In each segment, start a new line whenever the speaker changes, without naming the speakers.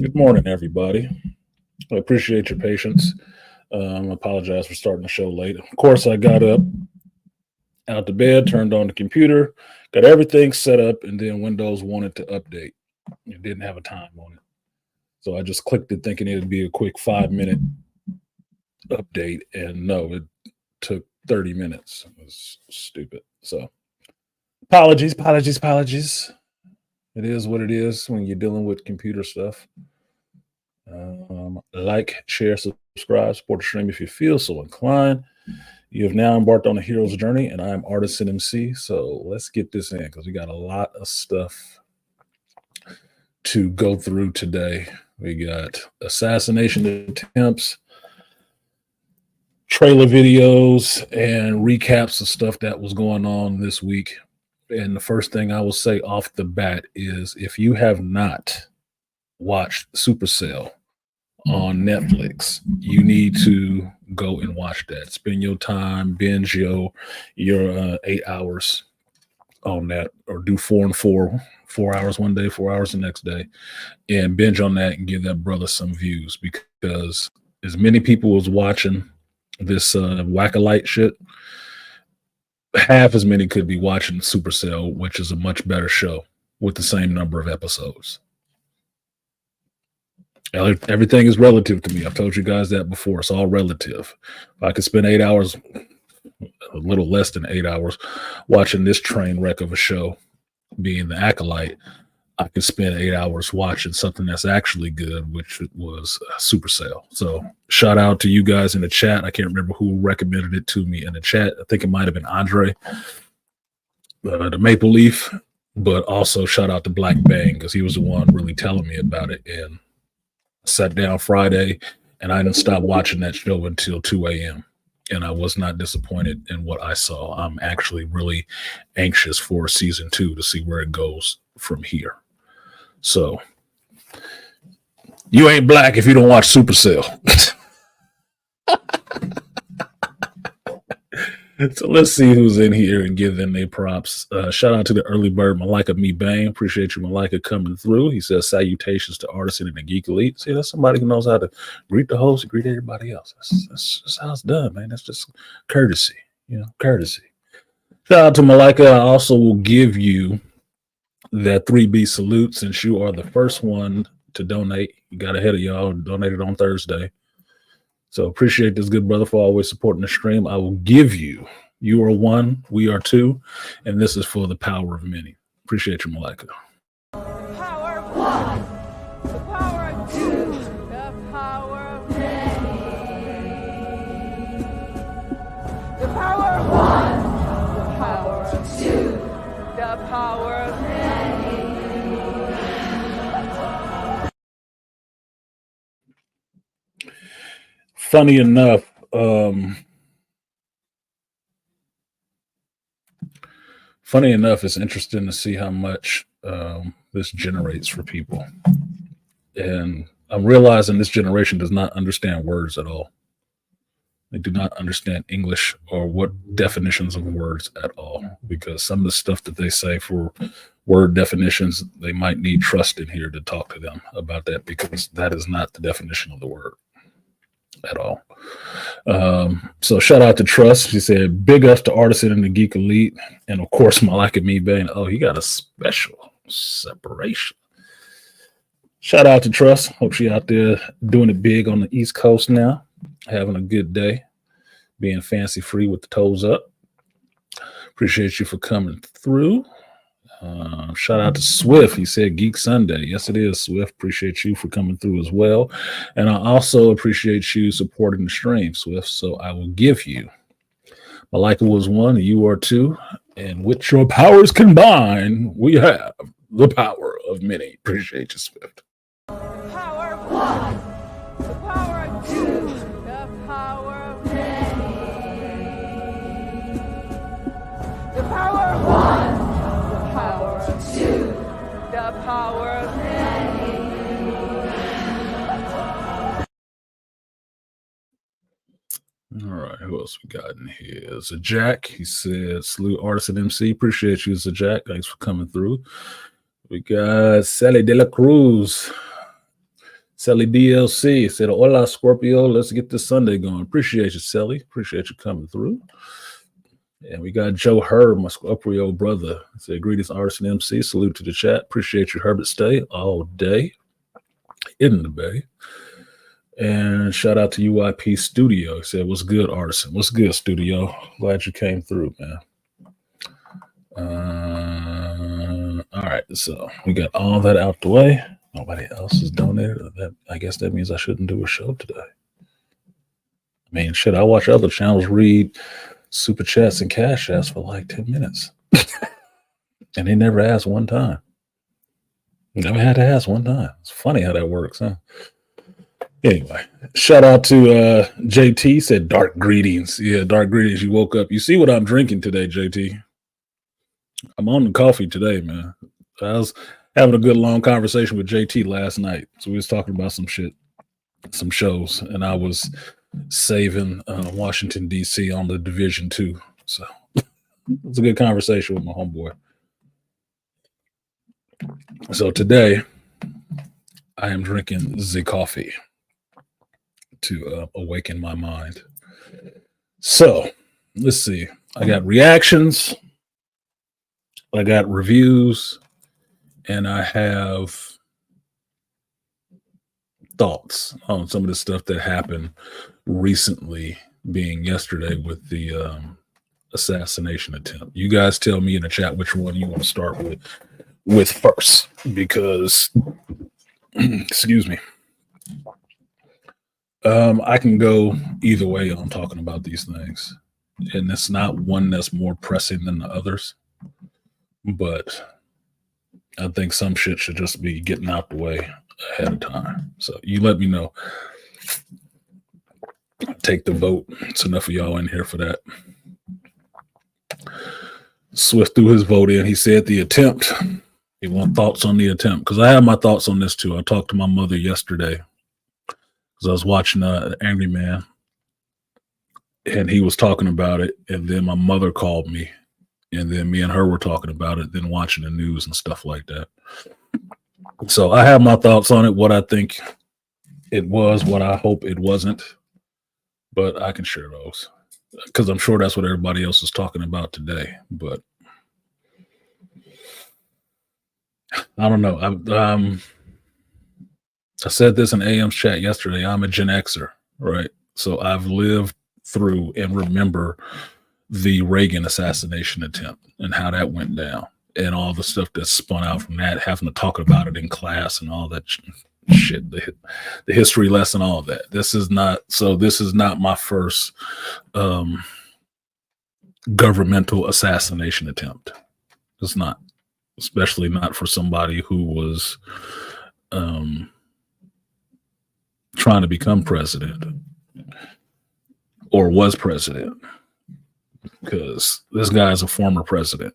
Good morning, everybody. I appreciate your patience. I apologize for starting the show late. Of course, I got up out the bed, turned on the computer, got everything set up, and then Windows wanted to update. It didn't have a time on it. So I just clicked it thinking it'd be a quick 5 minute update. And no, it took 30 minutes. It was stupid. So apologies. It is what it is when you're dealing with computer stuff. Like, share, subscribe, support the stream if you feel so inclined. You have now embarked on a hero's journey, and I'm artisanmc. So let's get this in because we got a lot of stuff to go through today. We got assassination attempts, trailer videos, and recaps of stuff that was going on this week. And the first thing I will say off the bat is if you have not watched Supercell on Netflix, you need to go and watch that. Spend your time, binge your 8 hours on that, or do 4 and 4, 4 hours one day, 4 hours the next day, and binge on that and give that brother some views, because as many people was watching this whack-a-light shit, half as many could be watching Supercell, which is a much better show with the same number of episodes. Everything is relative to me. I've told you guys that before. It's all relative. If I could spend 8 hours, a little less than 8 hours, watching this train wreck of a show, being the Acolyte, I could spend 8 hours watching something that's actually good, which was Supercell. So shout out to you guys in the chat. I can't remember who recommended it to me in the chat. I think it might have been Andre, the Maple Leaf, but also shout out to Black Bang because he was the one really telling me about it. And I sat down Friday and I didn't stop watching that show until 2 a.m. And I was not disappointed in what I saw. I'm actually really anxious for season 2 to see where it goes from here. So you ain't black if you don't watch Supercell. So let's see who's in here and give them their props. Shout out to the early bird, Malika Me Bang. Appreciate you, Malika, coming through. He says salutations to Artisan and the Geek Elite. See, that's somebody who knows how to greet the host and greet everybody else. That's just how it's done, man. That's just courtesy, courtesy. Shout out to Malika. I also will give you that 3B salute since you are the first one to donate. You got ahead of y'all, donated on Thursday. So appreciate this good brother for always supporting the stream. I will give you are one, we are two, and this is for the power of many. Appreciate you, Malika.
Power of one, the power of two, the power of many. The power of one, the power of two, the power of many.
Funny enough, it's interesting to see how much this generates for people. And I'm realizing this generation does not understand words at all. They do not understand English or what definitions of words at all, because some of the stuff that they say for word definitions, they might need trust in here to talk to them about that, because that is not the definition of the word at all. So shout out to Trust. She said, big ups to Artisan and the Geek Elite. And of course, Malika Me Bang. Oh, he got a special separation. Shout out to Trust. Hope she out there doing it big on the East Coast now. Having a good day. Being fancy free with the toes up. Appreciate you for coming through. Shout out to Swift. He said Geek Sunday. Yes, it is, Swift. Appreciate you for coming through as well. And I also appreciate you supporting the stream, Swift. So I will give you Malika was one, you are two. And with your powers combined, we have the power of many. Appreciate you, Swift.
Power of one, the power of two, the power of many. The power of one. Two, the power of many.
All right, who else we got in here? Zajac, he said, salute Artisan MC. Appreciate you, Zajac. Thanks for coming through. We got Sally De La Cruz. Sally DLC said, "Hola Scorpio, let's get this Sunday going." Appreciate you, Sally. Appreciate you coming through. And we got Joe Herb, my Scorpio brother. Said, "Greetings, artisanmc. Salute to the chat. Appreciate you, Herbert. Stay all day in the bay." And shout out to UIP Studio. He said, "What's good, artisan? What's good, Studio? Glad you came through, man." All right, so we got all that out the way. Nobody else has donated. That, I guess that means I shouldn't do a show today. I mean, shit, I watch other channels read super chats and cash apps for like 10 minutes. And they never asked one time. Never had to ask one time. It's funny how that works, huh? Anyway, shout out to JT, said dark greetings. Yeah, dark greetings. You woke up. You see what I'm drinking today, JT? I'm on the coffee today, man. I was having a good long conversation with JT last night. So we was talking about some shit, some shows, and I was saving Washington, D.C. on the Division 2. So it's a good conversation with my homeboy. So today I am drinking the coffee to awaken my mind. So let's see. I got reactions, I got reviews, and I have thoughts on some of the stuff that happened recently, being yesterday with the assassination attempt. You guys tell me in the chat which one you want to start with first, because excuse me, I can go either way on talking about these things, and it's not one that's more pressing than the others, but I think some shit should just be getting out the way ahead of time. So you let me know. Take the vote. It's enough of y'all in here for that. Swift threw his vote in. He said the attempt. He wants thoughts on the attempt, because I have my thoughts on this too. I talked to my mother yesterday because I was watching Angry Man, and he was talking about it, and then my mother called me, and then me and her were talking about it, then watching the news and stuff like that. So I have my thoughts on it, what I think it was, what I hope it wasn't, but I can share those because I'm sure that's what everybody else is talking about today. But I don't know. I said this in AM's chat yesterday. I'm a Gen Xer, right? So I've lived through and remember the Reagan assassination attempt and how that went down, and all the stuff that spun out from that, having to talk about it in class and all that shit, the history lesson, all of that. This is not my first governmental assassination attempt. It's not, especially not for somebody who was trying to become president or was president, because this guy is a former president.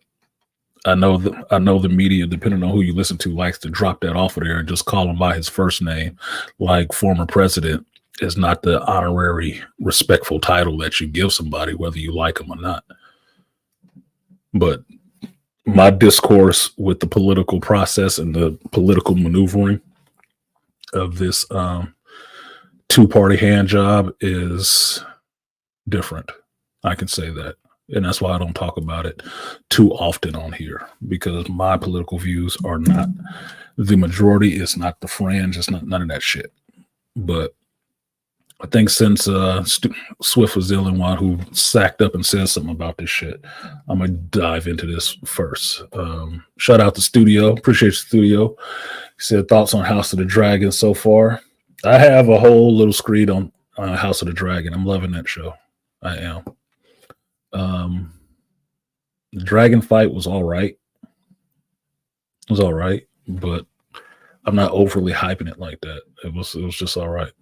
I know the media, depending on who you listen to, likes to drop that off of there and just call him by his first name, like former president is not the honorary, respectful title that you give somebody, whether you like them or not. But my discourse with the political process and the political maneuvering of this two-party hand job is different. I can say that. And that's why I don't talk about it too often on here, because my political views are not the majority. It's not the fringe. It's not none of that shit. But I think since Swift was the only one who sacked up and said something about this shit, I'm going to dive into this first. Shout out to Studio. Appreciate you, Studio. He said thoughts on House of the Dragon so far. I have a whole little screed on House of the Dragon. I'm loving that show. I am. The dragon fight was all right. It was all right, but I'm not overly hyping it like that. It was just all right.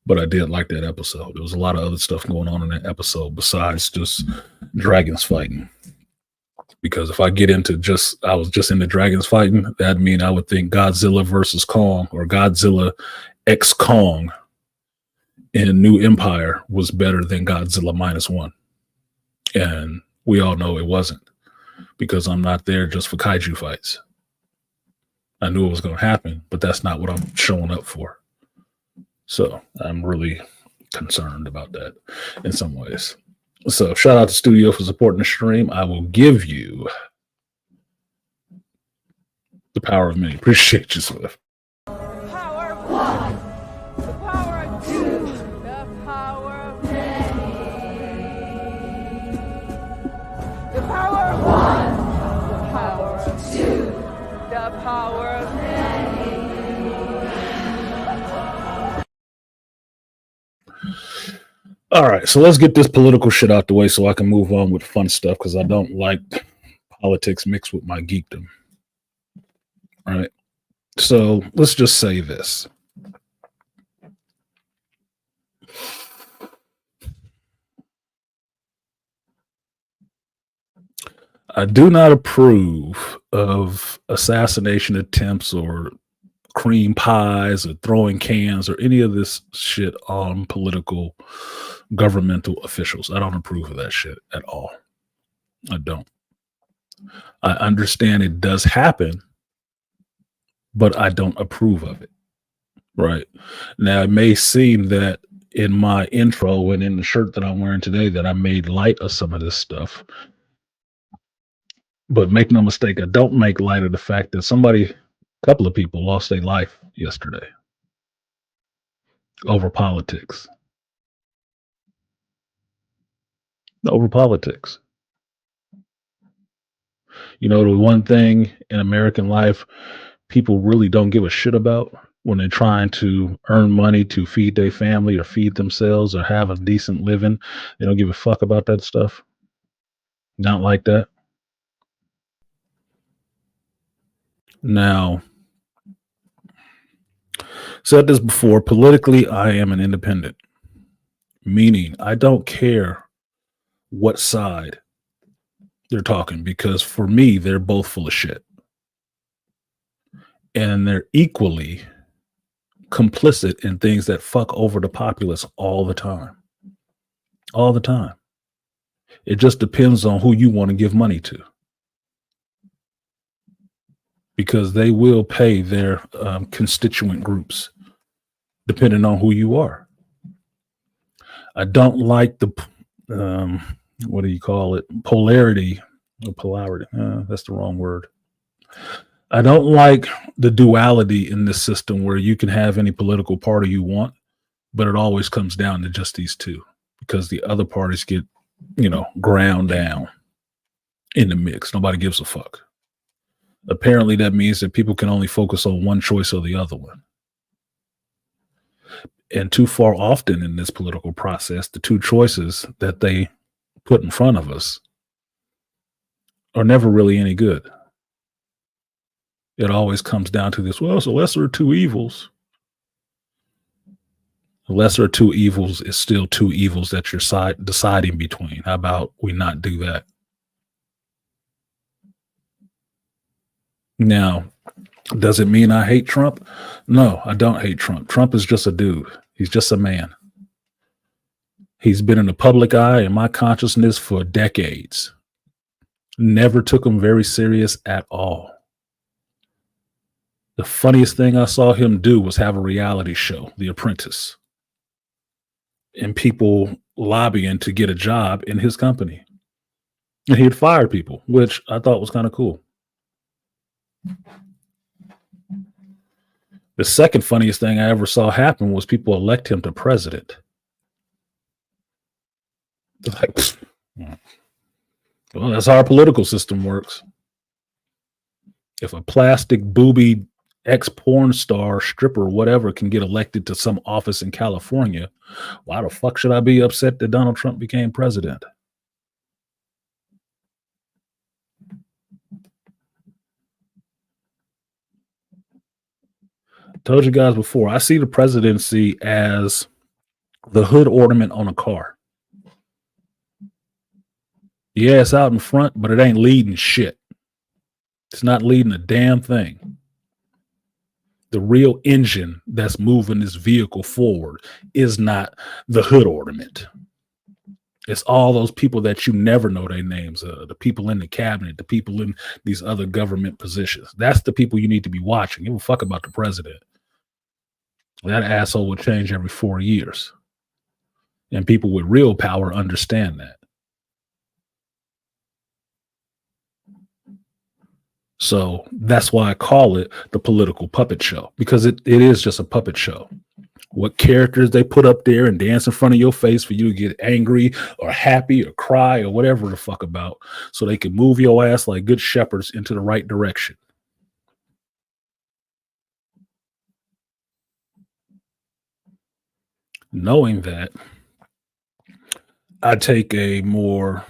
But I did like that episode. There was a lot of other stuff going on in that episode besides just dragons fighting. Because if I get into I was just into dragons fighting, that'd mean I would think Godzilla versus Kong or Godzilla X Kong in New Empire was better than Godzilla -1. And we all know it wasn't, because I'm not there just for kaiju fights. I knew it was going to happen, but that's not what I'm showing up for. So I'm really concerned about that in some ways. So shout out to Studio for supporting the stream. I will give you the power of many. Appreciate you, Swift.
Power of one. The power of two. The power of many. The power of one. The power of two. The power of many.
All right, so let's get this political shit out the way so I can move on with fun stuff because I don't like politics mixed with my geekdom. All right, so let's just say this. I do not approve of assassination attempts or cream pies or throwing cans or any of this shit on political governmental officials. I don't approve of that shit at all. I don't. I understand it does happen, but I don't approve of it. Right. Now, it may seem that in my intro and in the shirt that I'm wearing today that I made light of some of this stuff. But make no mistake, I don't make light of the fact that a couple of people lost their life yesterday over politics. Over politics. You know, the one thing in American life people really don't give a shit about when they're trying to earn money to feed their family or feed themselves or have a decent living. They don't give a fuck about that stuff. Not like that. Now, said this before, politically, I am an independent, meaning I don't care what side they're talking because for me, they're both full of shit. And they're equally complicit in things that fuck over the populace all the time. All the time. It just depends on who you want to give money to. Because they will pay their constituent groups depending on who you are. I don't like the, what do you call it? Polarity. Or polarity. That's the wrong word. I don't like the duality in this system where you can have any political party you want, but it always comes down to just these two because the other parties get, ground down in the mix. Nobody gives a fuck. Apparently that means that people can only focus on one choice or the other one. And too far often in this political process, the two choices that they put in front of us are never really any good. It always comes down to this, well, it's a lesser of two evils. The lesser of two evils is still two evils that you're deciding between. How about we not do that? Now, does it mean I hate Trump? No, I don't hate Trump. Trump is just a dude. He's just a man. He's been in the public eye in my consciousness for decades. Never took him very serious at all. The funniest thing I saw him do was have a reality show, The Apprentice, and people lobbying to get a job in his company. And he'd fire people, which I thought was kind of cool. The second funniest thing I ever saw happen was people elect him to president. Like, well, that's how our political system works. If a plastic booby ex-porn star, stripper, whatever can get elected to some office in California, why the fuck should I be upset that Donald Trump became president? Told you guys before, I see the presidency as the hood ornament on a car. Yeah, it's out in front, but it ain't leading shit. It's not leading a damn thing. The real engine that's moving this vehicle forward is not the hood ornament. It's all those people that you never know their names, the people in the cabinet, the people in these other government positions. That's the people you need to be watching. Give a fuck about the president. That asshole would change every 4 years. And people with real power understand that. So that's why I call it the political puppet show, because it is just a puppet show. What characters they put up there and dance in front of your face for you to get angry or happy or cry or whatever the fuck about, so they can move your ass like good shepherds into the right direction. Knowing that, I take a more,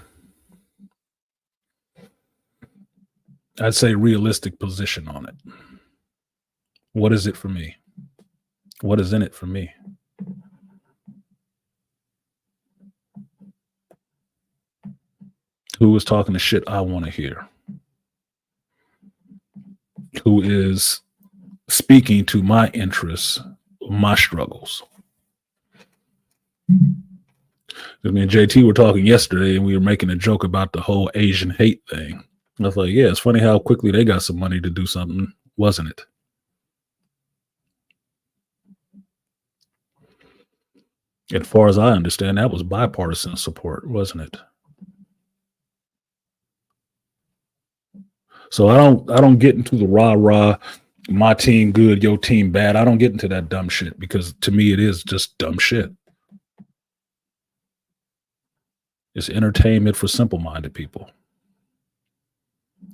I'd say, realistic position on it. What is it for me? What is in it for me? Who is talking the shit I want to hear? Who is speaking to my interests, my struggles? Because me and JT were talking yesterday and we were making a joke about the whole Asian hate thing. I was like, yeah, it's funny how quickly they got some money to do something, wasn't it? As far as I understand, that was bipartisan support, wasn't it? So I don't get into the rah-rah, my team good, your team bad. I don't get into that dumb shit, because to me it is just dumb shit. It's entertainment for simple-minded people.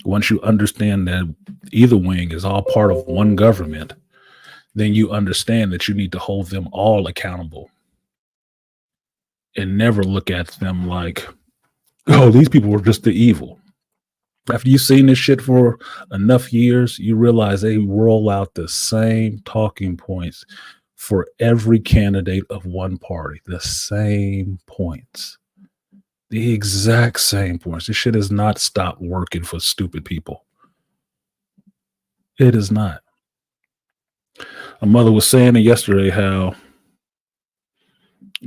Once you understand that either wing is all part of one government, then you understand that you need to hold them all accountable and never look at them like, oh, these people were just the evil. After you've seen this shit for enough years, you realize they roll out the same talking points for every candidate of one party. The same points. The exact same points. This shit has not stopped working for stupid people. It is not. A mother was saying it yesterday how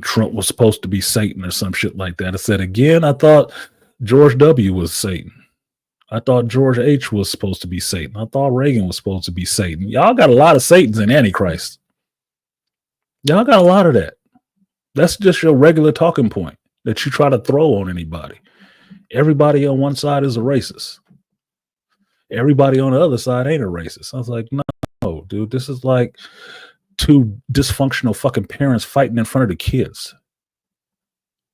Trump was supposed to be Satan or some shit like that. I said, again, I thought George W. was Satan. I thought George H. was supposed to be Satan. I thought Reagan was supposed to be Satan. Y'all got a lot of Satans in Antichrist. Y'all got a lot of that. That's just your regular talking point that you try to throw on anybody. Everybody on one side is a racist. Everybody on the other side ain't a racist. I was like, no, dude, this is like two dysfunctional fucking parents fighting in front of the kids.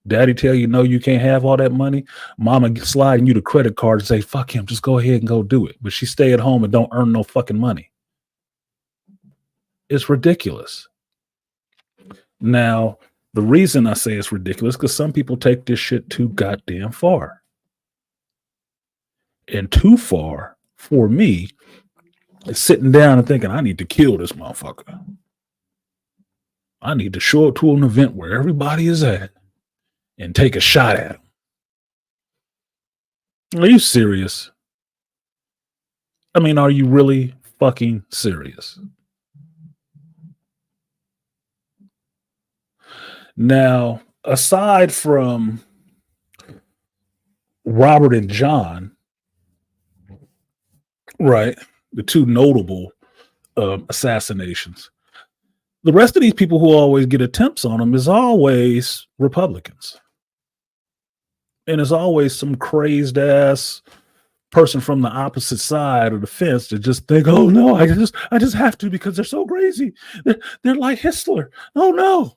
Daddy tell you, no, you can't have all that money. Mama sliding you the credit card and say, fuck him, just go ahead and go do it. But she stay at home and don't earn no fucking money. It's ridiculous. Now, the reason I say it's ridiculous, because some people take this shit too goddamn far. And too far, for me, is sitting down and thinking, I need to kill this motherfucker. I need to show up to an event where everybody is at and take a shot at him. Are you serious? I mean, are you really fucking serious? Now, aside from Robert and John, right, the two notable assassinations, the rest of these people who always get attempts on them is always Republicans. And it's always some crazed ass person from the opposite side of the fence to just think, oh no, I just have to because they're so crazy. They're like Hitler. Oh no.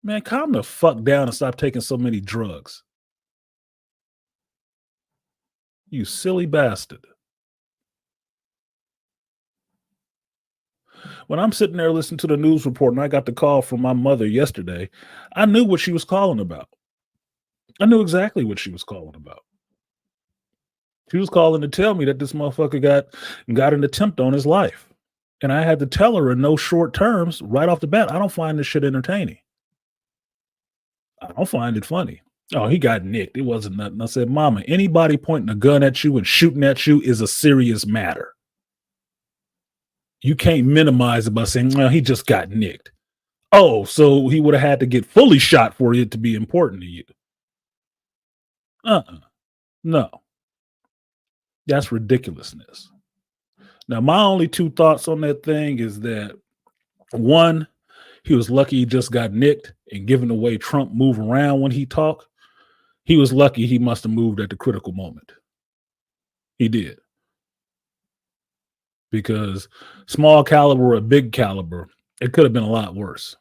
Man, calm the fuck down and stop taking so many drugs. You silly bastard. When I'm sitting there listening to the news report and I got the call from my mother yesterday, I knew what she was calling about. I knew exactly what she was calling about. She was calling to tell me that this motherfucker got an attempt on his life. And I had to tell her in no short terms, right off the bat, I don't find this shit entertaining. I don't find it funny. Oh, he got nicked. It wasn't nothing. I said, Mama, anybody pointing a gun at you and shooting at you is a serious matter. You can't minimize it by saying, well, he just got nicked. Oh, so he would have had to get fully shot for it to be important to you. No. That's ridiculousness. Now, my only two thoughts on that thing is that One, he was lucky he just got nicked, and given the way Trump move around when he talked, he was lucky he must have moved at the critical moment. He did. Because small caliber or big caliber, it could have been a lot worse.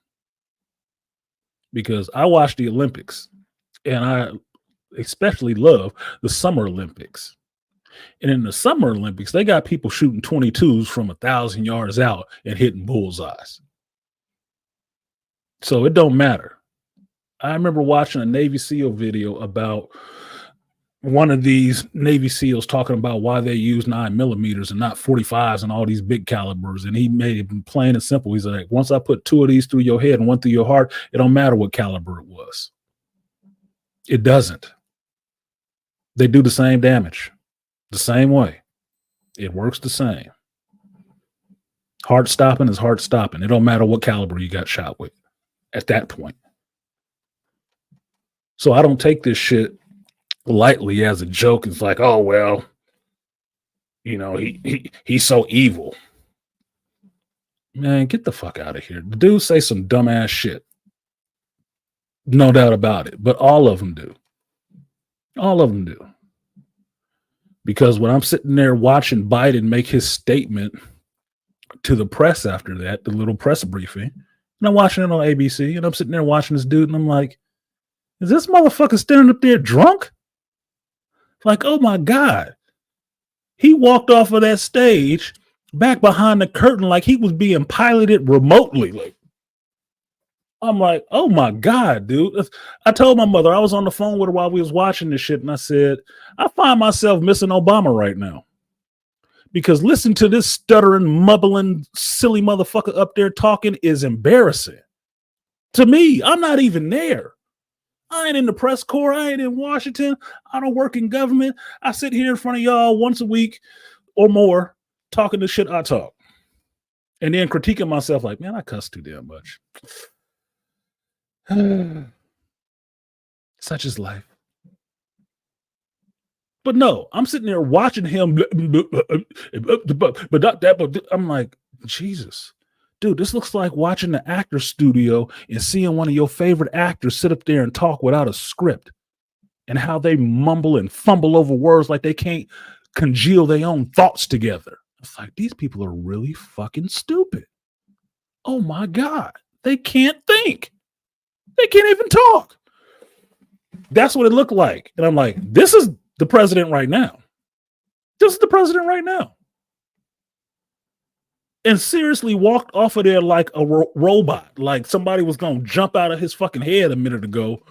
Because I watched the Olympics, and I especially love the Summer Olympics. And in the Summer Olympics, they got people shooting 22s from 1,000 yards out and hitting bullseyes. So it don't matter. I remember watching a Navy SEAL video about one of these Navy SEALs talking about why they use 9mm and not 45s and all these big calibers. And he made it plain and simple. He's like, once I put 2 of these through your head and 1 through your heart, it don't matter what caliber it was. It doesn't. They do the same damage, the same way. It works the same. Heart stopping is heart stopping. It don't matter what caliber you got shot with at that point. So I don't take this shit lightly as a joke. It's like, oh well, you know, he's so evil. Man, get the fuck out of here. The dude say some dumbass shit. No doubt about it. But all of them do. All of them do. Because when I'm sitting there watching Biden make his statement to the press after that, the little press briefing, and I'm watching it on ABC, and I'm sitting there watching this dude, and I'm like, is this motherfucker standing up there drunk? Like, oh my God. He walked off of that stage back behind the curtain like he was being piloted remotely. Like, I'm like, oh my God, dude. I told my mother, I was on the phone with her while we was watching this shit, and I said, I find myself missing Obama right now. Because listen to this stuttering, mumbling, silly motherfucker up there talking is embarrassing. To me, I'm not even there. I ain't in the press corps. I ain't in Washington. I don't work in government. I sit here in front of y'all once a week or more talking the shit I talk. And then critiquing myself like, man, I cuss too damn much. Such is life. But no, I'm sitting there watching him. But I'm like, Jesus. Dude, this looks like watching the actor studio and seeing one of your favorite actors sit up there and talk without a script and how they mumble and fumble over words like they can't congeal their own thoughts together. It's like, these people are really fucking stupid. Oh my God. They can't think. They can't even talk. That's what it looked like. And I'm like, this is the president right now. This is the president right now. And seriously walked off of there like a robot, like somebody was going to jump out of his fucking head a minute ago,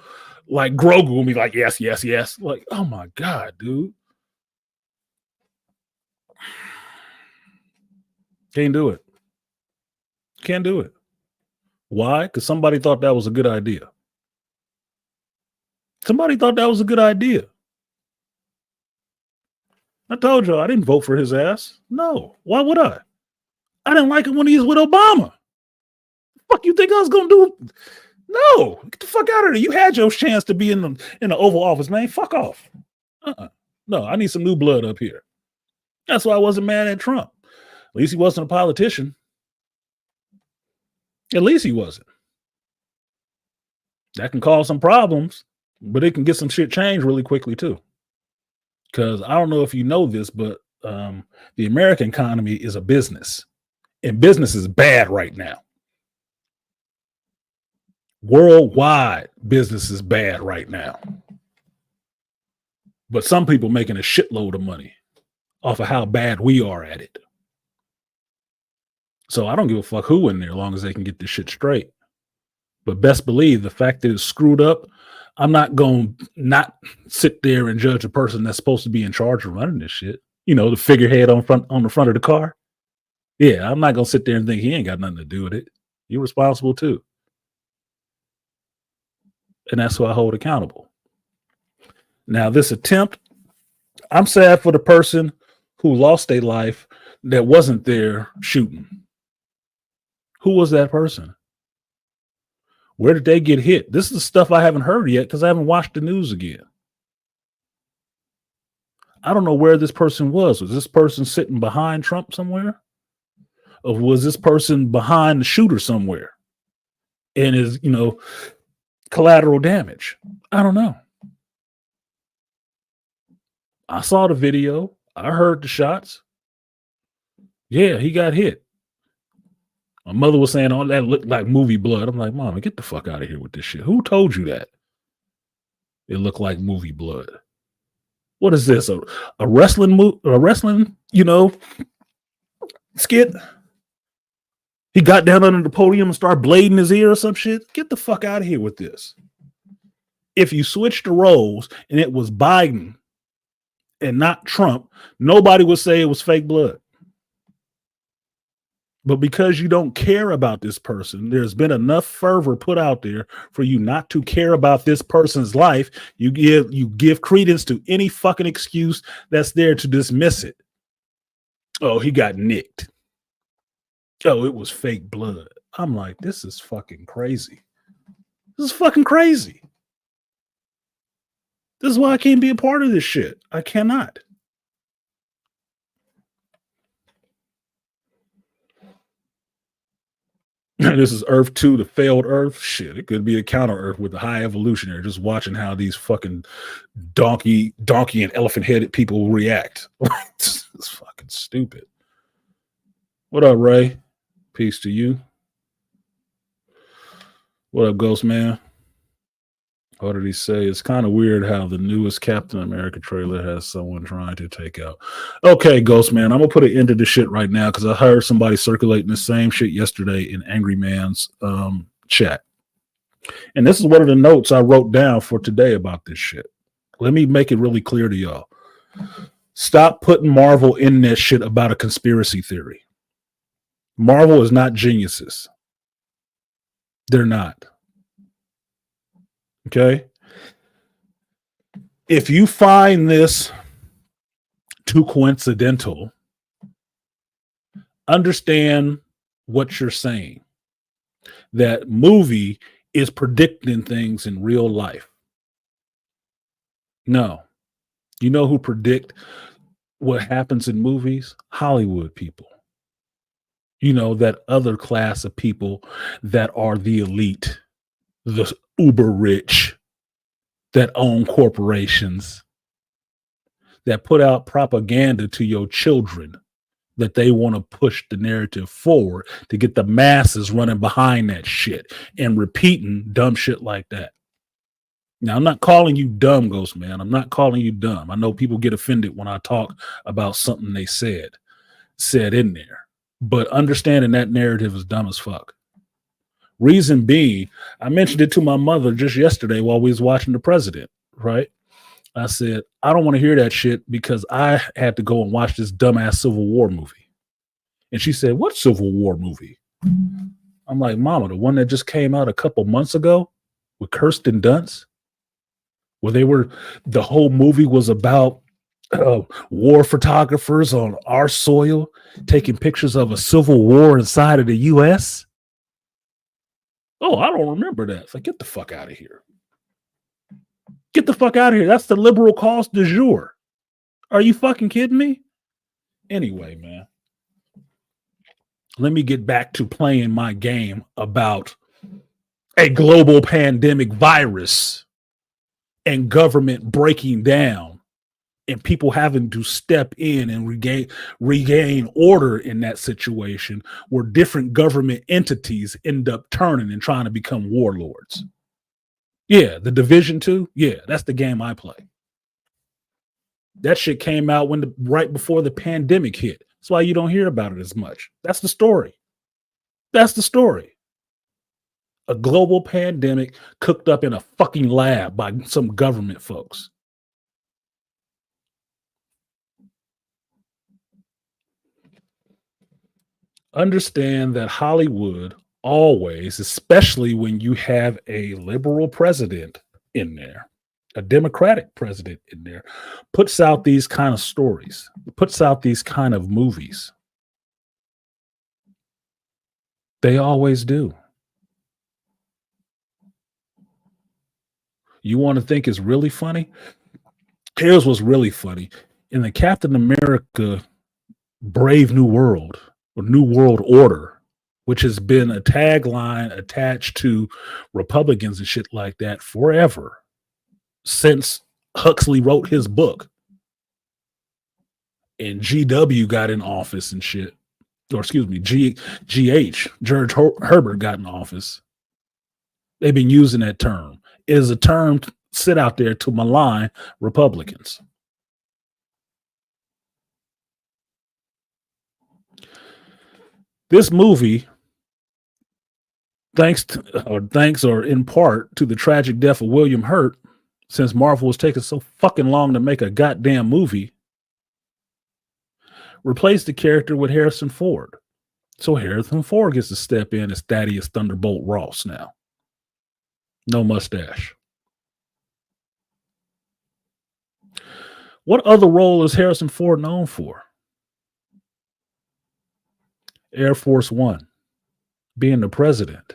like Grogu and be like, yes, yes, yes. Like, oh my God, dude. Can't do it. Can't do it. Why? Because somebody thought that was a good idea. Somebody thought that was a good idea. I told you I didn't vote for his ass. No. Why would I? I didn't like it when he was with Obama. Fuck you think I was gonna do? No, get the fuck out of there. You had your chance to be in the Oval Office, man. Fuck off. No, I need some new blood up here. That's why I wasn't mad at Trump. At least he wasn't a politician. At least he wasn't. That can cause some problems, but it can get some shit changed really quickly too. Because I don't know if you know this, but the American economy is a business. And business is bad right now. Worldwide, business is bad right now. But some people making a shitload of money off of how bad we are at it. So I don't give a fuck who in there, as long as they can get this shit straight. But best believe the fact that it's screwed up, I'm not going to not sit there and judge a person that's supposed to be in charge of running this shit. You know, the figurehead on the front of the car. Yeah, I'm not going to sit there and think he ain't got nothing to do with it. You're responsible too. And that's who I hold accountable. Now, this attempt, I'm sad for the person who lost their life that wasn't there shooting. Who was that person? Where did they get hit? This is the stuff I haven't heard yet because I haven't watched the news again. I don't know where this person was. Was this person sitting behind Trump somewhere? of was this person behind the shooter somewhere and is, collateral damage? I don't know. I saw the video. I heard the shots. Yeah, he got hit. My mother was saying all that looked like movie blood. I'm like, Mama, get the fuck out of here with this shit. Who told you that? It looked like movie blood. What is this? A wrestling skit? He got down under the podium and started blading his ear or some shit. Get the fuck out of here with this. If you switched the roles and it was Biden and not Trump, nobody would say it was fake blood. But because you don't care about this person, there's been enough fervor put out there for you not to care about this person's life. You give credence to any fucking excuse that's there to dismiss it. Oh, he got nicked. Oh, it was fake blood. I'm like, this is fucking crazy. This is fucking crazy. This is why I can't be a part of this shit. I cannot. This is Earth 2, the failed Earth. Shit, it could be a counter Earth with the high evolutionary, just watching how these fucking donkey and elephant headed people react. It's fucking stupid. What up, Ray? Peace to you. What up, Ghost Man? What did he say? It's kind of weird how the newest Captain America trailer has someone trying to take out. Okay, Ghost Man, I'm going to put an end to this shit right now because I heard somebody circulating the same shit yesterday in Angry Man's chat. And this is one of the notes I wrote down for today about this shit. Let me make it really clear to y'all. Stop putting Marvel in this shit about a conspiracy theory. Marvel is not geniuses. They're not. Okay. If you find this too coincidental, understand what you're saying. That movie is predicting things in real life. No. You know who predict what happens in movies? Hollywood people. That other class of people that are the elite, the uber rich, that own corporations, that put out propaganda to your children that they want to push the narrative forward to get the masses running behind that shit and repeating dumb shit like that. Now, I'm not calling you dumb, Ghost Man. I'm not calling you dumb. I know people get offended when I talk about something they said in there. But understanding that narrative is dumb as fuck. Reason being, I mentioned it to my mother just yesterday while we was watching The President, right? I said, I don't want to hear that shit because I had to go and watch this dumbass Civil War movie. And she said, what Civil War movie? I'm like, Mama, the one that just came out a couple months ago with Kirsten Dunst, where the whole movie was about war photographers on our soil taking pictures of a civil war inside of the U.S. Oh, I don't remember that. It's like, get the fuck out of here. Get the fuck out of here. That's the liberal cause du jour. Are you fucking kidding me? Anyway, man. Let me get back to playing my game about a global pandemic virus and government breaking down and people having to step in and regain order in that situation where different government entities end up turning and trying to become warlords. Yeah, the Division 2. Yeah, that's the game I play. That shit came out right before the pandemic hit. That's why you don't hear about it as much. That's the story. That's the story. A global pandemic cooked up in a fucking lab by some government folks. Understand that Hollywood always, especially when you have a liberal president in there, a Democratic president in there, puts out these kind of stories, puts out these kind of movies. They always do. You want to think it's really funny? Here's what's really funny. In the Captain America Brave New World or New World Order, which has been a tagline attached to Republicans and shit like that forever since Huxley wrote his book and GW got in office and shit. Or excuse me, GH, George Herbert got in office. They've been using that term. It is a term to sit out there to malign Republicans. This movie, thanks or in part to the tragic death of William Hurt, since Marvel was taking so fucking long to make a goddamn movie, replaced the character with Harrison Ford. So Harrison Ford gets to step in as Thaddeus Thunderbolt Ross now. No mustache. What other role is Harrison Ford known for? Air Force One, being the president,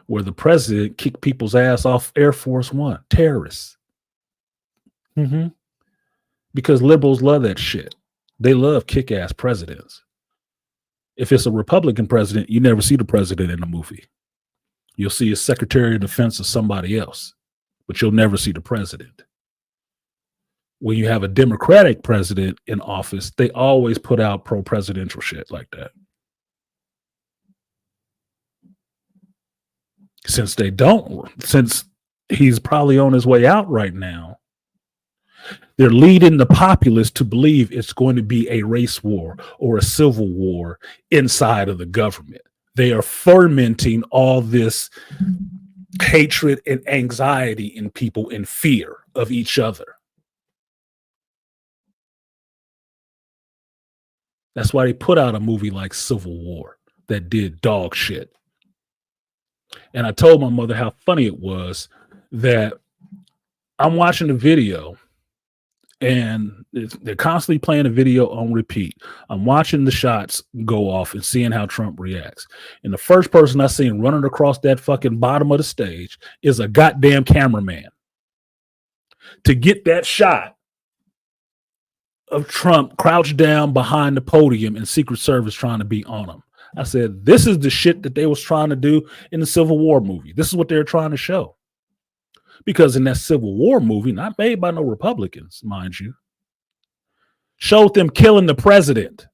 where the president kicked people's ass off Air Force One, terrorists. Because liberals love that shit. They love kick-ass presidents. If it's a Republican president, you never see the president in the movie. You'll see a Secretary of Defense or somebody else, but you'll never see the president. When you have a Democratic president in office, they always put out pro-presidential shit like that. Since he's probably on his way out right now, they're leading the populace to believe it's going to be a race war or a civil war inside of the government. They are fermenting all this hatred and anxiety in people and fear of each other. That's why they put out a movie like Civil War that did dog shit. And I told my mother how funny it was that I'm watching the video and they're constantly playing a video on repeat. I'm watching the shots go off and seeing how Trump reacts. And the first person I seen running across that fucking bottom of the stage is a goddamn cameraman to get that shot of Trump crouched down behind the podium and Secret Service trying to be on him. I said, this is the shit that they was trying to do in the Civil War movie. This is what they're trying to show. Because in that Civil War movie, not made by no Republicans, mind you, showed them killing the president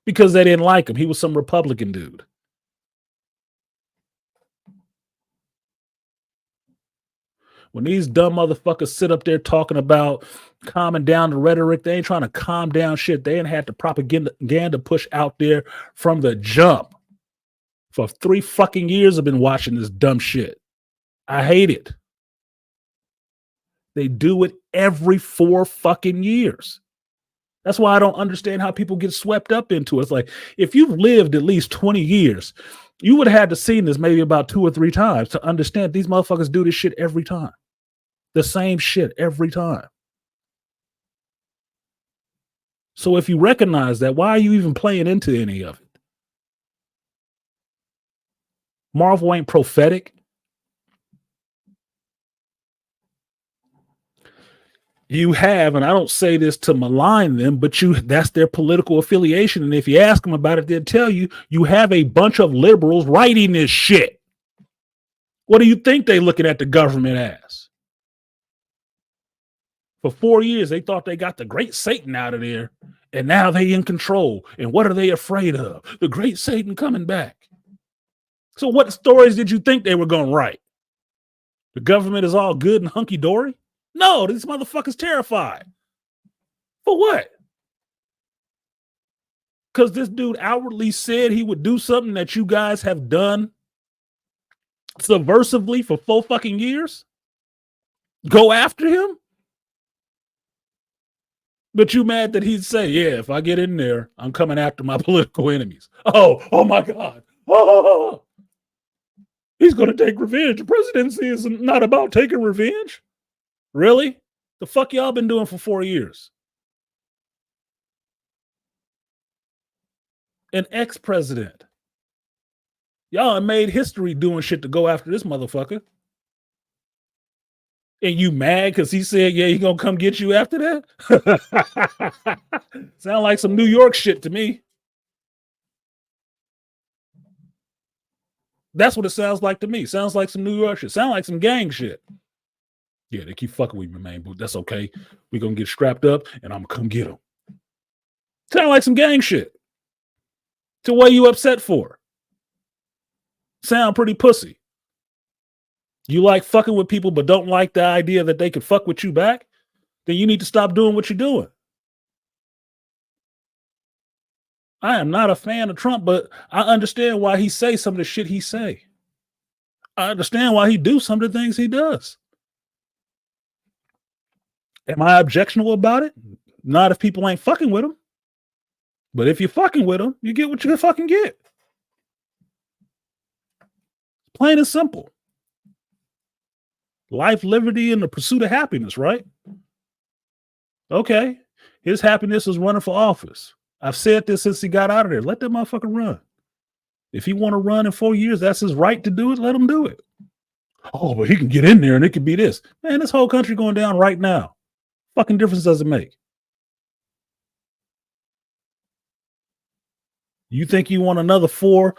because they didn't like him. He was some Republican dude. When these dumb motherfuckers sit up there talking about calming down the rhetoric, they ain't trying to calm down shit. They ain't had the propaganda push out there from the jump. For 3 fucking years, I've been watching this dumb shit. I hate it. They do it every 4 fucking years. That's why I don't understand how people get swept up into it. It's like, if you've lived at least 20 years, you would have had to seen this maybe about 2 or 3 times to understand these motherfuckers do this shit every time. The same shit every time. So if you recognize that, why are you even playing into any of it? Marvel ain't prophetic. You have, and I don't say this to malign them, but that's their political affiliation. And if you ask them about it, they'll tell you, you have a bunch of liberals writing this shit. What do you think they're looking at the government as? For 4 years, they thought they got the great Satan out of there, and now they in control. And what are they afraid of? The great Satan coming back. So what stories did you think they were going to write? The government is all good and hunky-dory? No, these motherfuckers terrified. For what? Because this dude outwardly said he would do something that you guys have done subversively for 4 fucking years? Go after him? But you mad that he'd say, yeah, if I get in there, I'm coming after my political enemies. Oh my God. Oh. He's going to take revenge. The presidency is not about taking revenge. Really? The fuck y'all been doing for 4 years? An ex-president. Y'all made history doing shit to go after this motherfucker. And you mad because he said, yeah, he gonna come get you after that? Sound like some New York shit to me. That's what it sounds like to me. Sounds like some New York shit. Sound like some gang shit. Yeah, they keep fucking with me, man, but that's okay. We gonna get strapped up and I'm gonna come get them. Sound like some gang shit. So what are you upset for? Sound pretty pussy. You like fucking with people but don't like the idea that they could fuck with you back? Then you need to stop doing what you're doing. I am not a fan of Trump, but I understand why he say some of the shit he say. I understand why he do some of the things he does. Am I objectionable about it? Not if people ain't fucking with him. But if you're fucking with him, you get what you fucking get. Plain and simple. Life, liberty, and the pursuit of happiness, right? Okay. His happiness is running for office. I've said this since he got out of there. Let that motherfucker run. If he want to run in 4 years, that's his right to do it. Let him do it. Oh, but he can get in there and it could be this. Man, this whole country going down right now. Fucking difference does it make? You think you want another 4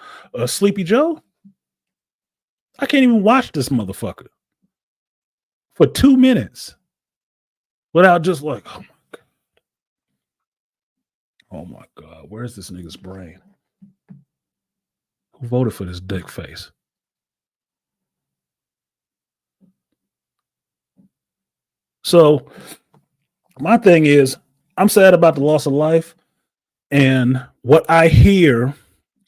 Sleepy Joe? I can't even watch this motherfucker for 2 minutes without just like, oh my God. Oh my God. Where's this nigga's brain? Who voted for this dick face? So my thing is, I'm sad about the loss of life. And what I hear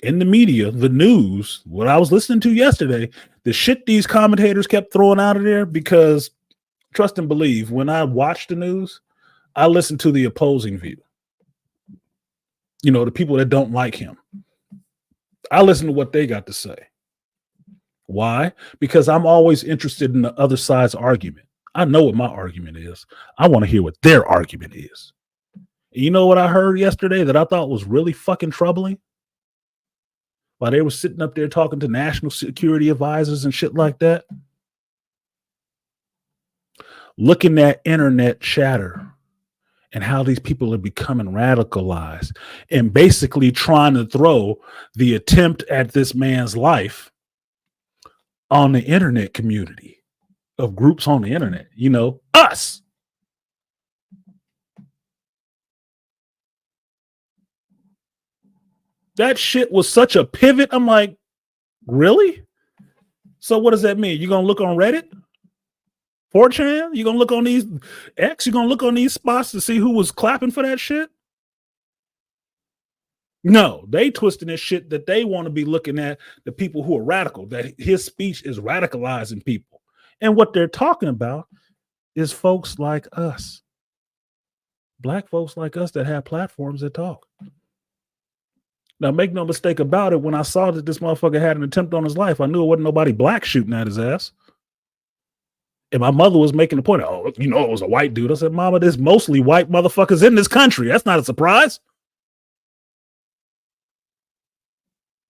in the media, the news, what I was listening to yesterday, the shit these commentators kept throwing out of there, because trust and believe, when I watch the news, I listen to the opposing view. You know, the people that don't like him. I listen to what they got to say. Why? Because I'm always interested in the other side's argument. I know what my argument is. I want to hear what their argument is. You know what I heard yesterday that I thought was really fucking troubling? While they were sitting up there talking to national security advisors and shit like that, looking at internet chatter and how these people are becoming radicalized and basically trying to throw the attempt at this man's life on the internet community of groups on the internet, you know, us. That shit was such a pivot. I'm like, really? So what does that mean? You're going to look on Reddit? 4chan? You're going to look on these X? You're going to look on these spots to see who was clapping for that shit? No, they twisting this shit that they want to be looking at the people who are radical, that his speech is radicalizing people. And what they're talking about is folks like us. Black folks like us that have platforms that talk. Now, make no mistake about it, when I saw that this motherfucker had an attempt on his life, I knew it wasn't nobody black shooting at his ass. And my mother was making the point, oh, you know, it was a white dude. I said, Mama, there's mostly white motherfuckers in this country. That's not a surprise.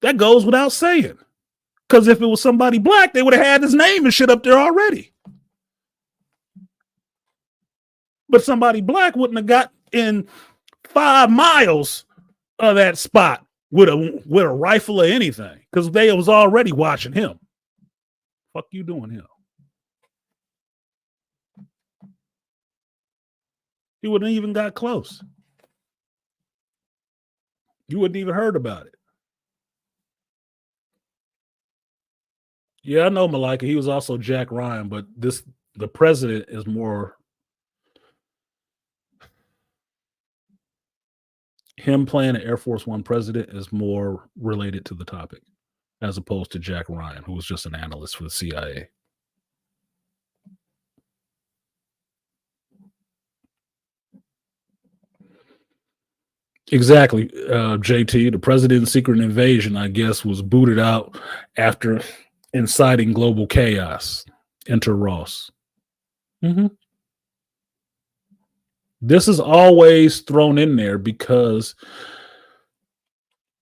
That goes without saying. Because if it was somebody black, they would have had his name and shit up there already. But somebody black wouldn't have got in 5 miles of that spot with a rifle or anything, because they was already watching him. Fuck you doing here? He wouldn't even got close. You wouldn't even heard about it. Yeah, I know Malika. He was also Jack Ryan, but the president is more, him playing an Air Force One president is more related to the topic, as opposed to Jack Ryan, who was just an analyst for the CIA. Exactly, JT. The president's secret invasion, I guess, was booted out after inciting global chaos. Enter Ross. Mm-hmm. This is always thrown in there because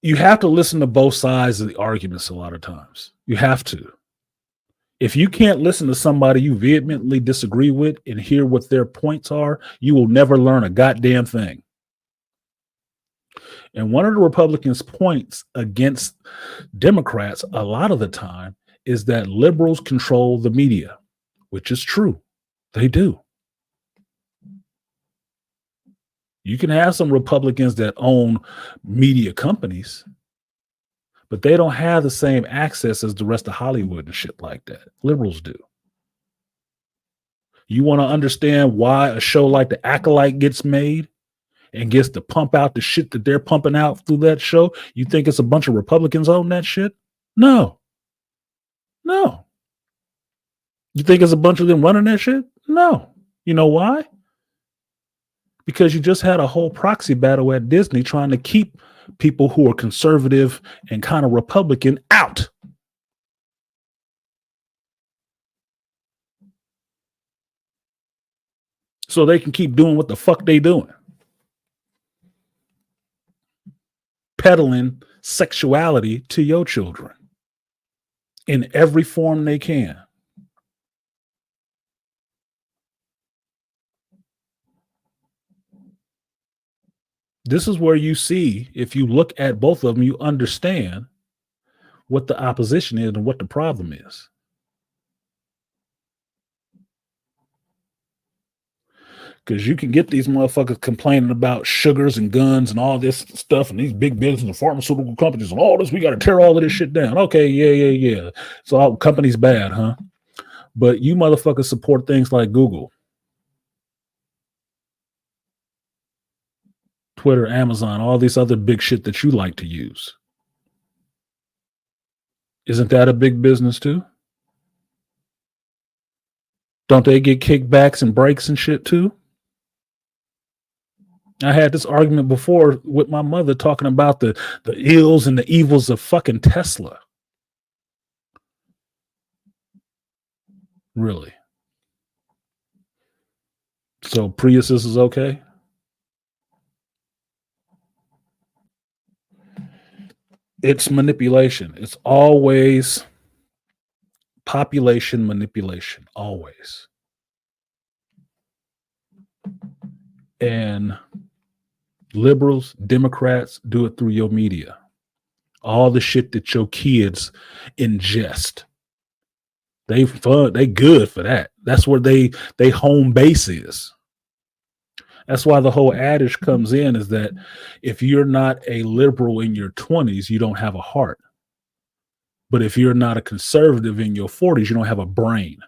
you have to listen to both sides of the arguments a lot of times. You have to. If you can't listen to somebody you vehemently disagree with and hear what their points are, you will never learn a goddamn thing. And one of the Republicans' points against Democrats a lot of the time is that liberals control the media, which is true. They do. You can have some Republicans that own media companies, but they don't have the same access as the rest of Hollywood and shit like that. Liberals do. You want to understand why a show like The Acolyte gets made and gets to pump out the shit that they're pumping out through that show? You think it's a bunch of Republicans own that shit? No. No. You think it's a bunch of them running that shit? No. You know why? Because you just had a whole proxy battle at Disney trying to keep people who are conservative and kind of Republican out. So they can keep doing what the fuck they doing. Peddling sexuality to your children in every form they can. This is where you see, if you look at both of them, you understand what the opposition is and what the problem is. Because you can get these motherfuckers complaining about sugars and guns and all this stuff and these big business and pharmaceutical companies and all this. We got to tear all of this shit down. Okay, yeah. So all companies bad, huh? But you motherfuckers support things like Google, Twitter, Amazon, all these other big shit that you like to use. Isn't that a big business too? Don't they get kickbacks and breaks and shit too? I had this argument before with my mother talking about the ills and the evils of fucking Tesla. Really? So Priuses is okay? It's manipulation. It's always population manipulation. Always. And liberals, Democrats do it through your media. All the shit that your kids ingest. They good for that. That's where they home base is. That's why the whole adage comes in is that if you're not a liberal in your 20s, you don't have a heart. But if you're not a conservative in your 40s, you don't have a brain.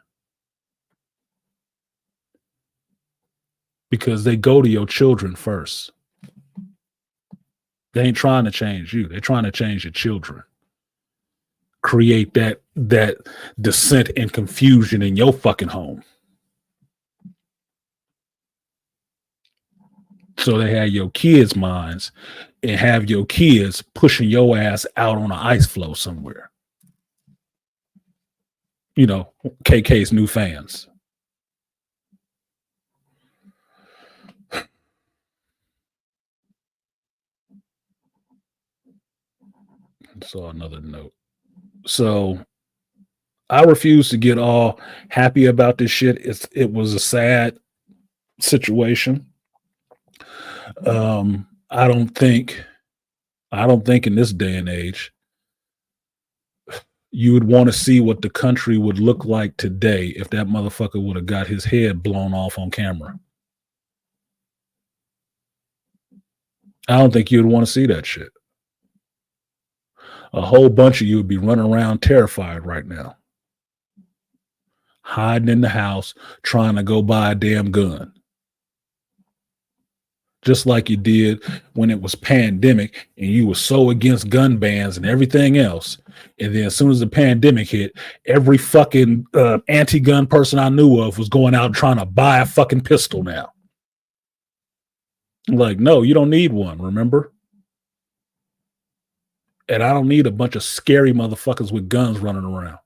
Because they go to your children first. They ain't trying to change you. They're trying to change your children. Create that dissent and confusion in your fucking home. So they have your kids' minds and have your kids pushing your ass out on an ice floe somewhere. You know, KK's new fans. So another note. So I refuse to get all happy about this shit. It was a sad situation. I don't think in this day and age you would want to see what the country would look like today if that motherfucker would have got his head blown off on camera. I don't think you'd want to see that shit. A whole bunch of you would be running around terrified right now, hiding in the house, trying to go buy a damn gun. Just like you did when it was pandemic and you were so against gun bans and everything else. And then as soon as the pandemic hit, every fucking anti-gun person I knew of was going out trying to buy a fucking pistol now. Like, no, you don't need one, remember? And I don't need a bunch of scary motherfuckers with guns running around.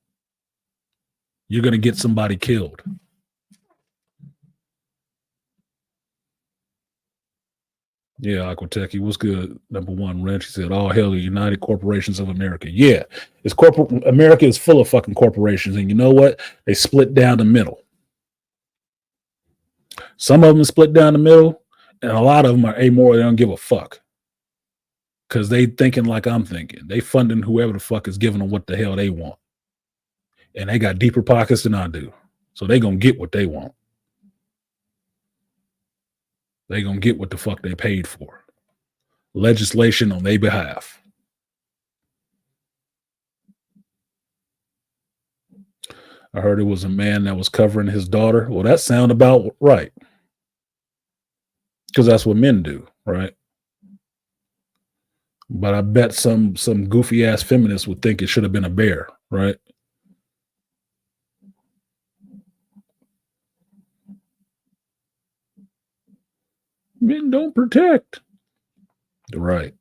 You're going to get somebody killed. Yeah, Aquatech, what's good? Number one, Wrench. He said, "All hell, the United Corporations of America." Yeah, it's corporate. America is full of fucking corporations, and you know what? They split down the middle. Some of them split down the middle, and a lot of them are amoral. They don't give a fuck because they thinking like I'm thinking. They funding whoever the fuck is giving them what the hell they want, and they got deeper pockets than I do, so they gonna get what they want. They gonna get what the fuck they paid for. Legislation on their behalf. I heard it was a man that was covering his daughter. Well, that sound about right. Because that's what men do, right? But I bet some goofy ass feminists would think it should have been a bear, right? Men don't protect. Right.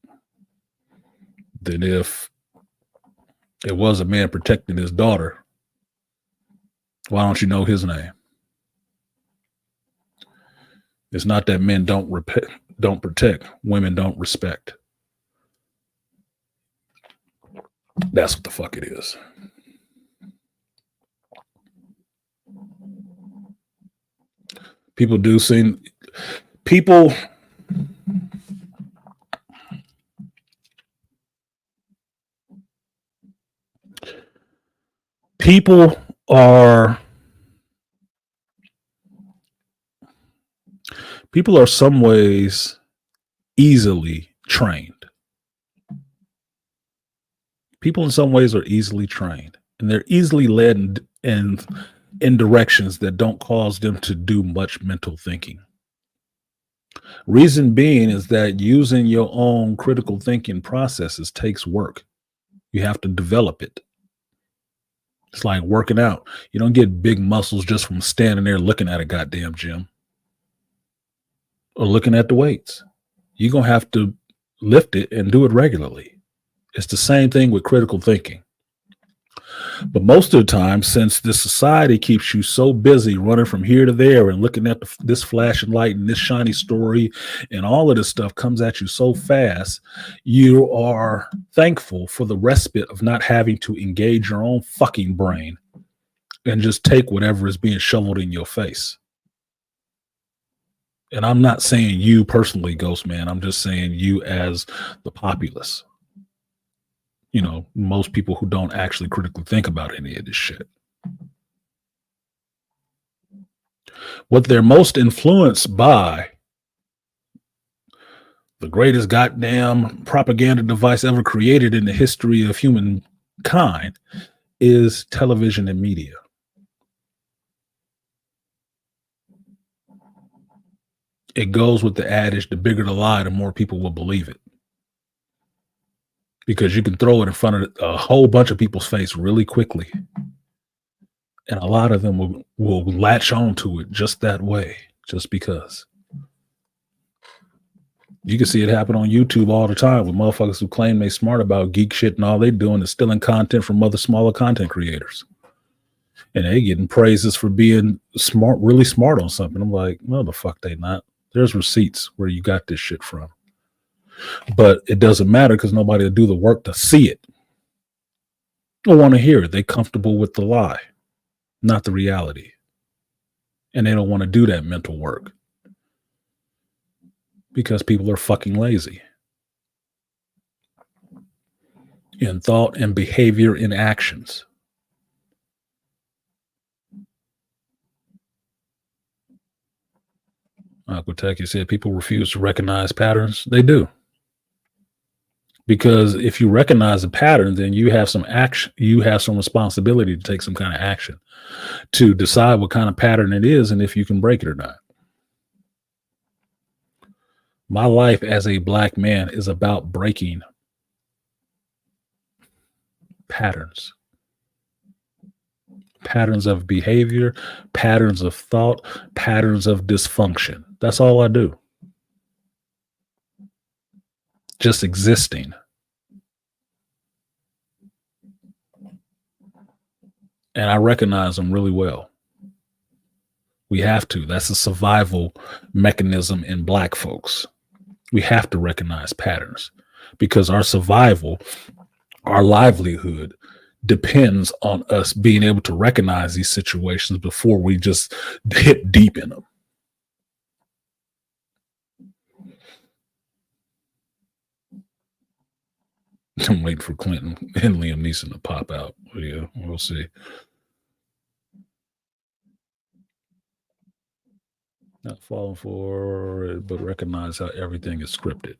Then if it was a man protecting his daughter, why don't you know his name? It's not that men don't protect, women don't respect. That's what the fuck it is. People do seem people are some ways easily trained. People in some ways are easily trained, and they're easily led in directions that don't cause them to do much mental thinking. Reason being is that using your own critical thinking processes takes work. You have to develop it. It's like working out. You don't get big muscles just from standing there looking at a goddamn gym or looking at the weights. You're going to have to lift it and do it regularly. It's the same thing with critical thinking. But most of the time, since this society keeps you so busy running from here to there and looking at this flashing light and this shiny story and all of this stuff comes at you so fast, you are thankful for the respite of not having to engage your own fucking brain and just take whatever is being shoveled in your face. And I'm not saying you personally, Ghost Man. I'm just saying you as the populace. You know, most people who don't actually critically think about any of this shit. What they're most influenced by, the greatest goddamn propaganda device ever created in the history of humankind, is television and media. It goes with the adage, the bigger the lie, the more people will believe it. Because you can throw it in front of a whole bunch of people's face really quickly. And a lot of them will latch on to it just that way, just because. You can see it happen on YouTube all the time with motherfuckers who claim they smart about geek shit and all they doing is stealing content from other smaller content creators. And they getting praises for being smart, really smart on something. I'm like, no, the fuck they not. There's receipts where you got this shit from. But it doesn't matter because nobody will do the work to see it. They want to hear it. They're comfortable with the lie, not the reality. And they don't want to do that mental work because people are fucking lazy in thought and behavior in actions. Aquatech said people refuse to recognize patterns. They do. Because if you recognize a pattern, then you have some action, you have some responsibility to take some kind of action to decide what kind of pattern it is and if you can break it or not. My life as a black man is about breaking patterns. Patterns of behavior, patterns of thought, patterns of dysfunction. That's all I do. Just existing. And I recognize them really well. We have to. That's a survival mechanism in black folks. We have to recognize patterns because our survival, our livelihood depends on us being able to recognize these situations before we just hit deep in them. I'm waiting for Clinton and Liam Neeson to pop out. Yeah, we'll see. Not falling for it, but recognize how everything is scripted.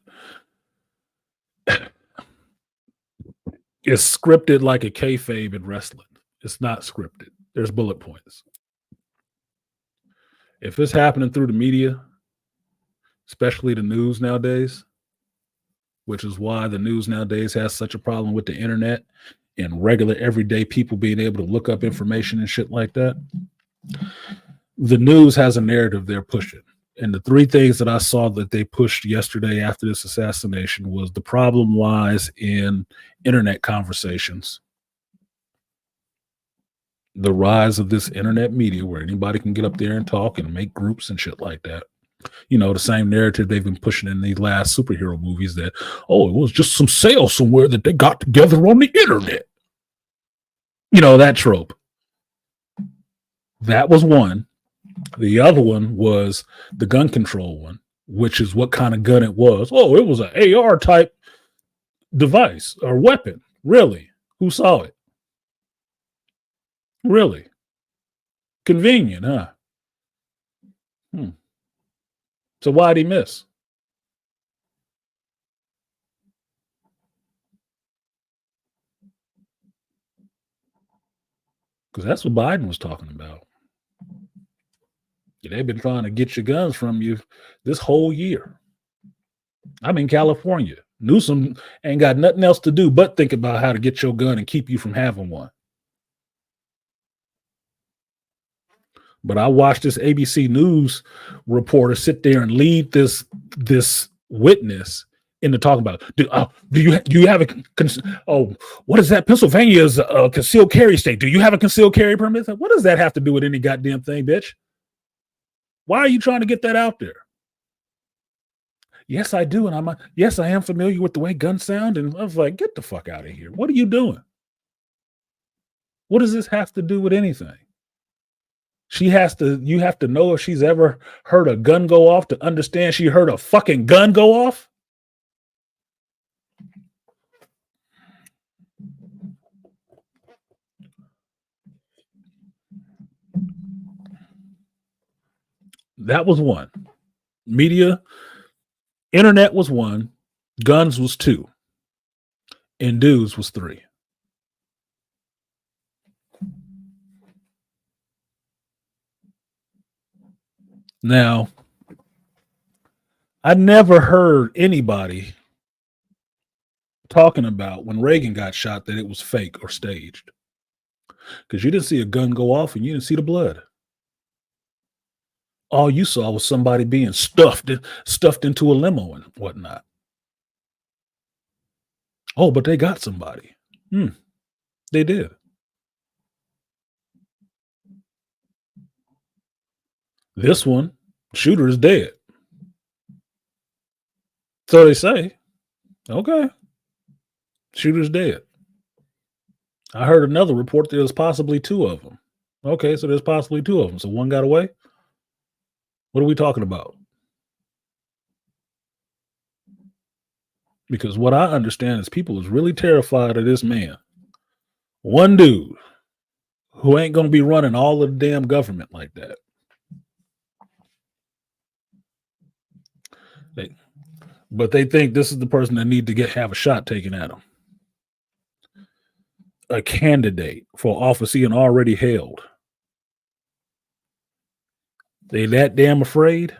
It's scripted like a kayfabe in wrestling. It's not scripted. There's bullet points. If it's happening through the media, especially the news nowadays, which is why the news nowadays has such a problem with the internet and regular everyday people being able to look up information and shit like that. The news has a narrative they're pushing. And the three things that I saw that they pushed yesterday after this assassination was the problem lies in internet conversations, the rise of this internet media where anybody can get up there and talk and make groups and shit like that. You know, the same narrative they've been pushing in these last superhero movies that, oh, it was just some sale somewhere that they got together on the internet. You know, that trope. That was one. The other one was the gun control one, which is what kind of gun it was. Oh, it was an AR type device or weapon. Really? Who saw it? Really? Convenient, huh? So why'd he miss? Because that's what Biden was talking about. They've been trying to get your guns from you this whole year. I'm in California. Newsom ain't got nothing else to do but think about how to get your gun and keep you from having one. But I watched this ABC News reporter sit there and lead this witness into talking about, do you have what is that? Pennsylvania is a concealed carry state. Do you have a concealed carry permit? What does that have to do with any goddamn thing, bitch? Why are you trying to get that out there? Yes, I do. And yes, I am familiar with the way guns sound. And I was like, get the fuck out of here. What are you doing? What does this have to do with anything? You have to know if she's ever heard a gun go off to understand she heard a fucking gun go off. That was one. Media, internet was one, guns was two, and dudes was three. Now, I never heard anybody talking about when Reagan got shot that it was fake or staged. Because you didn't see a gun go off and you didn't see the blood. All you saw was somebody being stuffed into a limo and whatnot. Oh, but they got somebody. They did. This one, shooter is dead. So they say. Okay. Shooter's dead. I heard another report there was possibly two of them. Okay, so there's possibly two of them. So one got away? What are we talking about? Because what I understand is people is really terrified of this man. One dude who ain't going to be running all of the damn government like that. But they think this is the person that need to have a shot taken at him. A candidate for office he already held. They that damn afraid?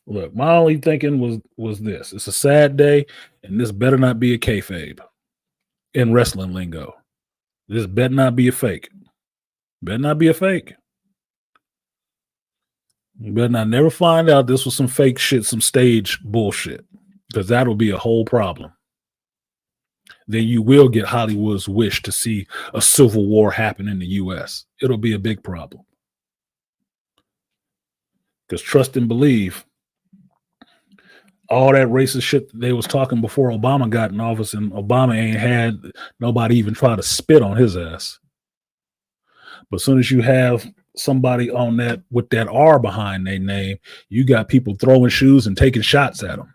Look, my only thinking was this. It's a sad day, and this better not be a kayfabe in wrestling lingo. This better not be a fake. Better not be a fake. You better not never find out this was some fake shit, some stage bullshit, because that'll be a whole problem. Then you will get Hollywood's wish to see a civil war happen in the U.S. It'll be a big problem. Because trust and believe, all that racist shit that they was talking before Obama got in office, and Obama ain't had nobody even try to spit on his ass. But as soon as you have somebody on that with that R behind their name, you got people throwing shoes and taking shots at them.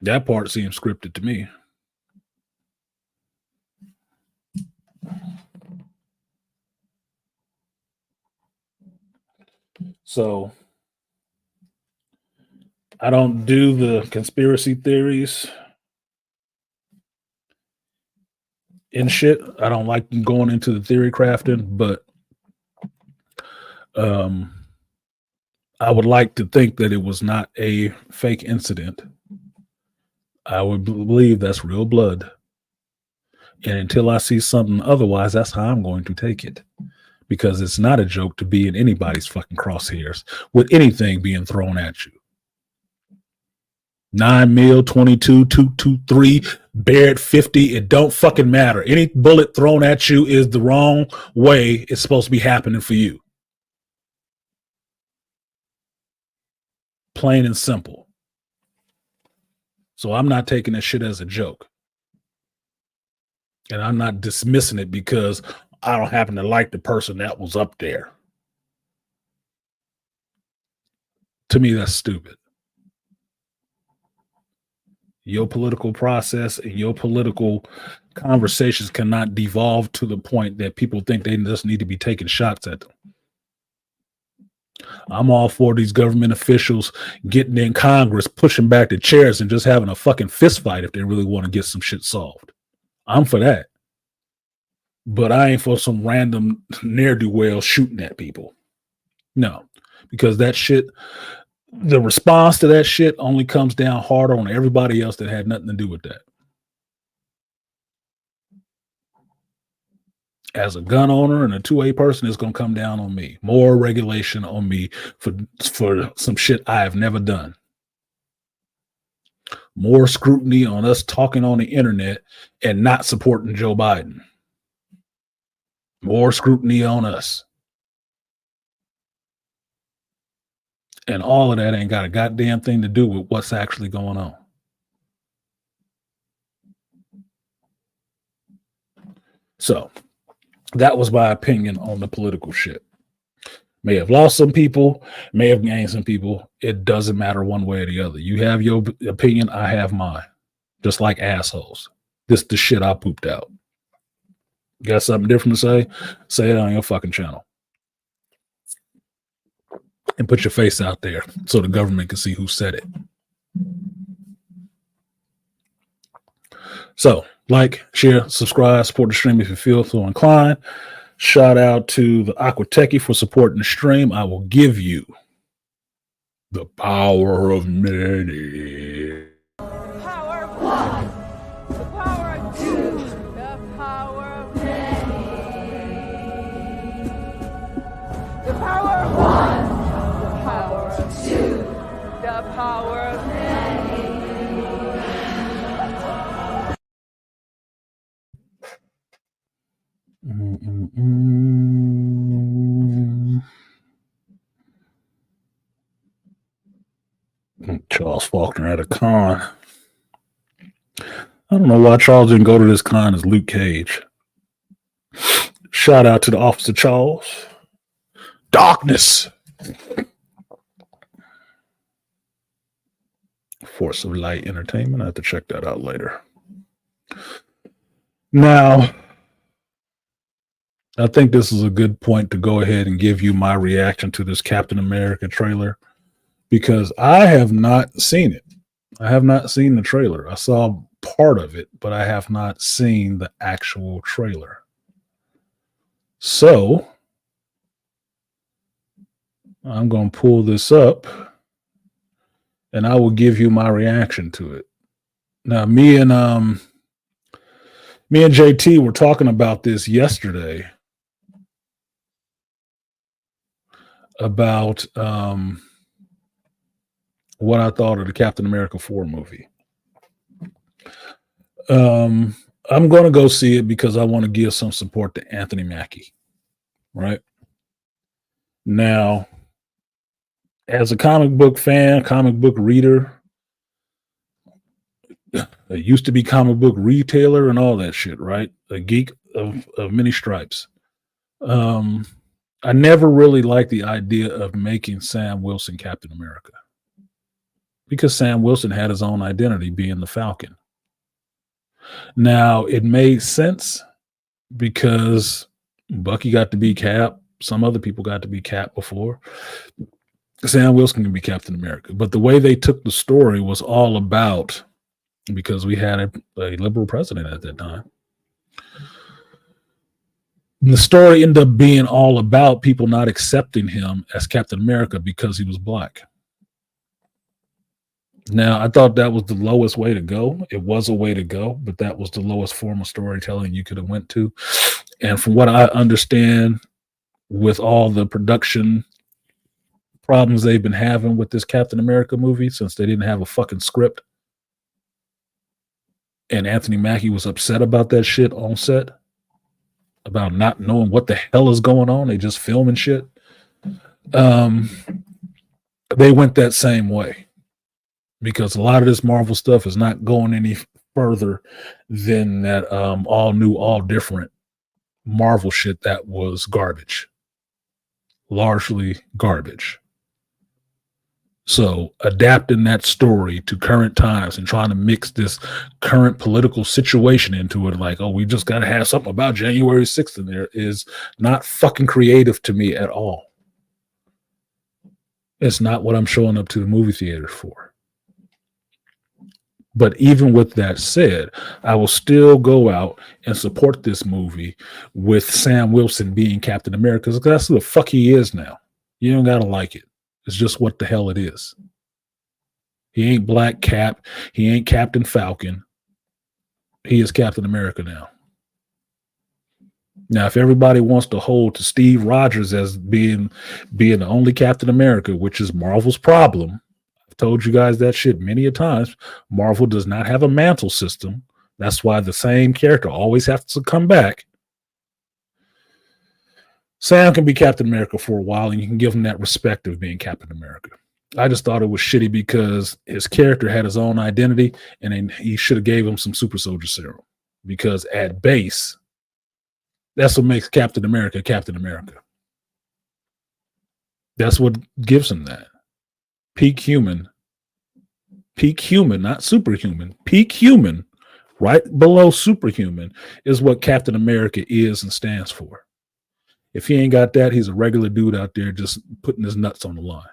That part seems scripted to me. So I don't do the conspiracy theories and shit. I don't like going into the theory crafting, but I would like to think that it was not a fake incident. I would believe that's real blood. And until I see something otherwise, that's how I'm going to take it. Because it's not a joke to be in anybody's fucking crosshairs with anything being thrown at you. 9 mil, 22, 223, Barrett 50. It don't fucking matter. Any bullet thrown at you is the wrong way it's supposed to be happening for you. Plain and simple. So I'm not taking this shit as a joke. And I'm not dismissing it because I don't happen to like the person that was up there. To me, that's stupid. Your political process and your political conversations cannot devolve to the point that people think they just need to be taking shots at them. I'm all for these government officials getting in Congress, pushing back the chairs and just having a fucking fist fight if they really want to get some shit solved. I'm for that. But I ain't for some random ne'er-do-well shooting at people. No, because that shit, the response to that shit only comes down harder on everybody else that had nothing to do with that. As a gun owner and a 2A person, it's going to come down on me. More regulation on me for some shit I have never done. More scrutiny on us talking on the internet and not supporting Joe Biden. More scrutiny on us. And all of that ain't got a goddamn thing to do with what's actually going on. So that was my opinion on the political shit. May have lost some people, may have gained some people. It doesn't matter one way or the other. You have your opinion, I have mine. Just like assholes. This the shit I pooped out. Got something different to say? Say it on your fucking channel. And put your face out there so the government can see who said it. So, like, share, subscribe, support the stream if you feel so inclined. Shout out to the Aqua Techie for supporting the stream. I will give you the power of many.
Power of one. The power of two. The power of many. The power of one. The power of two. The power of many.
Charles Faulkner at a con. I don't know why Charles didn't go to this con as Luke Cage. Shout out to the Officer Charles. Darkness. Force of Light Entertainment. I have to check that out later. Now, I think this is a good point to go ahead and give you my reaction to this Captain America trailer, because I have not seen it. I have not seen the trailer. I saw part of it, but I have not seen the actual trailer. So I'm going to pull this up and I will give you my reaction to it. Now, me and JT were talking about this yesterday about what I thought of the Captain America 4 movie. I'm going to go see it because I want to give some support to Anthony Mackie, right? Now, as a comic book fan, comic book reader, I used to be comic book retailer and all that shit, right? A geek of many stripes. Um, I never really liked the idea of making Sam Wilson Captain America because Sam Wilson had his own identity being the Falcon. Now, it made sense because Bucky got to be Cap. Some other people got to be Cap before. Sam Wilson can be Captain America. But the way they took the story was all about, because we had a liberal president at that time. And the story ended up being all about people not accepting him as Captain America because he was black. Now, I thought that was the lowest way to go. It was a way to go, but that was the lowest form of storytelling you could have went to. And from what I understand, with all the production problems they've been having with this Captain America movie, since they didn't have a fucking script, and Anthony Mackie was upset about that shit on set, about not knowing what the hell is going on. They just filming shit. They went that same way because a lot of this Marvel stuff is not going any further than that all new, all different Marvel shit that was garbage, largely garbage. So adapting that story to current times and trying to mix this current political situation into it, like, oh, we just got to have something about January 6th in there, is not fucking creative to me at all. It's not what I'm showing up to the movie theater for. But even with that said, I will still go out and support this movie with Sam Wilson being Captain America, because that's who the fuck he is now. You don't got to like it. It's just what the hell it is. He ain't Black Cap. He ain't Captain Falcon. He is Captain America now. Now, if everybody wants to hold to Steve Rogers as being the only Captain America, which is Marvel's problem, I've told you guys that shit many a times. Marvel does not have a mantle system. That's why the same character always has to come back. Sam can be Captain America for a while, and you can give him that respect of being Captain America. I just thought it was shitty because his character had his own identity, and then he should have gave him some super soldier serum. Because at base, that's what makes Captain America Captain America. That's what gives him that. Peak human, not superhuman. Peak human, right below superhuman, is what Captain America is and stands for. If he ain't got that, he's a regular dude out there just putting his nuts on the line.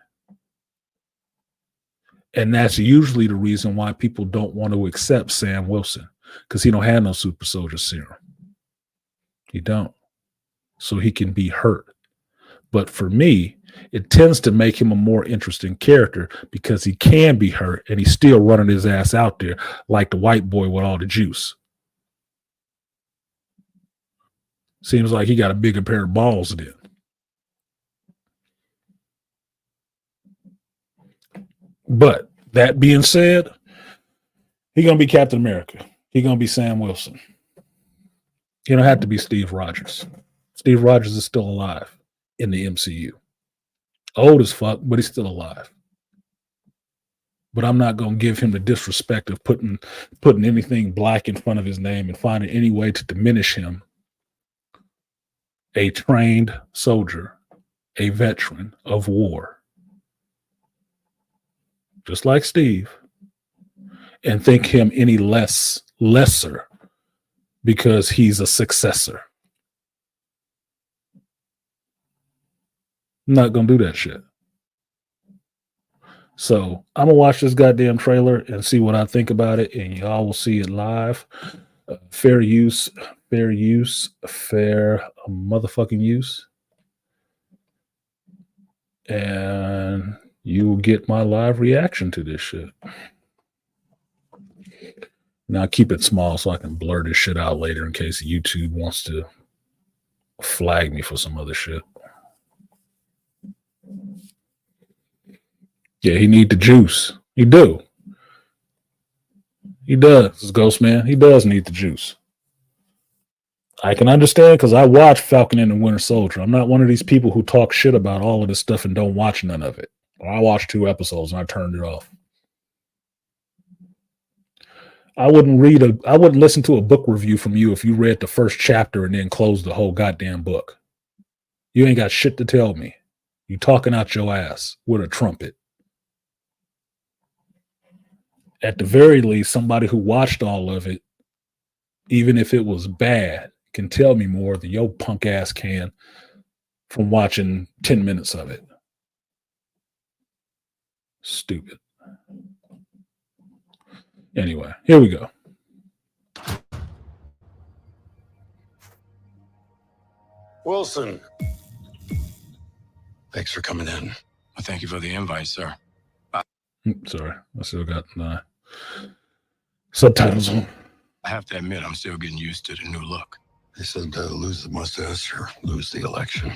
And that's usually the reason why people don't want to accept Sam Wilson, because he don't have no super soldier serum. He don't. So he can be hurt. But for me, it tends to make him a more interesting character because he can be hurt and he's still running his ass out there like the white boy with all the juice. Seems like he got a bigger pair of balls than. But that being said, he's going to be Captain America. He's going to be Sam Wilson. He don't have to be Steve Rogers. Steve Rogers is still alive in the MCU. Old as fuck, but he's still alive. But I'm not going to give him the disrespect of putting anything black in front of his name and finding any way to diminish him. A trained soldier, a veteran of war, just like Steve, and think him any lesser because he's a successor. I'm not going to do that shit. So I'm going to watch this goddamn trailer and see what I think about it, and y'all will see it live. Fair use, fair motherfucking use. And you will get my live reaction to this shit. Now keep it small so I can blur this shit out later in case YouTube wants to flag me for some other shit. Yeah, he need the juice. He do. He does, Ghost Man. He does need the juice. I can understand because I watch Falcon and the Winter Soldier. I'm not one of these people who talk shit about all of this stuff and don't watch none of it. I watched 2 episodes and I turned it off. I wouldn't listen to a book review from you if you read the first chapter and then closed the whole goddamn book. You ain't got shit to tell me. You talking out your ass with a trumpet. At the very least, somebody who watched all of it, even if it was bad, can tell me more than your punk ass can from watching 10 minutes of it. Stupid. Anyway, here we go.
Wilson. Thanks for coming in.
Well, thank you for the invite, sir.
Sorry, I still got subtitles on.
I have to admit, I'm still getting used to the new look.
They said lose the mustache or lose the election.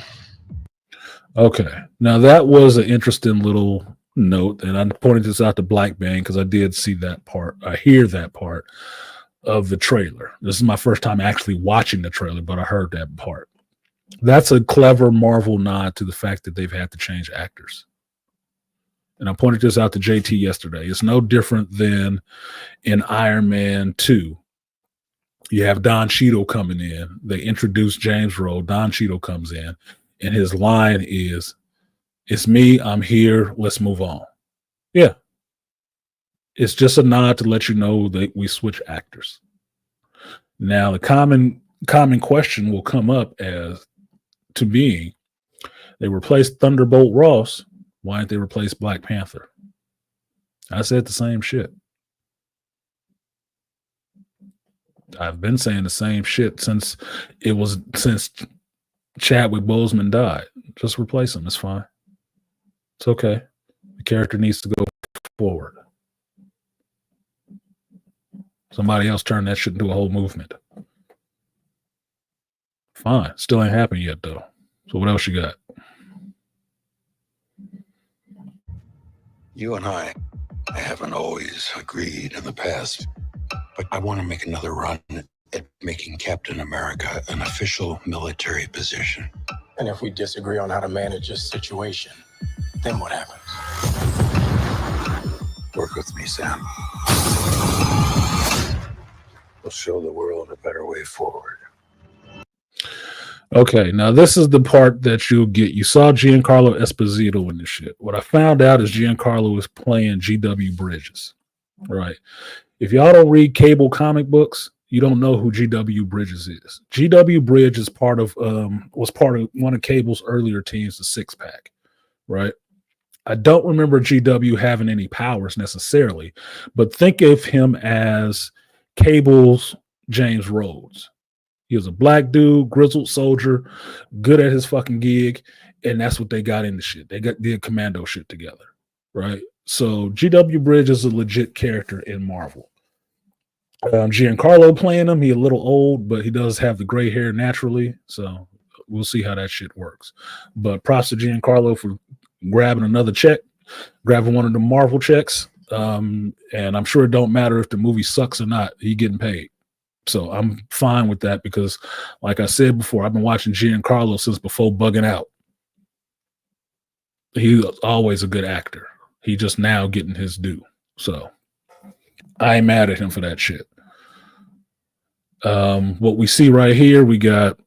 Okay, now that was an interesting little note, and I pointed this out to Black Bang because I did see that part. I hear that part of the trailer. This is my first time actually watching the trailer, but I heard that part. That's a clever Marvel nod to the fact that they've had to change actors. And I pointed this out to JT yesterday. It's no different than in Iron Man 2. You have Don Cheadle coming in. They introduce James Rowe. Don Cheadle comes in, and his line is, "It's me. I'm here. Let's move on." Yeah. It's just a nod to let you know that we switch actors. Now, the common question will come up as to being, they replaced Thunderbolt Ross. Why didn't they replace Black Panther? I said the same shit. I've been saying the same shit since Chadwick Boseman died. Just replace him. It's fine. It's okay. The character needs to go forward. Somebody else turned that shit into a whole movement. Fine. Still ain't happened yet, though. So what else you got?
You and I haven't always agreed in the past, but I want to make another run at making Captain America an official military position.
And if we disagree on how to manage this situation, then what happens?
Work with me, Sam. We'll show the world a better way forward.
Okay, now this is the part that you'll get. You saw Giancarlo Esposito in this shit. What I found out is Giancarlo is playing G.W. Bridges, right? If y'all don't read Cable comic books, you don't know who G.W. Bridges is. G.W. Bridge is was part of one of Cable's earlier teams, the Six Pack, right? I don't remember G.W. having any powers necessarily, but think of him as Cable's James Rhodes. He was a black dude, grizzled soldier, good at his fucking gig, and that's what they got into shit. They did commando shit together, right? So G.W. Bridge is a legit character in Marvel. Giancarlo playing him, he's a little old, but he does have the gray hair naturally, so we'll see how that shit works. But props to Giancarlo for grabbing another check, grabbing one of the Marvel checks, and I'm sure it don't matter if the movie sucks or not, he getting paid. So I'm fine with that because, like I said before, I've been watching Giancarlo since before Bugging Out. He was always a good actor. He just now getting his due. So I ain't mad at him for that shit. What we see right here, we got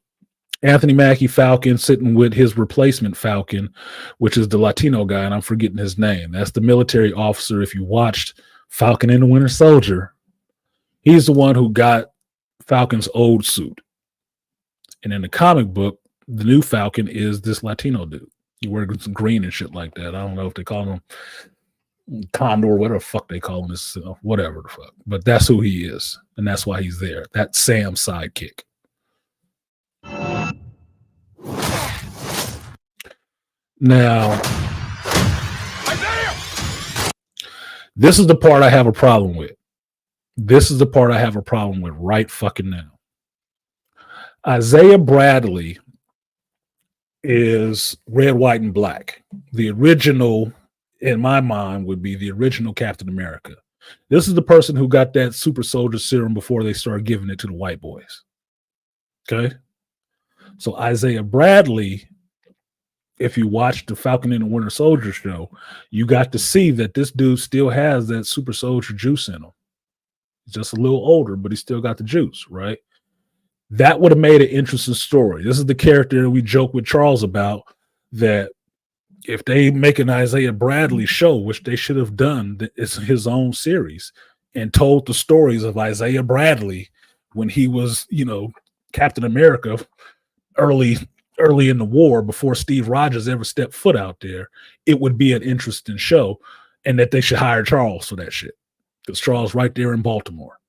Anthony Mackie Falcon sitting with his replacement Falcon, which is the Latino guy, and I'm forgetting his name. That's the military officer. If you watched Falcon and the Winter Soldier, he's the one who got Falcon's old suit. And in the comic book, the new Falcon is this Latino dude. He wears green and shit like that. I don't know if they call him Condor, whatever the fuck they call him, this, whatever the fuck. But that's who he is. And that's why he's there. That's Sam's sidekick. Now, this is the part I have a problem with. This is the part I have a problem with right fucking now. Isaiah Bradley is red, white, and black. The original, in my mind, would be the original Captain America. This is the person who got that super soldier serum before they started giving it to the white boys. Okay. So Isaiah Bradley, if you watch the Falcon and the Winter Soldier show, you got to see that this dude still has that super soldier juice in him. He's just a little older, but he still got the juice, right? That would have made an interesting story. This is the character that we joke with Charles about, that if they make an Isaiah Bradley show, which they should have done, it's his own series, and told the stories of Isaiah Bradley when he was, Captain America early in the war, before Steve Rogers ever stepped foot out there, it would be an interesting show, and that they should hire Charles for that shit, because Charles right there in Baltimore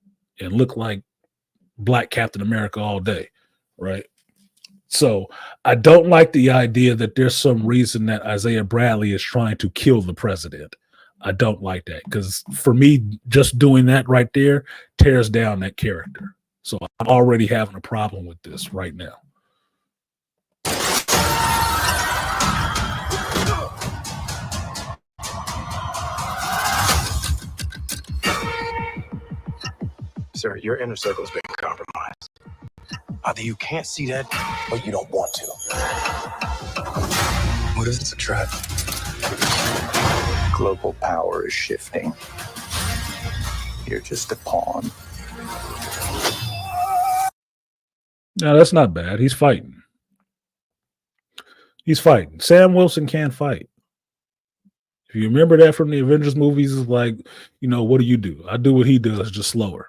and looked like Black Captain America all day, right? So I don't like the idea that there's some reason that Isaiah Bradley is trying to kill the president. I don't like that, because for me, just doing that right there tears down that character. So I'm already having a problem with this right now.
Sir, your inner circle's been compromised. Either you can't see that, or you don't want to. What is this, a trap? Global power is shifting. You're just a pawn.
No, that's not bad. He's fighting. Sam Wilson can fight. If you remember that from the Avengers movies, it's like, what do? I do what he does, just slower.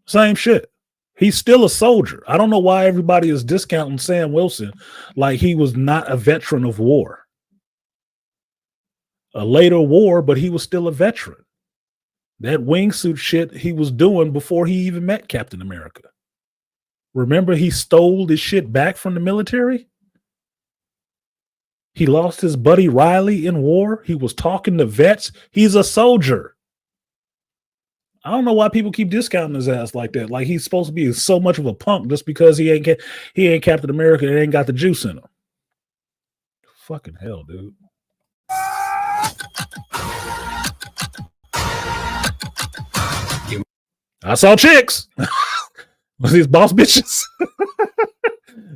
Same shit. He's still a soldier. I don't know why everybody is discounting Sam Wilson like he was not a veteran of war. A later war, but he was still a veteran. That wingsuit shit he was doing before he even met Captain America. Remember, he stole this shit back from the military? He lost his buddy Riley in war. He was talking to vets. He's a soldier. I don't know why people keep discounting his ass like that. Like he's supposed to be so much of a punk just because he ain't Captain America and ain't got the juice in him. Fucking hell, dude. I saw chicks. Was these boss bitches?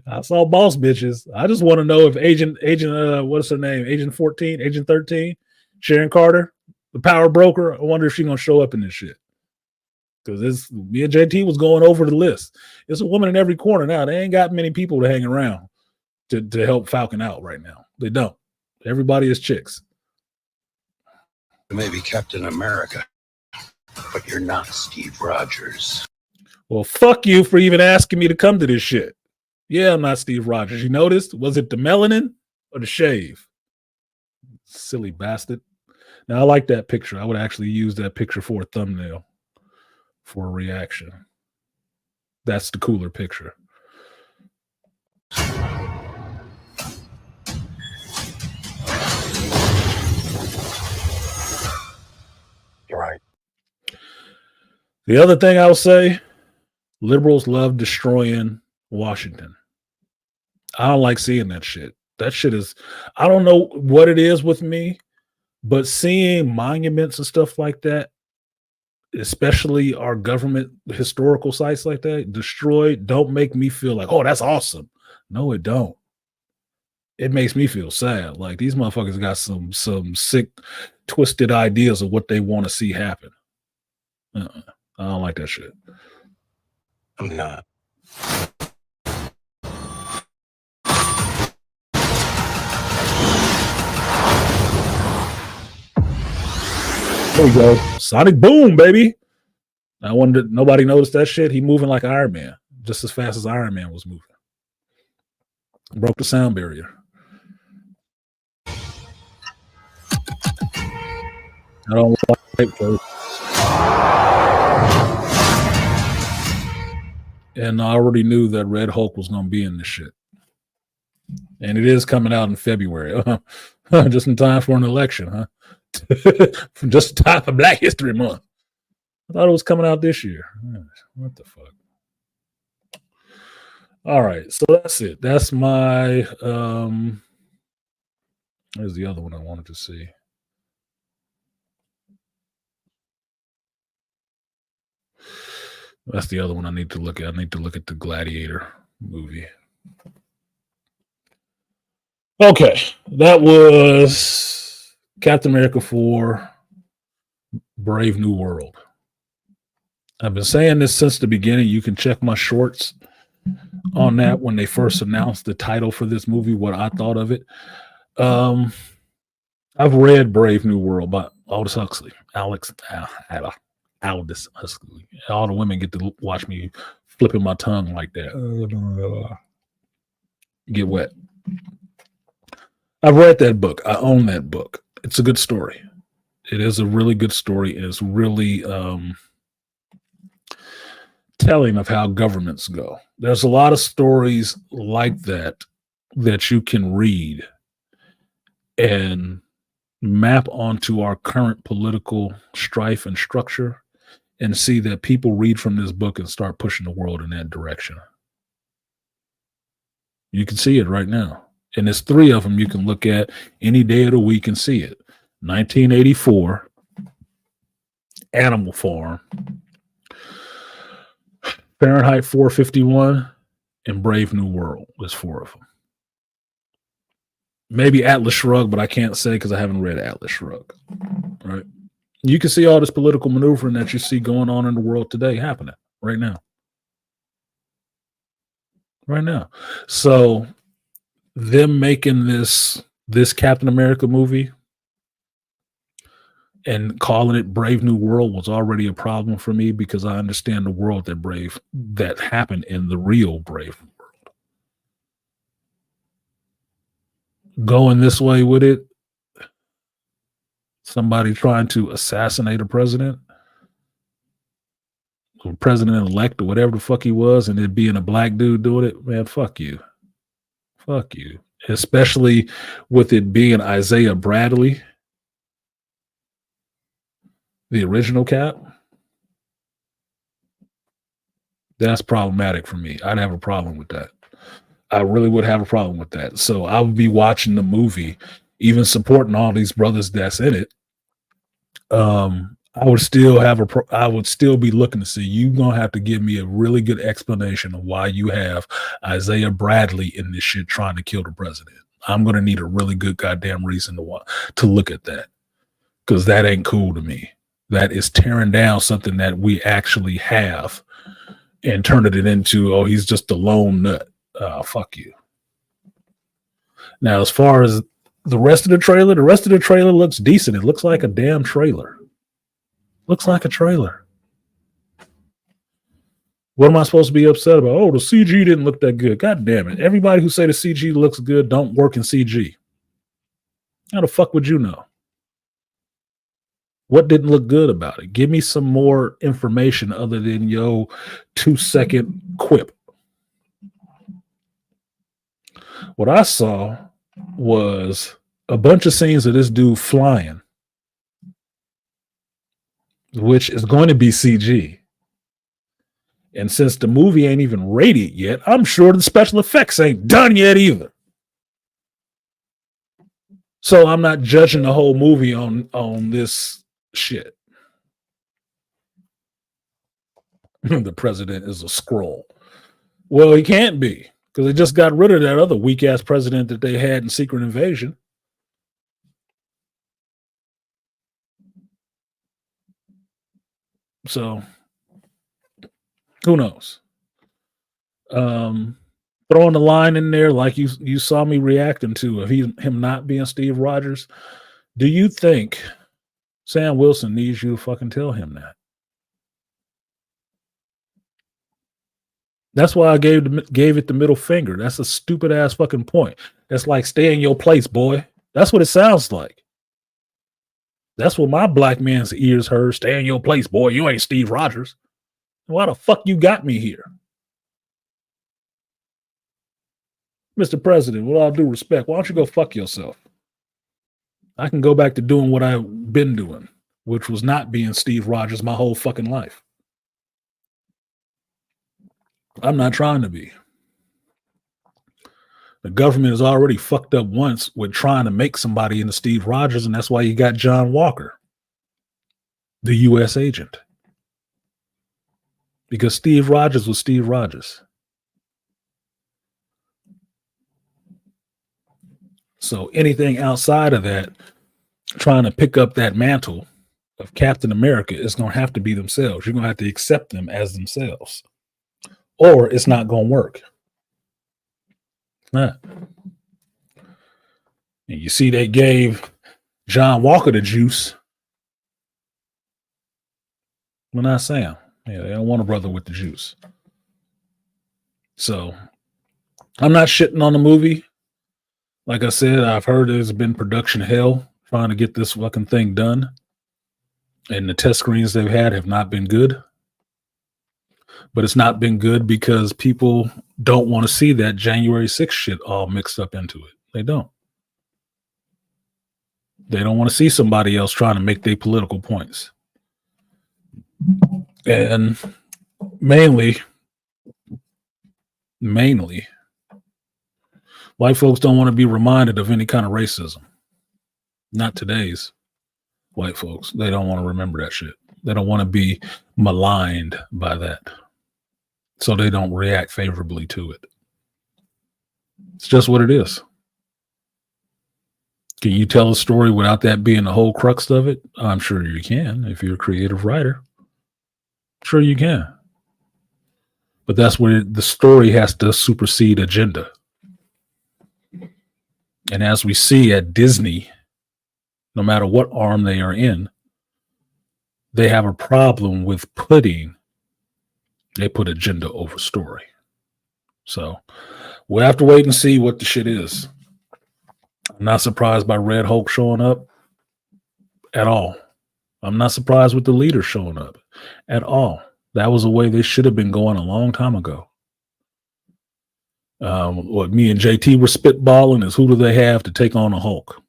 I saw boss bitches. I just want to know if Agent, what's her name? Agent 14, Agent 13, Sharon Carter, the power broker. I wonder if she's gonna show up in this shit. Because me and JT was going over the list. There's a woman in every corner now. They ain't got many people to hang around to help Falcon out right now. They don't. Everybody is chicks.
You may be Captain America, but you're not Steve Rogers.
Well, fuck you for even asking me to come to this shit. Yeah, I'm not Steve Rogers. You noticed? Was it the melanin or the shave? Silly bastard. Now, I like that picture. I would actually use that picture for a thumbnail for a reaction. That's the cooler picture.
You're right.
The other thing I'll say, liberals love destroying Washington. I don't like seeing that shit. That shit is, I don't know what it is with me, but seeing monuments and stuff like that, especially our government historical sites like that, destroyed, don't make me feel like, oh, that's awesome. No, it don't. It makes me feel sad. Like these motherfuckers got some sick, twisted ideas of what they want to see happen. I don't like that shit.
I'm not.
There we go. Sonic boom, baby. I wonder, nobody noticed that shit. He moving like Iron Man, just as fast as Iron Man was moving. Broke the sound barrier. I don't like it. And I already knew that Red Hulk was going to be in this shit. And it is coming out in February. Just in time for an election, huh? Just in time for Black History Month. I thought it was coming out this year. What the fuck? All right, so that's it. That's my there's the other one I wanted to see. That's the other one I need to look at. I need to look at the Gladiator. movie. Okay, that was Captain America 4 Brave New World. I've been saying this since the beginning. You can check my shorts on that when they first announced the title for this movie, what I thought of it. I've read Brave New World by Aldous Huxley. Aldous Huxley. All the women get to watch me flipping my tongue like that. Get wet. I've read that book. I own that book. It's a good story. It is a really good story. And it's really telling of how governments go. There's a lot of stories like that you can read and map onto our current political strife and structure and see that people read from this book and start pushing the world in that direction. You can see it right now. And there's 3 of them you can look at any day of the week and see it. 1984, Animal Farm, Fahrenheit 451, and Brave New World. There's 4 of them. Maybe Atlas Shrugged, but I can't say because I haven't read Atlas Shrugged. Right? You can see all this political maneuvering that you see going on in the world today happening right now. Right now. So them making this Captain America movie and calling it Brave New World was already a problem for me because I understand the world that happened in the real Brave World. Going this way with it, somebody trying to assassinate a president or president-elect or whatever the fuck he was, and it being a black dude doing it, man, fuck you. Fuck you. Especially with it being Isaiah Bradley, the original Cap. That's problematic for me. I'd have a problem with that. I really would have a problem with that. So I would be watching the movie, even supporting all these brothers that's in it. I would still be looking to see, you're going to have to give me a really good explanation of why you have Isaiah Bradley in this shit trying to kill the president. I'm going to need a really good goddamn reason to look at that, because that ain't cool to me. That is tearing down something that we actually have and turning it into, oh, he's just a lone nut. Fuck you. Now, as far as the rest of the trailer looks decent. It looks like a damn trailer. Looks like a trailer. What am I supposed to be upset about? Oh, the CG didn't look that good. God damn it. Everybody who say the CG looks good don't work in CG. How the fuck would you know? What didn't look good about it? Give me some more information other than your 2-second quip. What I saw was a bunch of scenes of this dude flying, which is going to be CG. And since the movie ain't even rated yet, I'm sure the special effects ain't done yet either. So I'm not judging the whole movie on this shit. The president is a scroll. Well, he can't be, because they just got rid of that other weak-ass president that they had in Secret Invasion. So, who knows? Throwing the line in there like you saw me reacting to of him not being Steve Rogers. Do you think Sam Wilson needs you to fucking tell him that? That's why I gave it the middle finger. That's a stupid ass fucking point. That's like, stay in your place, boy. That's what it sounds like. That's what my black man's ears heard. Stay in your place, boy. You ain't Steve Rogers. Why the fuck you got me here? Mr. President, with all due respect, why don't you go fuck yourself? I can go back to doing what I've been doing, which was not being Steve Rogers my whole fucking life. I'm not trying to be. The government has already fucked up once with trying to make somebody into Steve Rogers, and that's why you got John Walker, the U.S. agent. Because Steve Rogers was Steve Rogers. So anything outside of that, trying to pick up that mantle of Captain America is going to have to be themselves. You're going to have to accept them as themselves, or it's not going to work. Nah. And you see, they gave John Walker the juice, but not Sam. Yeah, they don't want a brother with the juice. So I'm not shitting on the movie. Like I said, I've heard there's been production hell trying to get this fucking thing done. And the test screens they've had have not been good. But it's not been good because people don't want to see that January 6th shit all mixed up into it. They don't. They don't want to see somebody else trying to make their political points. And mainly, white folks don't want to be reminded of any kind of racism. Not today's white folks. They don't want to remember that shit. They don't want to be maligned by that. So they don't react favorably to it. It's just what it is. Can you tell a story without that being the whole crux of it? I'm sure you can. If you're a creative writer, sure you can. But that's where the story has to supersede agenda. And as we see at Disney, no matter what arm they are in, they have a problem with they put agenda over story. So we'll have to wait and see what the shit is. I'm not surprised by Red Hulk showing up at all. I'm not surprised with the leader showing up at all. That was the way they should have been going a long time ago. What me and JT were spitballing is, who do they have to take on a Hulk?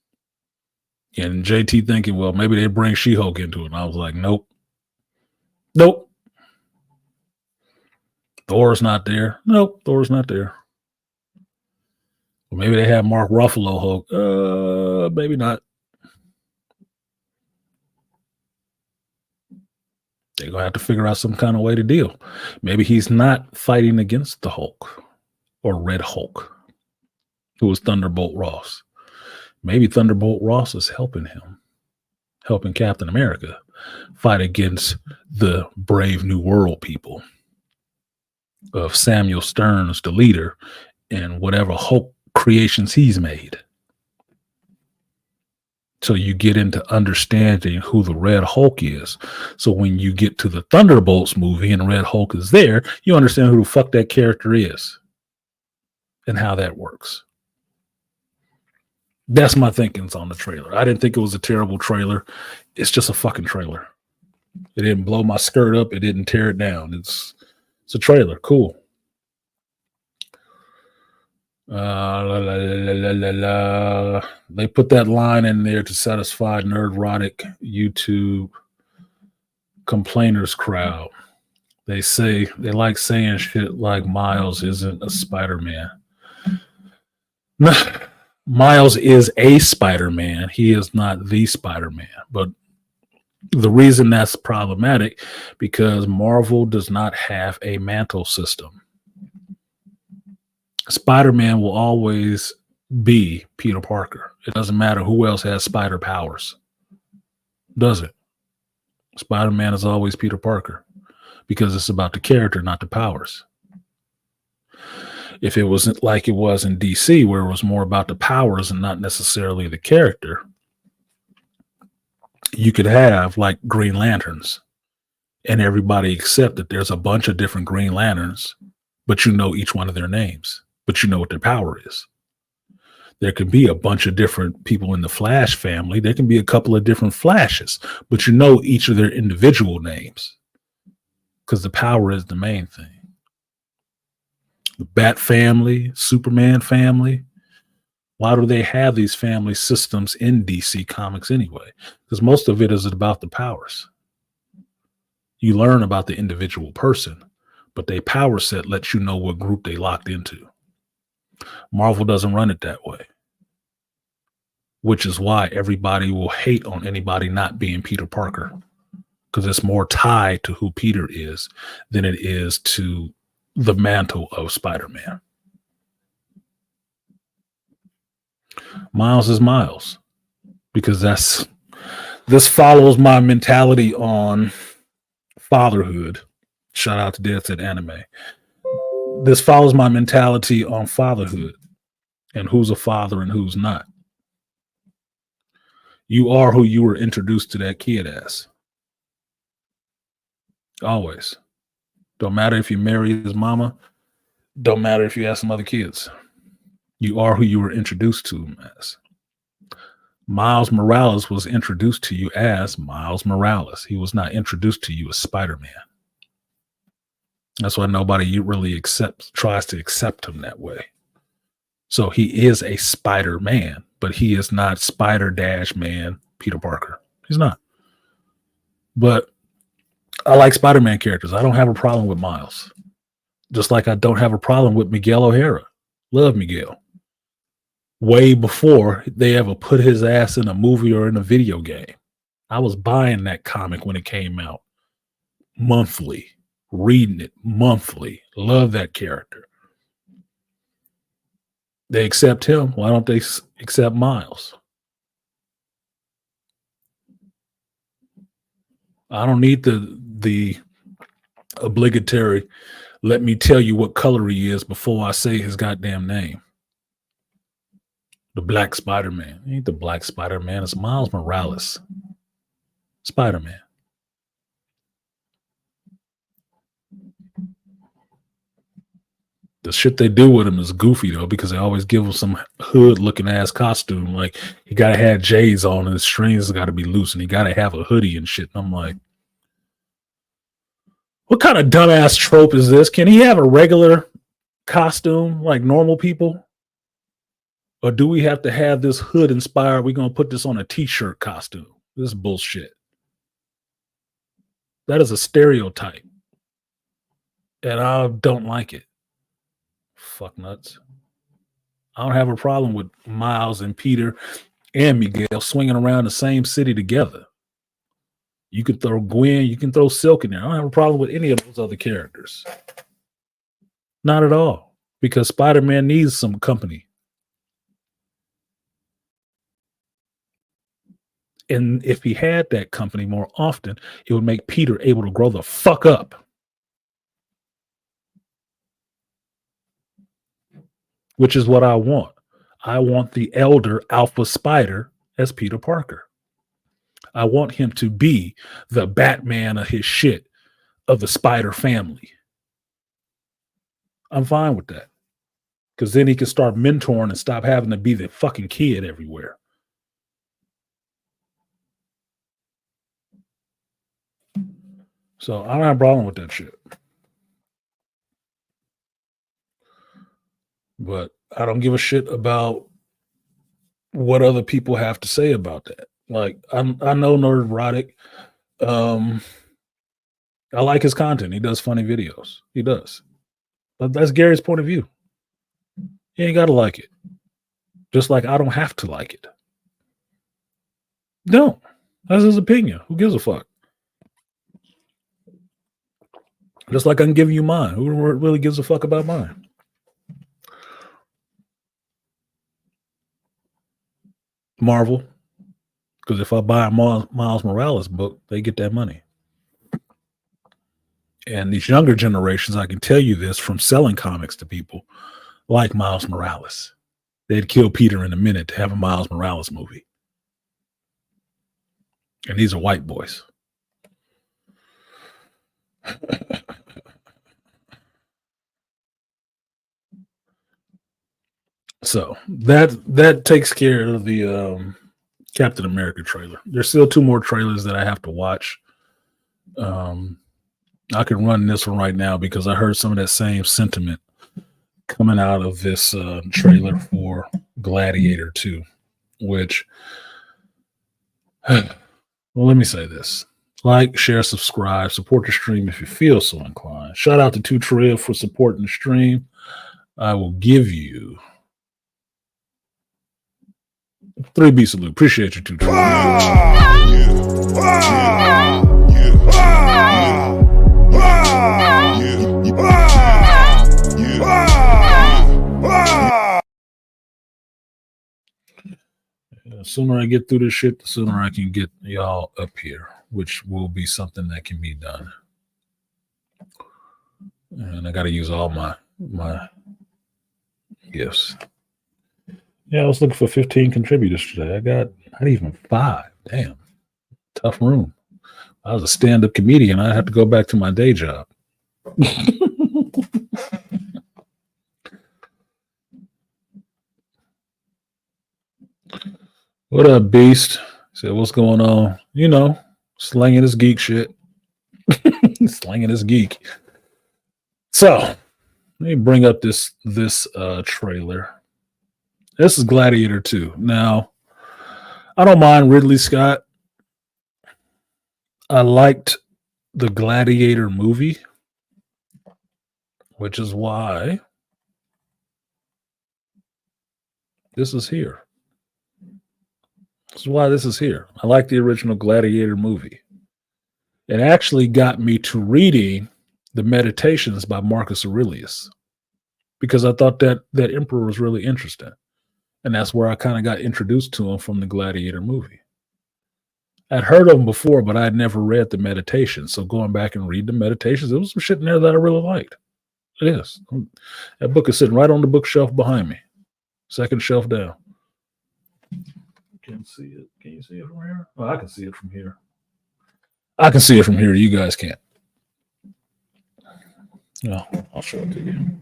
And JT thinking, well, maybe they bring She-Hulk into it. And I was like, nope. Thor's not there. Nope, Thor's not there. Well, maybe they have Mark Ruffalo Hulk. Maybe not. They're going to have to figure out some kind of way to deal. Maybe he's not fighting against the Hulk or Red Hulk, who was Thunderbolt Ross. Maybe Thunderbolt Ross is helping him, helping Captain America fight against the Brave New World people of Samuel Stearns, the leader, and whatever Hulk creations he's made. So you get into understanding who the Red Hulk is. So when you get to the Thunderbolts movie and Red Hulk is there, you understand who the fuck that character is and how that works. That's my thinkings on the trailer. I didn't think it was a terrible trailer. It's just a fucking trailer. It didn't blow my skirt up. It didn't tear it down. It's a trailer. Cool. They put that line in there to satisfy nerdrotic YouTube complainers crowd. They say they like saying shit like Miles isn't a Spider-Man. Miles is a Spider-Man. He is not the Spider-Man. But the reason that's problematic, because Marvel does not have a mantle system. Spider-Man will always be Peter Parker. It doesn't matter who else has spider powers. Does it? Spider-Man is always Peter Parker because it's about the character, not the powers. If it wasn't like it was in DC, where it was more about the powers and not necessarily the character, you could have like Green Lanterns and everybody accept that there's a bunch of different Green Lanterns, but you know each one of their names, but you know what their power is. There can be a bunch of different people in the Flash family. There can be a couple of different Flashes, but you know each of their individual names because the power is the main thing. The Bat family, Superman family. Why do they have these family systems in DC Comics anyway? Because most of it is about the powers. You learn about the individual person, but their power set lets you know what group they locked into. Marvel doesn't run it that way, which is why everybody will hate on anybody not being Peter Parker, because it's more tied to who Peter is than it is to the mantle of Spider-Man. Miles is Miles, because this follows my mentality on fatherhood. Shout out to Dead Set Anime. This follows my mentality on fatherhood and who's a father and who's not. You are who you were introduced to that kid as. Always. Don't matter if you marry his mama. Don't matter if you have some other kids. You are who you were introduced to him as. Miles Morales was introduced to you as Miles Morales. He was not introduced to you as Spider-Man. That's why nobody really tries to accept him that way. So he is a Spider-Man, but he is not Spider-Man Peter Parker. He's not. But I like Spider-Man characters. I don't have a problem with Miles. Just like I don't have a problem with Miguel O'Hara. Love Miguel. Way before they ever put his ass in a movie or in a video game. I was buying that comic when it came out. Monthly. Reading it monthly. Love that character. They accept him. Why don't they accept Miles? I don't need the obligatory, let me tell you what color he is before I say his goddamn name. The Black Spider-Man. He ain't the Black Spider-Man. It's Miles Morales. Spider-Man. The shit they do with him is goofy, though, because they always give him some hood-looking ass costume. Like, he got to have J's on, and his strings got to be loose, and he got to have a hoodie and shit. And I'm like, what kind of dumbass trope is this? Can he have a regular costume like normal people? Or do we have to have this hood inspired? We're going to put this on a t-shirt costume. This is bullshit. That is a stereotype. And I don't like it. Fuck nuts. I don't have a problem with Miles and Peter and Miguel swinging around the same city together. You can throw Gwen, you can throw Silk in there. I don't have a problem with any of those other characters. Not at all. Because Spider-Man needs some company. And if he had that company more often, it would make Peter able to grow the fuck up. Which is what I want. I want the elder Alpha Spider as Peter Parker. I want him to be the Batman of his shit, of the Spider family. I'm fine with that. Because then he can start mentoring and stop having to be the fucking kid everywhere. So I don't have a problem with that shit. But I don't give a shit about what other people have to say about that. Like, I know Nerdrotic. I like his content. He does funny videos. He does. But that's Gary's point of view. He ain't got to like it. Just like I don't have to like it. No. That's his opinion. Who gives a fuck? Just like I can give you mine. Who really gives a fuck about mine? Marvel. Because if I buy a Miles Morales book, they get that money. And these younger generations, I can tell you this from selling comics to people like Miles Morales. They'd kill Peter in a minute to have a Miles Morales movie. And these are white boys. So that takes care of the Captain America trailer. There's still 2 more trailers that I have to watch. I can run this one right now because I heard some of that same sentiment coming out of this trailer for Gladiator 2, which, well, let me say this. Like, share, subscribe, support the stream if you feel so inclined. Shout out to 2 Trill for supporting the stream. I will give you 3B salute. Appreciate you, 2 Trill. sooner I get through this shit, the sooner I can get y'all up here, which will be something that can be done. And I got to use all my gifts. Yeah, I was looking for 15 contributors today. I got not even 5. Damn, tough room. I was a stand-up comedian. I had to go back to my day job. What up, Beast? Said, what's going on? You know, slanging his geek shit. Slanging his geek. So, let me bring up this trailer. This is Gladiator 2. Now, I don't mind Ridley Scott. I liked the Gladiator movie, which is why this is here. This is why this is here. I like the original Gladiator movie. It actually got me to reading the Meditations by Marcus Aurelius because I thought that emperor was really interesting. And that's where I kind of got introduced to him from the Gladiator movie. I'd heard of him before, but I'd never read the Meditations. So going back and read the Meditations, there was some shit in there that I really liked. It is. That book is sitting right on the bookshelf behind me. Second shelf down. Can't see it. Can you see it from here? Oh, I can see it from here. I can see it from here. You guys can't. No, I'll show it to you.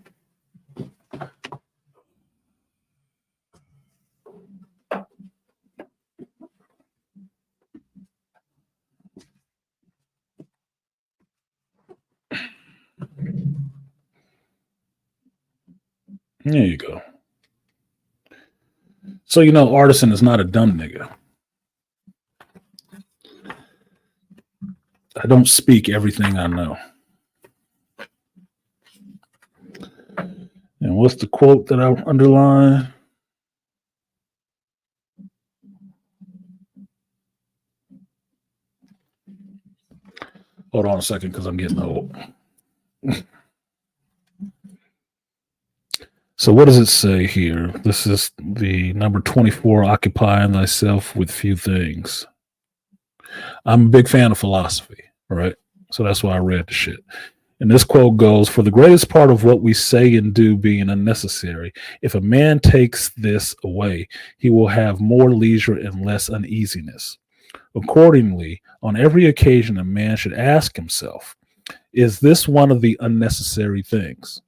There you go. So, you know, Artisan is not a dumb nigga. I don't speak everything I know. And what's the quote that I underline? Hold on a second, because I'm getting old. So what does it say here? This is the number 24, occupying thyself with few things. I'm a big fan of philosophy, right? So that's why I read the shit. And this quote goes, for the greatest part of what we say and do being unnecessary, if a man takes this away, he will have more leisure and less uneasiness. Accordingly, on every occasion, a man should ask himself, is this one of the unnecessary things?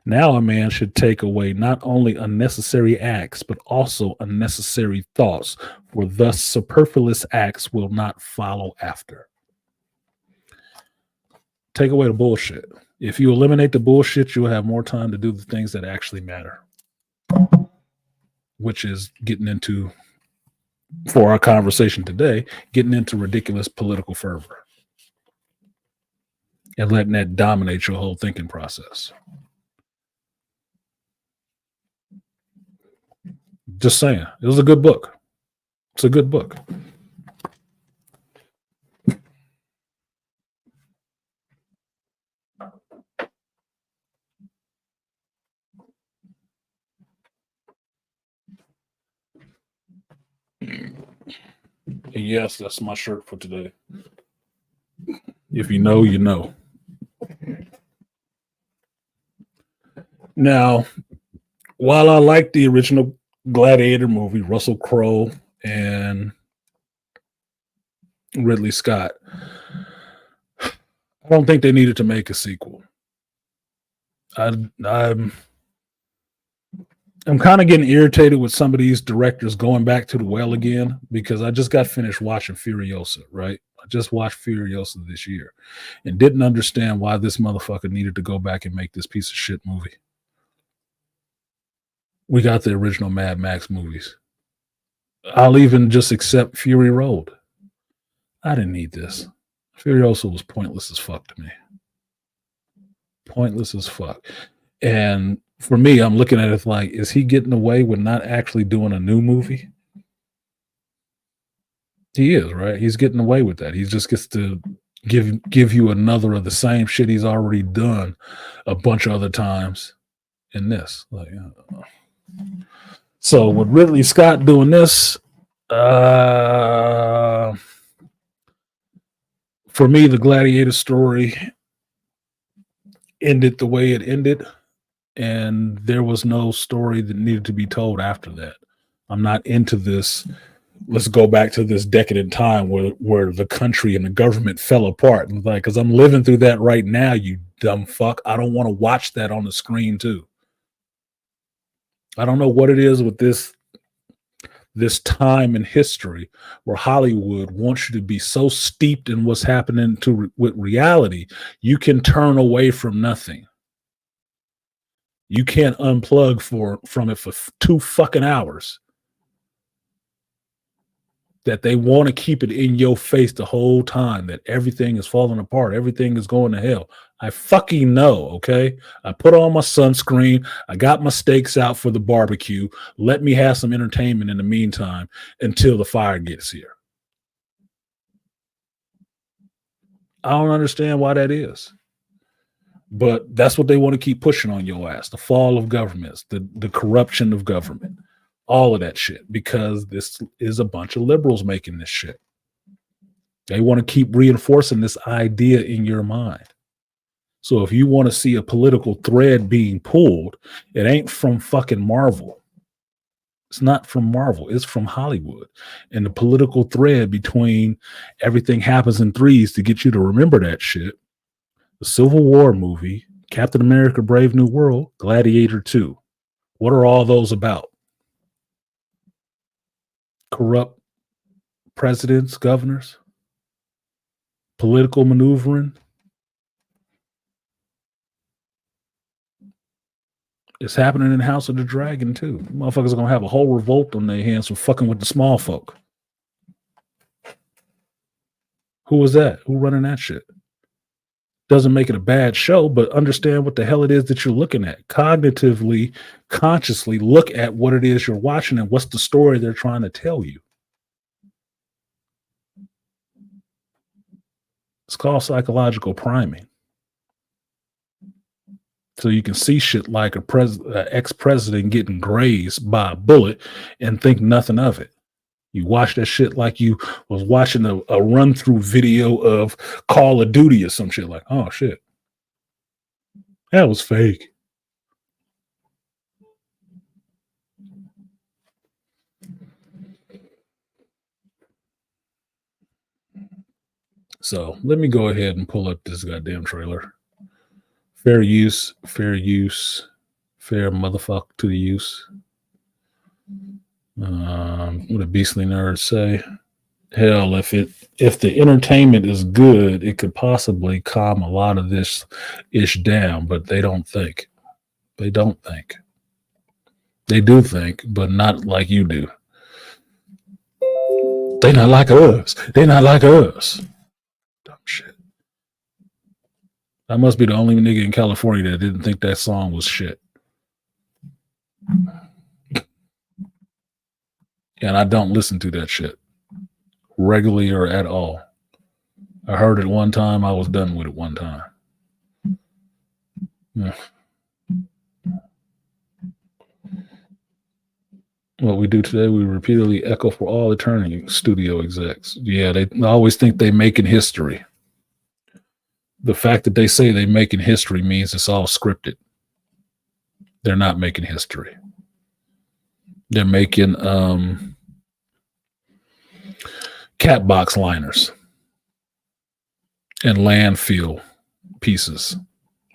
Now a man should take away not only unnecessary acts, but also unnecessary thoughts, for thus superfluous acts will not follow after. Take away the bullshit. If you eliminate the bullshit, you'll have more time to do the things that actually matter, which is getting into, for our conversation today, getting into ridiculous political fervor and letting that dominate your whole thinking process. Just saying. It was a good book. It's a good book. Yes, that's my shirt for today. If you know, you know. Now, while I like the original Gladiator movie, Russell Crowe and Ridley Scott, I don't think they needed to make a sequel. I'm kind of getting irritated with some of these directors going back to the well again, because I just got finished watching Furiosa, right? I just watched Furiosa this year and didn't understand why this motherfucker needed to go back and make this piece of shit movie. We got the original Mad Max movies. I'll even just accept Fury Road. I didn't need this. Furiosa was pointless as fuck to me. Pointless as fuck. And for me, I'm looking at it like, is he getting away with not actually doing a new movie? He is, right? He's getting away with that. He just gets to give you another of the same shit he's already done a bunch of other times in this. Like, So with Ridley Scott doing this, for me, the Gladiator story ended the way it ended, and there was no story that needed to be told after that. I'm not into this. Let's go back to this decadent time where the country and the government fell apart. And like, because I'm living through that right now, you dumb fuck. I don't want to watch that on the screen too. I don't know what it is with this time in history where Hollywood wants you to be so steeped in what's happening with reality, you can turn away from nothing. You can't unplug from it for 2 fucking hours. That they want to keep it in your face the whole time that everything is falling apart, everything is going to hell. I fucking know, okay? I put on my sunscreen, I got my steaks out for the barbecue. Let me have some entertainment in the meantime until the fire gets here. I don't understand why that is. But that's what they want to keep pushing on your ass. The fall of governments, the corruption of government. All of that shit, because this is a bunch of liberals making this shit. They want to keep reinforcing this idea in your mind. So if you want to see a political thread being pulled, it ain't from fucking Marvel. It's not from Marvel. It's from Hollywood. And the political thread between everything happens in threes to get you to remember that shit. The Civil War movie, Captain America Brave New World, Gladiator 2. What are all those about? Corrupt presidents, governors, political maneuvering. It's happening in House of the Dragon too. Motherfuckers are gonna have a whole revolt on their hands from fucking with the small folk. Who was that? Who running that shit? Doesn't make it a bad show, but understand what the hell it is that you're looking at. Cognitively, consciously look at what it is you're watching and what's the story they're trying to tell you. It's called psychological priming. So you can see shit like a ex-president getting grazed by a bullet and think nothing of it. You watch that shit like you was watching a run-through video of Call of Duty or some shit like, oh shit, that was fake. So let me go ahead and pull up this goddamn trailer. Fair use, fair motherfucker to the use. What a beastly nerd say. Hell, if the entertainment is good, it could possibly calm a lot of this ish down, but they don't think. They don't think. They do think, but not like you do. They not like us. They not like us. Dumb shit. I must be the only nigga in California that didn't think that song was shit. And I don't listen to that shit regularly or at all. I heard it one time. I was done with it one time. Yeah. What we do today, we repeatedly echo for all eternity, studio execs. Yeah, they always think they making history. The fact that they say they making history means it's all scripted. They're not making history. They're making cat box liners and landfill pieces,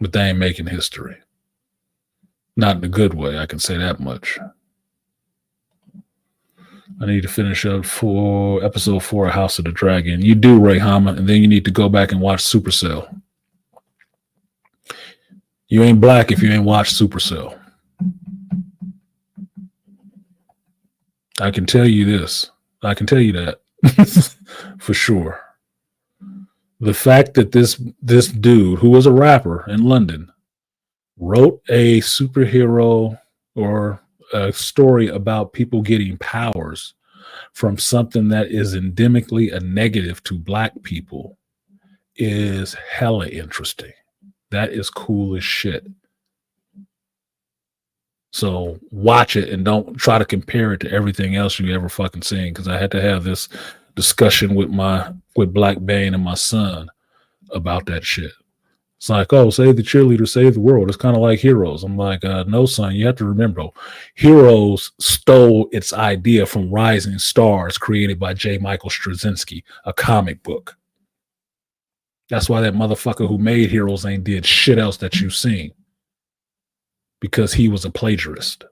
but they ain't making history. Not in a good way, I can say that much. I need to finish up for episode 4 of House of the Dragon. You do, Ray Hama, and then you need to go back and watch Supercell. You ain't black if you ain't watched Supercell. I can tell you this. I can tell you that for sure. The fact that this dude, who was a rapper in London, wrote a superhero or a story about people getting powers from something that is endemically a negative to black people is hella interesting. That is cool as shit. So watch it and don't try to compare it to everything else you ever fucking seen. Because I had to have this discussion with Black Bane and my son about that shit. It's like, oh, save the cheerleader, save the world. It's kind of like Heroes. I'm like, no, son, you have to remember, Heroes stole its idea from Rising Stars, created by J. Michael Straczynski, a comic book. That's why that motherfucker who made Heroes ain't did shit else that you've seen. Because he was a plagiarist.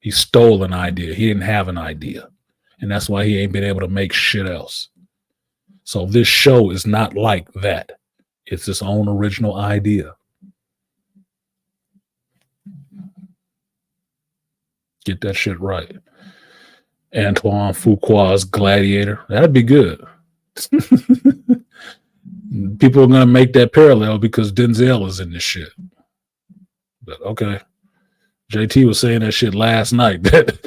He stole an idea. He didn't have an idea. And that's why he ain't been able to make shit else. So this show is not like that. It's its own original idea. Get that shit right. Antoine Fuqua's Gladiator. That'd be good. People are going to make that parallel because Denzel is in this shit. But okay. JT was saying that shit last night. that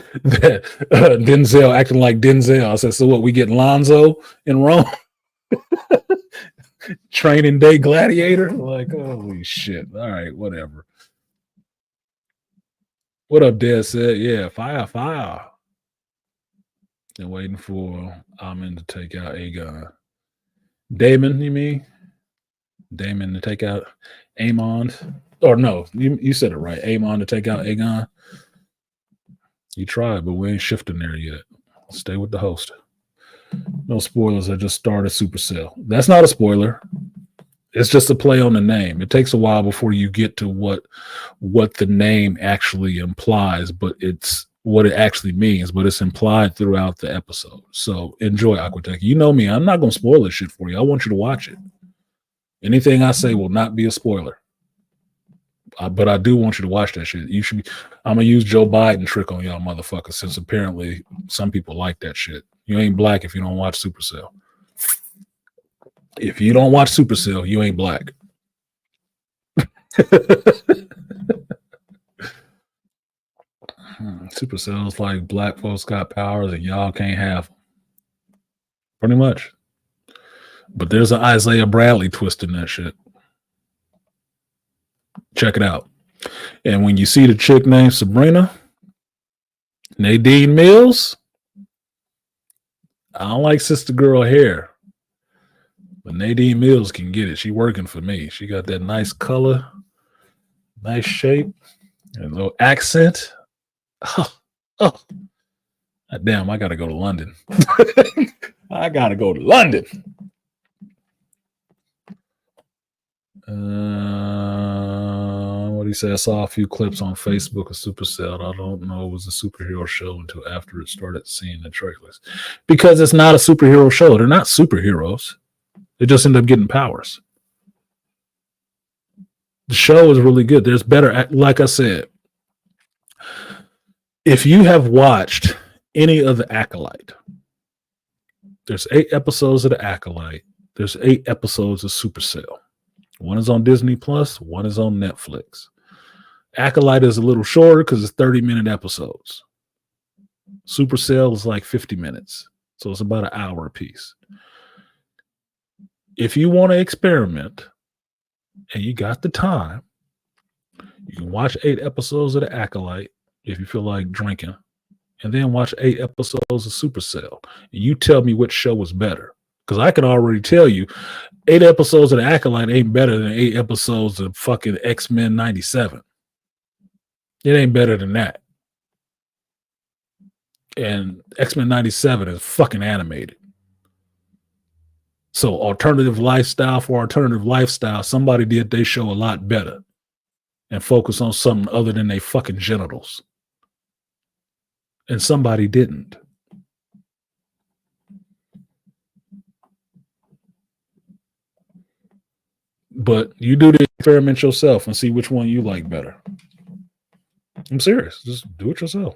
Denzel acting like Denzel. I said, so what, we get Lonzo in Rome? Training Day Gladiator? Like, holy shit. All right, whatever. What up, Dad said? Yeah, fire. And waiting for Amin to take out Aegon. Damon, you mean? Damon to take out Amon? Or no, you said it right. Amon to take out Aegon. You tried, but we ain't shifting there yet. Stay with the host. No spoilers. I just started Supercell. That's not a spoiler. It's just a play on the name. It takes a while before you get to what the name actually implies, but it's what it actually means, but it's implied throughout the episode. So enjoy Aquatech. You know me. I'm not going to spoil this shit for you. I want you to watch it. Anything I say will not be a spoiler. But I do want you to watch that shit. You should be. I'm going to use Joe Biden trick on y'all motherfuckers, since apparently some people like that shit. You ain't black if you don't watch Supercell. If you don't watch Supercell, you ain't black. Supercell is like black folks got powers and y'all can't have them. Pretty much. But there's an Isaiah Bradley twist in that shit. Check it out. And when you see the chick named Sabrina, Nadine Mills, I don't like Sister Girl hair, but Nadine Mills can get it. She working for me. She got that nice color, nice shape, and a little accent. Oh. Damn, I got to go to London. I got to go to London. What he said, I saw a few clips on Facebook of Supercell. I don't know it was a superhero show until after it started seeing the trailers. Because it's not a superhero show. They're not superheroes. They just end up getting powers. The show is really good. There's better, like I said, if you have watched any of the Acolyte, there's 8 episodes of the Acolyte. There's 8 episodes of Supercell. One is on Disney Plus, one is on Netflix. Acolyte is a little shorter because it's 30-minute episodes. Supercell is like 50 minutes. So it's about an hour a piece. If you want to experiment and you got the time, you can watch 8 episodes of the Acolyte if you feel like drinking, and then watch 8 episodes of Supercell. And you tell me which show was better. Because I can already tell you 8 episodes of the Acolyte ain't better than 8 episodes of fucking X-Men 97. It ain't better than that. And X-Men 97 is fucking animated. So alternative lifestyle for alternative lifestyle, somebody did their show a lot better and focus on something other than their fucking genitals. And somebody didn't. But you do the experiment yourself and see which one you like better. I'm serious. Just do it yourself.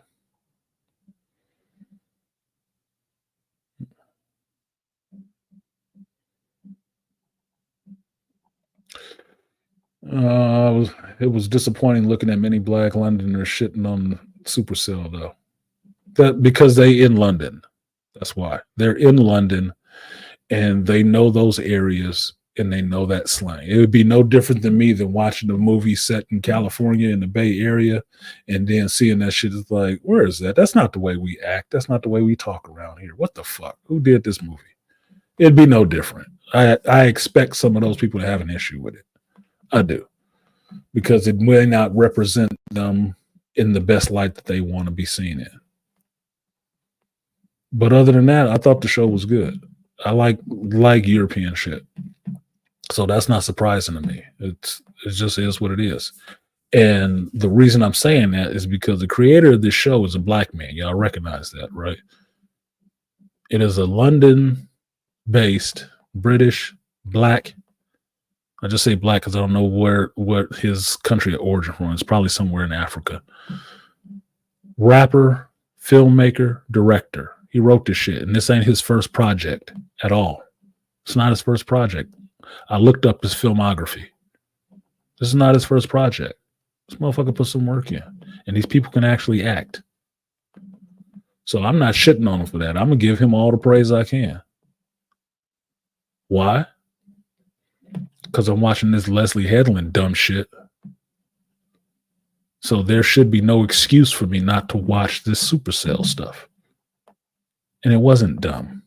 It was disappointing looking at many Black Londoners shitting on Supercell, though. That because they in London. That's why. They're in London and they know those areas and they know that slang. It would be no different than me than watching a movie set in California in the Bay Area and then seeing that shit is like, where is that? That's not the way we act. That's not the way we talk around here. What the fuck? Who did this movie? It'd be no different. I expect some of those people to have an issue with it. I do. Because it may not represent them in the best light that they want to be seen in. But other than that, I thought the show was good. I like European shit. So that's not surprising to me. It just is what it is. And the reason I'm saying that is because the creator of this show is a black man. Y'all recognize that, right? It is a London-based, British, black. I just say black because I don't know what his country of origin from. It's probably somewhere in Africa. Rapper, filmmaker, director. He wrote this shit, and this ain't his first project at all. It's not his first project. I looked up his filmography. This is not his first project. This motherfucker put some work in, and these people can actually act. So I'm not shitting on him for that. I'm going to give him all the praise I can. Why? Because I'm watching this Leslie Headland dumb shit. So there should be no excuse for me not to watch this Supercell stuff. And it wasn't dumb.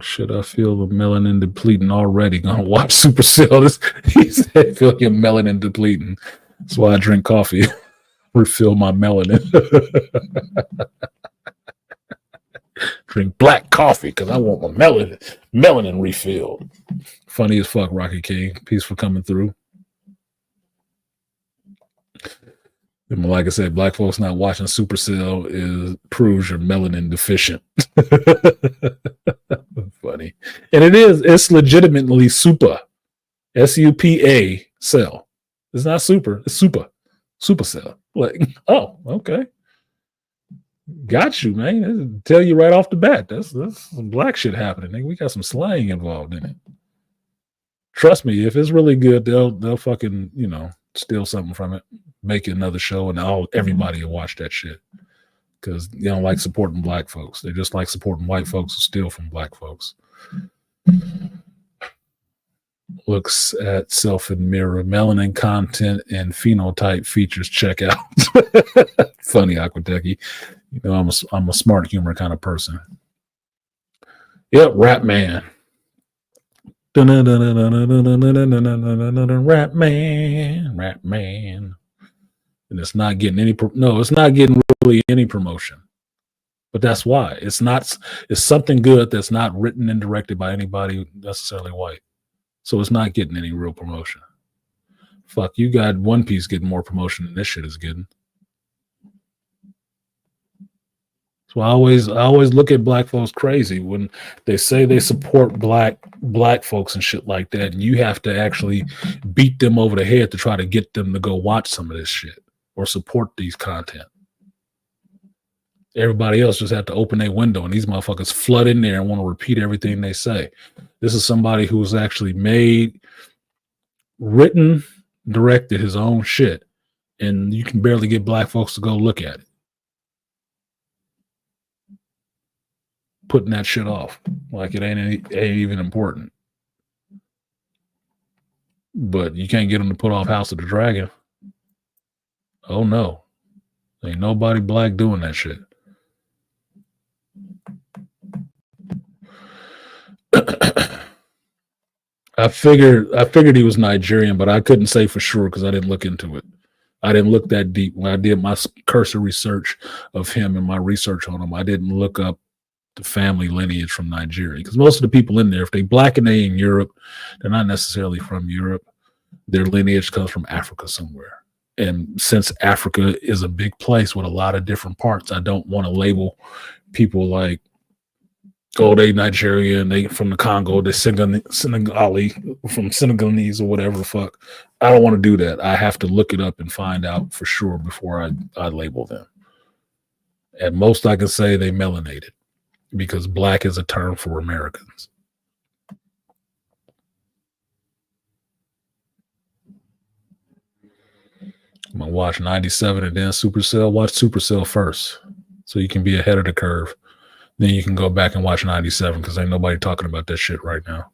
Should I feel the melanin depleting already? Gonna watch Supercell. He said, feel your melanin depleting. That's why I drink coffee. Refill my melanin. Drink black coffee because I want my melanin refilled. Funny as fuck, Rocky King. Peace for coming through. And like I said, black folks not watching Supercell proves you're melanin deficient. Funny. And it's legitimately super. SUPA cell. It's not super, it's Supercell. Like, oh, okay. Got you, man. It'll tell you right off the bat. That's some black shit happening. Nigga. We got some slang involved in it. Trust me, if it's really good, they'll fucking, steal something from it, make another show, and everybody will watch that shit. Because they don't like supporting black folks. They just like supporting white folks who steal from black folks. Looks at self in mirror, melanin content and phenotype features checkout. Funny, Aquateki. I'm a smart humor kind of person. Yep, Rap Man. Rap Man. And it's not getting it's not getting really any promotion. But that's why. It's something good that's not written and directed by anybody necessarily white. So it's not getting any real promotion. Fuck, you got One Piece getting more promotion than this shit is getting. So I always look at black folks crazy when they say they support black folks and shit like that, and you have to actually beat them over the head to try to get them to go watch some of this shit or support these content. Everybody else just have to open their window, and these motherfuckers flood in there and want to repeat everything they say. This is somebody who has actually written, directed his own shit, and you can barely get black folks to go look at it. Putting that shit off like it ain't even important. But you can't get them to put off House of the Dragon. Oh no, ain't nobody black doing that shit. I figured he was Nigerian, but I couldn't say for sure because I didn't look into it. I didn't look that deep when I did my cursory research of him and my research on him. I didn't look up the family lineage from Nigeria because most of the people in there, if they black and they in Europe, they're not necessarily from Europe. Their lineage comes from Africa somewhere. And since Africa is a big place with a lot of different parts, I don't want to label people like, oh, they Nigerian, they from the Congo, they Senegali, from Senegalese or whatever the fuck. I don't want to do that. I have to look it up and find out for sure before I label them. At most I can say they melanated because black is a term for Americans. I'm gonna watch 97 and then Supercell. Watch Supercell first, so you can be ahead of the curve. Then you can go back and watch 97 because ain't nobody talking about that shit right now.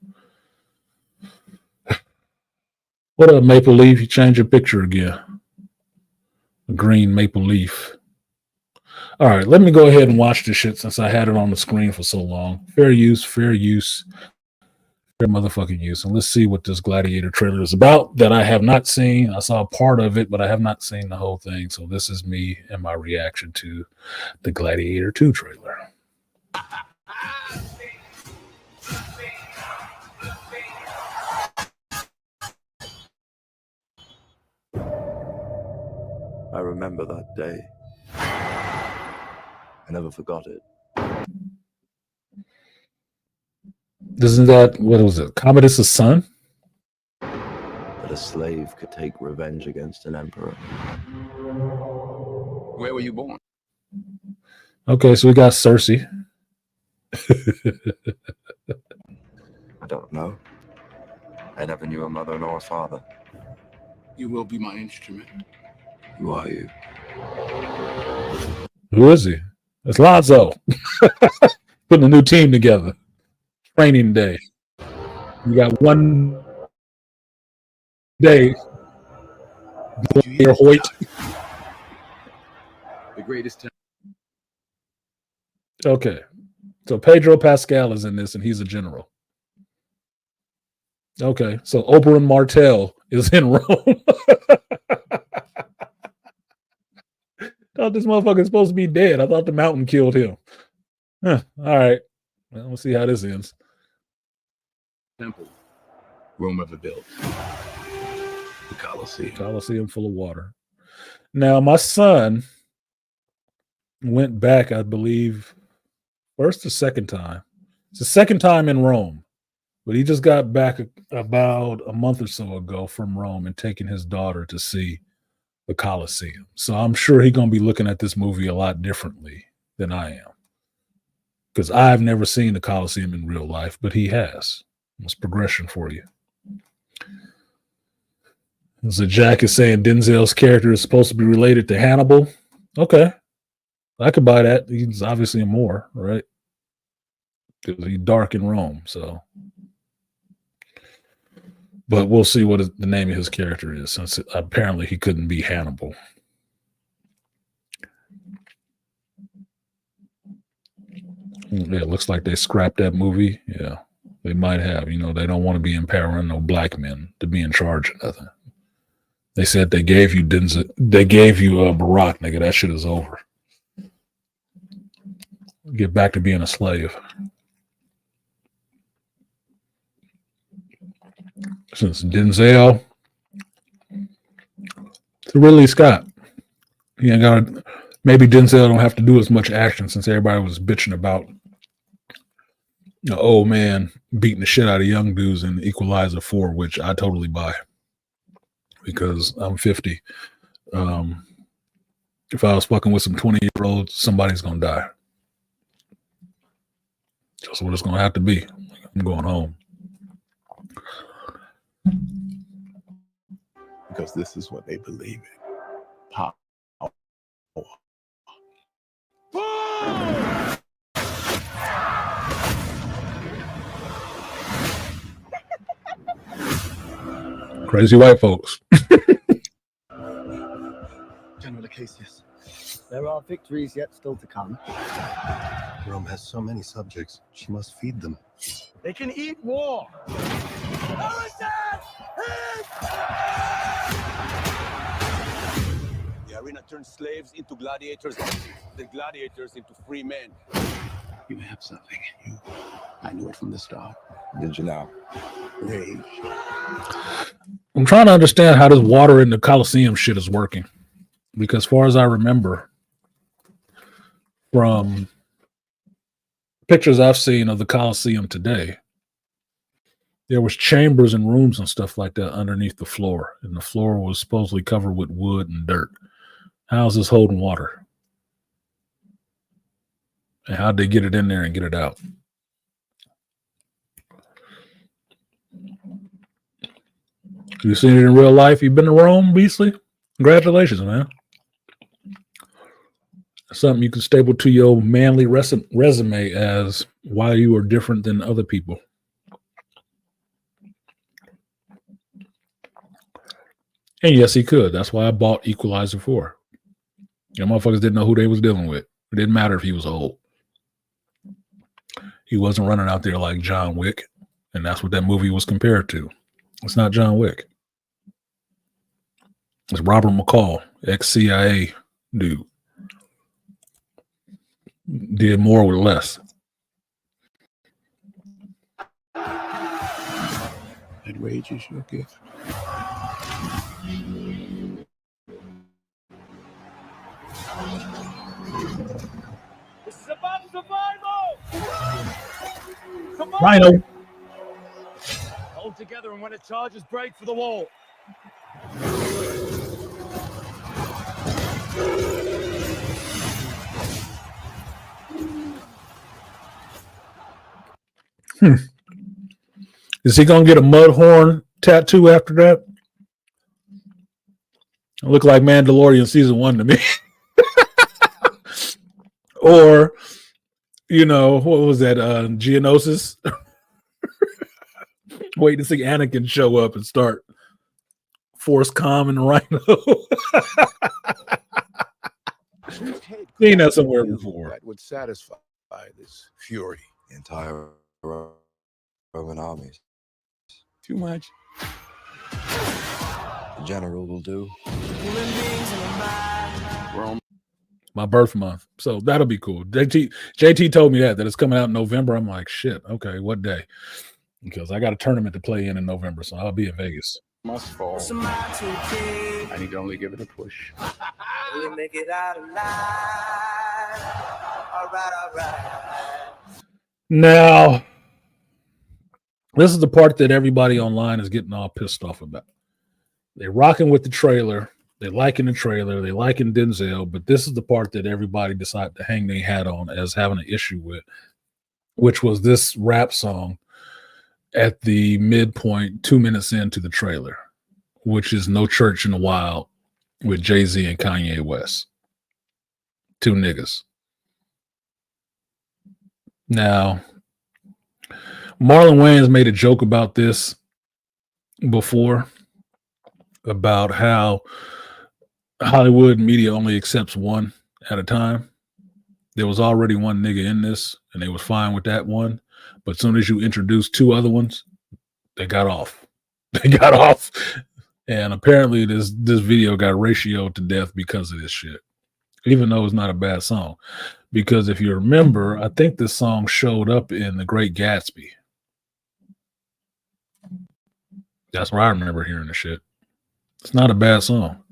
What up, Maple Leaf? You change your picture again. A green maple leaf. All right, let me go ahead and watch this shit since I had it on the screen for so long. Fair use, fair motherfucking use. And let's see what this Gladiator trailer is about that I have not seen. I saw part of it, but I have not seen the whole thing. So this is me and my reaction to the Gladiator 2 trailer.
I remember that day. I never forgot it.
Isn't that, what was it, Commodus' son?
That a slave could take revenge against an emperor.
Where were you born?
Okay, so we got Cersei.
I don't know. I never knew a mother nor a father.
You will be my instrument.
Who are you?
Who is he? It's Lonzo. Putting a new team together. Training day. You got one day. Hoyt.
The greatest.
Okay. So Pedro Pascal is in this and he's a general. Okay. So Oberyn Martell is in Rome. Thought this motherfucker's supposed to be dead. I thought the mountain killed him. Huh. All right. Well, we'll see how this ends.
Temple. Rome ever built. The Colosseum.
Colosseum full of water. Now, my son went back, I believe, first or second time. It's the second time in Rome, but he just got back about a month or so ago from Rome and taking his daughter to see the Colosseum. So I'm sure he's going to be looking at this movie a lot differently than I am. Because I've never seen the Colosseum in real life, but he has. It's progression for you. So Jack is saying Denzel's character is supposed to be related to Hannibal. Okay. I could buy that. He's obviously more, right? Because he's dark in Rome, so. But we'll see what the name of his character is, since apparently he couldn't be Hannibal. Yeah, it looks like they scrapped that movie. Yeah, they might have. You know, they don't want to be empowering no black men to be in charge of nothing. They said they gave you Denzel, they gave you Barack, nigga. That shit is over. Get back to being a slave. Since Denzel to Ridley Scott, he ain't got. Maybe Denzel don't have to do as much action since everybody was bitching about the old man beating the shit out of young dudes in Equalizer 4, which I totally buy because I'm 50. If I was fucking with some 20-year-olds, somebody's gonna die. That's what it's gonna have to be. I'm going home.
Because this is what they believe in. Power.
Crazy white folks.
General Acacius.
There are victories yet still to come.
Rome has so many subjects. She must feed them.
They can eat war.
The arena turns slaves into gladiators, the gladiators into free men.
You have something in you. I knew it from the start.
Did you know?
Rage.
I'm trying to understand how this water in the Colosseum shit is working. Because as far as I remember from pictures I've seen of the Colosseum today, there was chambers and rooms and stuff like that underneath the floor. And the floor was supposedly covered with wood and dirt. How's this holding water? And how'd they get it in there and get it out? You seen it in real life? You been to Rome, Beasley? Congratulations, man. Something you can staple to your manly resume as why you are different than other people. And yes, he could. That's why I bought Equalizer 4. You motherfuckers didn't know who they was dealing with. It didn't matter if he was old. He wasn't running out there like John Wick. And that's what that movie was compared to. It's not John Wick. It's Robert McCall, ex-CIA dude. Did more with less.
That rage is your gift.
This is about survival! Come on!
Rhino.
Hold together and when it charges, break for the wall.
Is he gonna get a mud horn tattoo after that? It looked like Mandalorian season 1 to me. Or, you know, what was that? Geonosis. Wait to see Anakin show up and start Force Comm and Rhino. Seen that somewhere before.
That would satisfy this fury.
The entire Roman armies.
Too much.
The general will do.
Rome.
My birth month. So that'll be cool. JT told me that it's coming out in November. I'm like, shit, okay, what day? Because I got a tournament to play in November, so I'll be in Vegas.
Must fall. I need to only give it a push.
We make it out alive. All right.
Now, this is the part that everybody online is getting all pissed off about. They're rocking with the trailer. They're liking the trailer. They're liking Denzel. But this is the part that everybody decided to hang their hat on as having an issue with, which was this rap song at the midpoint, 2 minutes into the trailer, which is No Church in the Wild with Jay-Z and Kanye West. Two niggas. Now, Marlon Wayans made a joke about this before, about how Hollywood media only accepts one at a time. There was already one nigga in this, and they was fine with that one. But as soon as you introduce two other ones, they got off. They got off. And apparently this video got ratioed to death because of this shit, even though it's not a bad song. Because if you remember, I think this song showed up in The Great Gatsby. That's where I remember hearing the shit. It's not a bad song.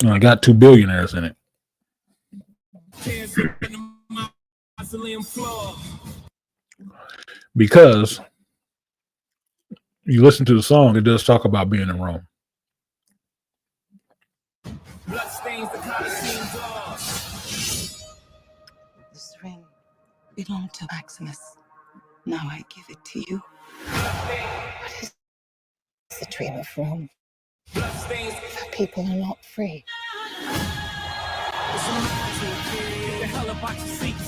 And I got two billionaires in it. Because you listen to the song, it does talk about being in Rome.
This ring belonged to Maximus. Now I give it to you. What is the dream of Rome? The people are not free.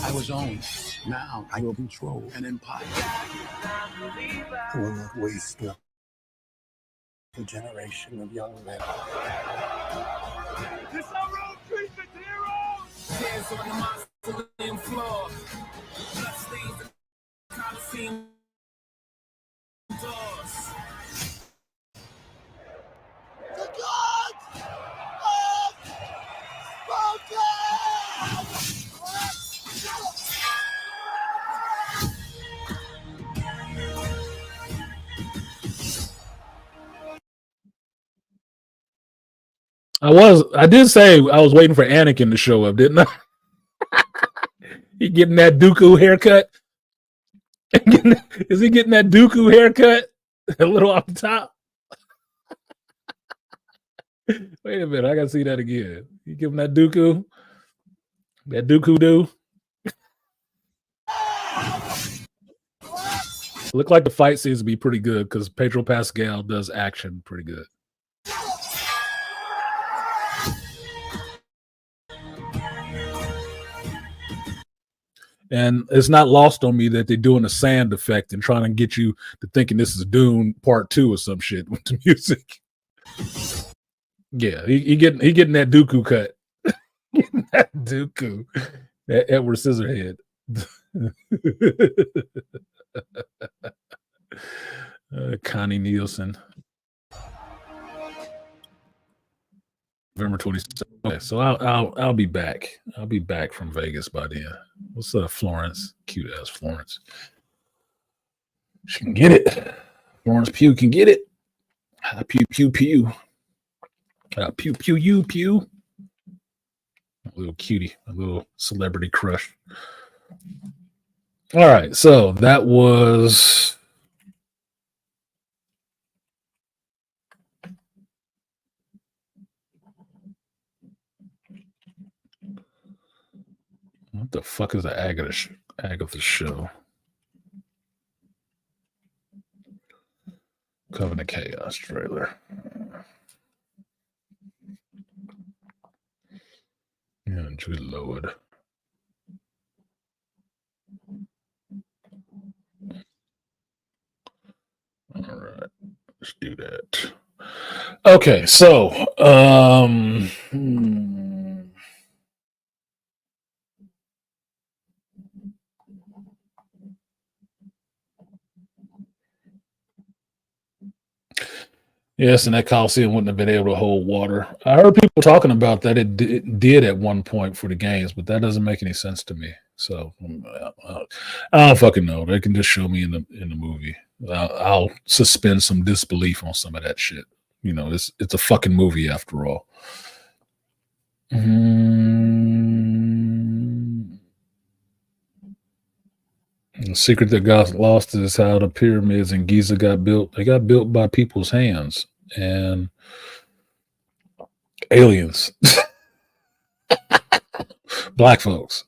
I was owned. Now I will control an empire. I will not waste a generation of young men.
This is our road treatment, heroes! Hands on the mausoleum floor. Bloodstains the Coliseum doors.
The gods of spoken!
I did say I was waiting for Anakin to show up, didn't I? He getting that Dooku haircut? Is he getting that Dooku haircut? A little off the top? Wait a minute, I gotta see that again. You give him that Dooku? That Dooku do? Look like the fight seems to be pretty good because Pedro Pascal does action pretty good. And it's not lost on me that they're doing a sand effect and trying to get you to thinking this is Dune Part 2 or some shit with the music. Yeah, he getting that Dooku cut. That Dooku. That Edward Scissorhead. Connie Nielsen. November 27th. Okay, so I'll be back. I'll be back from Vegas by then. What's up, Florence? Cute ass Florence. She can get it. Florence Pugh can get it. Pew pew pew. Pew pew you pew. A little cutie, a little celebrity crush. All right, so that was what the fuck is the Agatha show? Covenant Chaos trailer. Yeah, good Lord. All right, let's do that. Okay, so yes, and that Coliseum wouldn't have been able to hold water. I heard people talking about that it did at one point for the games, but that doesn't make any sense to me. So I don't fucking know. They can just show me in the movie. I'll suspend some disbelief on some of that shit. You know, it's a fucking movie after all. The secret that got lost is how the pyramids in Giza got built. They got built by people's hands and aliens, black folks,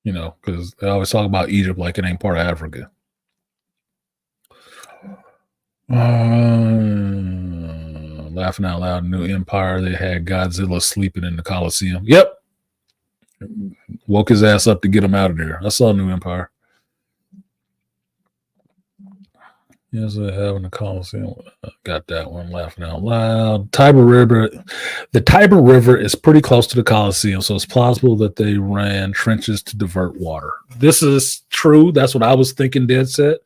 you know, because they always talk about Egypt like it ain't part of Africa. Laughing out loud, New Empire, they had Godzilla sleeping in the Coliseum. Yep. Woke his ass up to get him out of there. I saw New Empire. Yes, I have in the Coliseum. Got that one. Laughing out loud. Tiber River. The Tiber River is pretty close to the Coliseum, so it's plausible that they ran trenches to divert water. This is true. That's what I was thinking, dead set,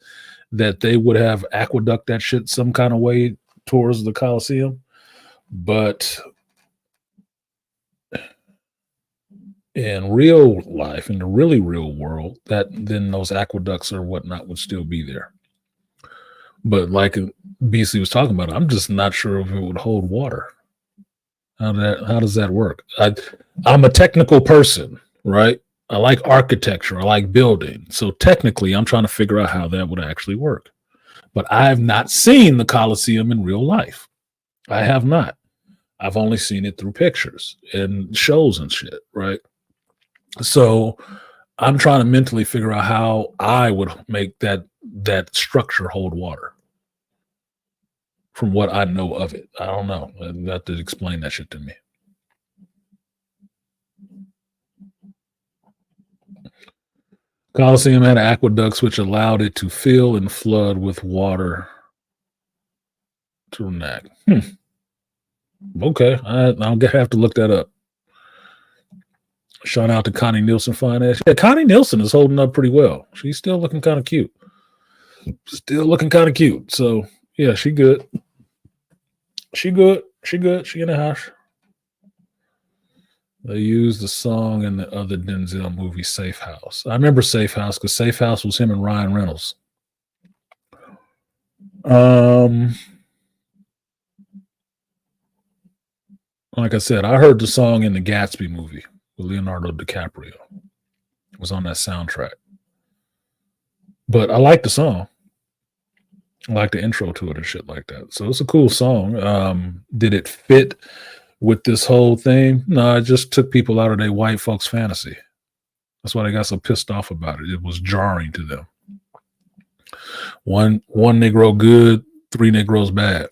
that they would have aqueduct that shit some kind of way towards the Coliseum. But in real life, in the really real world, that then those aqueducts or whatnot would still be there. But like BC was talking about, I'm just not sure if it would hold water. How does that work? I'm a technical person, right? I like architecture. I like building. So technically, I'm trying to figure out how that would actually work. But I have not seen the Coliseum in real life. I have not. I've only seen it through pictures and shows and shit, right? So I'm trying to mentally figure out how I would make that structure hold water from what I know of it. I don't know. You have to explain that shit to me. Coliseum had aqueducts which allowed it to fill and flood with water to the neck. Okay, I'll have to look that up. Shout out to Connie Nielsen, fine ass. Yeah, Connie Nielsen is holding up pretty well. She's still looking kind of cute. So yeah, she good. She good. She in the house. They used the song in the other Denzel movie, Safe House. I remember Safe House because Safe House was him and Ryan Reynolds. Like I said, I heard the song in the Gatsby movie with Leonardo DiCaprio. It was on that soundtrack. But I like the song. I like the intro to it and shit like that. So it's a cool song. Did it fit with this whole thing? No, it just took people out of their white folks' fantasy. That's why they got so pissed off about it. It was jarring to them. One Negro good, 3 Negroes bad.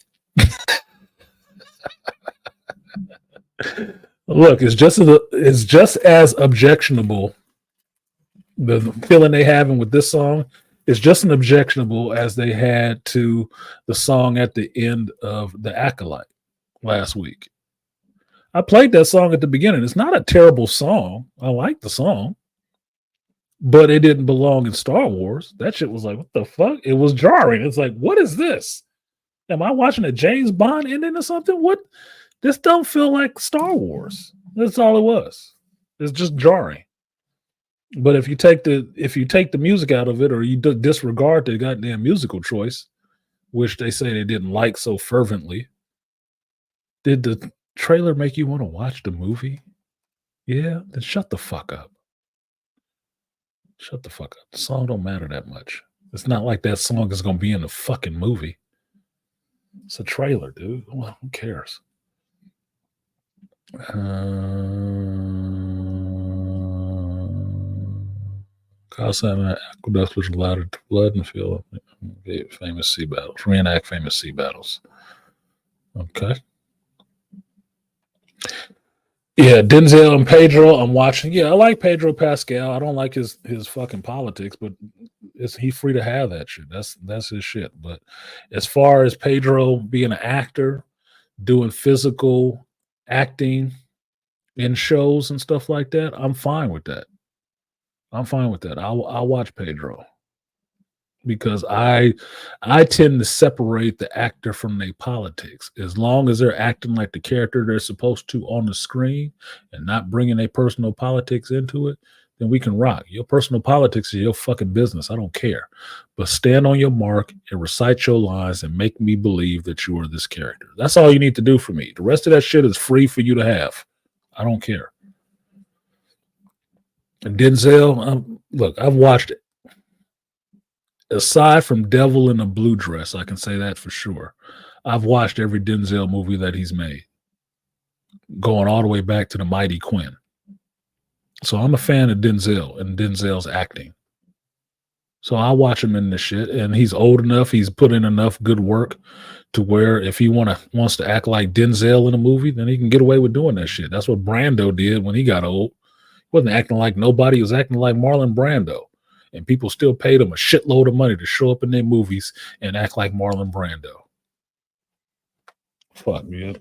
Look, it's just as objectionable The feeling they having with this song is just as objectionable as they had to the song at the end of The Acolyte last week. I played that song at the beginning. It's not a terrible song. I like the song, but it didn't belong in Star Wars. That shit was like, what the fuck? It was jarring. It's like, what is this? Am I watching a James Bond ending or something? What? This don't feel like Star Wars. That's all it was. It's just jarring. But if you take the music out of it, or you disregard the goddamn musical choice, which they say they didn't like so fervently, did the trailer make you want to watch the movie? Yeah, then shut the fuck up. Shut the fuck up. The song don't matter that much. It's not like that song is going to be in the fucking movie. It's a trailer, dude. Well, who cares? Calcine aqueducts which allowed it to flood and fill famous sea battles. Reenact famous sea battles. Okay. Yeah, Denzel and Pedro. I'm watching. Yeah, I like Pedro Pascal. I don't like his fucking politics, but he's free to have that shit. That's his shit. But as far as Pedro being an actor, doing physical acting in shows and stuff like that, I'm fine with that. I'll watch Pedro because I tend to separate the actor from their politics. As long as they're acting like the character they're supposed to on the screen and not bringing their personal politics into it, then we can rock. Your personal politics is your fucking business. I don't care. But stand on your mark and recite your lines and make me believe that you are this character. That's all you need to do for me. The rest of that shit is free for you to have. I don't care. And Denzel, look, I've watched it. Aside from Devil in a Blue Dress, I can say that for sure. I've watched every Denzel movie that he's made, going all the way back to The Mighty Quinn. So I'm a fan of Denzel and Denzel's acting. So I watch him in this shit, and he's old enough. He's put in enough good work to where if he wants to act like Denzel in a movie, then he can get away with doing that shit. That's what Brando did when he got old. He wasn't acting like nobody. He was acting like Marlon Brando. And people still paid him a shitload of money to show up in their movies and act like Marlon Brando. Fuck, man.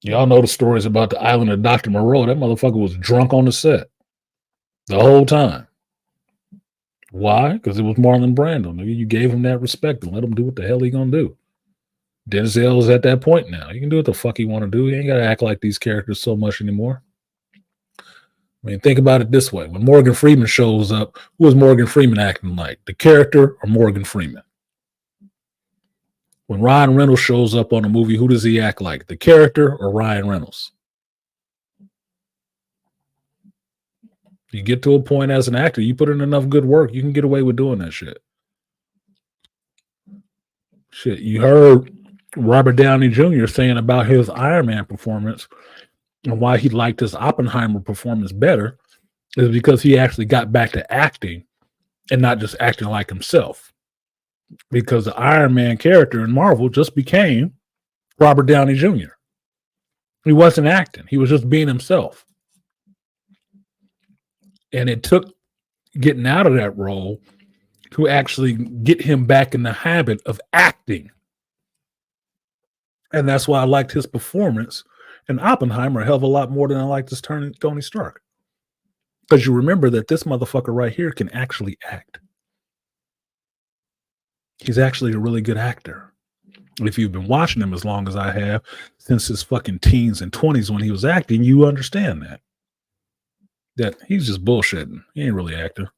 Y'all know the stories about the island of Dr. Moreau. That motherfucker was drunk on the set the whole time. Why? Because it was Marlon Brando. You gave him that respect and let him do what the hell he gonna do. Denzel is at that point now. He can do what the fuck he want to do. He ain't got to act like these characters so much anymore. I mean, think about it this way. When Morgan Freeman shows up, who is Morgan Freeman acting like? The character or Morgan Freeman? When Ryan Reynolds shows up on a movie, who does he act like? The character or Ryan Reynolds? You get to a point as an actor, you put in enough good work, you can get away with doing that shit. Shit, you heard Robert Downey Jr. saying about his Iron Man performance and why he liked his Oppenheimer performance better is because he actually got back to acting and not just acting like himself. Because the Iron Man character in Marvel just became Robert Downey Jr. He wasn't acting. He was just being himself. And it took getting out of that role to actually get him back in the habit of acting. And that's why I liked his performance in Oppenheimer a hell of a lot more than I liked his turn Tony Stark. Because you remember that this motherfucker right here can actually act. He's actually a really good actor. If you've been watching him as long as I have, since his fucking teens and 20s when he was acting, you understand that. That he's just bullshitting. He ain't really acting.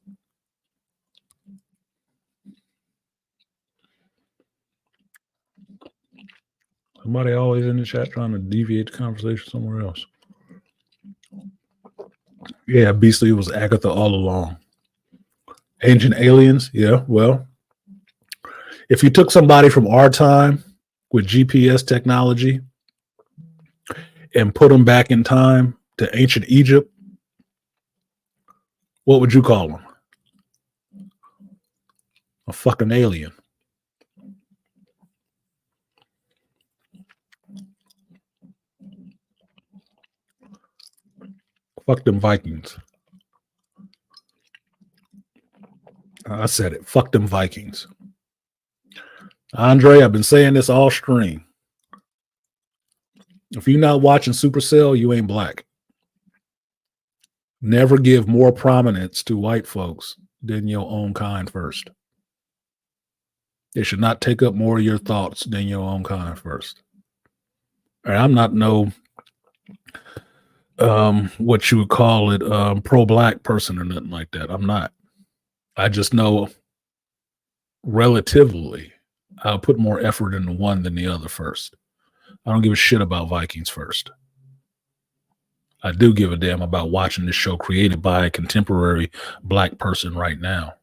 Somebody always in the chat trying to deviate the conversation somewhere else. Yeah, Beastly was Agatha all along. Ancient Aliens, yeah, well, if you took somebody from our time with GPS technology and put them back in time to ancient Egypt, what would you call them? A fucking alien. Fuck them Vikings. I said it. Fuck them Vikings. Andre, I've been saying this all stream. If you're not watching Supercell, you ain't black. Never give more prominence to white folks than your own kind first. They should not take up more of your thoughts than your own kind first. And I'm not no what you would call it pro-black person or nothing like that. I'm not. I just know relatively I'll put more effort into one than the other first. I don't give a shit about Vikings first. I do give a damn about watching this show created by a contemporary black person right now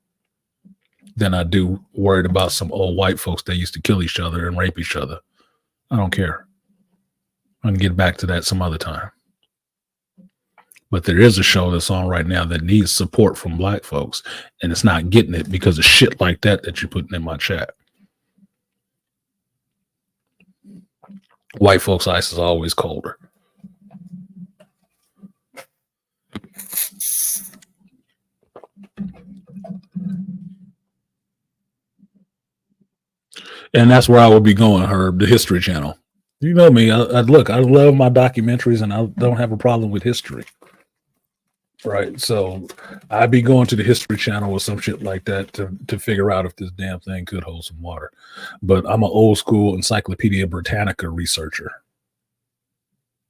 than I do worried about some old white folks that used to kill each other and rape each other. I don't care. I can get back to that some other time. But there is a show that's on right now that needs support from black folks, and it's not getting it because of shit like that you're putting in my chat. White folks' ice is always colder. And that's where I would be going, Herb, the History Channel. You know me. I love my documentaries, and I don't have a problem with history. Right. So I'd be going to the History Channel or some shit like that to figure out if this damn thing could hold some water. But I'm an old school Encyclopedia Britannica researcher,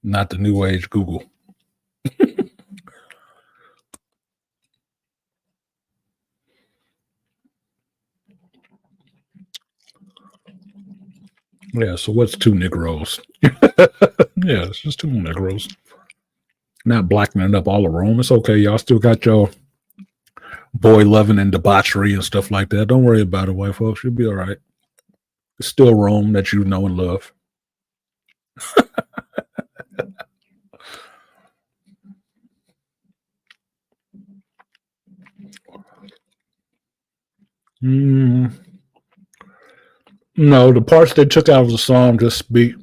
not the new age Google. Yeah, so what's two Negroes? Yeah, it's just two Negroes. Not blackening up all of Rome. It's okay. Y'all still got your boy loving and debauchery and stuff like that. Don't worry about it, white folks. You'll be all right. It's still Rome that you know and love. No, the parts they took out of the song just speak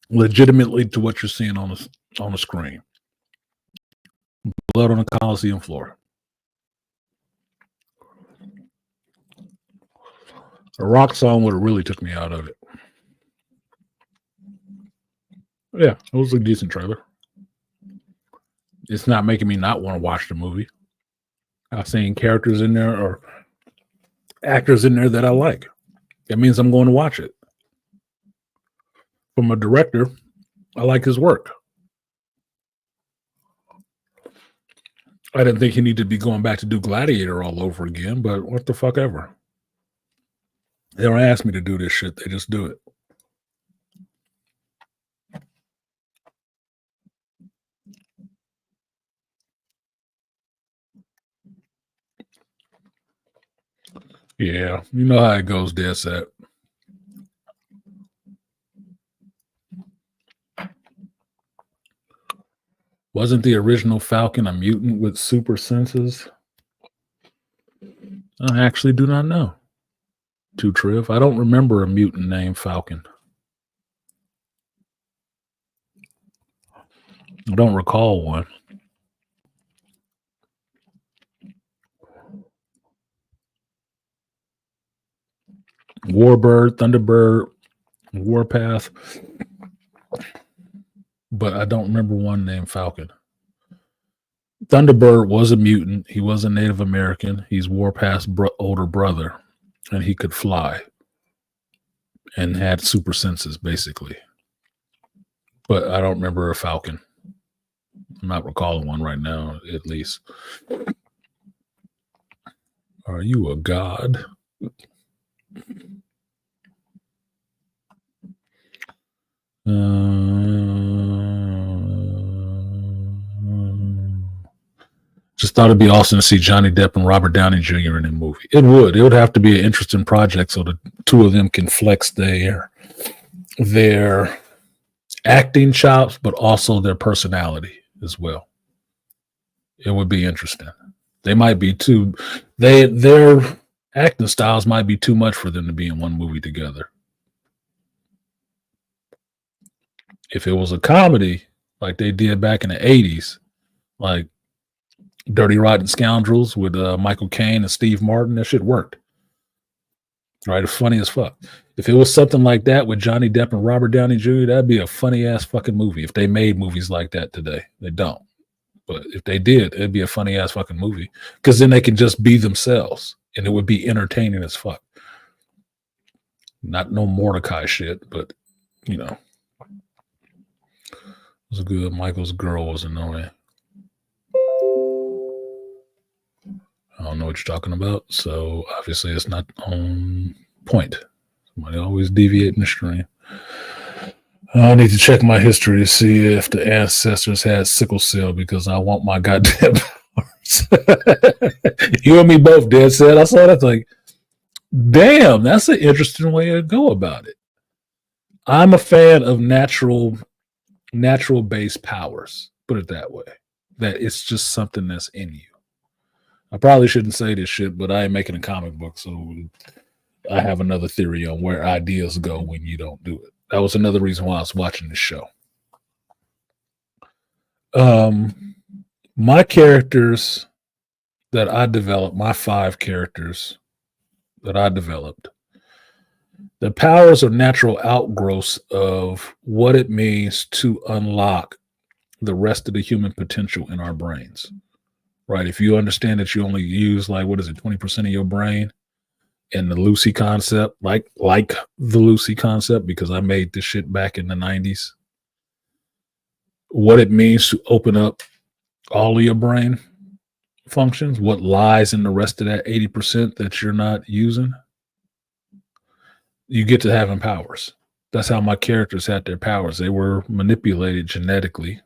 legitimately to what you're seeing on the screen. Blood on the Coliseum floor. A rock song would have really took me out of it. Yeah, it was a decent trailer. It's not making me not want to watch the movie. I've seen characters in there or actors in there that I like. That means I'm going to watch it. From a director, I like his work. I didn't think he needed to be going back to do Gladiator all over again, but what the fuck ever. They don't ask me to do this shit. They just do it. Yeah, you know how it goes, dead set. Wasn't the original Falcon a mutant with super senses? I actually do not know. Too Triv. I don't remember a mutant named Falcon. I don't recall one. Warbird, Thunderbird, Warpath. But I don't remember one named Falcon. Thunderbird was a mutant. He was a Native American. He's Warpath's older brother. And he could fly. And had super senses, basically. But I don't remember a Falcon. I'm not recalling one right now, at least. Are you a god? Just thought it'd be awesome to see Johnny Depp and Robert Downey Jr. in a movie. It would. It would have to be an interesting project so the two of them can flex their acting chops, but also their personality as well. It would be interesting. They might be too. Their acting styles might be too much for them to be in one movie together. If it was a comedy like they did back in the 80s, like Dirty Rotten Scoundrels with Michael Caine and Steve Martin. That shit worked. Right? It's funny as fuck. If it was something like that with Johnny Depp and Robert Downey Jr., that'd be a funny ass fucking movie. If they made movies like that today, they don't. But if they did, it'd be a funny ass fucking movie because then they can just be themselves and it would be entertaining as fuck. Not no Mordecai shit, but you know, it was good. Michael's girl was annoying. I don't know what you're talking about, so obviously it's not on point. Somebody always deviating the stream. I need to check my history to see if the ancestors had sickle cell because I want my goddamn powers. You and me both, Dad said. I saw that like, damn, that's an interesting way to go about it. I'm a fan of natural based powers, put it that way. That it's just something that's in you. I probably shouldn't say this shit, but I ain't making a comic book, so I have another theory on where ideas go when you don't do it. That was another reason why I was watching this show. My characters that I developed, my 5 characters that I developed, the powers are natural outgrowths of what it means to unlock the rest of the human potential in our brains. Right? If you understand that you only use 20% of your brain, and the Lucy concept, like the Lucy concept, because I made this shit back in the 90s. What it means to open up all of your brain functions, what lies in the rest of that 80% that you're not using, you get to having powers. That's how my characters had their powers. They were manipulated genetically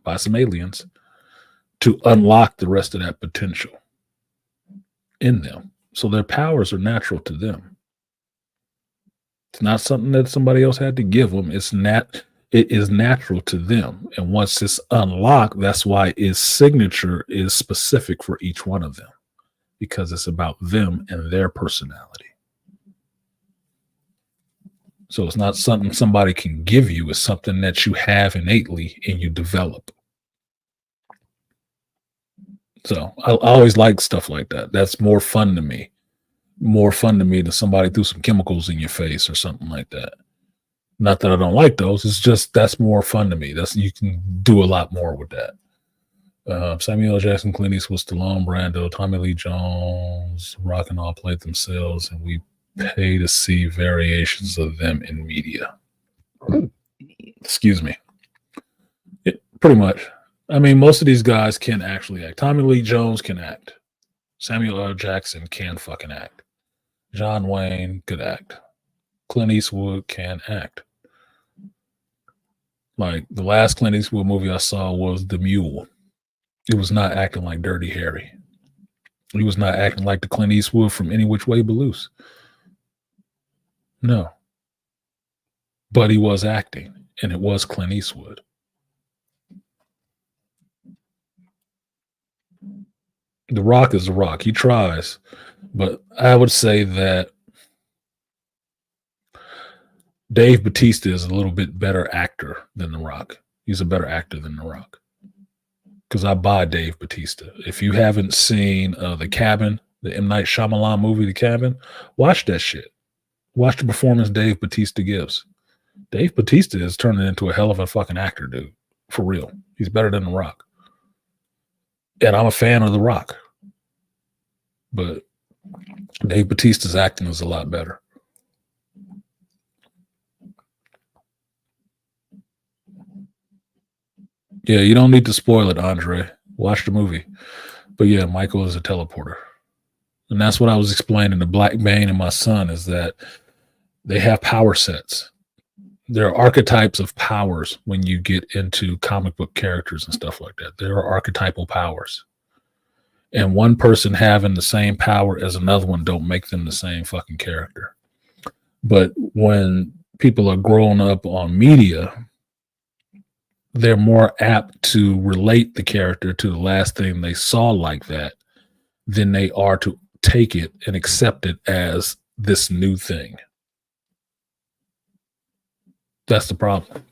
by some aliens to unlock the rest of that potential in them. So their powers are natural to them. It's not something that somebody else had to give them. It is natural to them. And once it's unlocked, that's why its signature is specific for each one of them, because it's about them and their personality. So it's not something somebody can give you. It's something that you have innately and you develop. So I always like stuff like that. That's more fun to me. More fun to me than somebody threw some chemicals in your face or something like that. Not that I don't like those. It's just that's more fun to me. You can do a lot more with that. Samuel L. Jackson, Clint Eastwood, Stallone, Brando, Tommy Lee Jones, Rock and all played themselves, and we pay to see variations of them in media. Excuse me. Pretty much. I mean, most of these guys can actually act. Tommy Lee Jones can act. Samuel L. Jackson can fucking act. John Wayne could act. Clint Eastwood can act. Like, the last Clint Eastwood movie I saw was The Mule. It was not acting like Dirty Harry. He was not acting like the Clint Eastwood from Any Which Way But Loose. No. But he was acting, and it was Clint Eastwood. The Rock is The Rock. He tries. But I would say that Dave Bautista is a little bit better actor than The Rock. He's a better actor than The Rock. Because I buy Dave Bautista. If you haven't seen The Cabin, the M. Night Shyamalan movie, The Cabin, watch that shit. Watch the performance Dave Bautista gives. Dave Bautista is turning into a hell of a fucking actor, dude. For real. He's better than The Rock. And I'm a fan of The Rock. But Dave Bautista's acting is a lot better. Yeah, you don't need to spoil it, Andre. Watch the movie. But yeah, Michael is a teleporter. And that's what I was explaining to Black Bane and my son, is that they have power sets. There are archetypes of powers when you get into comic book characters and stuff like that. There are archetypal powers. And one person having the same power as another one don't make them the same fucking character. But when people are growing up on media, they're more apt to relate the character to the last thing they saw like that than they are to take it and accept it as this new thing. That's the problem.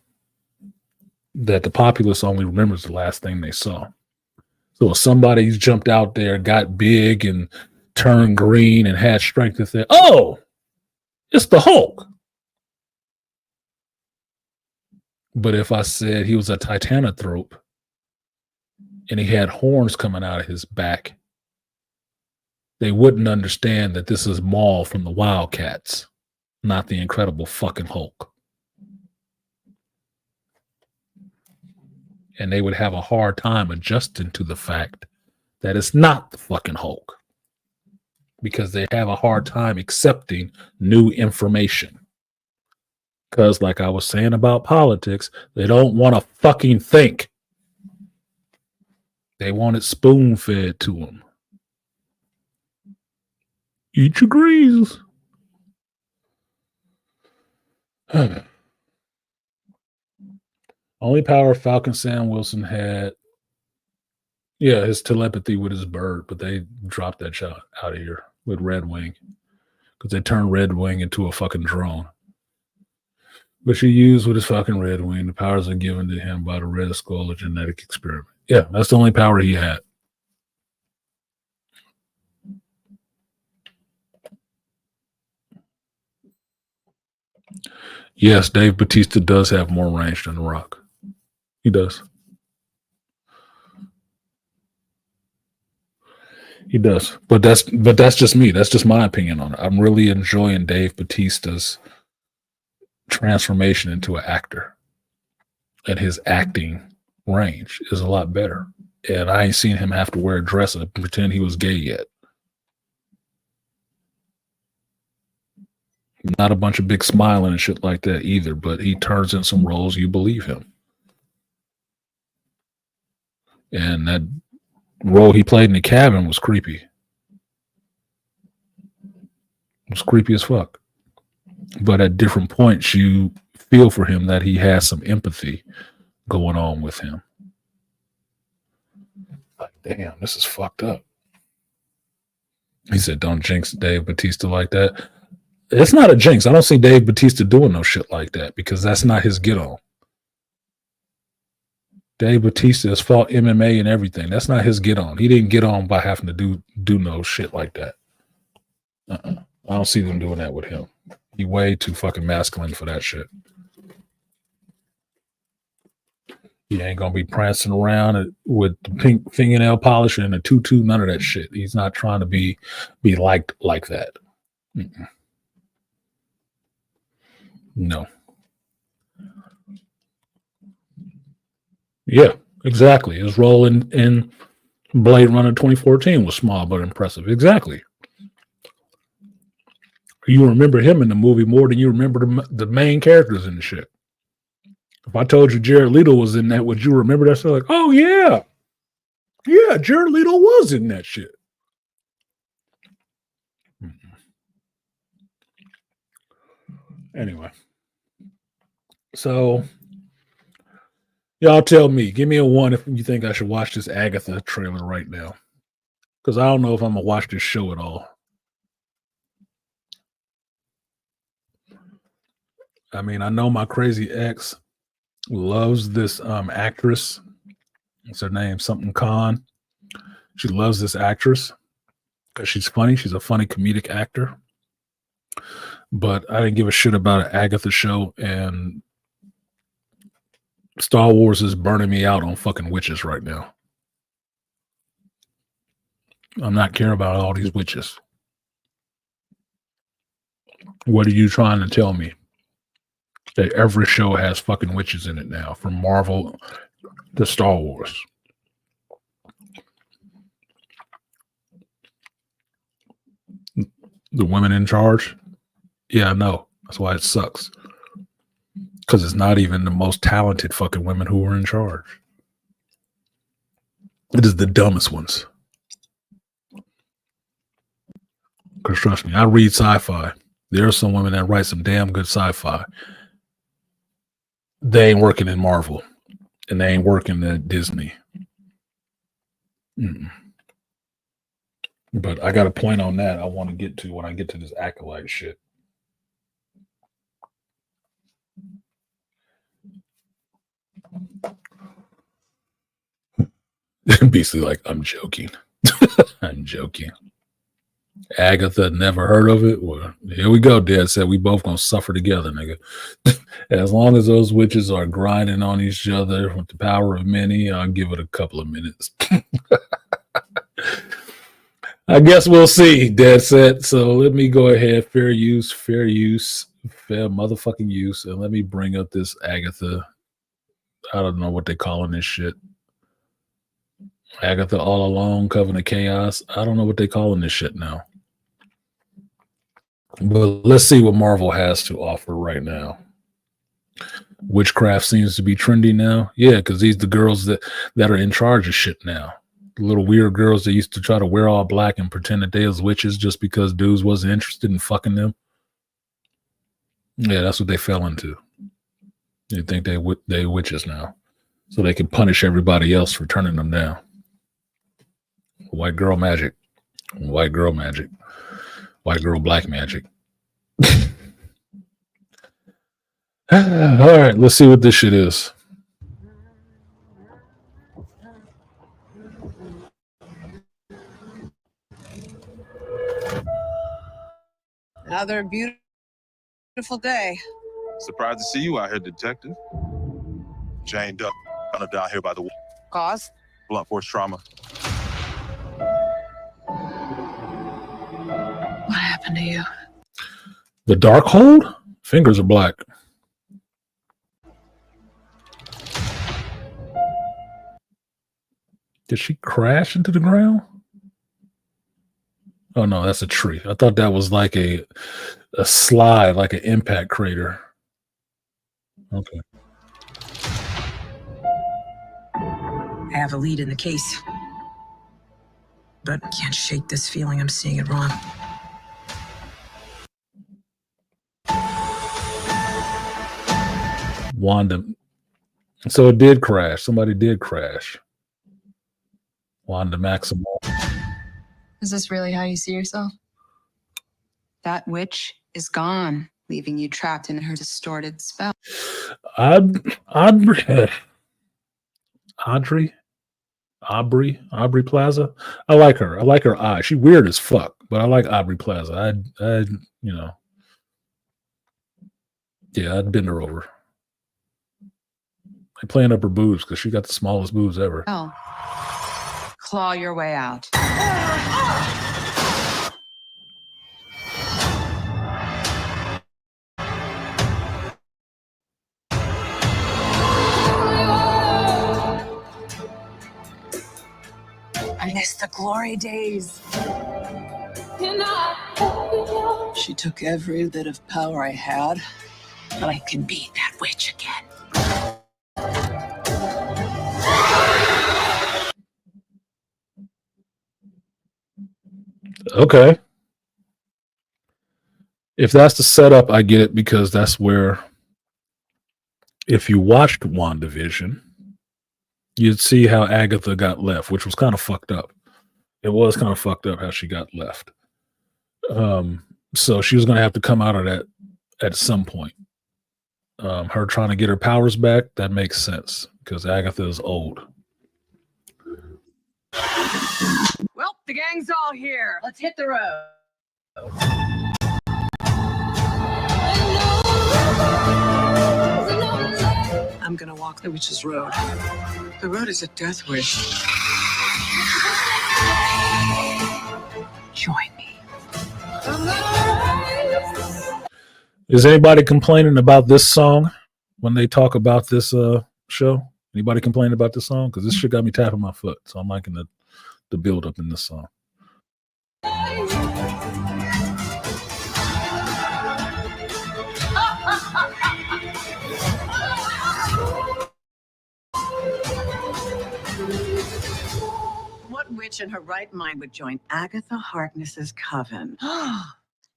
That the populace only remembers the last thing they saw. So if somebody jumped out there, got big and turned green and had strength to say, oh, it's the Hulk. But if I said he was a titanothrope and he had horns coming out of his back, they wouldn't understand that this is Maul from the Wildcats, not the Incredible fucking Hulk. And they would have a hard time adjusting to the fact that it's not the fucking Hulk, because they have a hard time accepting new information. Because, like I was saying about politics, they don't want to fucking think. They want it spoon fed to them. Eat your greens. Only power Falcon Sam Wilson had, yeah, his telepathy with his bird, but they dropped that shot out of here with Red Wing because they turned Red Wing into a fucking drone. Which he used with his fucking Red Wing. The powers are given to him by the Red Skull, a genetic experiment. Yeah, that's the only power he had. Yes, Dave Bautista does have more range than The Rock. He does. He does. But that's just me. That's just my opinion on it. I'm really enjoying Dave Bautista's transformation into an actor. And his acting range is a lot better. And I ain't seen him have to wear a dress and pretend he was gay yet. Not a bunch of big smiling and shit like that either, but he turns in some roles you believe him. And that role he played in the cabin was creepy. It was creepy as fuck. But at different points, you feel for him that he has some empathy going on with him. Like, damn, this is fucked up. He said, don't jinx Dave Bautista like that. It's not a jinx. I don't see Dave Bautista doing no shit like that because that's not his get on. Dave Bautista has fought MMA and everything. That's not his get on. He didn't get on by having to do no shit like that. I don't see them doing that with him. He way too fucking masculine for that shit. He ain't gonna be prancing around with the pink fingernail polish and a tutu. None of that shit. He's not trying to be liked like that. Mm-mm. No. Yeah, exactly. His role in Blade Runner 2014 was small but impressive. Exactly. You remember him in the movie more than you remember the main characters in the shit. If I told you Jared Leto was in that, would you remember that? So like, oh yeah. Yeah, Jared Leto was in that shit. Anyway. So y'all tell me, give me a 1 if you think I should watch this Agatha trailer right now. Because I don't know if I'm going to watch this show at all. I mean, I know my crazy ex loves this actress. What's her name? Something Khan. She loves this actress because she's funny. She's a funny comedic actor. But I didn't give a shit about an Agatha show, and Star Wars is burning me out on fucking witches right now. I'm not caring about all these witches. What are you trying to tell me? That every show has fucking witches in it now, from Marvel to Star Wars. The women in charge? Yeah, I know. That's why it sucks. Because it's not even the most talented fucking women who are in charge. It is the dumbest ones. Because trust me, I read sci-fi. There are some women that write some damn good sci-fi. They ain't working in Marvel. And they ain't working at Disney. Mm-mm. But I got a point on that I want to get to when I get to this acolyte shit. Beastly like, I'm joking. I'm joking. Agatha never heard of it. Well, here we go. Dad said we both gonna suffer together, nigga. As long as those witches are grinding on each other with the power of many, I'll give it a couple of minutes. I guess we'll see, Dad said. So let me go ahead. Fair use, fair motherfucking use. And let me bring up this Agatha. I don't know what they calling this shit. Agatha all alone, Covenant Chaos. I don't know what they calling this shit now. But let's see what Marvel has to offer right now. Witchcraft seems to be trendy now. Yeah, because these the girls that are in charge of shit now. The little weird girls that used to try to wear all black and pretend that they was witches just because dudes wasn't interested in fucking them. Yeah, that's what they fell into. They think they witches now. So they can punish everybody else for turning them down. White girl magic. White girl magic. White girl black magic. All right, let's see what this shit is.
Another beautiful day.
Surprised to see you out here, detective. Jane Duck, down here by the
Cause?
blunt force trauma.
What happened to you?
The dark hold? Fingers are black. Did she crash into the ground? Oh no, that's a tree. I thought that was like a slide, like an impact crater. Okay.
I have a lead in the case, but I can't shake this feeling I'm seeing it wrong.
Wanda. So it did crash. Somebody did crash. Wanda Maximoff.
Is this really how you see yourself? That witch is gone, leaving you trapped in her distorted spell.
Aubrey Plaza. I like her. I like her eye. She weird as fuck, but I like Aubrey Plaza. I'd bend her over. I'm playing up her boobs because she got the smallest boobs ever.
Oh. Claw your way out. I miss the glory days. She took every bit of power I had, but I can beat that witch again.
Okay. If that's the setup, I get it, because that's where, if you watched WandaVision, you'd see how Agatha got left, which was kind of fucked up. It was kind of fucked up how she got left. So she was going to have to come out of that at some point. Her trying to get her powers back, that makes sense, because Agatha is old.
Well, the gang's all here. Let's hit the road. I'm gonna walk the witch's road. The road is a death wish. Join me.
Is anybody complaining about this song when they talk about this show? Anybody complaining about this song? Because this shit got me tapping my foot. So I'm liking the build up in this song.
What witch in her right mind would join Agatha Harkness's coven?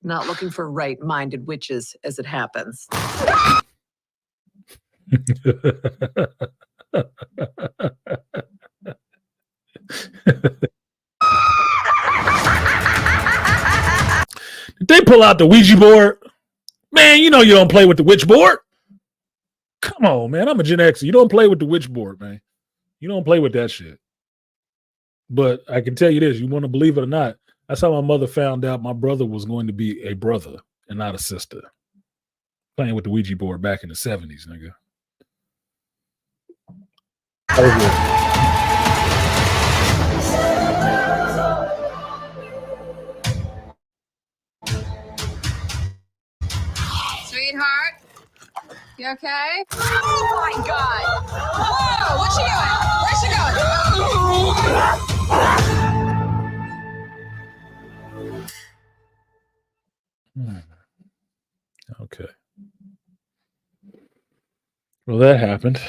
Not looking for right-minded witches, as it happens. Did they pull out the Ouija board? Man, you know you don't play with the witch board. Come on, man. I'm a Gen Xer. You don't play with the witch board, man. You don't play with that shit.
But I can tell you this: you want to believe it or not, that's how my mother found out my brother was going to be a brother and not a sister. Playing with the Ouija board back in the 70s, nigga.
Sweetheart, you okay? Oh my God! Whoa, what's she doing? Where's she going?
Okay. Well, that happened.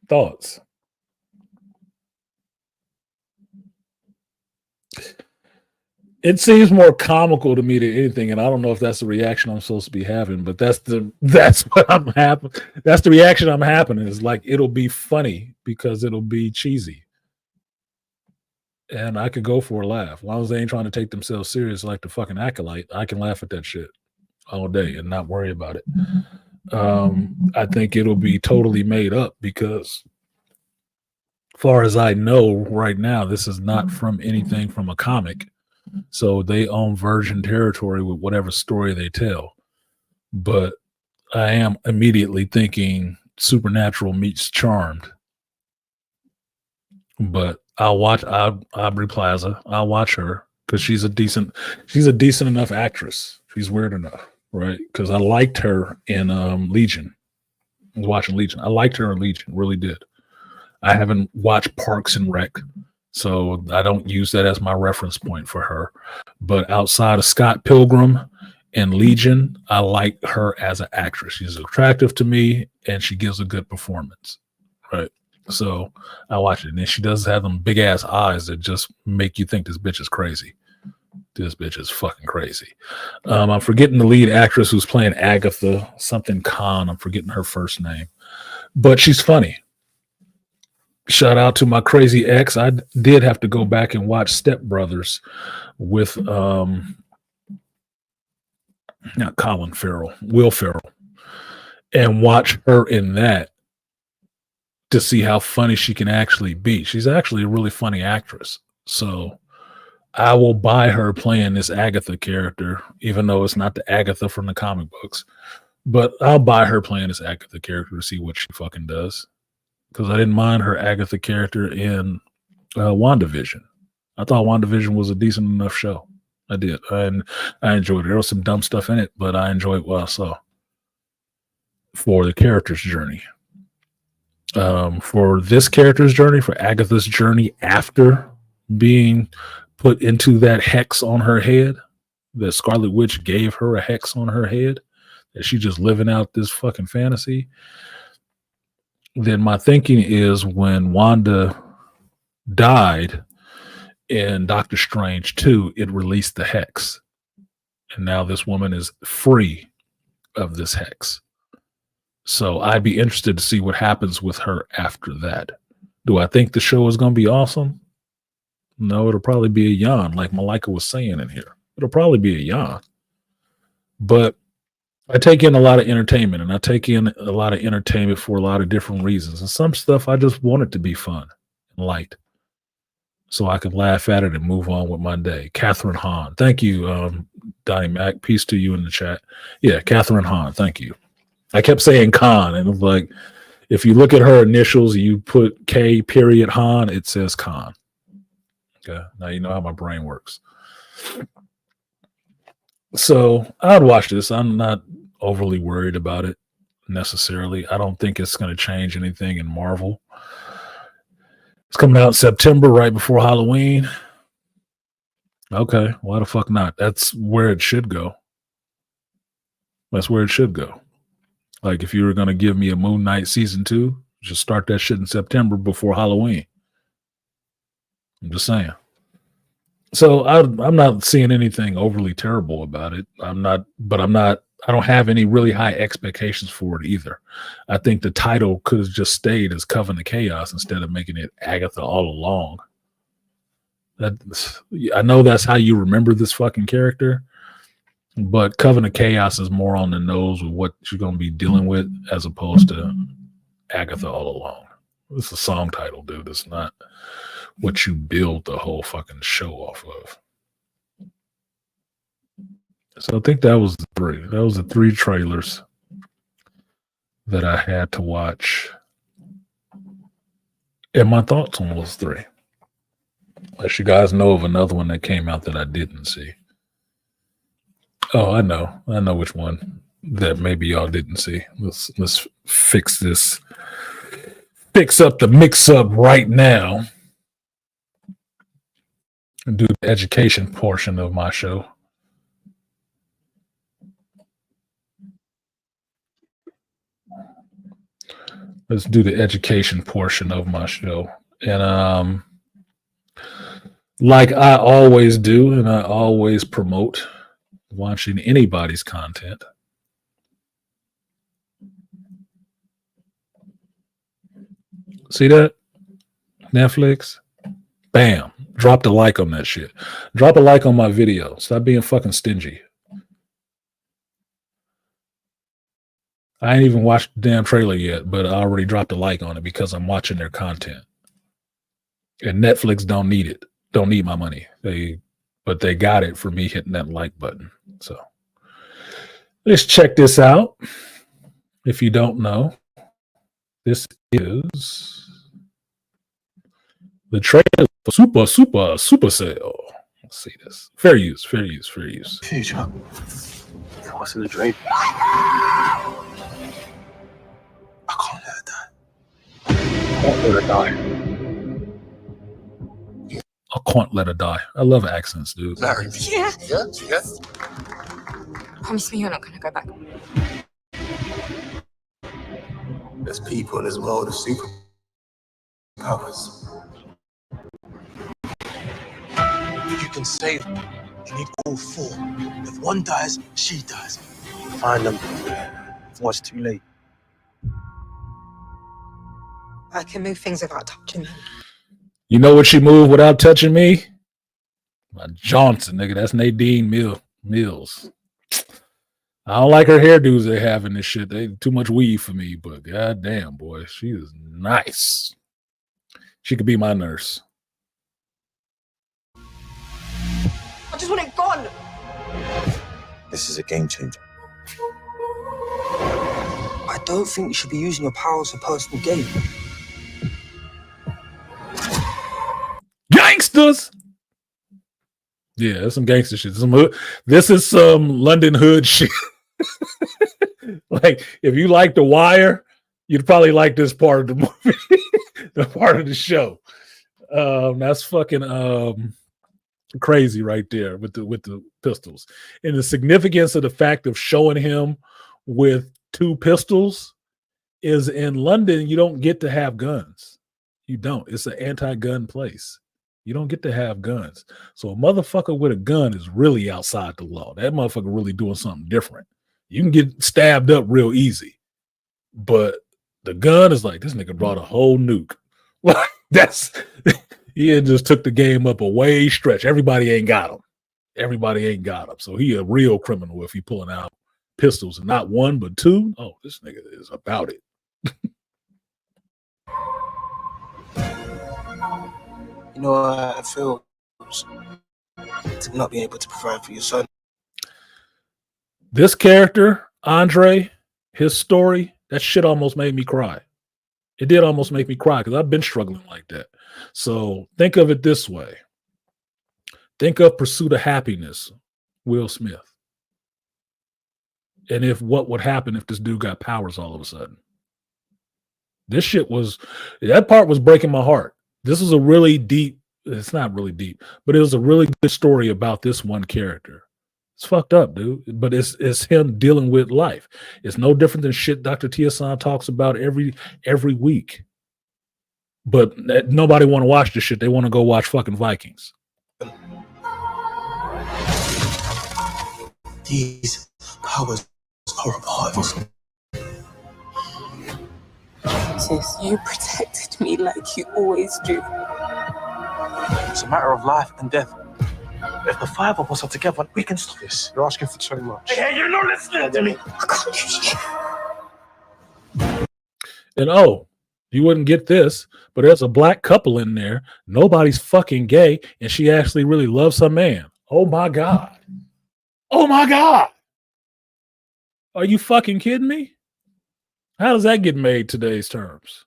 Thoughts? It seems more comical to me than anything, and I don't know if that's the reaction I'm supposed to be having, but that's what I'm having. That's the reaction I'm having. Is like it'll be funny because it'll be cheesy, and I could go for a laugh as long as they ain't trying to take themselves serious like the fucking acolyte. I can laugh at that shit all day and not worry about it. I think it'll be totally made up because, far as I know right now, this is not from anything from a comic. So they own virgin territory with whatever story they tell. But I am immediately thinking Supernatural meets Charmed. But I'll watch Aubrey Plaza. I'll watch her because she's a decent enough actress. She's weird enough, right? Because I liked her in Legion. I was watching Legion. I liked her in Legion, really did. I haven't watched Parks and Rec, so I don't use that as my reference point for her. But outside of Scott Pilgrim and Legion, I like her as an actress. She's attractive to me, and she gives a good performance, right? So I watch it, and then she does have them big ass eyes that just make you think this bitch is crazy. This bitch is fucking crazy. I'm forgetting the lead actress who's playing Agatha something Khan. I'm forgetting her first name, but she's funny. Shout out to my crazy ex. I did have to go back and watch Step Brothers with not Colin Farrell, Will Ferrell, and watch her in that to see how funny she can actually be. She's actually a really funny actress. So I will buy her playing this Agatha character, even though it's not the Agatha from the comic books. But I'll buy her playing this Agatha character to see what she fucking does. Because I didn't mind her Agatha character in WandaVision. I thought WandaVision was a decent enough show. I did. And I enjoyed it. There was some dumb stuff in it, but I enjoyed what I saw for the character's journey. For this character's journey, for Agatha's journey after being put into that hex on her head, the Scarlet Witch gave her a hex on her head, that she just living out this fucking fantasy. Then my thinking is when Wanda died in Doctor Strange 2, it released the hex. And now this woman is free of this hex. So I'd be interested to see what happens with her after that. Do I think the show is going to be awesome? No, it'll probably be a yawn, like Malika was saying in here. It'll probably be a yawn. But I take in a lot of entertainment, and I take in a lot of entertainment for a lot of different reasons. And some stuff I just want it to be fun and light so I can laugh at it and move on with my day. Catherine Hahn. Thank you, Donnie Mac. Peace to you in the chat. Yeah, Catherine Hahn. Thank you. I kept saying Khan, and it was like, if you look at her initials, you put K period Hahn, it says Khan. Okay, now you know how my brain works. So I'd watch this. I'm not overly worried about it necessarily. I don't think it's going to change anything in Marvel. It's coming out in September, right before Halloween. Okay, why the fuck not? That's where it should go. That's where it should go. Like if you were going to give me a Moon Knight season 2, just start that shit in September before Halloween. I'm just saying. So I'm not seeing anything overly terrible about it. I don't have any really high expectations for it either. I think the title could have just stayed as Coven of Chaos instead of making it Agatha all along. I know that's how you remember this fucking character, but Coven of Chaos is more on the nose with what you're going to be dealing with as opposed to Agatha all along. It's a song title, dude. It's not what you build the whole fucking show off of. So I think that was the three. That was the three trailers that I had to watch. And my thoughts on those three. Unless you guys know of another one that came out that I didn't see. Oh, I know which one that maybe y'all didn't see. Let's fix this. Fix up the mix up right now and do the education portion of my show. Let's do the education portion of my show. And like I always do, and I always promote watching anybody's content. See that? Netflix? Bam. Drop a like on that shit. Drop a like on my video. Stop being fucking stingy. I ain't even watched the damn trailer yet, but I already dropped a like on it because I'm watching their content. And Netflix don't need it. Don't need my money. But they got it for me hitting that like button. So let's check this out. If you don't know, this is the trailer for Super Sale. Let's see this. Fair use.
Future. What's in the dream? I can't let her die.
I can't let her die. I love accents, dude.
Yeah.
Yeah.
Promise me you're not going to go back.
There's people in this world of superpowers. You can save them. You need all four. If one dies, she dies. Find them. Before it's too late.
I can move things without touching them.
You know what she moved without touching me? My Johnson, nigga. That's Nadine Mills. I don't like her hairdos they have in this shit. They too much weave for me, but goddamn, boy, she is nice. She could be my nurse.
I just want it gone.
This is a game changer.
I don't think you should be using your powers for personal gain.
Gangsters! Yeah, that's some gangster shit. This is some London hood shit. Like, if you like The Wire, you'd probably like this part of the movie, the part of the show. That's fucking crazy right there with the pistols. And the significance of the fact of showing him with two pistols is in London, you don't get to have guns. You don't. It's an anti-gun place. You don't get to have guns. So a motherfucker with a gun is really outside the law. That motherfucker really doing something different. You can get stabbed up real easy. But the gun is like, this nigga brought a whole nuke. He just took the game up a way stretch. Everybody ain't got him. So he a real criminal if he pulling out pistols and not one, but two. Oh, this nigga is about it.
You know how it feels to not be able to provide for your son.
This character, Andre, his story, that shit almost made me cry. It did almost make me cry because I've been struggling like that. So think of it this way. Think of Pursuit of Happiness, Will Smith. And what would happen if this dude got powers all of a sudden? That part was breaking my heart. This is a really deep, it's not really deep, but it was a really good story about this one character. It's fucked up, dude. But it's him dealing with life. It's no different than shit Dr. Tia-san talks about every week. But nobody want to watch this shit. They want to go watch fucking Vikings.
These powers are a part of us.
Jesus, you protected me like you always do.
It's a matter of life and death. If the five of us are together, we can stop this. You're asking for too much. Hey, you're not listening to me.
I can't do shit.
And You wouldn't get this, but there's a black couple in there. Nobody's fucking gay, and she actually really loves her man. Oh my God. Oh my God. Are you fucking kidding me? How does that get made today's terms?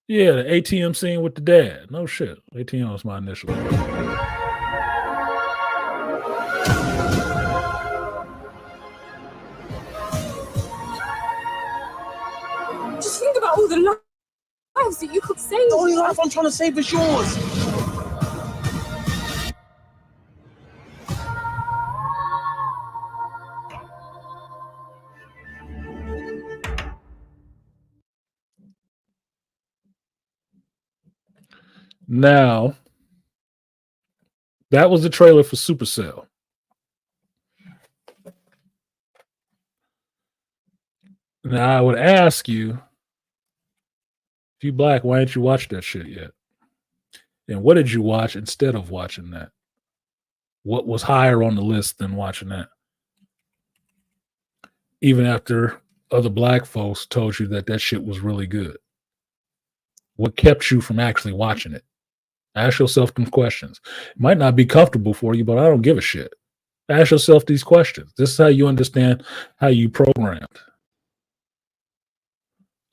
Yeah, the ATM scene with the dad. No shit. ATM was my initial.
Just think about all the lives that you could save.
The only life I'm trying to save is yours.
Now, that was the trailer for Supercell. Now, I would ask you, if you black, why ain't you watched that shit yet? And what did you watch instead of watching that? What was higher on the list than watching that? Even after other black folks told you that that shit was really good. What kept you from actually watching it? Ask yourself some questions. It might not be comfortable for you, but I don't give a shit. Ask yourself these questions. This is how you understand how you programmed.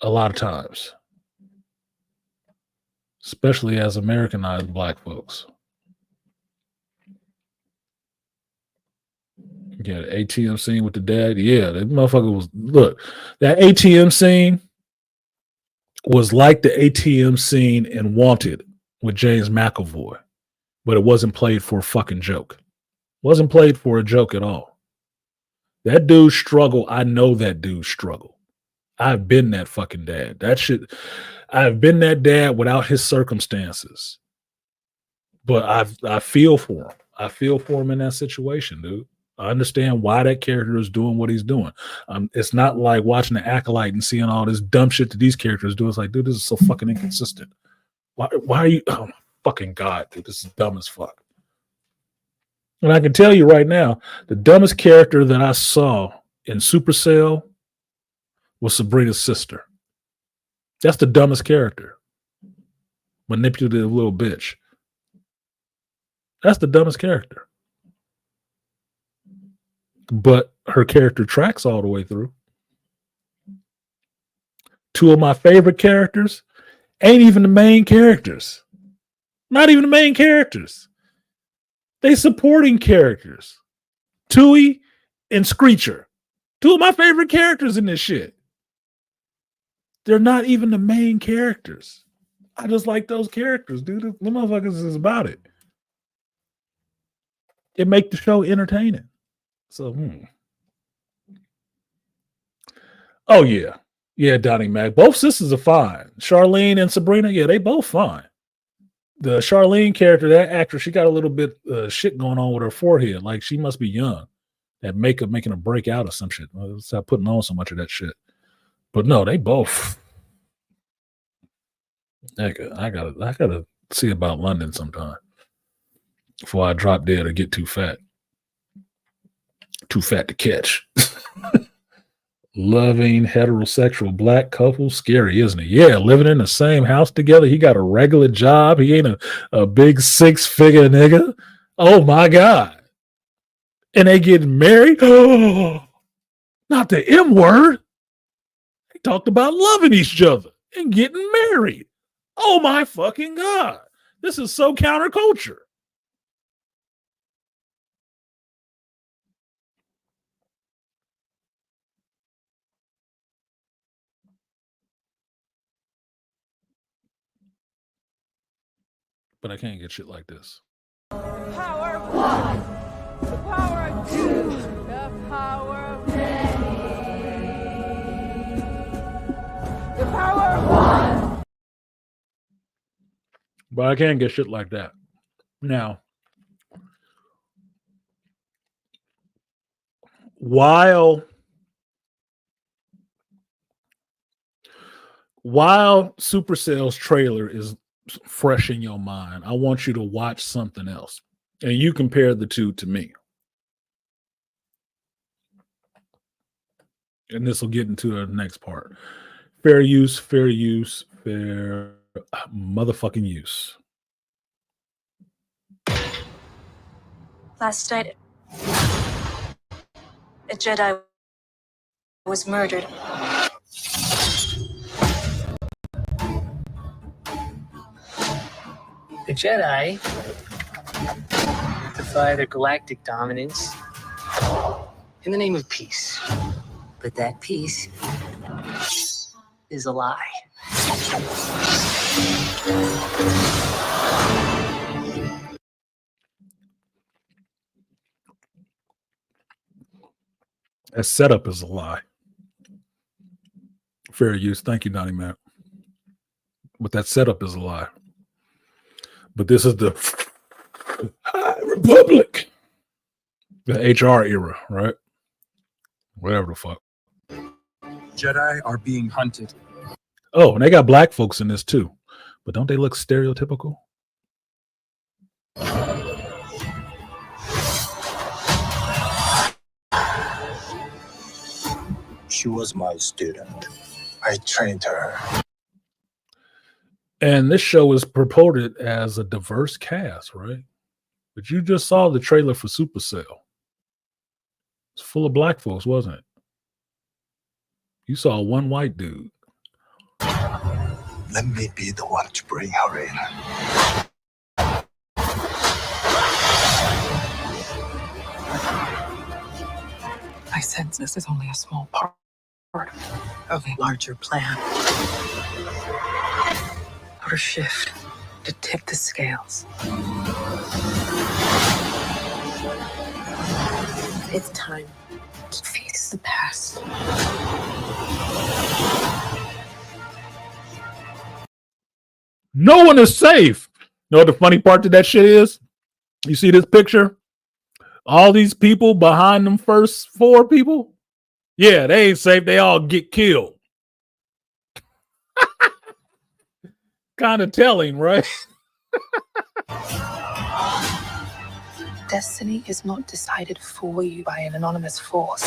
A lot of times. Especially as Americanized black folks. Yeah, the ATM scene with the dad. Yeah, that motherfucker was, look, that ATM scene was like the ATM scene in Wanted with James McAvoy, but it wasn't played for a fucking joke. Wasn't played for a joke at all. That dude struggle. I know that dude struggle. I've been that fucking dad. That shit. I've been that dad without his circumstances. But I feel for him. I feel for him in that situation, dude. I understand why that character is doing what he's doing. It's not like watching the Acolyte and seeing all this dumb shit that these characters do. It's like, dude, this is so fucking inconsistent. Why are you? Oh my fucking God, dude, this is dumb as fuck. And I can tell you right now, the dumbest character that I saw in Supercell was Sabrina's sister. That's the dumbest character. Manipulative little bitch. That's the dumbest character. But her character tracks all the way through. Two of my favorite characters ain't even the main characters. Not even the main characters. They supporting characters. Tui and Screecher. Two of my favorite characters in this shit. They're not even the main characters. I just like those characters, dude. The motherfuckers is about it. It make the show entertaining. So, Oh, yeah. Yeah, Donnie Mac. Both sisters are fine. Charlene and Sabrina, yeah, they both fine. The Charlene character, that actress, she got a little bit shit going on with her forehead. Like, she must be young. That makeup making her break out or some shit. Stop putting on so much of that shit. But no, they both. I gotta see about London sometime before I drop dead or get too fat. Too fat to catch. Loving heterosexual black couple, scary, isn't it? Yeah, living in the same house together. He got a regular job. He ain't a big 6-figure nigga. Oh my God. And they getting married. Oh, not the M word. They talked about loving each other and getting married. Oh my fucking God. This is so counterculture. But I can't get shit like this.
Power of one, the power of two, the power of many, the power of one.
But I can't get shit like that. Now, while Supercell's trailer is fresh in your mind, I want you to watch something else. And you compare the two to me. And this will get into the next part. Fair use, fair motherfucking use.
Last night, a Jedi was murdered.
The Jedi defy their galactic dominance in the name of peace. But that peace is a lie.
That setup is a lie. Fair use. Thank you, Donnie Matt. But that setup is a lie. But this is the Republic. The HR era, right? Whatever the fuck.
Jedi are being hunted.
Oh, and they got black folks in this too. But don't they look stereotypical?
She was my student. I trained her.
And this show is purported as a diverse cast, right? But you just saw the trailer for Supercell. It's full of black folks, wasn't it? You saw one white dude.
Let me be the one to bring her in.
I sense this is only a small part of a larger plan. How to shift, to tip the scales. It's time to face the past.
No one is safe. You know what the funny part to that shit is? You see this picture? All these people behind them first 4 people? Yeah, they ain't safe. They all get killed. Kind of telling, right?
Destiny is not decided for you by an anonymous force.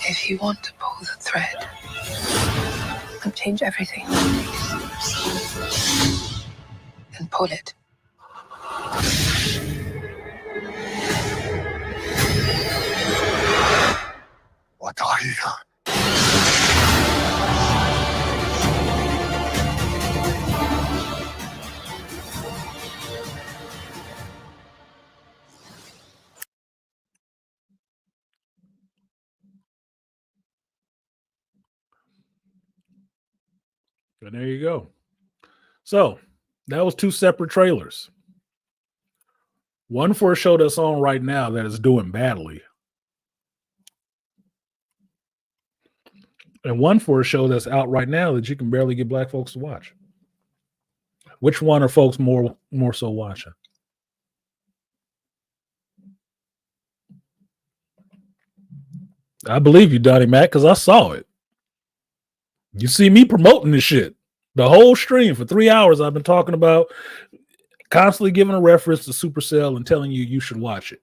If you want to pull the thread and change everything, then pull it.
What are you?
And there you go. So that was 2 separate trailers. One for a show that's on right now that is doing badly. And one for a show that's out right now that you can barely get black folks to watch. Which one are folks more so watching? I believe you, Donnie Mac, because I saw it. You see me promoting this shit. The whole stream for 3 hours I've been talking about, constantly giving a reference to Supercell and telling you should watch it.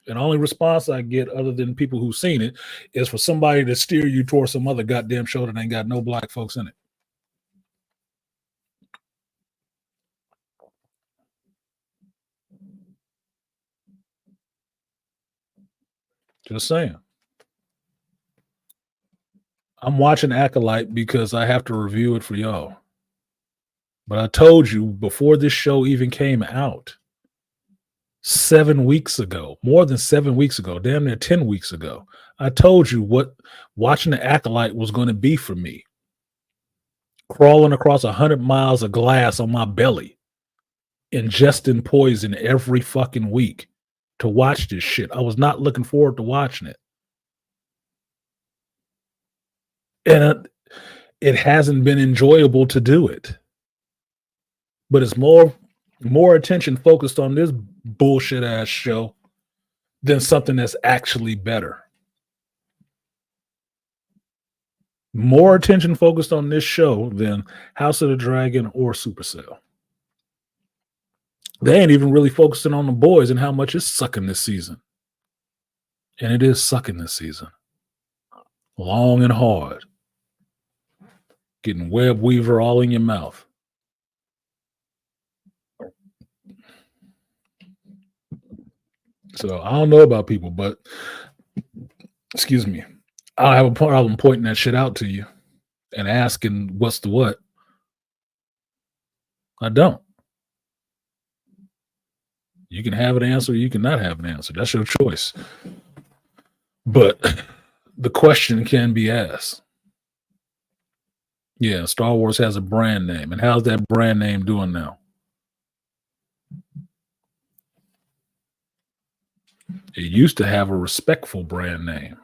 And the only response I get, other than people who've seen it, is for somebody to steer you towards some other goddamn show that ain't got no black folks in it. Just saying. I'm watching Acolyte because I have to review it for y'all. But I told you before this show even came out, 7 weeks ago, more than 7 weeks ago, damn near 10 weeks ago, I told you what watching the Acolyte was going to be for me. Crawling across 100 miles of glass on my belly, ingesting poison every fucking week to watch this shit. I was not looking forward to watching it. And it hasn't been enjoyable to do it. But it's more attention focused on this bullshit ass show than something that's actually better. More attention focused on this show than House of the Dragon or Supercell. They ain't even really focusing on the boys and how much it's sucking this season. And it is sucking this season. long and hard, getting web weaver all in your mouth. So I don't know about people, but excuse me, I have a problem pointing that shit out to you and asking what's the what. I don't. You can have an answer, you cannot have an answer. That's your choice. But the question can be asked. Yeah, Star Wars has a brand name. And how's that brand name doing now? It used to have a respectful brand name.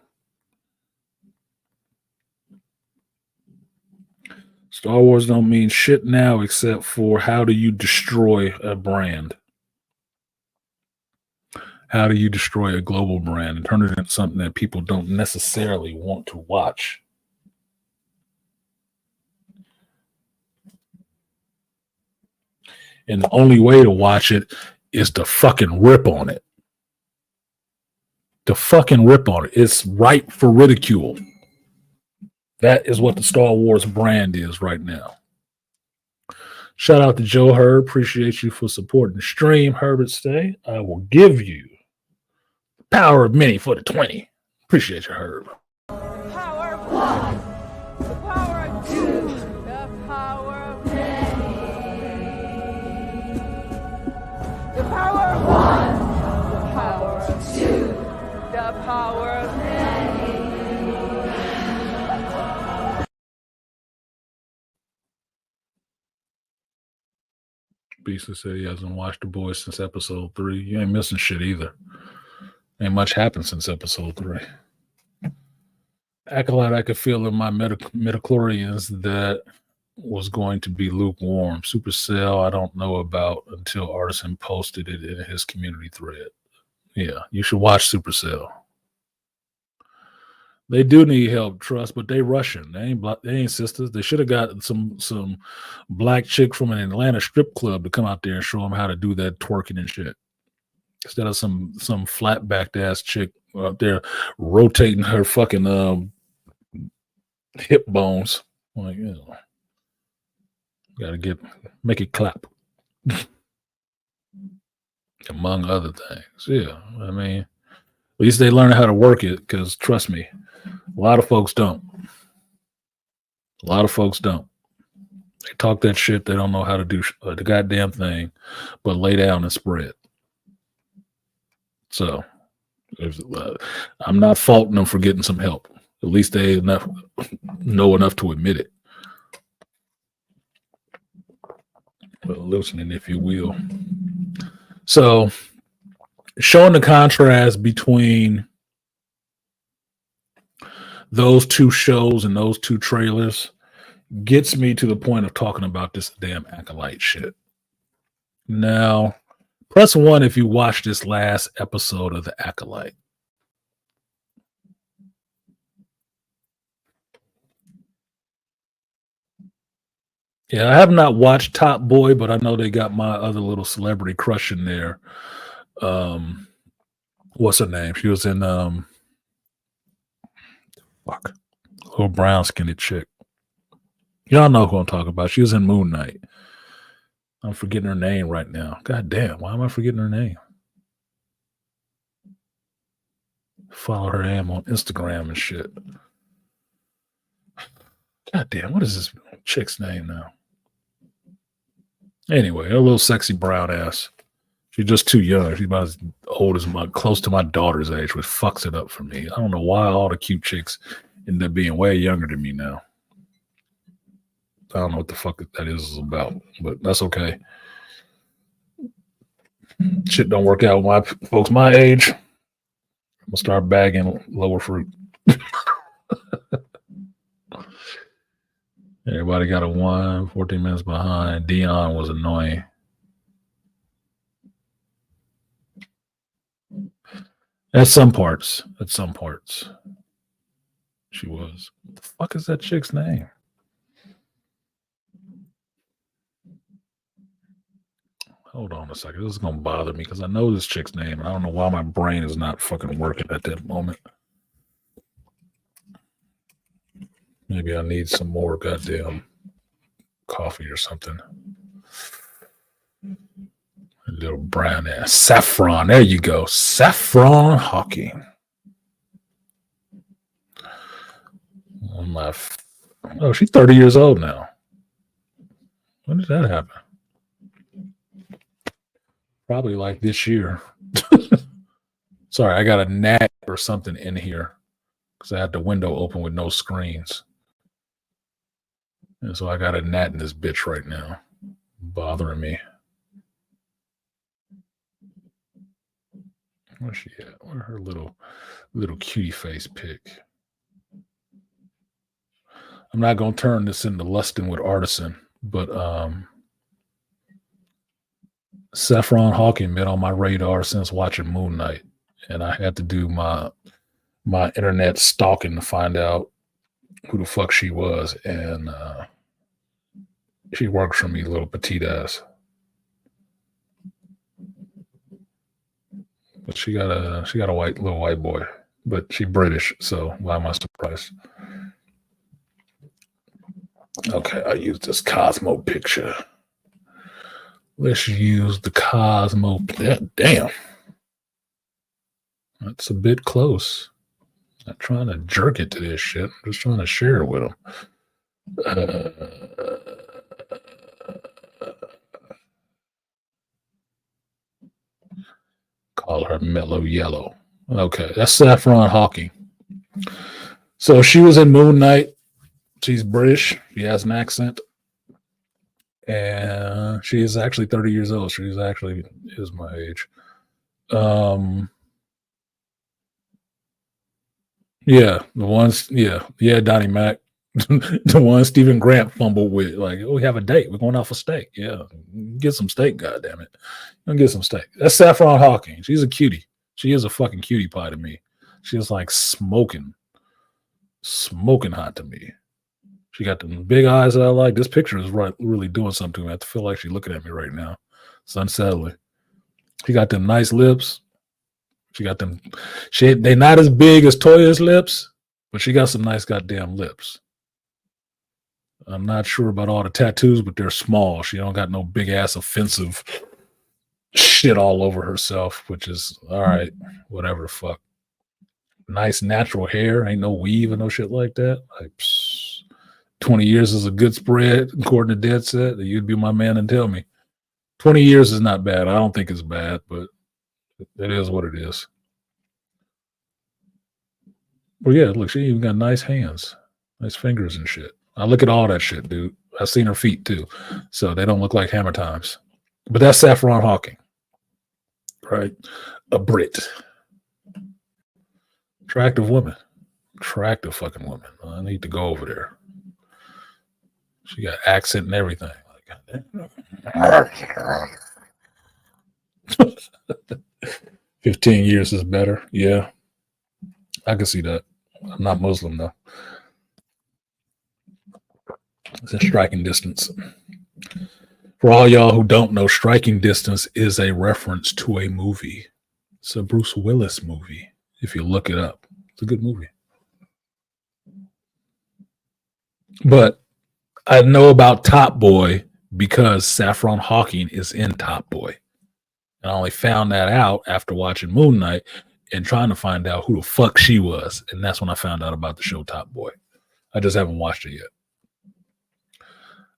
Star Wars don't mean shit now except for how do you destroy a brand? How do you destroy a global brand and turn it into something that people don't necessarily want to watch? And the only way to watch it is to fucking rip on it. To fucking rip on it. It's ripe for ridicule. That is what the Star Wars brand is right now. Shout out to Joe Herb. Appreciate you for supporting the stream. Herbert Stay. I will give you the power of many for the 20. Appreciate you, Herb.
Power of one. The power of two. The power of many. The power of one. The power of two. The power of many.
Beast said he hasn't watched The Boys since episode 3. You ain't missing shit either. Ain't much happened since episode 3. Acolyte, I could feel in my midichlorians that was going to be lukewarm. Supercell, I don't know about until Artisan posted it in his community thread. Yeah, you should watch Supercell. They do need help, trust, but they Russian. They ain't sisters. They should have got some black chick from an Atlanta strip club to come out there and show them how to do that twerking and shit. Instead of some flat backed ass chick out there rotating her fucking hip bones. Like, you know, gotta make it clap. Among other things. Yeah. I mean, at least they learn how to work it, because trust me, a lot of folks don't. A lot of folks don't. They talk that shit. They don't know how to do the goddamn thing, but lay down and spread. So I'm not faulting them for getting some help. At least they know enough to admit it. Well, listening, if you will. So showing the contrast between those two shows and those two trailers gets me to the point of talking about this damn Acolyte shit. Now, press 1 if you watched this last episode of The Acolyte. Yeah, I have not watched Top Boy, but I know they got my other little celebrity crush in there. What's her name? She was in little brown skinny chick. Y'all know who I'm talking about. She was in Moon Knight. I'm forgetting her name right now. God damn, why am I forgetting her name? Follow her name on Instagram and shit. God damn, what is this chick's name now? Anyway, a little sexy brown ass. She's just too young. She's about as old as close to my daughter's age, which fucks it up for me. I don't know why all the cute chicks end up being way younger than me now. I don't know what the fuck that is about, but that's okay. Shit don't work out with my folks my age. I'm gonna start bagging lower fruit. Everybody got a 1, 14 minutes behind. Dion was annoying. At some parts. She was. What the fuck is that chick's name? Hold on a second. This is going to bother me because I know this chick's name. I don't know why my brain is not fucking working at that moment. Maybe I need some more goddamn coffee or something. A little brown ass. Saffron. There you go. Saffron Hawking. Oh, she's 30 years old now. When did that happen? Probably like this year. Sorry, I got a gnat or something in here because I had the window open with no screens. And so I got a gnat in this bitch right now, bothering me. Where's she at? Where's her little cutie face pic? I'm not gonna turn this into Lustin' with Artisan, but Saffron Hawking been on my radar since watching Moon Knight, and I had to do my internet stalking to find out who the fuck she was, and she works for me, little petite ass. But she got a little white boy, but she British, so why am I surprised? Okay, I use this Cosmo picture. Let's use the Cosmo. Damn. That's a bit close. Not trying to jerk it to this shit. I'm just trying to share it with them. Call her Mellow Yellow. Okay, that's Saffron Hawking. So she was in Moon Knight. She's British. She has an accent. And she is actually 30 years old. She's actually is my age. Yeah, the ones, Donnie Mac. The one Stephen Grant fumbled with, like, oh, we have a date. We're going out for steak. Yeah, get some steak, goddammit. Get some steak. That's Saffron Hawking. She's a cutie. She is a fucking cutie pie to me. She's like smoking hot to me. She got the big eyes that I like. This picture is really doing something to me. I feel like she's looking at me right now. It's unsettling. She got them nice lips. She got them. They're not as big as Toya's lips, but she got some nice goddamn lips. I'm not sure about all the tattoos, but they're small. She don't got no big ass offensive shit all over herself, which is all right. Whatever the fuck. Nice natural hair. Ain't no weave and no shit like that. Like, 20 years is a good spread, according to Dead Set. You'd be my man and tell me. 20 years is not bad. I don't think it's bad, but it is what it is. Well, yeah, look, she even got nice hands, nice fingers and shit. I look at all that shit, dude. I've seen her feet too, so they don't look like Hammer Times. But that's Saffron Hawking, right? A Brit. Attractive woman. Attractive fucking woman. I need to go over there. She got accent and everything. Like, 15 years is better. Yeah, I can see that. I'm not Muslim though. It's in striking distance. For all y'all who don't know, Striking Distance is a reference to a movie. It's a Bruce Willis movie. If you look it up, it's a good movie. But I know about Top Boy because Saffron Hawking is in Top Boy. And I only found that out after watching Moon Knight and trying to find out who the fuck she was. And that's when I found out about the show Top Boy. I just haven't watched it yet.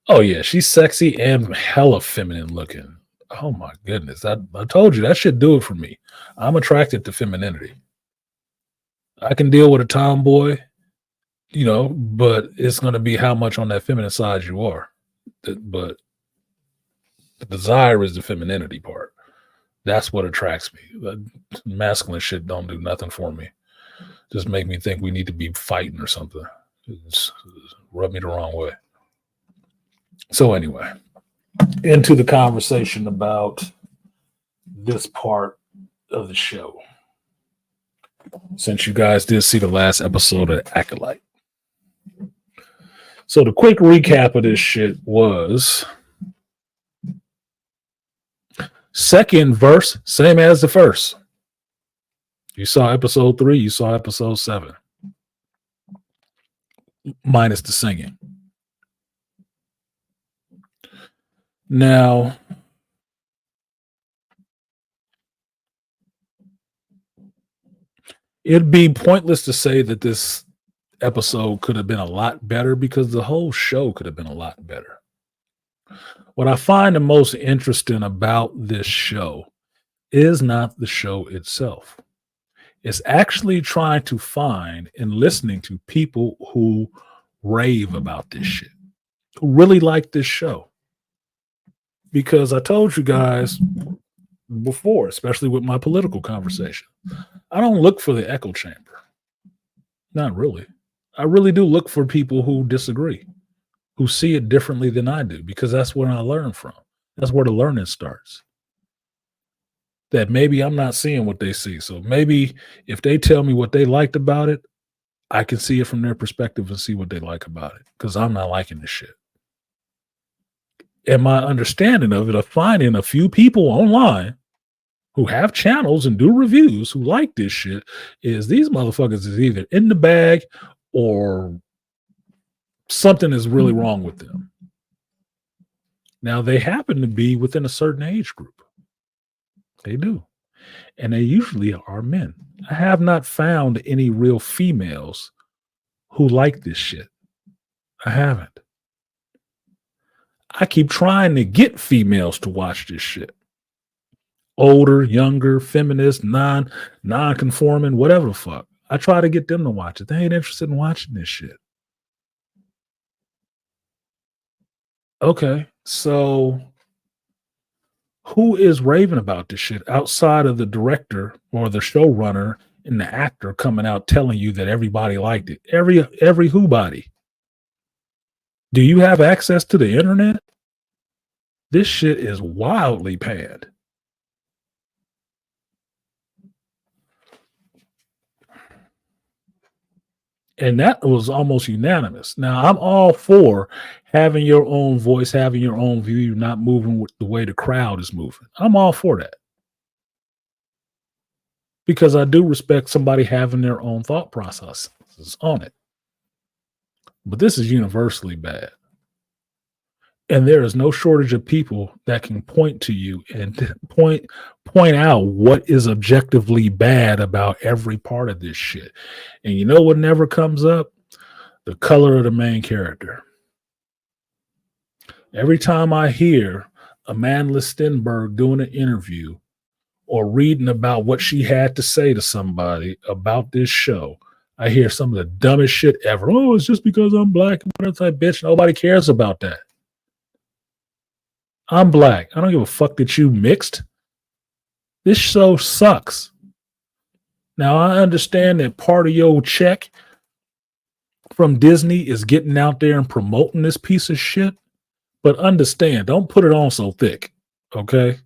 Oh, yeah, she's sexy and hella feminine looking. Oh, my goodness. I told you, that should do it for me. I'm attracted to femininity. I can deal with a tomboy, but it's going to be how much on that feminine side you are. But the desire is the femininity part. That's what attracts me. The masculine shit don't do nothing for me. Just make me think we need to be fighting or something. It's rub me the wrong way. So anyway, into the conversation about this part of the show. Since you guys did see the last episode of Acolyte. So the quick recap of this shit was second verse, same as the first. You saw episode 3, you saw episode 7. minus the singing. Now, it'd be pointless to say that this episode could have been a lot better because the whole show could have been a lot better. What I find the most interesting about this show is not the show itself. It's actually trying to find and listening to people who rave about this shit, who really like this show. Because I told you guys before, especially with my political conversation, I don't look for the echo chamber. Not really. I really do look for people who disagree, who see it differently than I do, because that's where I learn from. That's where the learning starts. That maybe I'm not seeing what they see. So maybe if they tell me what they liked about it, I can see it from their perspective and see what they like about it, because I'm not liking this shit. And my understanding of it, of finding a few people online who have channels and do reviews who like this shit, is these motherfuckers is either in the bag or something is really wrong with them. Now, they happen to be within a certain age group. They do. And they usually are men. I have not found any real females who like this shit. I haven't. I keep trying to get females to watch this shit. Older, younger, feminist, non-conforming, whatever the fuck. I try to get them to watch it. They ain't interested in watching this shit. Okay, so who is raving about this shit outside of the director or the showrunner and the actor coming out telling you that everybody liked it? Every who body. Do you have access to the internet? This shit is wildly panned. And that was almost unanimous. Now, I'm all for having your own voice, having your own view, not moving with the way the crowd is moving. I'm all for that. Because I do respect somebody having their own thought processes on it. But this is universally bad. And there is no shortage of people that can point to you and point out what is objectively bad about every part of this shit. And you know what never comes up? The color of the main character. Every time I hear Amanda Stenberg doing an interview or reading about what she had to say to somebody about this show, I hear some of the dumbest shit ever. Oh, it's just because I'm black. What type bitch? Nobody cares about that. I'm black. I don't give a fuck that you mixed. This show sucks. Now, I understand that part of your check from Disney is getting out there and promoting this piece of shit, but understand, don't put it on so thick, okay?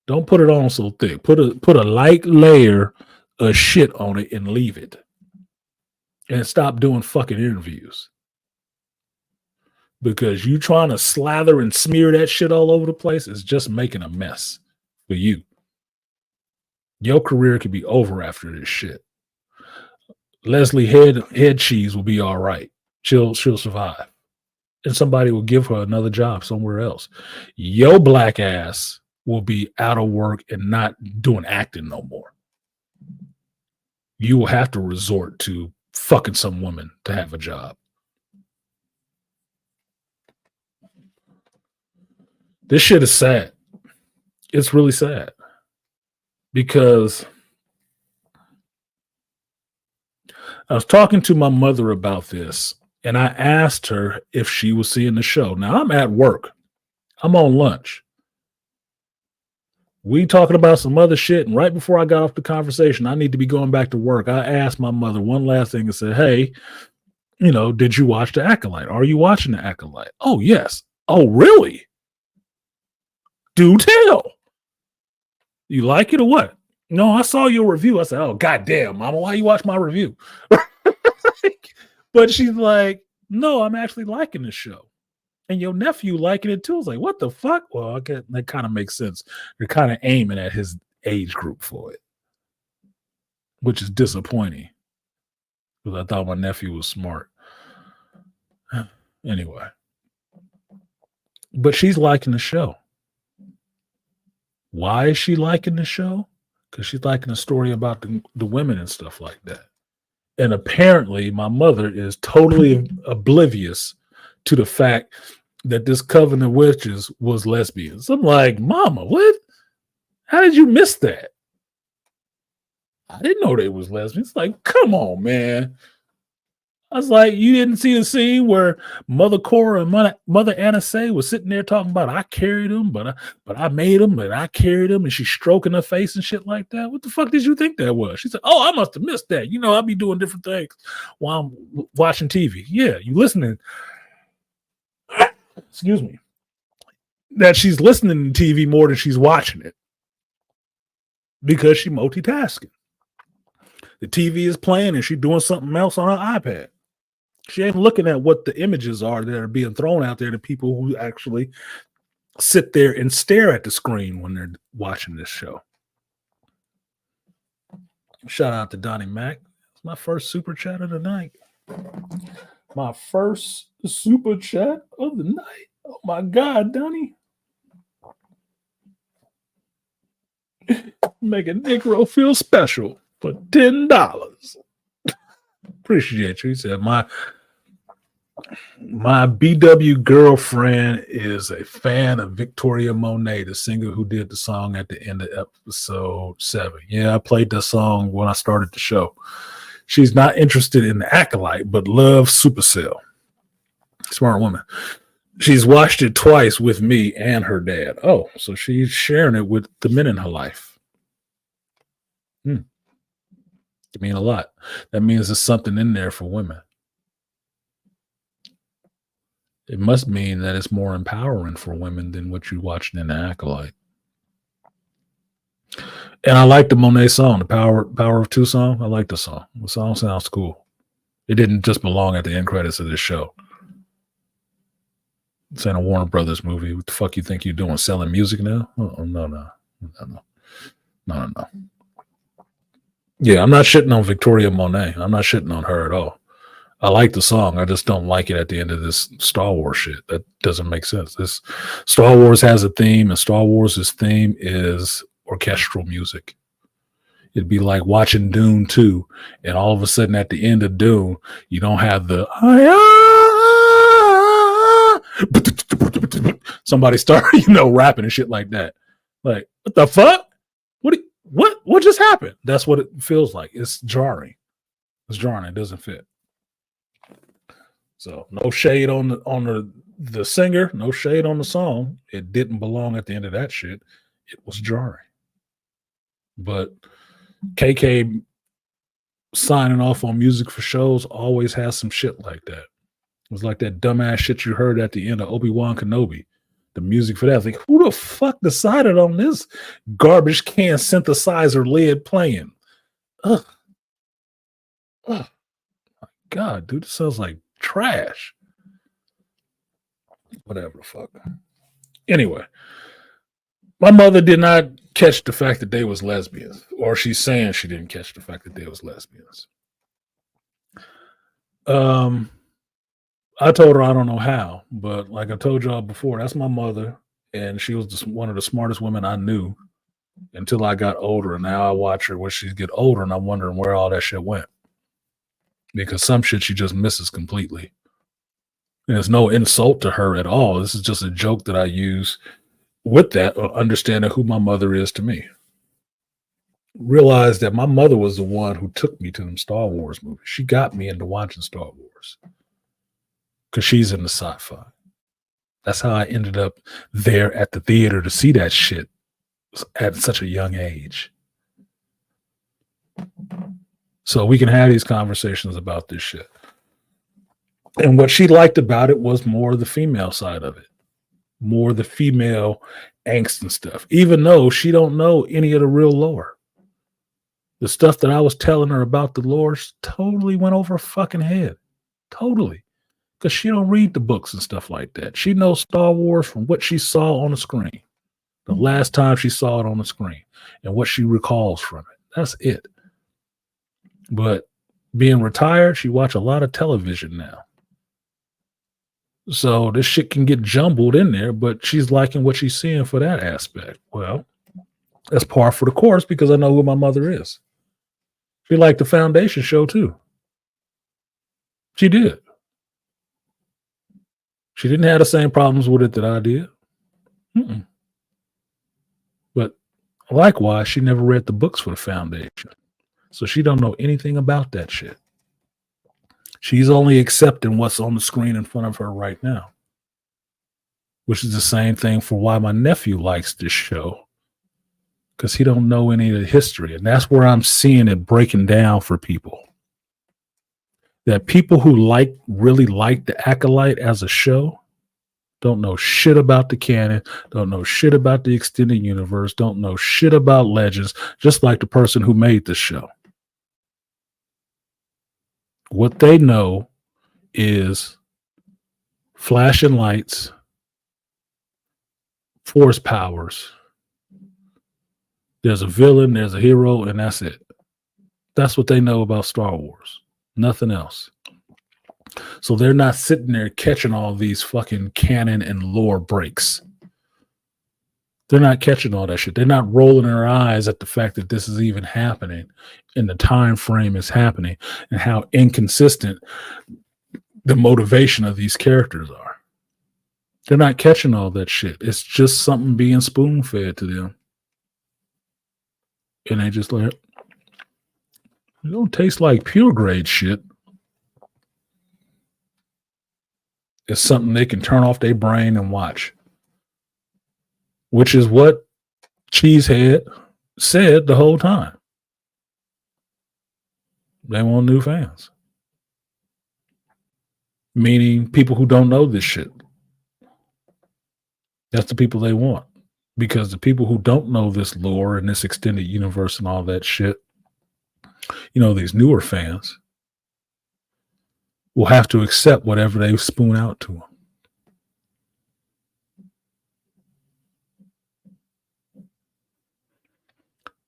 Don't put it on so thick. Put a light layer of shit on it and leave it. And stop doing fucking interviews. Because you trying to slather and smear that shit all over the place is just making a mess for you. Your career could be over after this shit. Leslie Head Cheese will be all right. She'll survive. And somebody will give her another job somewhere else. Your black ass will be out of work and not doing acting no more. You will have to resort to fucking some woman to have a job. This shit is sad. It's really sad. Because I was talking to my mother about this, and I asked her if she was seeing the show. Now, I'm at work. I'm on lunch. We talking about some other shit, and right before I got off the conversation, I need to be going back to work. I asked my mother one last thing and said, hey, did you watch The Acolyte? Are you watching The Acolyte? Oh, yes. Oh, really? Do tell. You like it or what? No, I saw your review. I said, oh, goddamn, mama, why you watch my review? But she's like, no, I'm actually liking the show. And your nephew liking it too. I was like, what the fuck? Well, that kind of makes sense. You're kind of aiming at his age group for it, which is disappointing. because I thought my nephew was smart. Anyway, but she's liking the show. Why is she liking the show? Because she's liking the story about the women and stuff like that. And apparently, my mother is totally oblivious to the fact that this coven of witches was lesbians. I'm like, Mama, what? How did you miss that? I didn't know they was lesbians. Like, come on, man. I was like, you didn't see the scene where Mother Cora and Mother Anase was sitting there talking about I carried him, but I made him, and I carried him, and she's stroking her face and shit like that. What the fuck did you think that was? She said, "Oh, I must have missed that. You know, I'll be doing different things while I'm watching TV." Yeah, you listening? Excuse me. That she's listening to TV more than she's watching it because she's multitasking. The TV is playing and she's doing something else on her iPad. She ain't looking at what the images are that are being thrown out there to people who actually sit there and stare at the screen when they're watching this show. Shout out to Donnie Mac. It's my first super chat of the night. My first super chat of the night. Oh my God, Donnie. Make a Negro feel special for $10. Appreciate you. He said, my BW girlfriend is a fan of Victoria Monet, the singer who did the song at the end of episode 7. Yeah, I played that song when I started the show. She's not interested in the Acolyte, but loves Supercell. Smart woman. She's watched it twice with me and her dad. Oh, so she's sharing it with the men in her life. It means a lot. That means there's something in there for women. It must mean that it's more empowering for women than what you're watching in the Acolyte. And I like the Monet song, the Power of Two song. I like the song. The song sounds cool. It didn't just belong at the end credits of this show. It's in a Warner Brothers movie. What the fuck you think you're doing? Selling music now? Oh, no. Yeah, I'm not shitting on Victoria Monet. I'm not shitting on her at all. I like the song. I just don't like it at the end of this Star Wars shit. That doesn't make sense. This Star Wars has a theme, and Star Wars' theme is orchestral music. It'd be like watching Dune 2, and all of a sudden at the end of Dune, you don't have the somebody start, rapping and shit like that. Like, what the fuck? What just happened? That's what it feels like. It's jarring. It's jarring. It doesn't fit. So no shade on the singer, no shade on the song. It didn't belong at the end of that shit. It was jarring. But KK signing off on music for shows always has some shit like that. It was like that dumbass shit you heard at the end of Obi-Wan Kenobi. The music for that. I was like, who the fuck decided on this garbage can synthesizer lid playing? Ugh. My God, dude, this sounds like trash. Whatever the fuck. Anyway, my mother did not catch the fact that they was lesbians, or she's saying she didn't catch the fact that they was lesbians. I told her I don't know how, but like I told y'all before, that's my mother, and she was one of the smartest women I knew until I got older. And now I watch her when she get older, and I'm wondering where all that shit went, because some shit she just misses completely. And there's no insult to her at all. This is just a joke that I use with that, understanding who my mother is to me. Realize that my mother was the one who took me to them Star Wars movies. She got me into watching Star Wars because she's into sci-fi. That's how I ended up there at the theater to see that shit at such a young age. So we can have these conversations about this shit. And what she liked about it was more the female side of it, more the female angst and stuff, even though she don't know any of the real lore. The stuff that I was telling her about the lore totally went over her fucking head. Totally. Because she don't read the books and stuff like that. She knows Star Wars from what she saw on the screen. The last time she saw it on the screen. And what she recalls from it. That's it. But Being retired, she watch a lot of television now. So this shit can get jumbled in there, but she's liking what she's seeing for that aspect. Well, that's par for the course because I know who my mother is. She liked the Foundation show too. She did. She didn't have the same problems with it that I did. Mm-mm. But likewise, she never read the books for the Foundation. So she don't know anything about that shit. She's only accepting what's on the screen in front of her right now. Which is the same thing for why my nephew likes this show. Because he don't know any of the history. And that's where I'm seeing it breaking down for people. That people who really like the Acolyte as a show don't know shit about the canon, don't know shit about the extended universe, don't know shit about Legends, just like the person who made the show. What they know is flashing lights, force powers. There's a villain, there's a hero, and that's it. That's what they know about Star Wars. Nothing else. So they're not sitting there catching all these fucking canon and lore breaks. They're not catching all that shit. They're not rolling their eyes at the fact that this is even happening and the time frame is happening and how inconsistent the motivation of these characters are. They're not catching all that shit. It's just something being spoon-fed to them. And they just like, it don't taste like pure grade shit. It's something they can turn off their brain and watch. Which is what Cheesehead said the whole time. They want new fans. Meaning people who don't know this shit. That's the people they want. Because the people who don't know this lore and this extended universe and all that shit, you know, these newer fans will have to accept whatever they spoon out to them.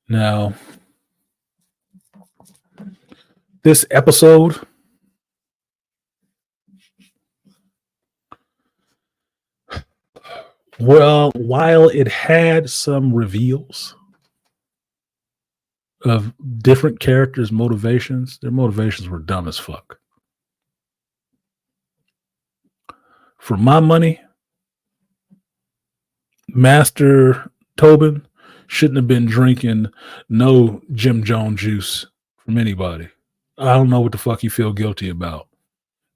Now, this episode, well, while it had some reveals of different characters' motivations, their motivations were dumb as fuck. For my money, Master Tobin shouldn't have been drinking no Jim Jones juice from anybody. I don't know what the fuck he feel guilty about.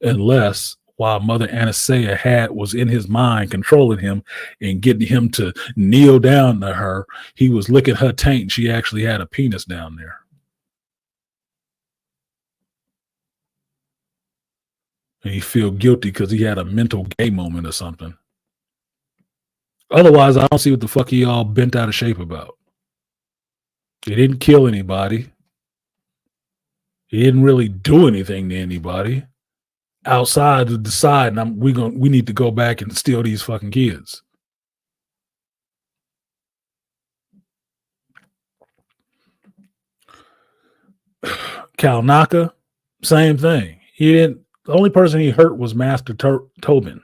Unless while Mother Anastasia was in his mind controlling him and getting him to kneel down to her, he was licking her taint and she actually had a penis down there. And he feel guilty because he had a mental gay moment or something. Otherwise, I don't see what the fuck he all bent out of shape about. He didn't kill anybody. He didn't really do anything to anybody outside to decide we need to go back and steal these fucking kids. Kalnaka, same thing. The only person he hurt was Master Tobin.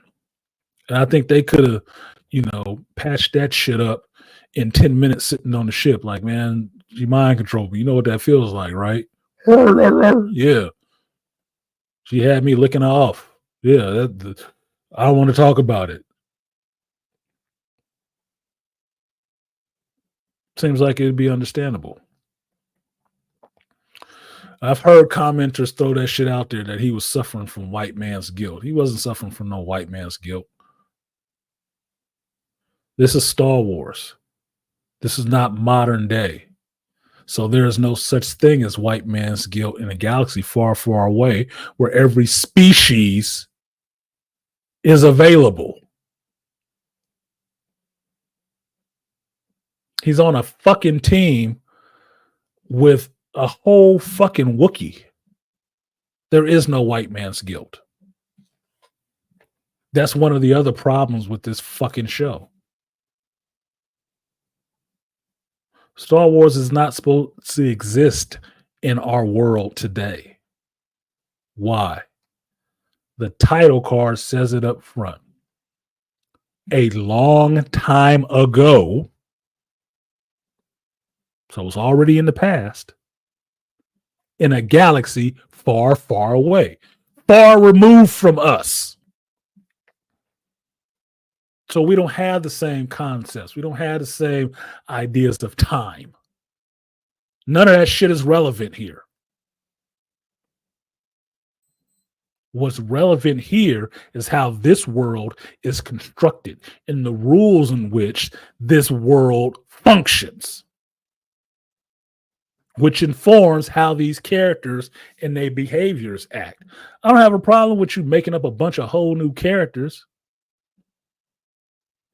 And I think they could have, patched that shit up in 10 minutes sitting on the ship. Like, man, you mind control me. You know what that feels like, right? Yeah. She had me licking her off. Yeah, I don't want to talk about it. Seems like it'd be understandable. I've heard commenters throw that shit out there that he was suffering from white man's guilt. He wasn't suffering from no white man's guilt. This is Star Wars. This is not modern day. So there is no such thing as white man's guilt in a galaxy far, far away where every species is available. He's on a fucking team with a whole fucking Wookiee. There is no white man's guilt. That's one of the other problems with this fucking show. Star Wars is not supposed to exist in our world today. Why? The title card says it up front. A long time ago, so it's already in the past, in a galaxy far, far away, far removed from us. So we don't have the same concepts. We don't have the same ideas of time. None of that shit is relevant here. What's relevant here is how this world is constructed and the rules in which this world functions, which informs how these characters and their behaviors act. I don't have a problem with you making up a bunch of whole new characters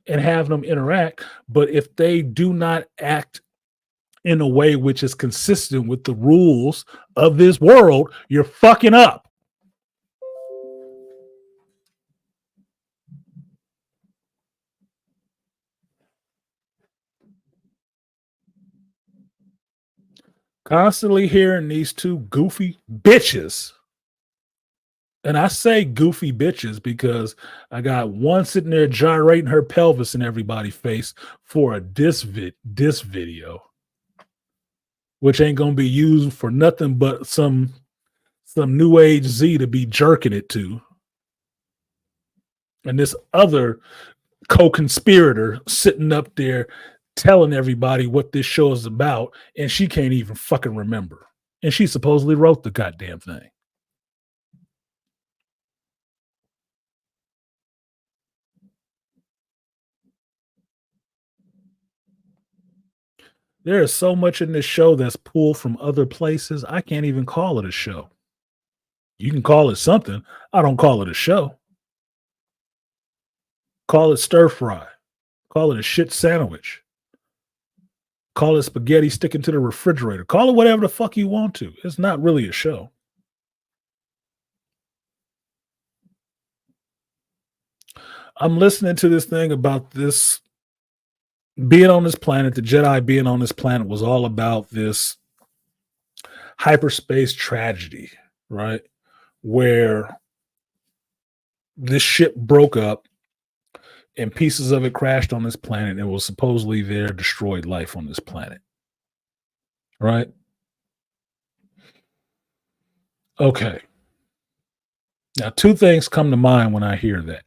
and having them interact, but if they do not act in a way which is consistent with the rules of this world, you're fucking up. Constantly hearing these two goofy bitches. And I say goofy bitches because I got one sitting there gyrating her pelvis in everybody's face for a diss video, which ain't gonna be used for nothing but some new age Z to be jerking it to. And this other co-conspirator sitting up there telling everybody what this show is about, and she can't even fucking remember. And she supposedly wrote the goddamn thing. There is so much in this show that's pulled from other places. I can't even call it a show. You can call it something. I don't call it a show. Call it stir fry. Call it a shit sandwich. Call it spaghetti sticking to the refrigerator. Call it whatever the fuck you want to. It's not really a show. I'm listening to this thing about this being on this planet. The Jedi being on this planet was all about this hyperspace tragedy, right? Where this ship broke up and pieces of it crashed on this planet and was supposedly there, destroyed life on this planet. Right? Okay. Now, two things come to mind when I hear that.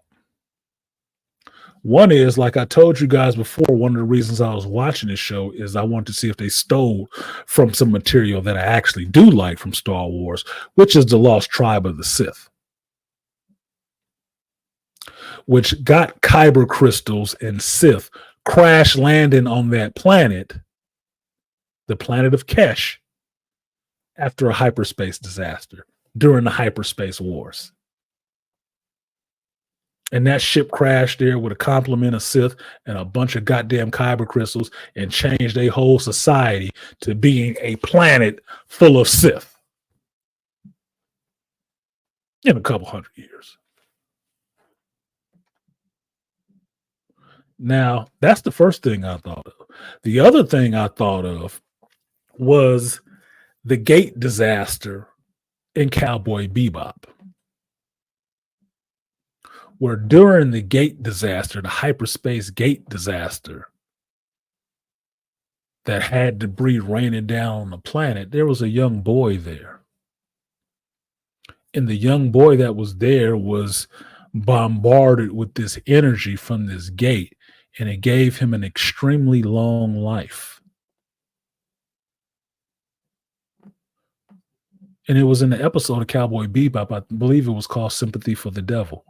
One is, like I told you guys before, one of the reasons I was watching this show is I wanted to see if they stole from some material that I actually do like from Star Wars, which is the Lost Tribe of the Sith, which got kyber crystals and Sith crash landing on that planet, the planet of Kesh, after a hyperspace disaster during the hyperspace wars. And that ship crashed there with a complement of Sith and a bunch of goddamn kyber crystals and changed a whole society to being a planet full of Sith in a couple hundred years. Now, that's the first thing I thought of. The other thing I thought of was the gate disaster in Cowboy Bebop, where during the gate disaster, the hyperspace gate disaster that had debris raining down on the planet, there was a young boy there. And the young boy that was there was bombarded with this energy from this gate, and it gave him an extremely long life. And it was in the episode of Cowboy Bebop, I believe it was called Sympathy for the Devil,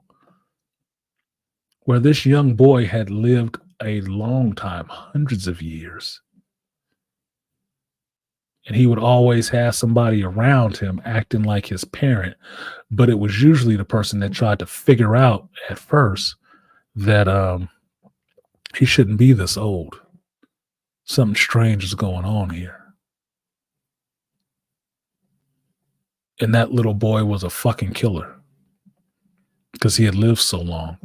where this young boy had lived a long time, hundreds of years. And he would always have somebody around him acting like his parent, but it was usually the person that tried to figure out at first that he shouldn't be this old. Something strange is going on here. And that little boy was a fucking killer because he had lived so long.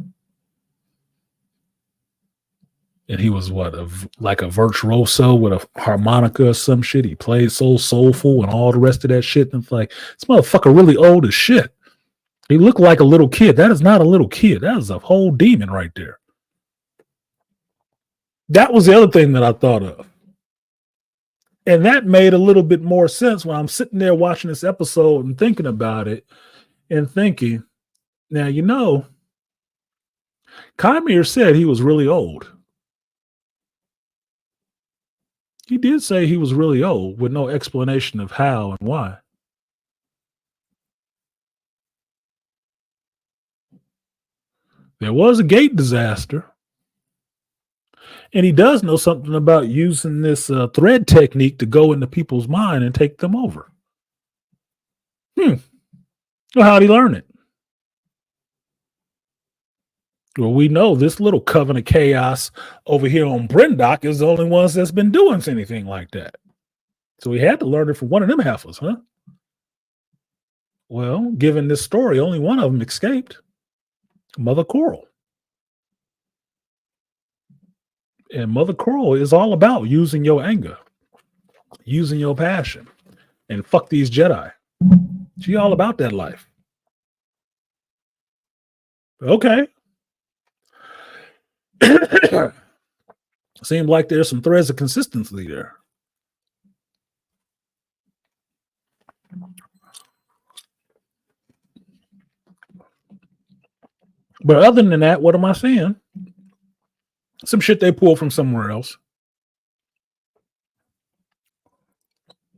And he was like a virtuoso with a harmonica or some shit. He played so soulful and all the rest of that shit. And it's like, this motherfucker really old as shit. He looked like a little kid. That is not a little kid. That is a whole demon right there. That was the other thing that I thought of. And that made a little bit more sense when I'm sitting there watching this episode and thinking about it and thinking, now, you know, Khmer said he was really old. He did say he was really old with no explanation of how and why. There was a gate disaster. And he does know something about using this thread technique to go into people's mind and take them over. Well, how'd he learn it? Well, we know this little coven of chaos over here on Brendock is the only ones that's been doing anything like that. So he had to learn it from one of them heifers, huh? Well, given this story, only one of them escaped. Mother Coral. And Mother Coral is all about using your anger, using your passion, and fuck these Jedi. She all about that life. Okay. Seems like there's some threads of consistency there. But other than that, what am I seeing? Some shit they pulled from somewhere else.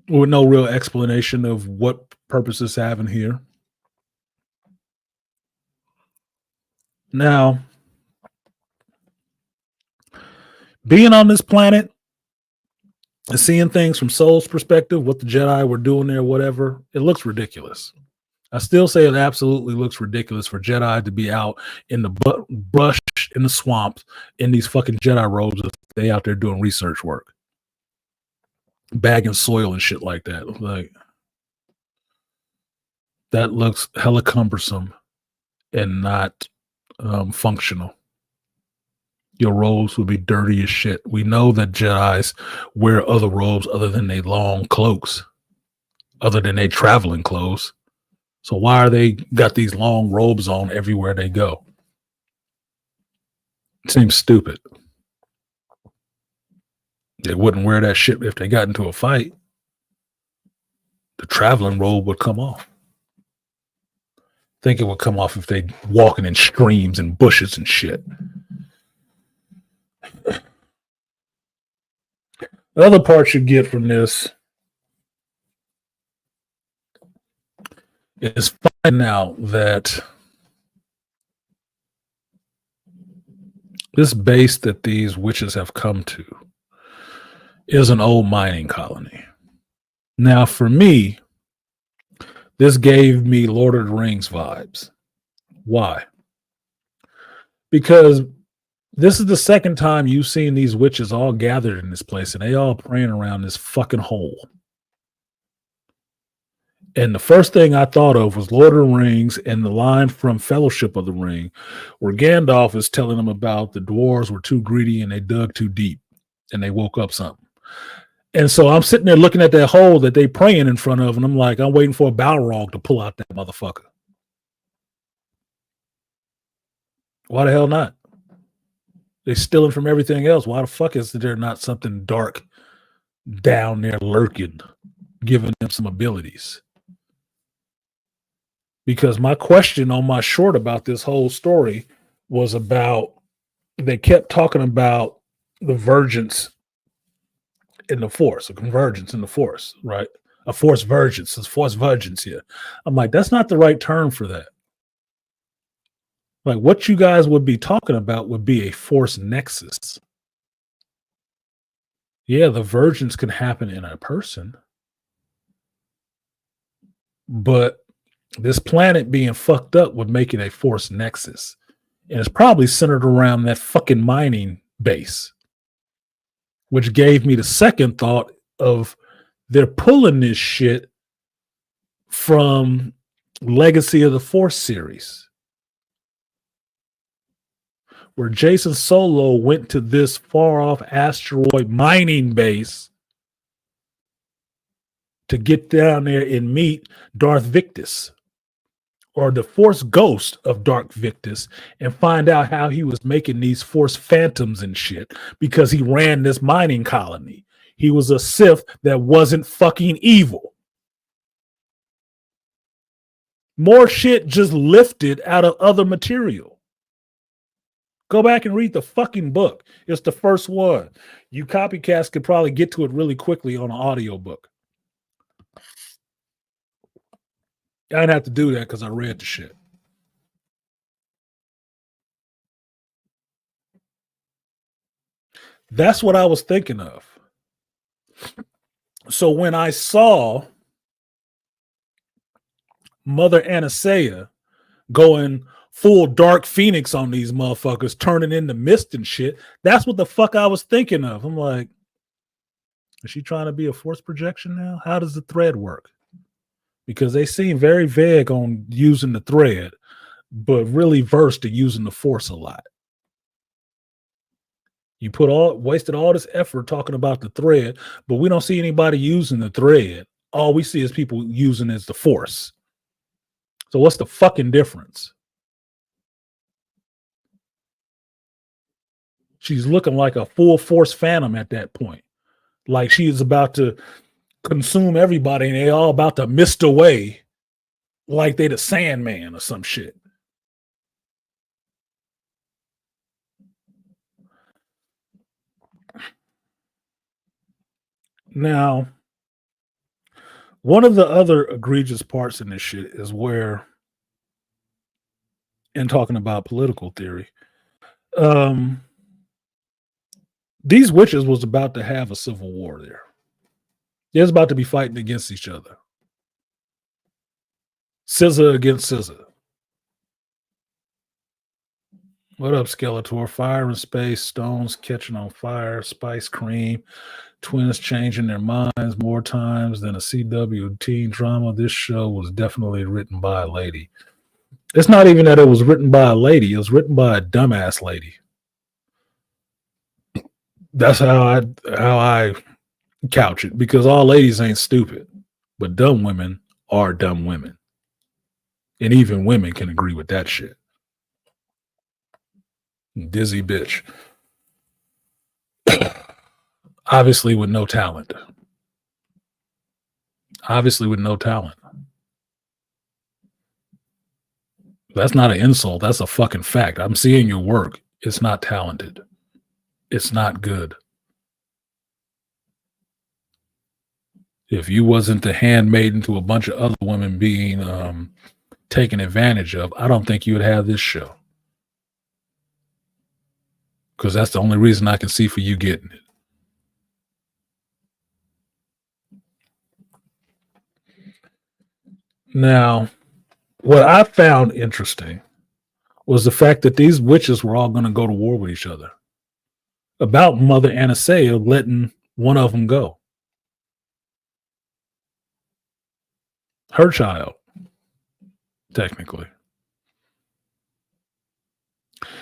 With no real explanation of what purpose it's having here. Now, being on this planet and seeing things from Soul's perspective, what the Jedi were doing there, whatever, it looks ridiculous. I still say it absolutely looks ridiculous for Jedi to be out in the brush, in the swamps, in these fucking Jedi robes if they out there doing research work. Bagging soil and shit like that. Like, that looks hella cumbersome and not functional. Your robes would be dirty as shit. We know that Jedis wear other robes other than they long cloaks, other than they traveling clothes. So why are they got these long robes on everywhere they go? It seems stupid. They wouldn't wear that shit if they got into a fight. The traveling robe would come off. I think it would come off if they walking in streams and bushes and shit. The other part you get from this is finding out that this base that these witches have come to is an old mining colony. Now, for me, this gave me Lord of the Rings vibes. Why? Because this is the second time you've seen these witches all gathered in this place, and they all praying around this fucking hole. And the first thing I thought of was Lord of the Rings and the line from Fellowship of the Ring, where Gandalf is telling them about the dwarves were too greedy and they dug too deep and they woke up something. And so I'm sitting there looking at that hole that they praying in front of, and I'm like, I'm waiting for a Balrog to pull out that motherfucker. Why the hell not? They're stealing from everything else. Why the fuck is there not something dark down there lurking, giving them some abilities? Because my question on my short about this whole story was about, they kept talking about the vergence in the Force, a convergence in the Force, right? A Force vergence, a Force vergence here. I'm like, that's not the right term for that. Like, what you guys would be talking about would be a Force nexus. Yeah, the vergence can happen in a person, but this planet being fucked up would make it a Force nexus. And it's probably centered around that fucking mining base, which gave me the second thought of they're pulling this shit from Legacy of the Force series, where Jason Solo went to this far-off asteroid mining base to get down there and meet Darth Victus, or the Force ghost of Darth Victus, and find out how he was making these Force phantoms and shit because he ran this mining colony. He was a Sith that wasn't fucking evil. More shit just lifted out of other material. Go back and read the fucking book. It's the first one. You copycats could probably get to it really quickly on an audiobook. I didn't have to do that because I read the shit. That's what I was thinking of. So when I saw Mother Anastasia going full Dark Phoenix on these motherfuckers, turning into mist and shit, that's what the fuck I was thinking of. I'm like, is she trying to be a force projection now? How does the thread work? Because they seem very vague on using the thread, but really versed at using the force a lot. You wasted all this effort talking about the thread, but we don't see anybody using the thread. All we see is people using it as the force. So what's the fucking difference? She's looking like a full force phantom at that point. Like she's about to consume everybody and they all about to mist away like they the Sandman or some shit. Now, one of the other egregious parts in this shit is where, in talking about political theory, these witches was about to have a civil war there. They was about to be fighting against each other. SZA against SZA. What up, Skeletor? Fire in space, stones catching on fire, spice cream, twins changing their minds more times than a CW teen drama. This show was definitely written by a lady. It's not even that it was written by a lady. It was written by a dumbass lady. That's how I couch it, because all ladies ain't stupid, but dumb women are dumb women. And even women can agree with that shit. Dizzy bitch. Obviously with no talent. Obviously with no talent. That's not an insult. That's a fucking fact. I'm seeing your work. It's not talented. It's not good. If you wasn't the handmaiden to a bunch of other women being taken advantage of, I don't think you would have this show. Because that's the only reason I can see for you getting it. Now, what I found interesting was the fact that these witches were all going to go to war with each other about Mother Anastasia letting one of them go. Her child, technically.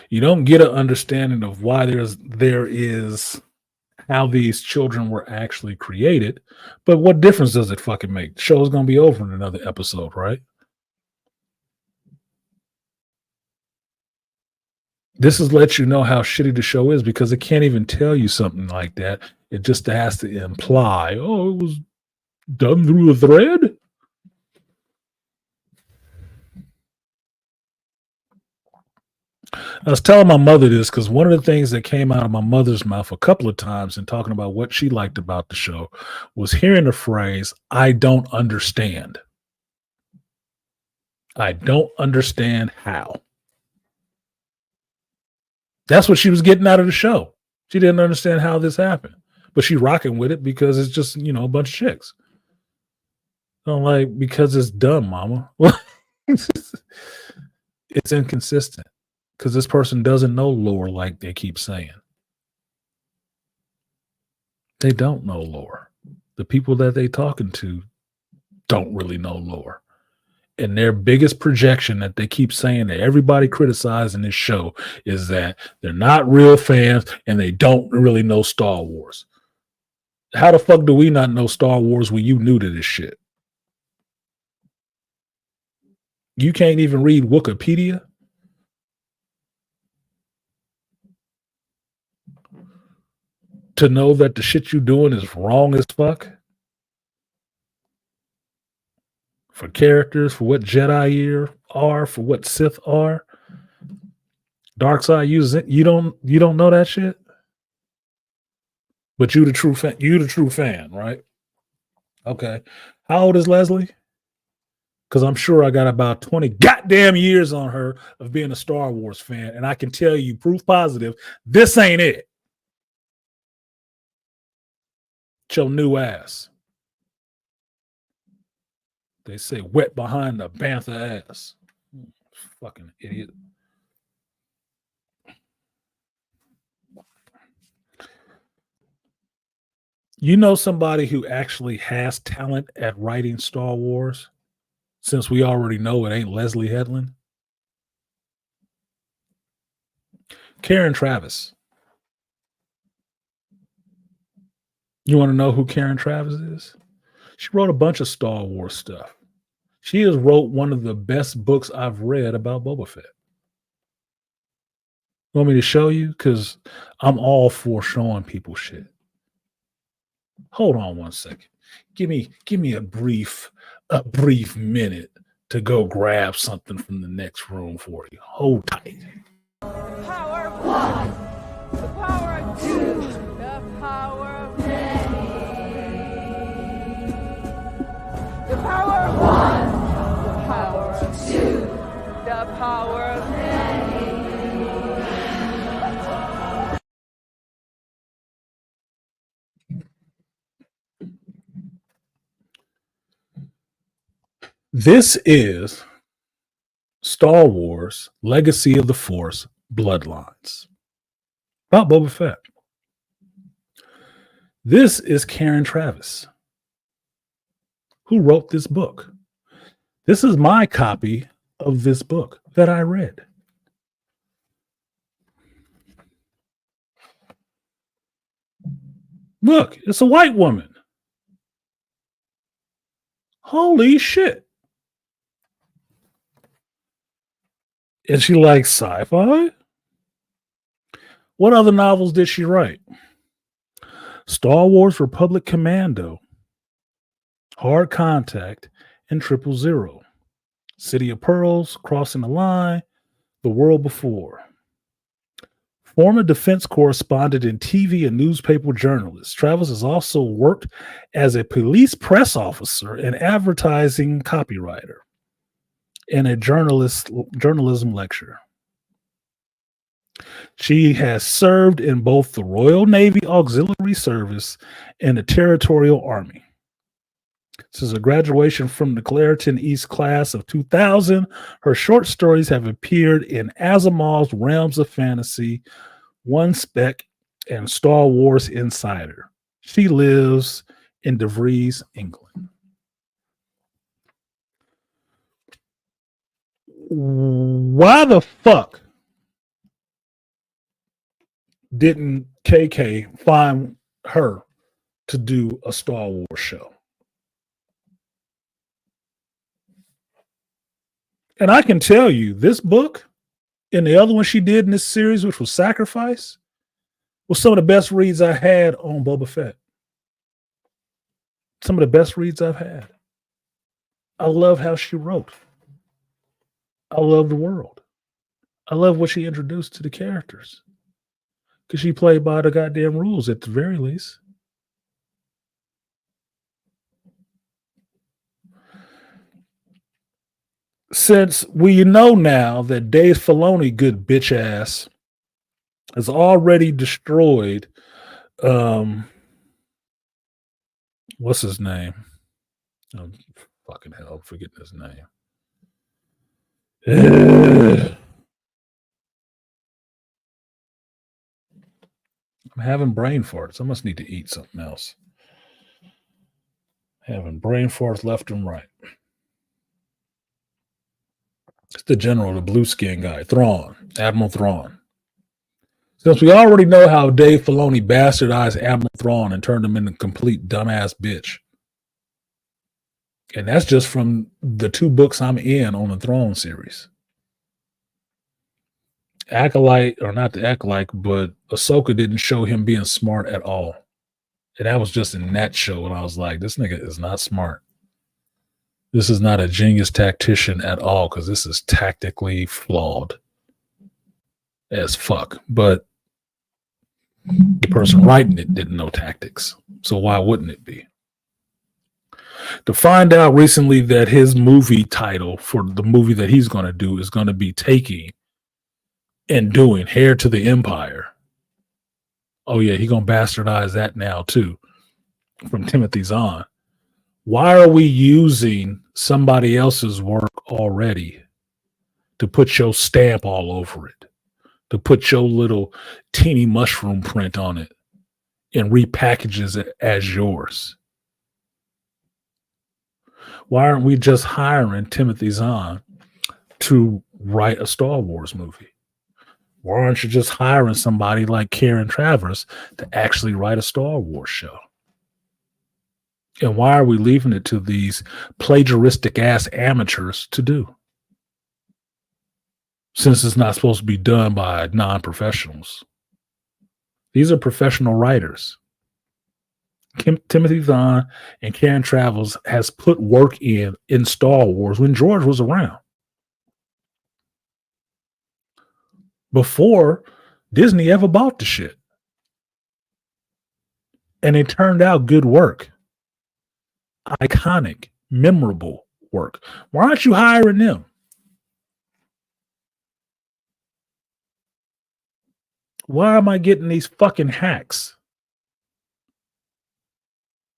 You don't get an understanding of why there is how these children were actually created, but what difference does it fucking make? The show's going to be over in another episode, right? This is let you know how shitty the show is, because it can't even tell you something like that. It just has to imply, oh, it was done through a thread. I was telling my mother this because one of the things that came out of my mother's mouth a couple of times in talking about what she liked about the show was hearing the phrase, I don't understand. I don't understand how. That's what she was getting out of the show. She didn't understand how this happened, but she rocking with it because it's just, a bunch of chicks. I'm like, because it's dumb, mama. It's inconsistent. Because this person doesn't know lore like they keep saying. They don't know lore. The people that they talking to don't really know lore. And their biggest projection that they keep saying that everybody criticizing this show is that they're not real fans and they don't really know Star Wars. How the fuck do we not know Star Wars when you new to this shit? You can't even read Wikipedia? To know that the shit you doing is wrong as fuck? For characters, for what Jedi are, for what Sith are. Dark side uses it. You don't know that shit? But you the true fan. You the true fan, right? Okay. How old is Leslie? Because I'm sure I got about 20 goddamn years on her of being a Star Wars fan. And I can tell you, proof positive, this ain't it. It's your new ass. They say wet behind the bantha ass. Fucking idiot. You know somebody who actually has talent at writing Star Wars? Since we already know it ain't Leslie Headland. Karen Travis. You want to know who Karen Travis is? She wrote a bunch of Star Wars stuff. She has wrote one of the best books I've read about Boba Fett. You want me to show you? Because I'm all for showing people shit. Hold on one second. Give me a brief minute to go grab something from the next room for you. Hold tight.
Power of one. The power of two. The power of many. The power of one. The power of two. The power of many.
This is Star Wars Legacy of the Force Bloodlines. About Boba Fett. This is Karen Travis, who wrote this book. This is my copy of this book that I read. Look, it's a white woman. Holy shit. And she likes sci-fi? What other novels did she write? Star Wars Republic Commando, Hard Contact, and 000. City of Pearls, Crossing the Line, The World Before. Former defense correspondent and TV and newspaper journalist, Travis has also worked as a police press officer and advertising copywriter and a journalism lecturer. She has served in both the Royal Navy Auxiliary Service and the Territorial Army. Since her graduation from the Clareton East class of 2000, her short stories have appeared in Asimov's Realms of Fantasy, One Spec, and Star Wars Insider. She lives in DeVries, England. Why the fuck didn't KK find her to do a Star Wars show? And I can tell you, this book and the other one she did in this series, which was Sacrifice, was some of the best reads I had on Boba Fett. Some of the best reads I've had. I love how she wrote. I love the world. I love what she introduced to the characters. Because she played by the goddamn rules at the very least. Since we know now that Dave Filoni, good bitch ass, has already destroyed what's his name? Oh, fucking hell, I'm forgetting his name. I'm having brain farts. I must need to eat something else. Having brain farts left and right. It's the general, the blue skin guy, Thrawn, Admiral Thrawn. Since we already know how Dave Filoni bastardized Admiral Thrawn and turned him into a complete dumbass bitch. And that's just from the 2 books I'm in on the Thrawn series. Acolyte, or not the Acolyte, but Ahsoka didn't show him being smart at all. And that was just in that show. And I was like, this nigga is not smart. This is not a genius tactician at all, because this is tactically flawed as fuck. But the person writing it didn't know tactics. So why wouldn't it be? To find out recently that his movie title for the movie that he's going to do is going to be taking and doing Heir to the Empire. Oh yeah, he going to bastardize that now too, from Timothy Zahn. Why are we using somebody else's work already to put your stamp all over it, to put your little teeny mushroom print on it and repackages it as yours? Why aren't we just hiring Timothy Zahn to write a Star Wars movie? Why aren't you just hiring somebody like Karen Travers to actually write a Star Wars show? And why are we leaving it to these plagiaristic ass amateurs to do? Since it's not supposed to be done by non-professionals. These are professional writers. Timothy Zahn and Karen Travers has put work in Star Wars when George was around. Before Disney ever bought the shit. And it turned out good work. Iconic, memorable work. Why aren't you hiring them? Why am I getting these fucking hacks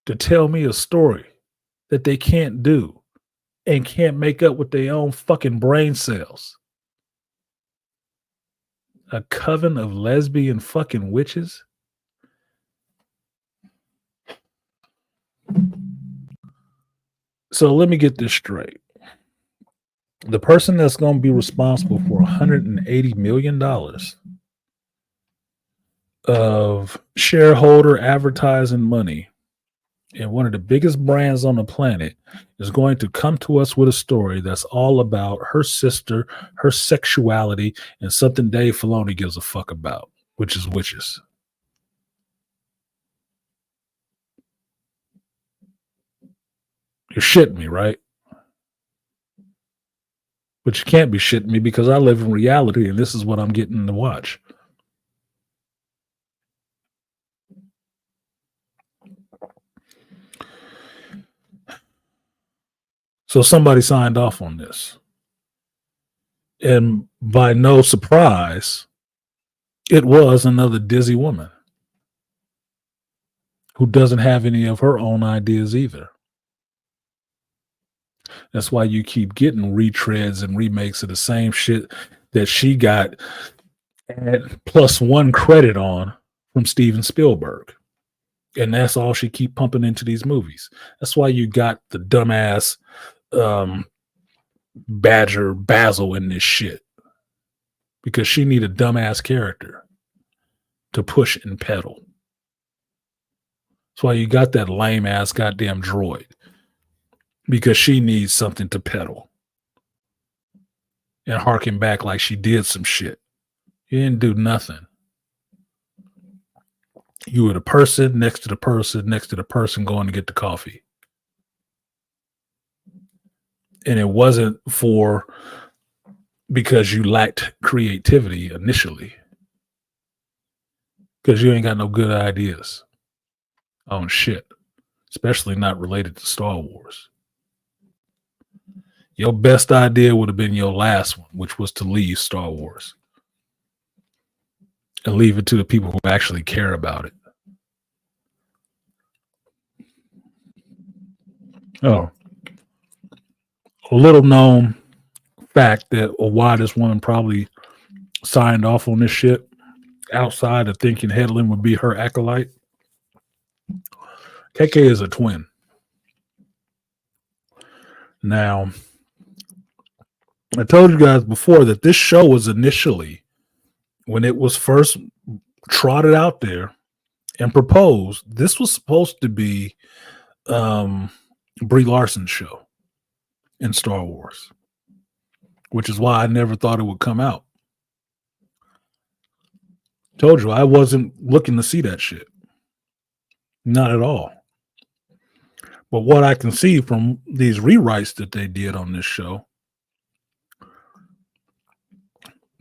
to tell me a story that they can't do and can't make up with their own fucking brain cells? A coven of lesbian fucking witches? So let me get this straight. The person that's going to be responsible for $180 million of shareholder advertising money in one of the biggest brands on the planet is going to come to us with a story that's all about her sister, her sexuality, and something Dave Filoni gives a fuck about, which is witches. You're shitting me, right? But you can't be shitting me because I live in reality and this is what I'm getting to watch. So somebody signed off on this. And by no surprise, it was another dizzy woman who doesn't have any of her own ideas either. That's why you keep getting retreads and remakes of the same shit that she got at +1 credit on from Steven Spielberg. And that's all she keep pumping into these movies. That's why you got the dumbass Badger Basil in this shit. Because she need a dumbass character to push and pedal. That's why you got that lame ass goddamn droid. Because she needs something to pedal. And harken back like she did some shit. You didn't do nothing. You were the person next to the person next to the person going to get the coffee. And it wasn't because you lacked creativity initially. Because you ain't got no good ideas on shit. Especially not related to Star Wars. Your best idea would have been your last one, which was to leave Star Wars. And leave it to the people who actually care about it. Oh. A little known fact that why this woman probably signed off on this shit outside of thinking Hedlund would be her acolyte. KK is a twin. Now, I told you guys before that this show was initially, when it was first trotted out there and proposed, this was supposed to be Brie Larson's show in Star Wars, which is why I never thought it would come out. Told you I wasn't looking to see that shit. Not at all. But what I can see from these rewrites that they did on this show,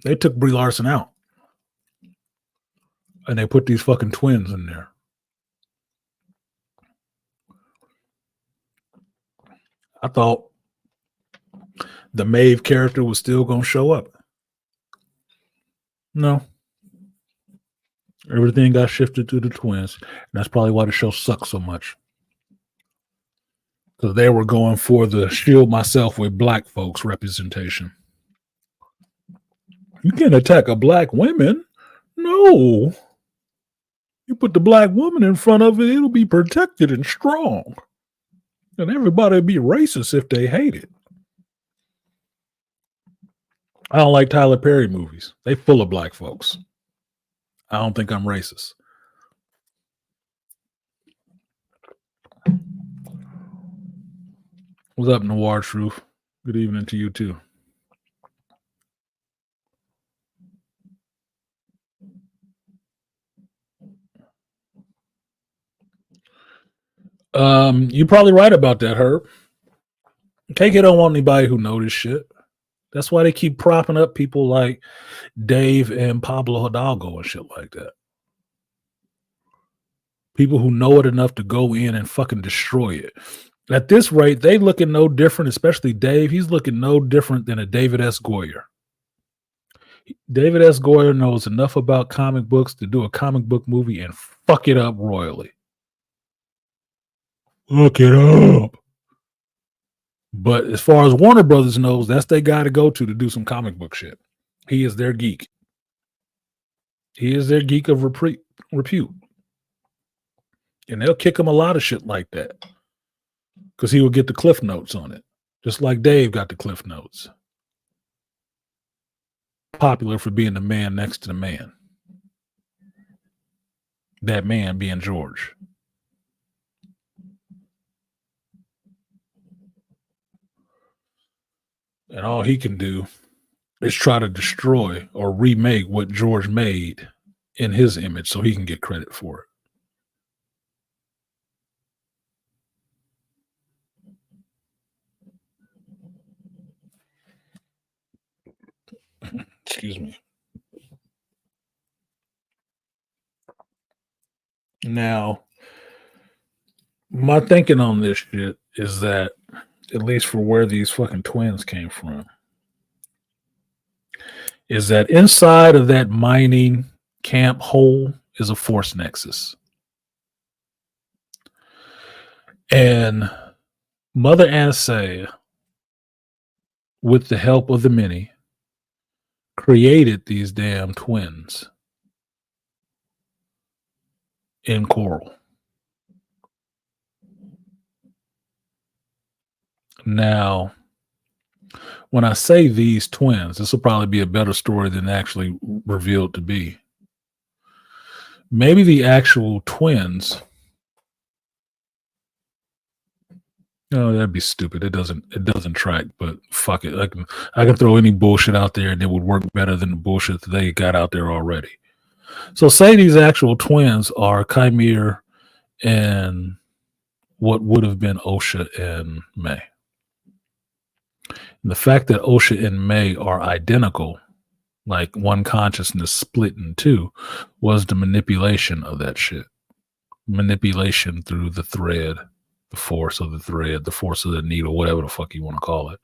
they took Brie Larson out. And they put these fucking twins in there. I thought the Maeve character was still going to show up. No. Everything got shifted to the twins. And that's probably why the show sucks so much. Because they were going for the shield myself with black folks representation. You can't attack a black woman. No. You put the black woman in front of it, it'll be protected and strong. And everybody will be racist if they hate it. I don't like Tyler Perry movies. They full of black folks. I don't think I'm racist. What's up, Noir Truth? Good evening to you too. You're probably right about that, Herb. KK don't want anybody who knows this shit. That's why they keep propping up people like Dave and Pablo Hidalgo and shit like that. People who know it enough to go in and fucking destroy it. At this rate, they looking no different, especially Dave. He's looking no different than a David S. Goyer. David S. Goyer knows enough about comic books to do a comic book movie and fuck it up royally. Look it up. But as far as Warner Brothers knows, that's their guy to go to do some comic book shit. He is their geek. He is their geek of repute. And they'll kick him a lot of shit like that. Because he will get the Cliff Notes on it. Just like Dave got the Cliff Notes. Popular for being the man next to the man. That man being George. And all he can do is try to destroy or remake what George made in his image so he can get credit for it. Excuse me. Now, my thinking on this shit is that, at least for where these fucking twins came from, is that inside of that mining camp hole is a force nexus. And Mother Anastasia, with the help of the many, created these damn twins in coral. Now, when I say these twins, this will probably be a better story than actually revealed to be. Maybe the actual twins. No, that'd be stupid. It doesn't track, but fuck it. I can throw any bullshit out there and it would work better than the bullshit that they got out there already. So say these actual twins are Chimere and what would have been Osha and May. And the fact that Osha and May are identical, like one consciousness split in two, was the manipulation of that shit. Manipulation through the thread. The force of the thread, the force of the needle, whatever the fuck you want to call it.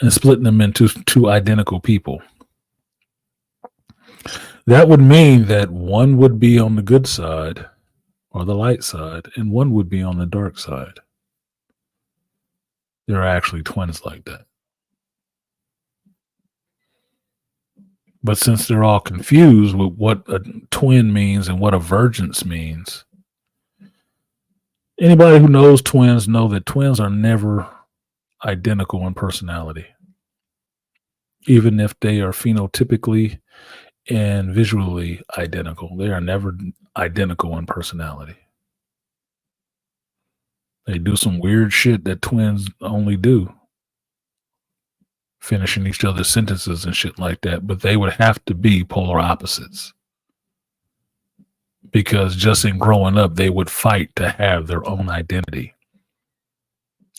And splitting them into two identical people. That would mean that one would be on the good side or the light side, and one would be on the dark side. There are actually twins like that. But since they're all confused with what a twin means and what a vergence means, anybody who knows twins know that twins are never identical in personality. Even if they are phenotypically and visually identical, they are never identical in personality. They do some weird shit that twins only do, finishing each other's sentences and shit like that, but they would have to be polar opposites. Because just in growing up, they would fight to have their own identity,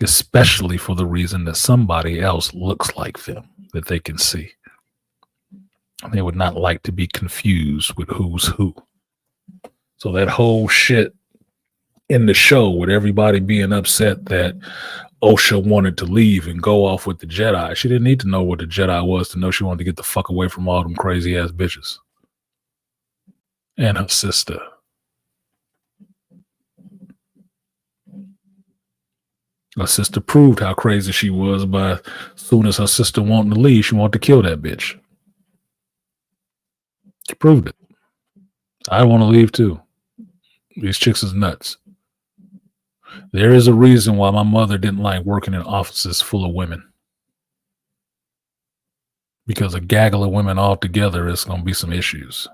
especially for the reason that somebody else looks like them that they can see. They would not like to be confused with who's who. So that whole shit in the show with everybody being upset that Osha wanted to leave and go off with the Jedi. She didn't need to know what the Jedi was to know she wanted to get the fuck away from all them crazy ass bitches. And her sister. Her sister proved how crazy she was by as soon as her sister wanted to leave, she wanted to kill that bitch. She proved it. I want to leave too. These chicks is nuts. There is a reason why my mother didn't like working in offices full of women. Because a gaggle of women all together is going to be some issues.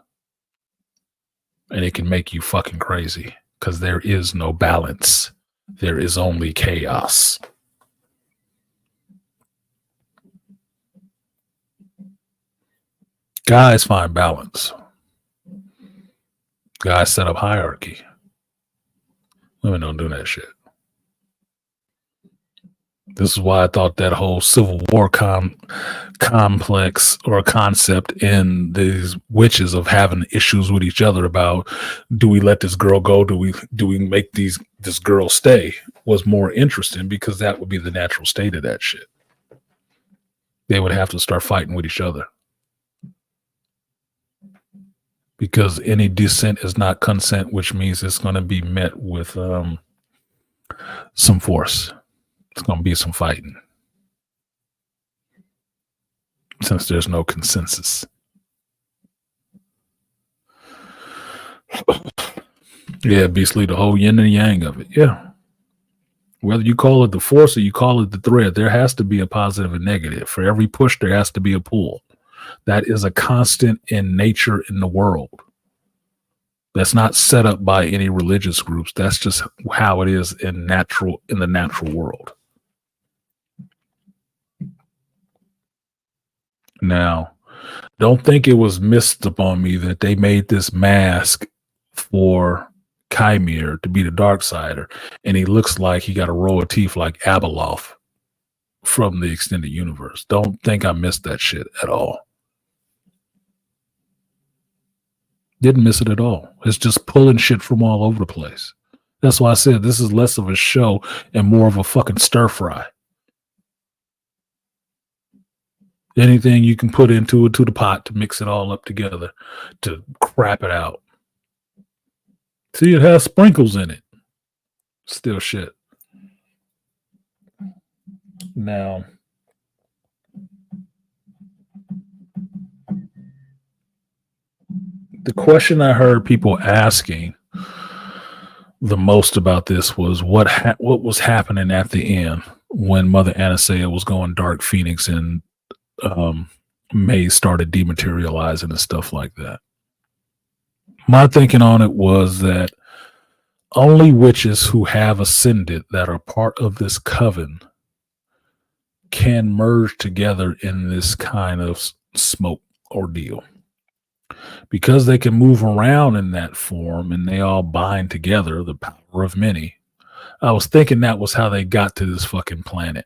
And it can make you fucking crazy. Because there is no balance. There is only chaos. Guys find balance. Guys set up hierarchy. Women don't do that shit. This is why I thought that whole Civil War complex or concept in these witches of having issues with each other about, do we let this girl go? Do we make this girl stay? Was more interesting because that would be the natural state of that shit. They would have to start fighting with each other. Because any dissent is not consent, which means it's going to be met with some force. It's going to be some fighting. Since there's no consensus. Yeah, Beastly, the whole yin and yang of it. Yeah. Whether you call it the force or you call it the thread, there has to be a positive and negative. For every push, there has to be a pull. That is a constant in nature in the world. That's not set up by any religious groups. That's just how it is in the natural world. Now, don't think it was missed upon me that they made this mask for Chimere to be the Darksider, and he looks like he got a row of teeth like Abeloth from the extended universe. Don't think I missed that shit at all. Didn't miss it at all. It's just pulling shit from all over the place. That's why I said this is less of a show and more of a fucking stir fry. Anything you can put into the pot to mix it all up together, to crap it out. See, it has sprinkles in it. Still shit. Now, the question I heard people asking the most about this was what was happening at the end when Mother Anastasia was going Dark Phoenix and May started dematerializing and stuff like that. My thinking on it was that only witches who have ascended that are part of this coven can merge together in this kind of smoke ordeal. Because they can move around in that form and they all bind together, the power of many. I was thinking that was how they got to this fucking planet.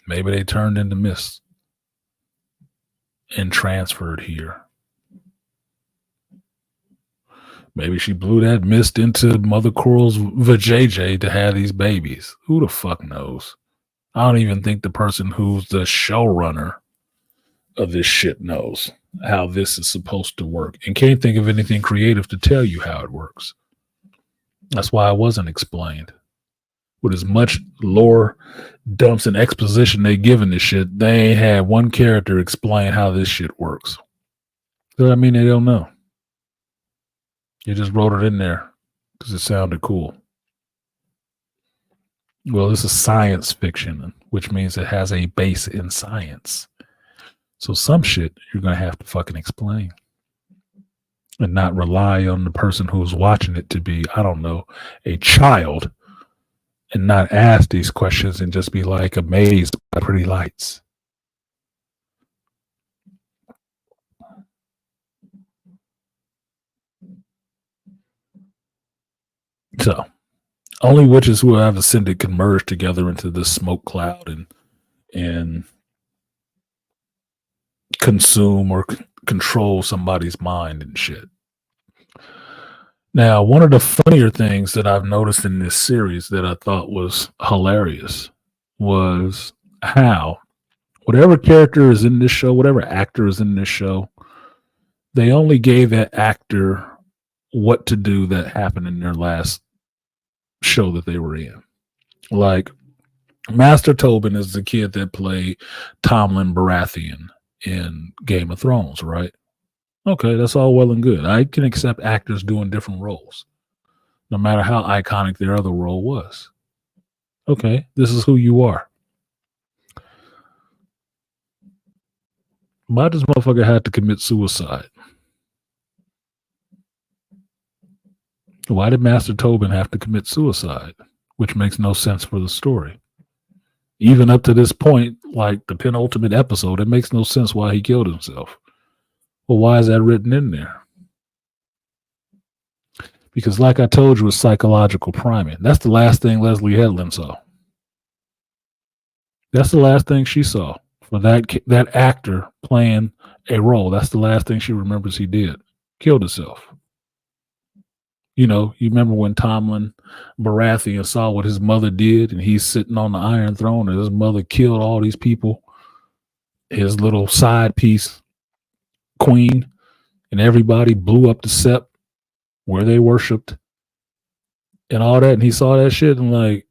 Maybe they turned into mist and transferred here. Maybe she blew that mist into Mother Coral's vajayjay to have these babies. Who the fuck knows? I don't even think the person who's the showrunner of this shit knows how this is supposed to work and can't think of anything creative to tell you how it works. That's why it wasn't explained. With as much lore dumps and exposition they given this shit, they ain't had one character explain how this shit works. Does that mean they don't know? You just wrote it in there because it sounded cool. Well, this is science fiction, which means it has a base in science. So some shit you're going to have to fucking explain and not rely on the person who's watching it to be, I don't know, a child and not ask these questions and just be like amazed by pretty lights. So only witches who have ascended can merge together into this smoke cloud and consume or control somebody's mind and shit. Now, one of the funnier things that I've noticed in this series that I thought was hilarious was how whatever character is in this show, whatever actor is in this show, they only gave that actor what to do that happened in their last show that they were in. Like, Master Tobin is the kid that played Tomlin Baratheon in Game of Thrones, right? Okay, that's all well and good. I can accept actors doing different roles, no matter how iconic their other role was. Okay, this is who you are. Why does motherfucker have to commit suicide? Why did Master Tobin have to commit suicide? Which makes no sense for the story. Even up to this point, like the penultimate episode, it makes no sense why he killed himself. Well, why is that written in there? Because like I told you, it's psychological priming. That's the last thing Leslie Headland saw. That's the last thing she saw for that actor playing a role. That's the last thing she remembers he did. Killed himself. You know, you remember when Tomlin Baratheon saw what his mother did and he's sitting on the Iron Throne and his mother killed all these people. His little side piece, queen, and everybody blew up the sept where they worshipped and all that. And he saw that shit and like,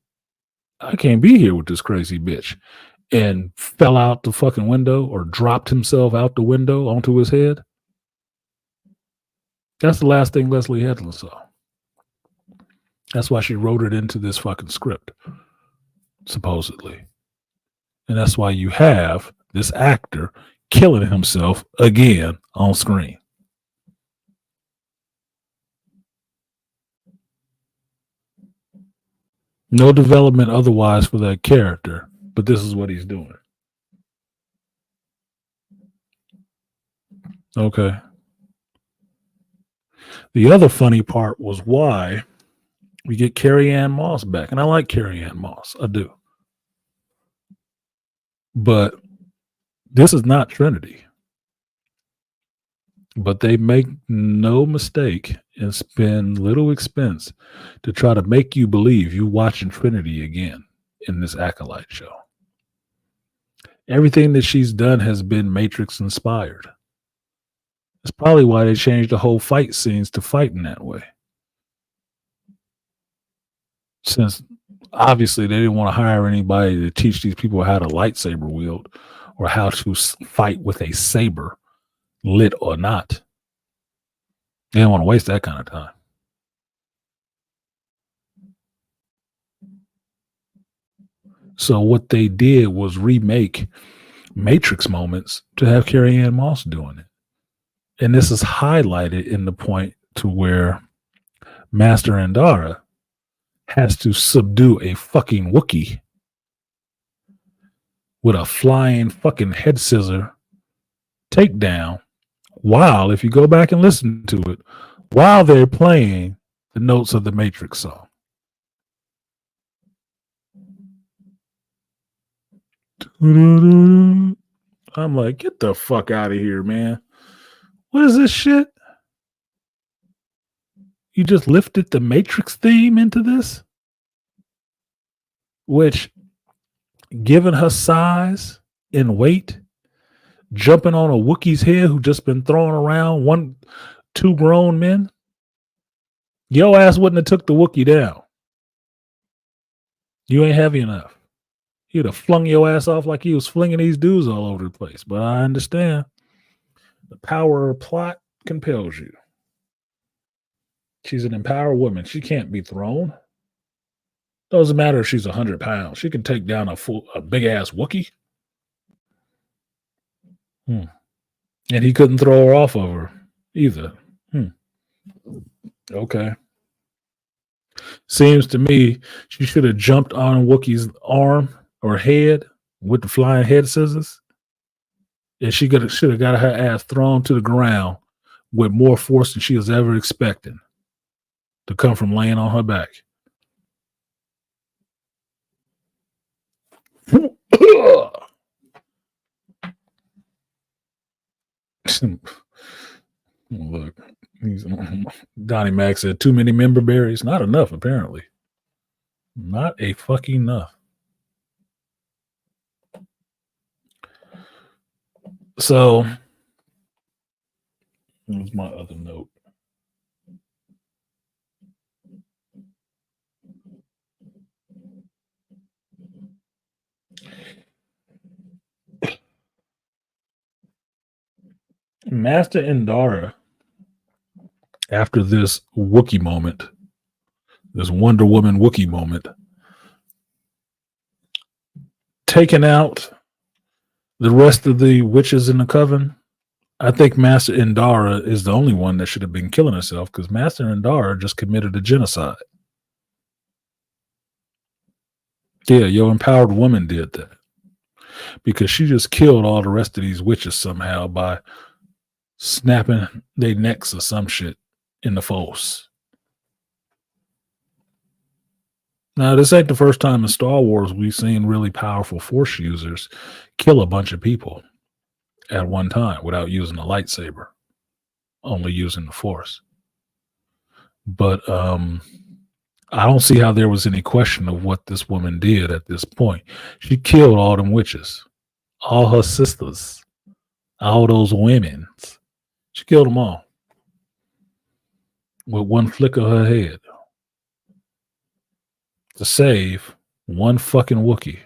I can't be here with this crazy bitch. And fell out the fucking window or dropped himself out the window onto his head. That's the last thing Leslie Headland saw. That's why she wrote it into this fucking script, supposedly. And that's why you have this actor killing himself again on screen. No development otherwise for that character, but this is what he's doing. Okay. The other funny part was why we get Carrie-Anne Moss back. And I like Carrie-Anne Moss. I do. But this is not Trinity. But they make no mistake and spend little expense to try to make you believe you watching Trinity again in this Acolyte show. Everything that she's done has been Matrix inspired. That's probably why they changed the whole fight scenes to fight in that way. Since obviously they didn't want to hire anybody to teach these people how to lightsaber wield or how to fight with a saber, lit or not. They didn't want to waste that kind of time. So what they did was remake Matrix moments to have Carrie-Anne Moss doing it. And this is highlighted in the point to where Master Andara has to subdue a fucking Wookiee with a flying fucking head scissor takedown while, if you go back and listen to it, while they're playing the notes of the Matrix song. I'm like, get the fuck out of here, man. What is this shit? You just lifted the Matrix theme into this? Which, given her size and weight, jumping on a Wookiee's head who just been throwing around two grown men, your ass wouldn't have took the Wookiee down. You ain't heavy enough. He'd have flung your ass off like he was flinging these dudes all over the place. But I understand. The power of plot compels you. She's an empowered woman. She can't be thrown. Doesn't matter if she's 100 pounds. She can take down a big ass Wookiee. And he couldn't throw her off of her either. Okay. Seems to me she should have jumped on Wookiee's arm or head with the flying head scissors. And she should have got her ass thrown to the ground with more force than she was ever expecting to come from laying on her back. Look, Donnie Mac said too many member berries. Not enough, apparently. Not a fucking enough. So, here's my other note. Master Indara, after this Wookiee moment, this Wonder Woman Wookiee moment, taking out the rest of the witches in the coven, I think Master Indara is the only one that should have been killing herself, because Master Indara just committed a genocide. Yeah, your empowered woman did that. Because she just killed all the rest of these witches somehow by snapping their necks or some shit in the Force. Now, this ain't the first time in Star Wars we've seen really powerful Force users kill a bunch of people at one time without using a lightsaber, only using the Force. But I don't see how there was any question of what this woman did at this point. She killed all them witches, all her sisters, all those women. She killed them all with one flick of her head to save one fucking Wookiee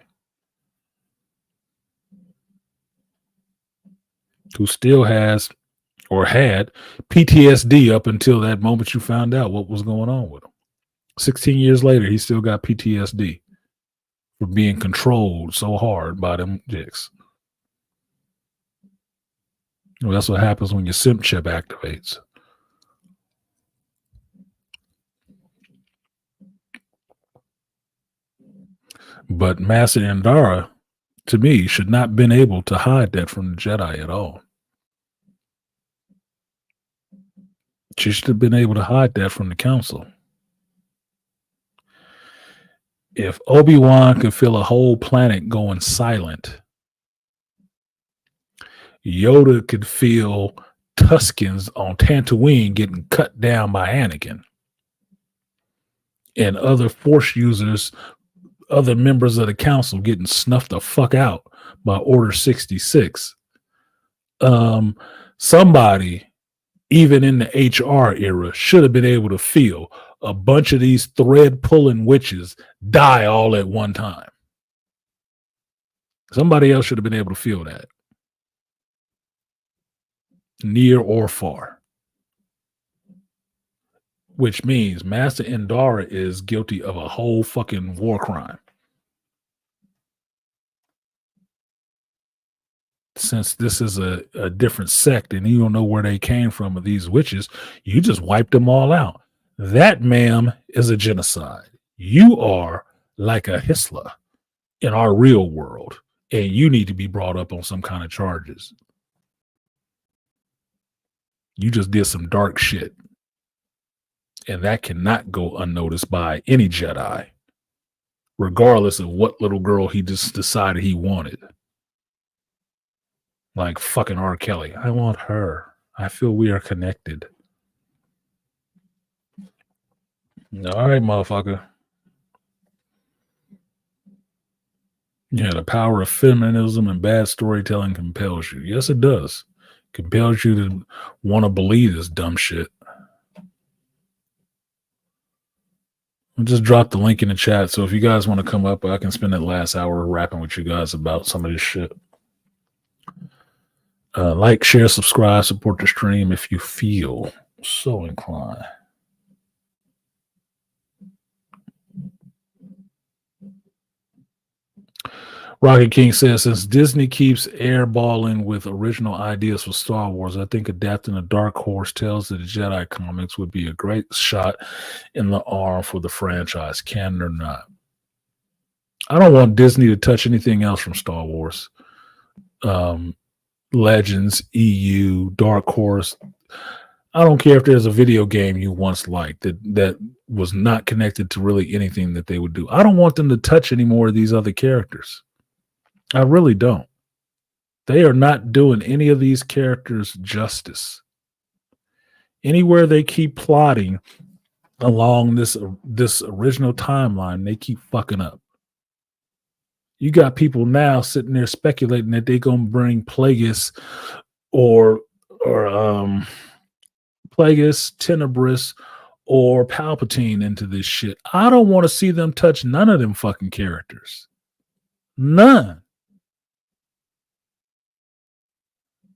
who still has or had PTSD up until that moment you found out what was going on with him. 16 years later, he still got PTSD for being controlled so hard by them dicks. Well, that's what happens when your simp chip activates. But Master Indara, to me, should not have been able to hide that from the Jedi at all. She should have been able to hide that from the Council. If Obi-Wan could feel a whole planet going silent, Yoda could feel Tuskens on Tatooine getting cut down by Anakin. And other Force users, other members of the Council getting snuffed the fuck out by Order 66. Somebody, even in the HR era, should have been able to feel a bunch of these thread-pulling witches die all at one time. Somebody else should have been able to feel that. Near or far. Which means Master Indara is guilty of a whole fucking war crime. Since this is a different sect and you don't know where they came from of these witches, you just wiped them all out. That, ma'am, is a genocide. You are like a Hitler in our real world, and you need to be brought up on some kind of charges. You just did some dark shit. And that cannot go unnoticed by any Jedi, regardless of what little girl he just decided he wanted. Like fucking R. Kelly. I want her. I feel we are connected. All right, motherfucker. Yeah, the power of feminism and bad storytelling compels you. Yes, it does. Compels you to want to believe this dumb shit. I'll just drop the link in the chat. So if you guys want to come up, I can spend that last hour rapping with you guys about some of this shit. Like, share, subscribe, support the stream if you feel so inclined. Rocket King says, since Disney keeps airballing with original ideas for Star Wars, I think adapting a Dark Horse Tales of the Jedi comics would be a great shot in the arm for the franchise, canon or not. I don't want Disney to touch anything else from Star Wars. Legends, EU, Dark Horse. I don't care if there's a video game you once liked that was not connected to really anything that they would do. I don't want them to touch any more of these other characters. I really don't. They are not doing any of these characters justice. Anywhere they keep plotting along this original timeline, they keep fucking up. You got people now sitting there speculating that they're gonna bring Plagueis or Plagueis, Tenebris, or Palpatine into this shit. I don't want to see them touch none of them fucking characters. None.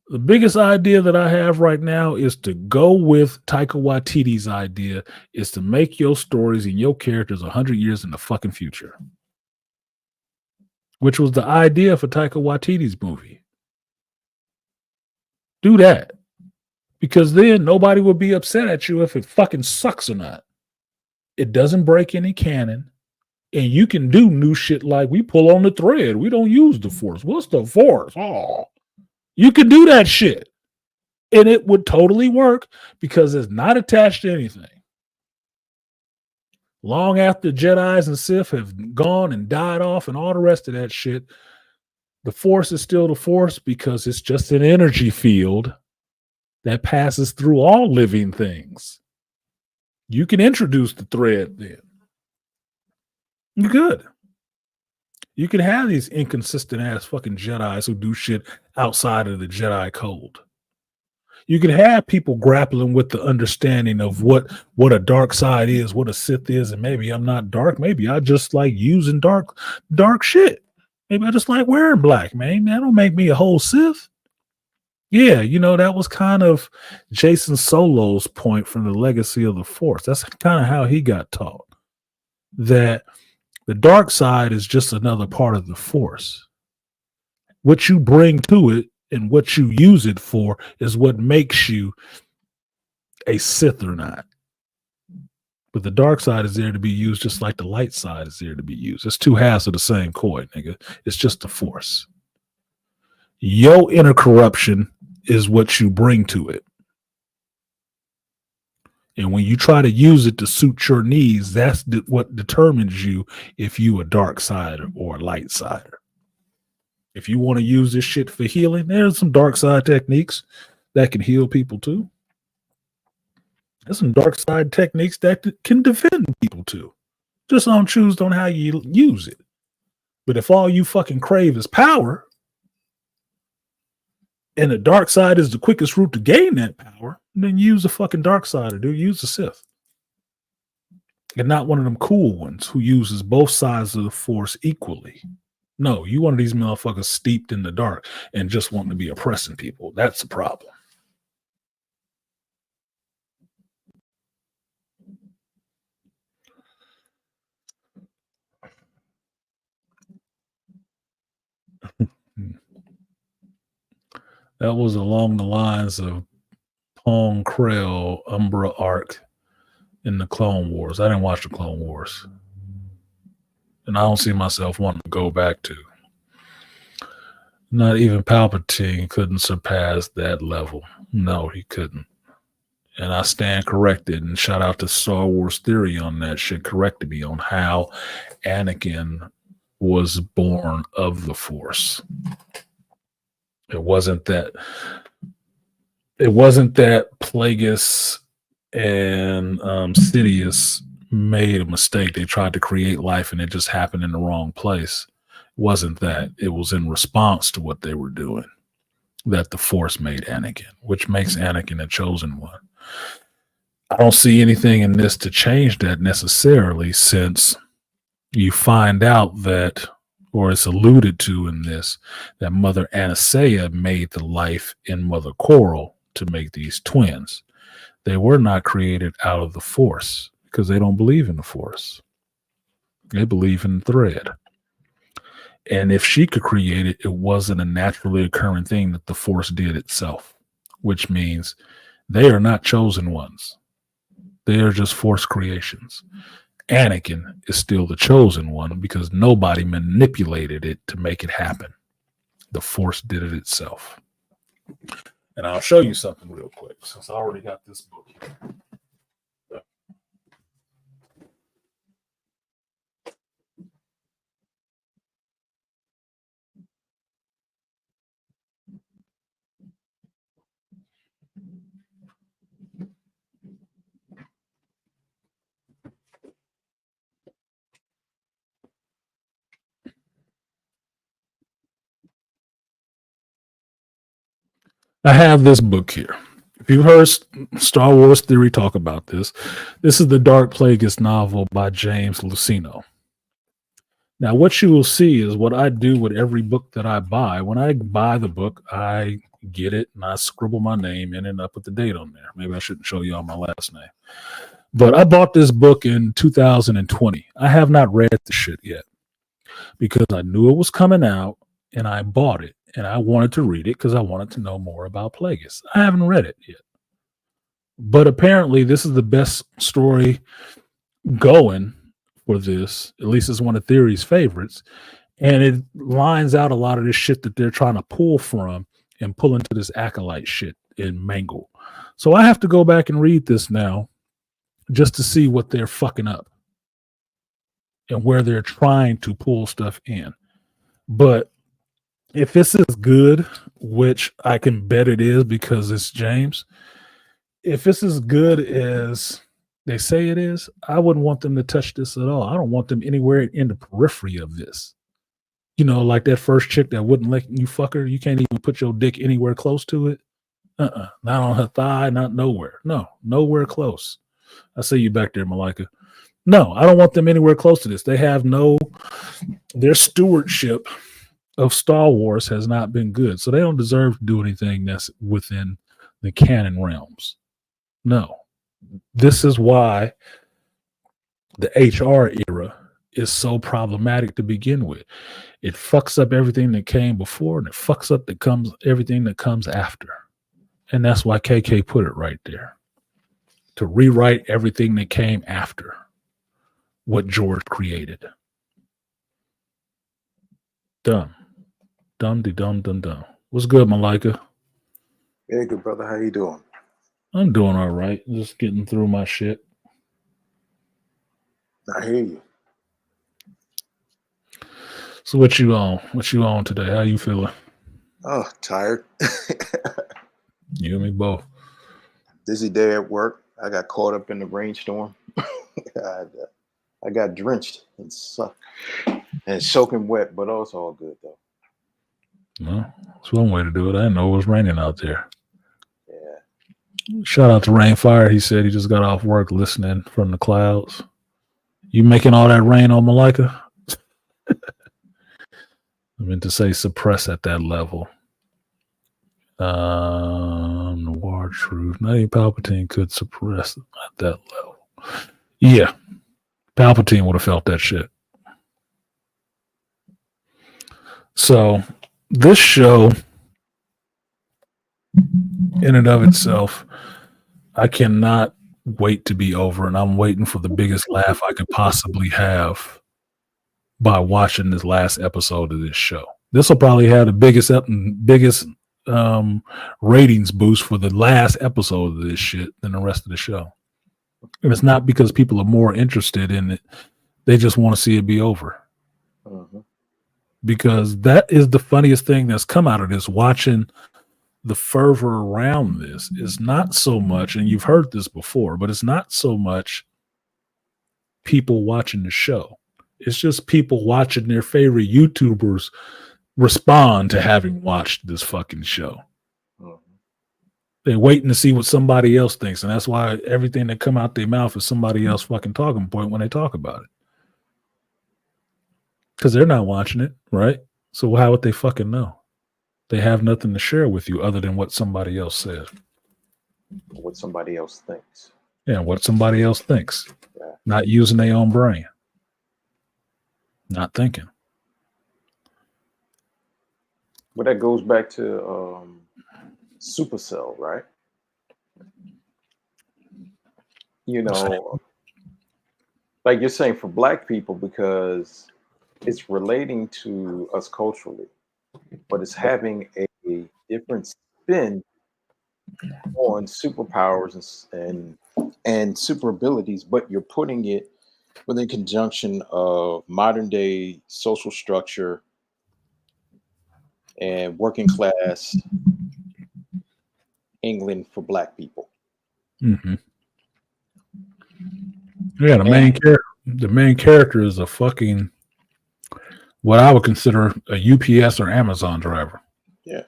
The biggest idea that I have right now is to go with Taika Waititi's idea, is to make your stories and your characters 100 years in the fucking future. Which was the idea for Taika Waititi's movie. Do that. Because then nobody will be upset at you if it fucking sucks or not. It doesn't break any canon. And you can do new shit like we pull on the thread. We don't use the Force. What's the Force? Oh. You can do that shit. And it would totally work because it's not attached to anything. Long after Jedis and Sith have gone and died off and all the rest of that shit, the Force is still the Force because it's just an energy field that passes through all living things. You can introduce the thread then. You could. You can have these inconsistent ass fucking Jedis who do shit outside of the Jedi code. You can have people grappling with the understanding of what a dark side is, what a Sith is, and maybe I'm not dark. Maybe I just like using dark shit. Maybe I just like wearing black, man. That don't make me a whole Sith. Yeah, that was kind of Jason Solo's point from the Legacy of the Force. That's kind of how he got taught. That the dark side is just another part of the Force. What you bring to it and what you use it for is what makes you a Sith or not. But the dark side is there to be used just like the light side is there to be used. It's two halves of the same coin, nigga. It's just the Force. Your inner corruption is what you bring to it. And when you try to use it to suit your needs, that's what determines you if you a dark sider or a light sider. If you want to use this shit for healing, there's some dark side techniques that can heal people too. There's some dark side techniques that can defend people too. Just don't choose on how you use it. But if all you fucking crave is power, and the dark side is the quickest route to gain that power, then use the fucking dark side, or do use the Sith. And not one of them cool ones who uses both sides of the Force equally. No, you one of these motherfuckers steeped in the dark and just wanting to be oppressing people. That's the problem. That was along the lines of Pong Krell, Umbra Arc in the Clone Wars. I didn't watch the Clone Wars. And I don't see myself wanting to go back to. Not even Palpatine couldn't surpass that level. No, he couldn't. And I stand corrected, and shout out to Star Wars Theory on that shit, corrected me on how Anakin was born of the Force. It wasn't that Plagueis and Sidious made a mistake. They tried to create life and it just happened in the wrong place. It wasn't that. It was in response to what they were doing that the Force made Anakin, which makes Anakin a chosen one. I don't see anything in this to change that necessarily, since you find out that, or it's alluded to in this, that Mother Anastasia made the life in Mother Coral to make these twins. They were not created out of the Force because they don't believe in the Force. They believe in the thread. And if she could create it, it wasn't a naturally occurring thing that the Force did itself, which means they are not chosen ones. They are just Force creations. Anakin is still the chosen one because nobody manipulated it to make it happen. The Force did it itself. And I'll show you something real quick since I already got this book. I have this book here. If you've heard Star Wars Theory talk about this, this is the Dark Plagueis novel by James Luceno. Now, what you will see is what I do with every book that I buy. When I buy the book, I get it and I scribble my name in and I put the date on there. Maybe I shouldn't show you all my last name. But I bought this book in 2020. I have not read the shit yet because I knew it was coming out and I bought it. And I wanted to read it because I wanted to know more about Plagueis. I haven't read it yet. But apparently this is the best story going for this. At least it's one of Theory's favorites. And it lines out a lot of this shit that they're trying to pull from and pull into this acolyte shit in Mangle. So I have to go back and read this now just to see what they're fucking up and where they're trying to pull stuff in. But if this is good, which I can bet it is because it's James, if it's as good as they say it is, I wouldn't want them to touch this at all. I don't want them anywhere in the periphery of this. You know, like that first chick that wouldn't let you fuck her. You can't even put your dick anywhere close to it. Not on her thigh, not nowhere. No, nowhere close. I see you back there, Malika. No, I don't want them anywhere close to this. They have their stewardship of Star Wars has not been good. So they don't deserve to do anything that's within the canon realms. No. This is why the HR era is so problematic to begin with. It fucks up everything that came before and it fucks up everything that comes after. And that's why KK put it right there. To rewrite everything that came after what George created. Dumb. Dumb. What's good, Malika?
Hey, good brother. How you doing?
I'm doing all right. Just getting through my shit.
I hear you.
So what you on? What you on today? How you feeling?
Oh, tired.
You and me both.
Busy day at work. I got caught up in the rainstorm. I got drenched and soaking wet, but it's all good though.
Well, that's one way to do it. I didn't know it was raining out there.
Yeah.
Shout out to Rainfire. He said he just got off work listening from the clouds. You making all that rain on Malika? I meant to say suppress at that level. Noir truth. Not even Palpatine could suppress at that level. Yeah. Palpatine would have felt that shit. So this show in and of itself, I cannot wait to be over, and I'm waiting for the biggest laugh I could possibly have by watching this last episode of this show. This will probably have the biggest ratings boost for the last episode of this shit than the rest of the show. And it's not because people are more interested in it. They just want to see it be over.
Mm-hmm.
Because that is the funniest thing that's come out of this. Watching the fervor around this is not so much, and you've heard this before, but it's not so much people watching the show. It's just people watching their favorite YouTubers respond to having watched this fucking show.
Mm-hmm.
They're waiting to see what somebody else thinks, and that's why everything that come out their mouth is somebody else fucking talking point when they talk about it. Because they're not watching it, right? So how would they fucking know? They have nothing to share with you other than what somebody else says.
What somebody else thinks.
Yeah, what somebody else thinks.
Yeah.
Not using their own brain. Not thinking.
But that goes back to Supercell, right? You know, like you're saying for black people because it's relating to us culturally, but it's having a different spin on superpowers and super abilities, but you're putting it within conjunction of modern day social structure and working class England for black people.
Mm-hmm. Yeah, the main character is a fucking what I would consider a UPS or Amazon driver.
Yeah.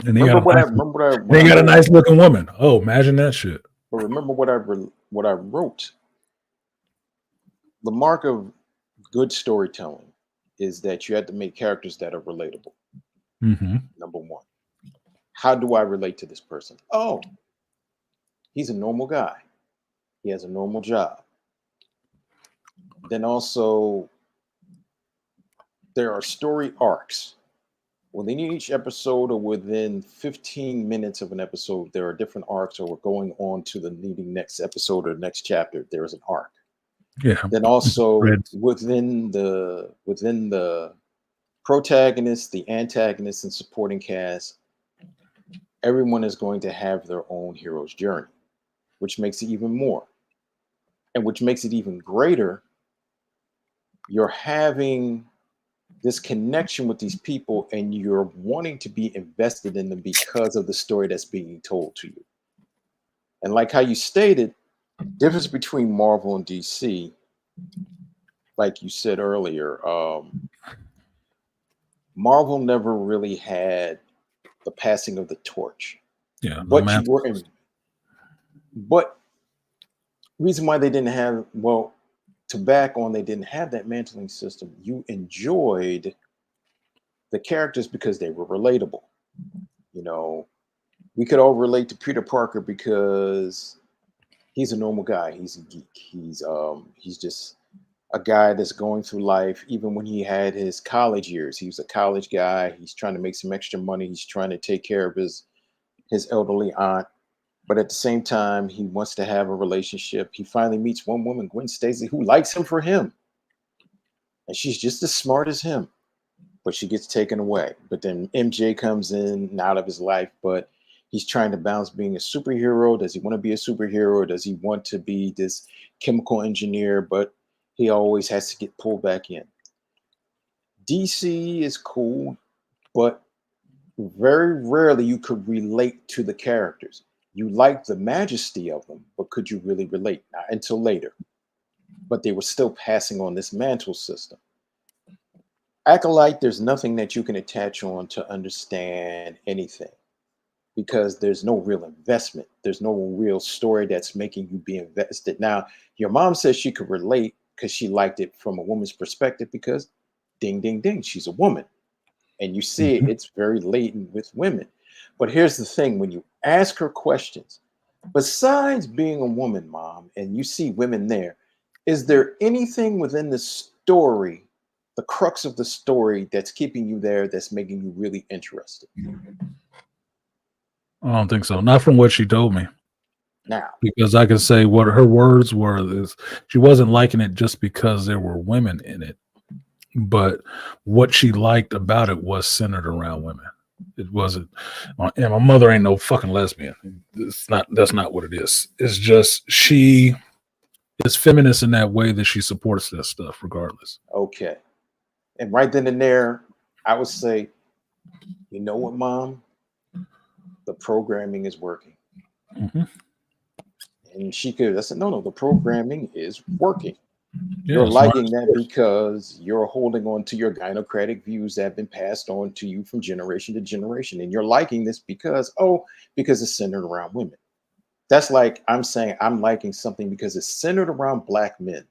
And they got a nice looking woman. Oh, imagine that shit.
But remember what I wrote. The mark of good storytelling is that you have to make characters that are relatable.
Mm-hmm.
Number one. How do I relate to this person? Oh, he's a normal guy. He has a normal job. Then also, there are story arcs. Within each episode or within 15 minutes of an episode, there are different arcs, or we're going on to the leading next episode or next chapter. There is an arc.
Yeah.
Then also within the protagonist, the antagonist, and supporting cast, everyone is going to have their own hero's journey, which makes it even more. And which makes it even greater. You're having this connection with these people and you're wanting to be invested in them because of the story that's being told to you. And like how you stated, difference between Marvel and DC, like you said earlier, Marvel never really had the passing of the torch.
Yeah.
But you were in, but reason why they didn't have, well, to back on, they didn't have that mantling system. You enjoyed the characters because they were relatable. You know, we could all relate to Peter Parker because he's a normal guy. He's a geek. He's just a guy that's going through life. Even when he had his college years, he was a college guy. He's trying to make some extra money. He's trying to take care of his elderly aunt. But at the same time, he wants to have a relationship. He finally meets one woman, Gwen Stacy, who likes him for him. And she's just as smart as him. But she gets taken away. But then MJ comes in and out of his life, but he's trying to balance being a superhero. Does he want to be a superhero, or does he want to be this chemical engineer? But he always has to get pulled back in. DC is cool, but very rarely you could relate to the characters. You like the majesty of them, but could you really relate? Not until later. But they were still passing on this mantle system. Acolyte, there's nothing that you can attach on to understand anything because there's no real investment. There's no real story that's making you be invested. Now, your mom says she could relate because she liked it from a woman's perspective because ding, ding, ding, she's a woman. And you see it's very latent with women. But here's the thing, when you ask her questions, besides being a woman, Mom, and you see women there, is there anything within the story, the crux of the story that's keeping you there, that's making you really interested?
I don't think so. Not from what she told me.
Now,
because I can say what her words were is she wasn't liking it just because there were women in it, but what she liked about it was centered around women. It wasn't, and my mother ain't no fucking lesbian. That's not what it is. It's just she is feminist in that way that she supports that stuff regardless.
Okay. And right then and there, I would say, you know what, Mom? The programming is working.
Mm-hmm.
And she could, I said, no, the programming is working.
Yeah,
you're liking that because you're holding on to your gynocratic views that have been passed on to you from generation to generation. And you're liking this because it's centered around women. That's like I'm saying I'm liking something because it's centered around black men.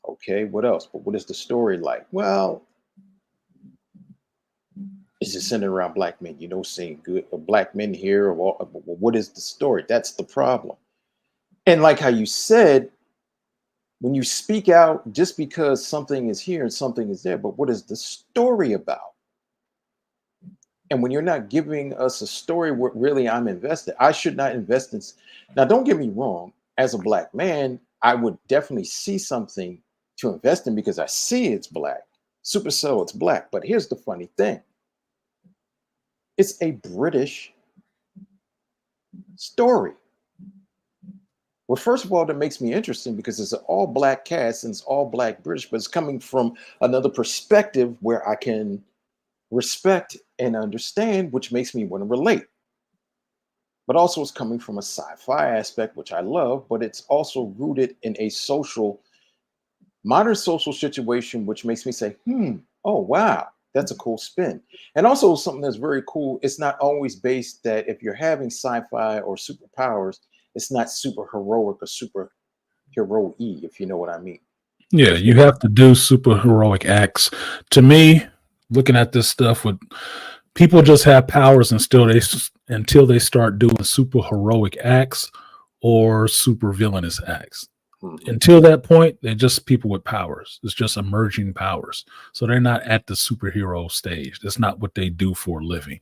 Okay, what else? But what is the story like? Well, it's just centered around black men. Seeing good black men here. What is the story? That's the problem. And like how you said, when you speak out just because something is here and something is there, but what is the story about? And when you're not giving us a story where really I'm invested, I should not invest in. Now, don't get me wrong. As a black man, I would definitely see something to invest in because I see it's black. Supercell, it's black. But here's the funny thing. It's a British story. Well, first of all, that makes me interesting because it's an all black cast and it's all black British, but it's coming from another perspective where I can respect and understand, which makes me want to relate. But also it's coming from a sci-fi aspect, which I love, but it's also rooted in a modern social situation, which makes me say, oh, wow, that's a cool spin. And also something that's very cool, it's not always based that if you're having sci-fi or superpowers, it's not super heroic or super hero-y, if you know what I mean.
Yeah, you have to do super heroic acts. To me, looking at this stuff, with people just have powers until they start doing super heroic acts or super villainous acts. Until that point, they're just people with powers. It's just emerging powers. So they're not at the superhero stage. That's not what they do for a living.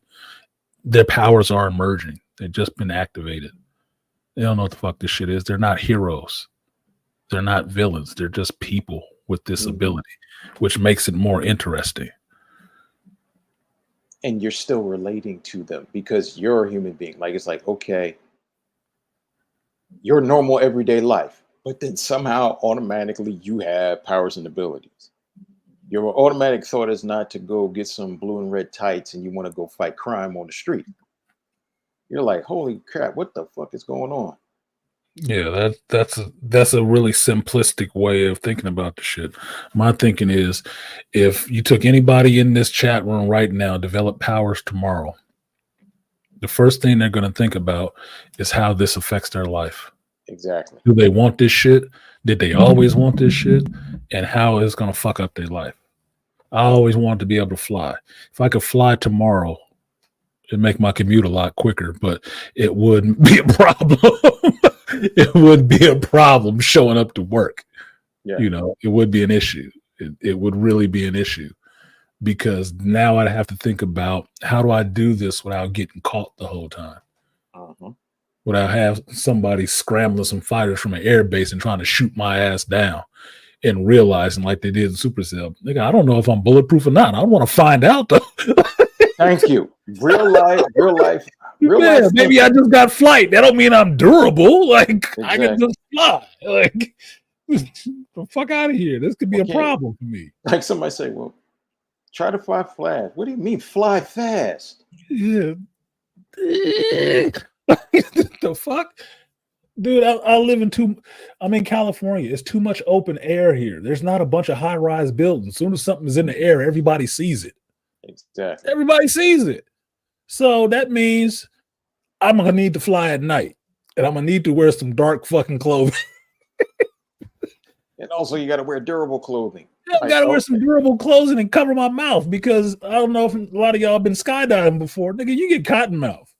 Their powers are emerging. They've just been activated. They don't know what the fuck this shit is. They're not heroes. They're not villains. They're just people with this ability, which makes it more interesting.
And you're still relating to them because you're a human being. Like, it's like, okay, your normal everyday life, but then somehow automatically you have powers and abilities. Your automatic thought is not to go get some blue and red tights and you want to go fight crime on the street. You're like, holy crap, what the fuck is going on?
Yeah, that's a really simplistic way of thinking about the shit. My thinking is, if you took anybody in this chat room right now, develop powers tomorrow, the first thing they're going to think about is how this affects their life.
Exactly.
Do they want this shit? Did they always want this shit? And how it's going to fuck up their life. I always wanted to be able to fly. If I could fly tomorrow, it'd make my commute a lot quicker, but it wouldn't be a problem. It would be a problem showing up to work.
Yeah.
You know, it would be an issue. It would really be an issue because now I'd have to think about, how do I do this without getting caught the whole time? Without have somebody scrambling some fighters from an air base and trying to shoot my ass down and realizing, like they did in Supercell, nigga, I don't know if I'm bulletproof or not. I want to find out though.
Thank you. Real life.
Maybe I just got flight. That don't mean I'm durable. Like, I can just fly. Like, the fuck out of here. This could be a problem for me.
Like somebody say, well, try to fly fast. What do you mean fly fast?
Yeah. The fuck? Dude, I live I'm in California. It's too much open air here. There's not a bunch of high-rise buildings. As soon as something is in the air, everybody sees it.
Exactly.
Everybody sees it. So that means I'm going to need to fly at night. And I'm going to need to wear some dark fucking clothing.
And also you got to wear durable clothing.
Yeah, I got to wear some durable clothing and cover my mouth because I don't know if a lot of y'all have been skydiving before. Nigga, you get cotton mouth.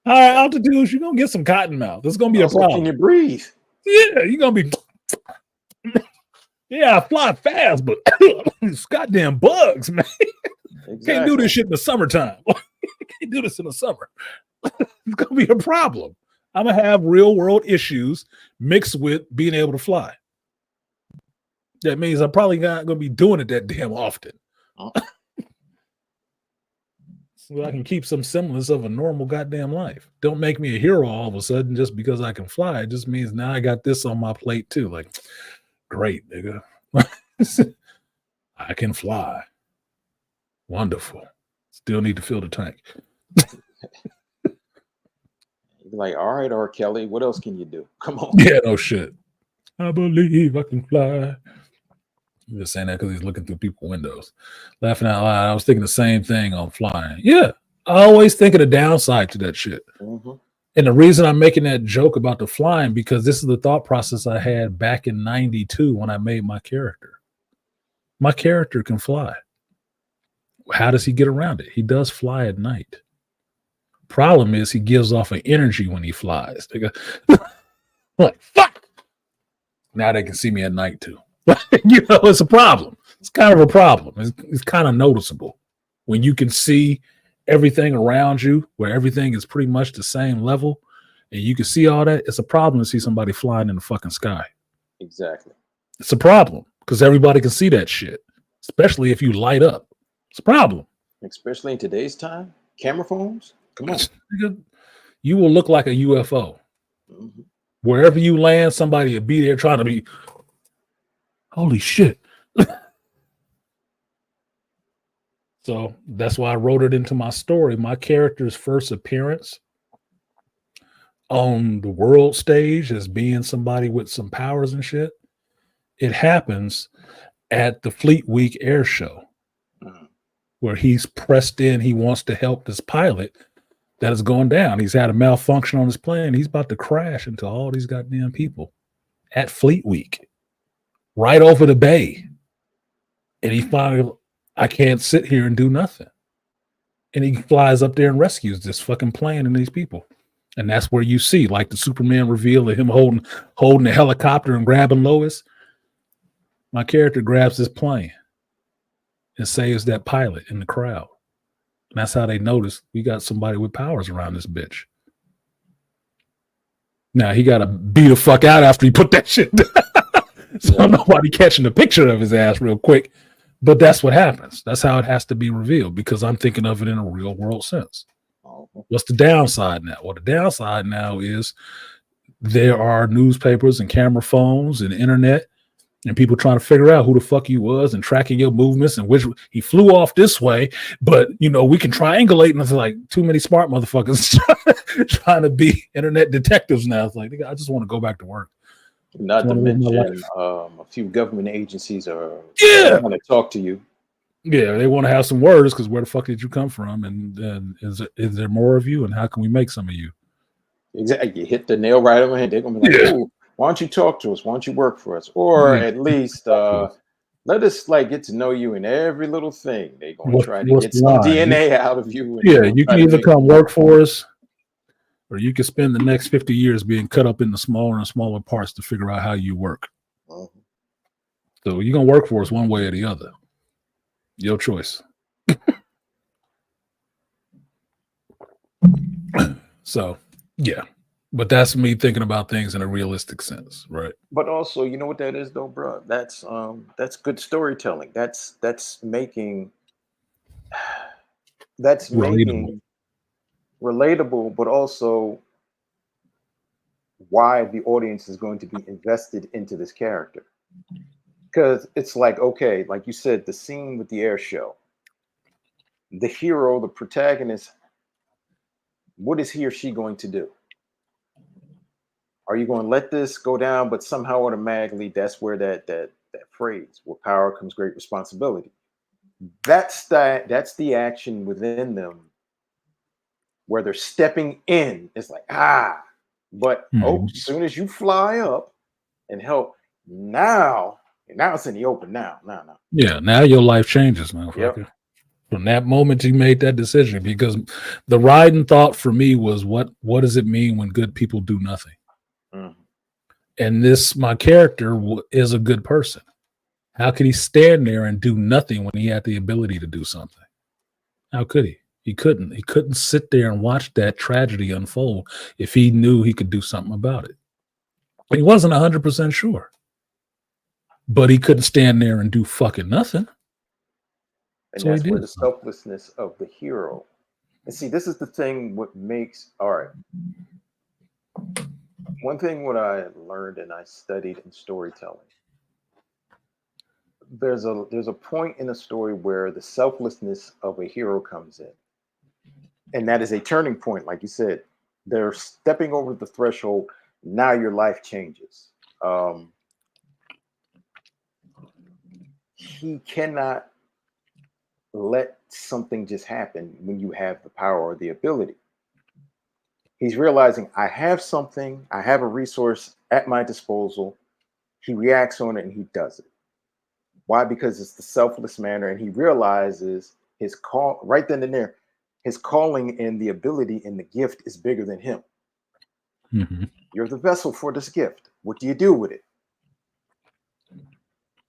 High altitudes, you're going to get some cotton mouth. It's going to be a problem.
Can you breathe?
Yeah, you're going to be... Yeah, I fly fast, but it's goddamn bugs, man. Exactly. Can't do this shit in the summertime. Can't do this in the summer. It's going to be a problem. I'm going to have real world issues mixed with being able to fly. That means I'm probably not going to be doing it that damn often. So I can keep some semblance of a normal goddamn life. Don't make me a hero all of a sudden just because I can fly. It just means now I got this on my plate too. Like, great, nigga. I can fly. Wonderful. Still need to fill the tank.
You'd be like, all right, R. Kelly, what else can you do? Come on.
Yeah, no shit. I believe I can fly. I'm just saying that because he's looking through people's windows. Laughing out loud. I was thinking the same thing on flying. Yeah. I always think of the downside to that shit. And the reason I'm making that joke about the flying, because this is the thought process I had back in 92 when I made my character. My character can fly. How does he get around it? He does fly at night. Problem is he gives off an energy when he flies. Like, fuck. Now they can see me at night too. You know, it's a problem. It's kind of a problem. It's kind of noticeable when you can see everything around you, where everything is pretty much the same level, and you can see all that. It's a problem to see somebody flying in the fucking sky.
Exactly.
It's a problem because everybody can see that shit, especially if you light up. It's a problem.
Especially in today's time, camera phones. Come on.
You will look like a UFO.
Mm-hmm.
Wherever you land, somebody will be there trying to be. Holy shit. So that's why I wrote it into my story. My character's first appearance on the world stage as being somebody with some powers and shit, it happens at the Fleet Week Air Show, where he's pressed in. He wants to help this pilot that is going down. He's had a malfunction on his plane. He's about to crash into all these goddamn people at Fleet Week, right over the bay. And he finally, I can't sit here and do nothing. And he flies up there and rescues this fucking plane and these people. And that's where you see, like the Superman reveal of him holding the helicopter and grabbing Lois. My character grabs this plane and saves that pilot in the crowd. And that's how they notice we got somebody with powers around this bitch. Now he got to beat the fuck out after he put that shit down. So nobody catching a picture of his ass real quick. But that's what happens. That's how it has to be revealed, because I'm thinking of it in a real world sense. What's the downside now? Well, the downside now is there are newspapers and camera phones and internet and people trying to figure out who the fuck you was and tracking your movements and which he flew off this way. But, you know, we can triangulate, and it's like too many smart motherfuckers trying to be internet detectives now. It's like, I just want to go back to work.
Not to mention a few government agencies are want to talk to you.
Yeah, they want to have some words, because where the fuck did you come from? And is there more of you? And how can we make some of you?
Exactly. You hit the nail right on the head. They're going to be like, "Ooh, why don't you talk to us? Why don't you work for us? Or at least let us like get to know you in every little thing." They're going to try to get some DNA out of you.
Yeah, you can either come work for us, or you can spend the next 50 years being cut up into smaller and smaller parts to figure out how you work. So you're going to work for us one way or the other. Your choice. So, yeah. But that's me thinking about things in a realistic sense, right?
But also, you know what that is, though, bro? That's good storytelling. That's making relatable, but also why the audience is going to be invested into this character. Because it's like, okay, like you said, the scene with the air show, the hero, the protagonist, what is he or she going to do? Are you going to let this go down? But somehow automatically, that's where that phrase, with power comes great responsibility. That's the action within them where they're stepping in. It's like, but as soon as you fly up and help, now it's in the open. Now.
Yeah, now your life changes, man.
Yep.
From that moment you made that decision, because the riding thought for me was, what does it mean when good people do nothing? And my character is a good person. How could he stand there and do nothing when he had the ability to do something? How could he? He couldn't. He couldn't sit there and watch that tragedy unfold if he knew he could do something about it. He wasn't 100% sure. But he couldn't stand there and do fucking nothing.
And that's where the selflessness of the hero. And see, this is the thing what makes, all right. One thing what I learned and I studied in storytelling, there's a point in a story where the selflessness of a hero comes in. And that is a turning point. Like you said, they're stepping over the threshold. Now your life changes. He cannot let something just happen when you have the power or the ability. He's realizing, I have something, I have a resource at my disposal. He reacts on it and he does it. Why? Because it's the selfless manner, and he realizes his call right then and there. His calling and the ability and the gift is bigger than him. You're the vessel for this gift. What do you do with it?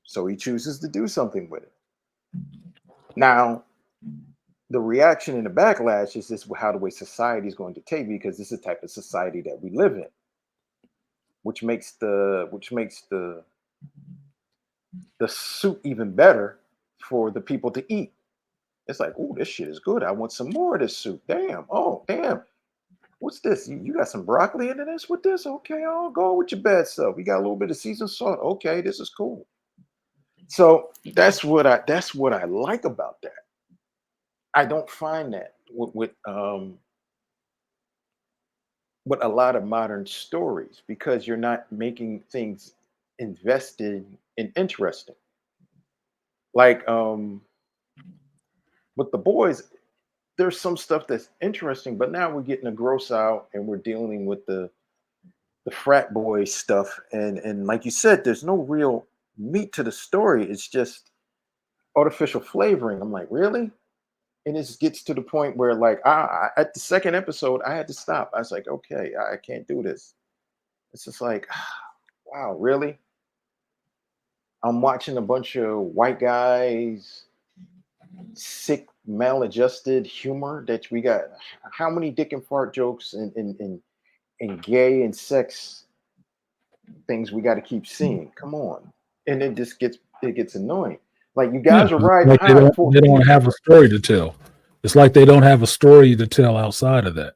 So he chooses to do something with it. Now, the reaction and the backlash is this how the way society is going to take, because this is the type of society that we live in, which makes the soup even better for the people to eat. It's like, oh, this shit is good. I want some more of this soup. Damn. Oh, damn. What's this? You got some broccoli into this with this? Okay, I'll go with your bad self. You got a little bit of seasoned salt. Okay, this is cool. So that's what I like about that. I don't find that with a lot of modern stories, because you're not making things invested and interesting. Like with the boys, there's some stuff that's interesting, but now we're getting a gross out and we're dealing with the frat boy stuff, and like you said, there's no real meat to the story. It's just artificial flavoring. I'm like, really? And it gets to the point where, like, at the second episode, I had to stop. I was like, okay, I can't do this. It's just like, wow, really? I'm watching a bunch of white guys, sick, maladjusted humor that we got. How many dick and fart jokes and gay and sex things we got to keep seeing? Come on. And it gets annoying. Like, you guys are riding
like
high.
they don't have a story to tell. It's like they don't have a story to tell outside of that.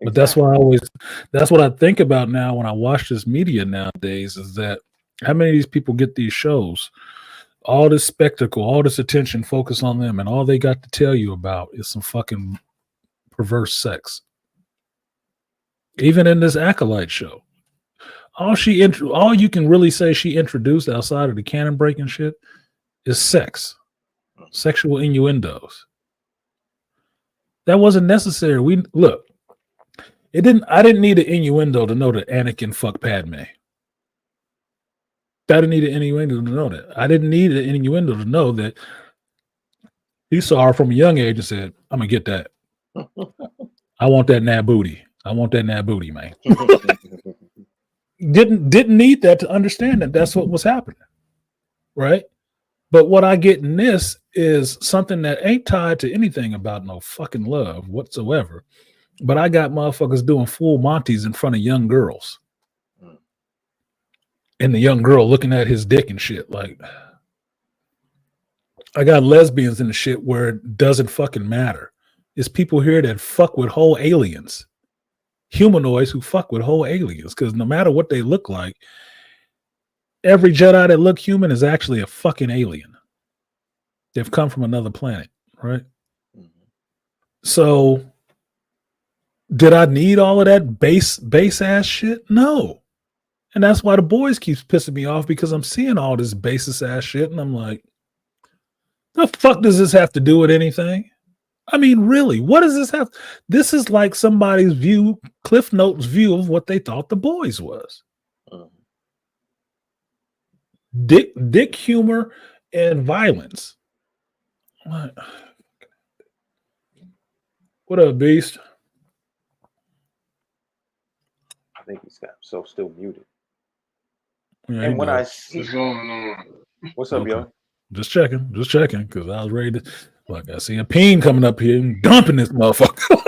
But that's what I think about now when I watch this media nowadays, is that how many of these people get these shows, all this spectacle, all this attention focus on them, and all they got to tell you about is some fucking perverse sex. Even in this Acolyte show, all you can really say she introduced outside of the canon breaking shit is sex, sexual innuendos. That wasn't necessary. I didn't need an innuendo to know that Anakin fucked Padme. I didn't need an innuendo to know that. I didn't need an innuendo to know that he saw her from a young age and said, I'm gonna get that. I want that nab booty. I want that nab booty, man. Didn't need that to understand that that's what was happening. Right? But what I get in this is something that ain't tied to anything about no fucking love whatsoever. But I got motherfuckers doing full Monties in front of young girls. And the young girl looking at his dick and shit. Like, I got lesbians in the shit where it doesn't fucking matter. It's people here that fuck with whole aliens. Humanoids who fuck with whole aliens. Because no matter what they look like, every Jedi that look human is actually a fucking alien. They've come from another planet, right? So, did I need all of that base ass shit? No. And that's why the boys keeps pissing me off, because I'm seeing all this basis ass shit and I'm like, the fuck does this have to do with anything? I mean, really, what does this have? This is like somebody's view, Cliff Notes view of what they thought the boys was. Dick humor and violence. What up, Beast?
I think he's still muted.
Yeah,
and when I
What's going on?
What's up, y'all?
Just checking, because I was ready to. Like, I see a peen coming up here and dumping this motherfucker.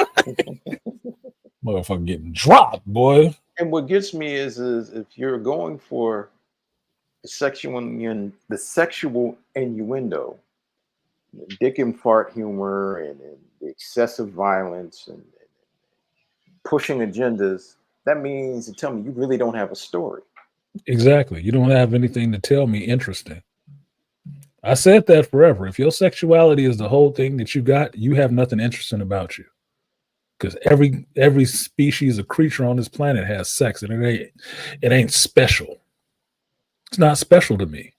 Motherfucker getting dropped, boy.
And what gets me is if you're going for the sexual innuendo, dick and fart humor, and the excessive violence and pushing agendas, that means to tell me you really don't have a story.
Exactly. You don't have anything to tell me interesting. I said that forever. If your sexuality is the whole thing that you got, you have nothing interesting about you. Because every species of creature on this planet has sex, and it ain't special. It's not special to me.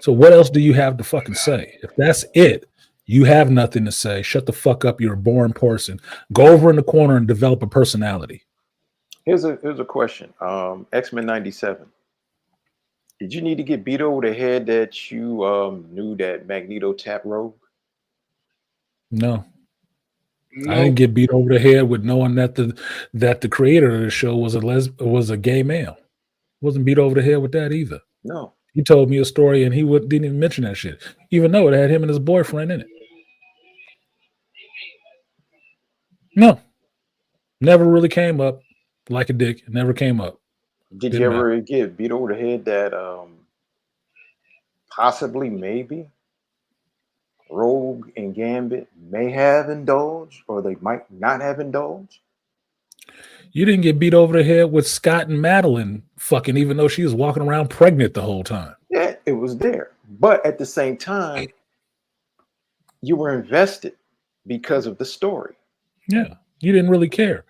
So what else do you have to fucking say? If that's it, you have nothing to say. Shut the fuck up. You're a boring person. Go over in the corner and develop a personality.
Here's a question. X-Men 97. Did you need to get beat over the head that you knew that Magneto tapped Rogue?
No. I didn't get beat over the head with knowing that the creator of the show was a gay male. Wasn't beat over the head with that either.
No.
He told me a story and he didn't even mention that shit, even though it had him and his boyfriend in it. No, never really came up like a dick. It never came up.
Did
Didn't
you
matter.
ever get beat over the head that possibly, maybe Rogue and Gambit may have indulged, or they might not have indulged?
You didn't get beat over the head with Scott and Madeline fucking, even though she was walking around pregnant the whole time.
Yeah, it was there. But at the same time, you were invested because of the story.
Yeah, you didn't really care.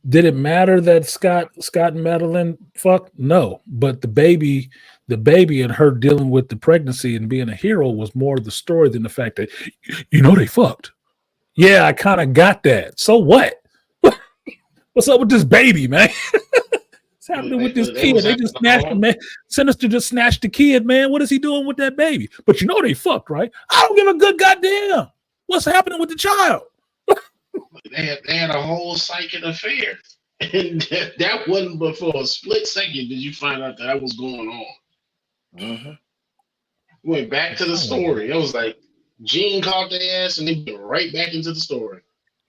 Did it matter that Scott and Madeline fucked? No, but the baby and her dealing with the pregnancy and being a hero was more the story than the fact that they fucked. Yeah, I kind of got that. So what? What's up with this baby, man? What's happening with this kid? They just snatched the man. Sinister just snatched the kid, man. What is he doing with that baby? But they fucked, right? I don't give a good goddamn. What's happening with the child?
They had a whole psychic affair. And that wasn't but for a split second did you find out that was going on.
Mm-hmm.
Went back to the story. It was like Gene caught their ass and they went right back into the story.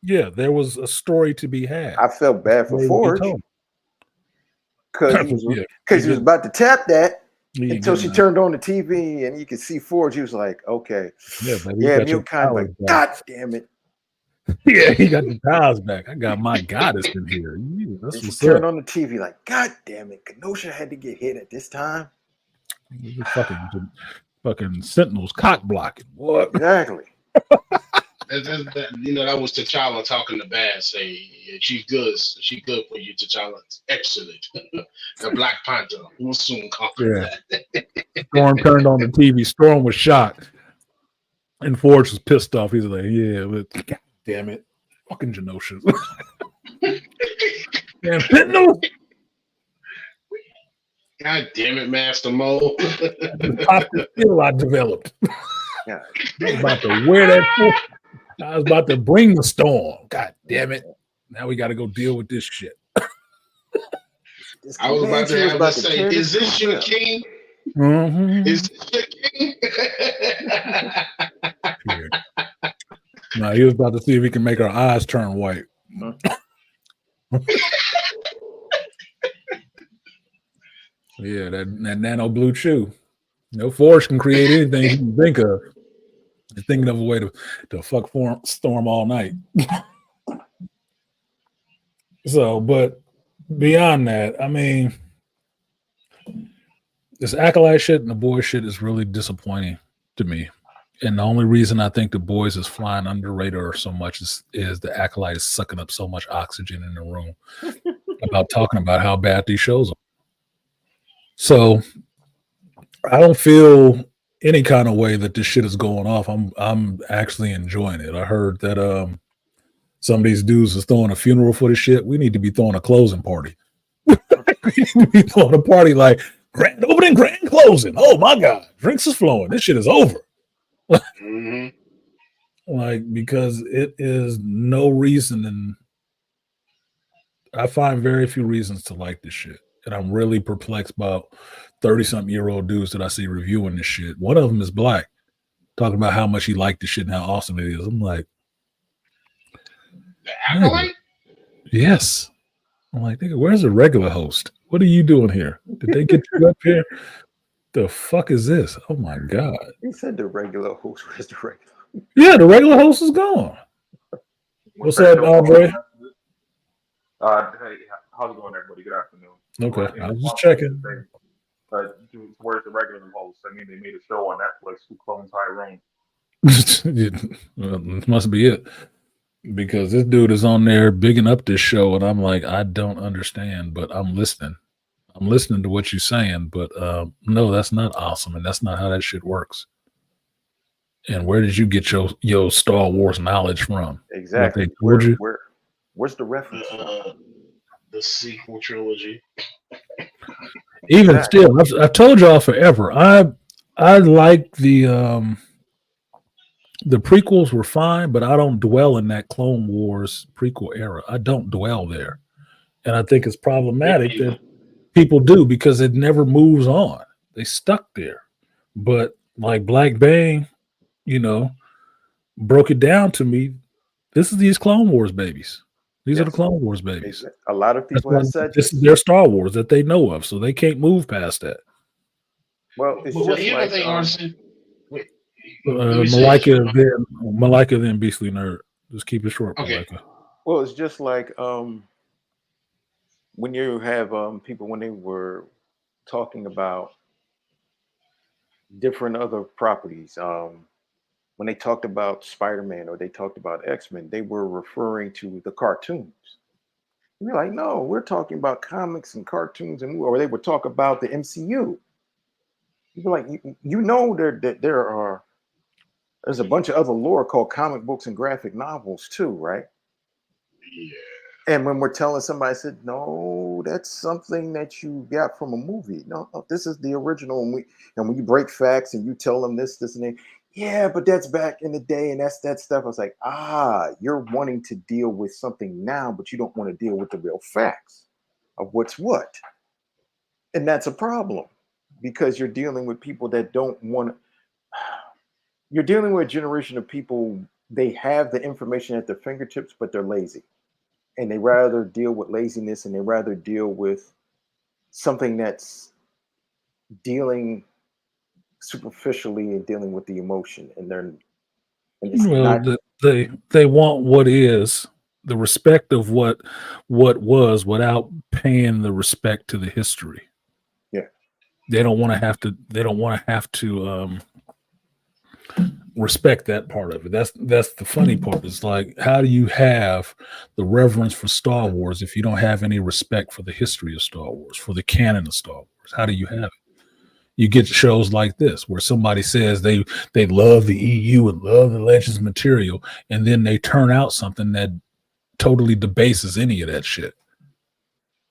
Yeah, there was a story to be had.
I felt bad for Forge because he was about to tap that until she turned on the TV and you could see Forge. He was like, okay.
Yeah, baby,
you're kind of like, God damn it.
Yeah, he got the powers back. I got my goddess in here. Yeah, that's
she
what's
turned
up.
on the TV like, God damn it. Kenosha had to get hit at this time.
Fucking Sentinels cock blocking. What?
Exactly.
That was T'Challa talking to Bad, say she's good for you, T'Challa. Excellent. The Black Panther will soon conquer that.
Storm turned on the TV. Storm was shocked. And Forge was pissed off. He's like, yeah, but God damn it. Fucking Genosha. Damn Sentinel.
God damn it, Master Mole.
The top skill I developed.
Yeah.
I was about to wear that. I was about to bring the storm. God damn it. Now we got to go deal with this shit.
I was about to have to say, is this your king?
Mm-hmm.
Is this your king?
No, he was about to see if he can make our eyes turn white. Yeah, that nano blue chew. Forge can create anything you can think of. You're thinking of a way to fuck Storm all night. So, but beyond that, I mean, this acolyte shit and the boy shit is really disappointing to me. And the only reason I think the boys is flying under the radar so much is the acolyte is sucking up so much oxygen in the room about talking about how bad these shows are. So I don't feel any kind of way that this shit is going off. I'm actually enjoying it. I heard that some of these dudes is throwing a funeral for this shit. We need to be throwing a closing party. We need to be throwing a party like grand opening, grand closing. Oh my God, drinks is flowing. This shit is over.
Mm-hmm.
Like, because it is no reason, and I find very few reasons to like this shit. And I'm really perplexed about 30-something-year-old dudes that I see reviewing this shit. One of them is black, talking about how much he liked the shit and how awesome it is. I'm like,
the acolyte?
Yes. I'm like, nigga, where's the regular host? What are you doing here? Did they get you up here? The fuck is this? Oh my God.
He said the regular host. Where's the regular?
Yeah, the regular host is gone. What's up, Andre?
Hey, how's it going, everybody? Good afternoon.
Okay, I was just checking.
Where's the regular host? I mean, they made a show on Netflix who cloned Tyrone.
Well, it must be it. Because this dude is on there bigging up this show, and I'm like, I don't understand, but I'm listening. I'm listening to what you're saying, but no, that's not awesome, and that's not how that shit works. And where did you get your Star Wars knowledge from?
Exactly.
Where's
the reference?
The sequel trilogy.
Even still, I've told y'all forever. I like the prequels were fine, but I don't dwell in that Clone Wars prequel era. I don't dwell there, and I think it's problematic that people do because it never moves on. They stuck there. But like Black Bang, you know, broke it down to me. This is these Clone Wars babies. These are the
Yes.
Clone Wars babies.
A lot of
That's
people
why
have said
this is
this.
their Star Wars that they know of, so they can't move past that.
Well, it's
But
just
here's the
like
thing, Artisan. Wait, let me say this.
Malika, then Beastly Nerd. Just keep it short,
Okay.
Malika.
Well, it's just like when you have people when they were talking about different other properties. When they talked about Spider-Man or they talked about X-Men, they were referring to the cartoons. You're like, no, we're talking about comics and cartoons, and or they would talk about the MCU. You're like, you know, there's a bunch of other lore called comic books and graphic novels too, right?
Yeah.
And when we're telling somebody, I said, no, that's something that you got from a movie. No, this is the original. And when you break facts and you tell them this, and that, yeah, but that's back in the day, and that's that stuff. I was like, you're wanting to deal with something now, but you don't want to deal with the real facts of what's what. And that's a problem because you're dealing with people that don't want to. You're dealing with a generation of people, they have the information at their fingertips, but they're lazy. And they rather deal with laziness and they rather deal with something that's dealing superficially and dealing with the emotion. And it's
Well,
not.
they want what is the respect of what was without paying the respect to the history.
Yeah.
They don't want to have to. They don't want to have to respect that part of it. That's the funny part. It's like, how do you have the reverence for Star Wars if you don't have any respect for the history of Star Wars, for the canon of Star Wars? How do you have it? You get shows like this where somebody says they love the EU and love the Legends material, and then they turn out something that totally debases any of that shit.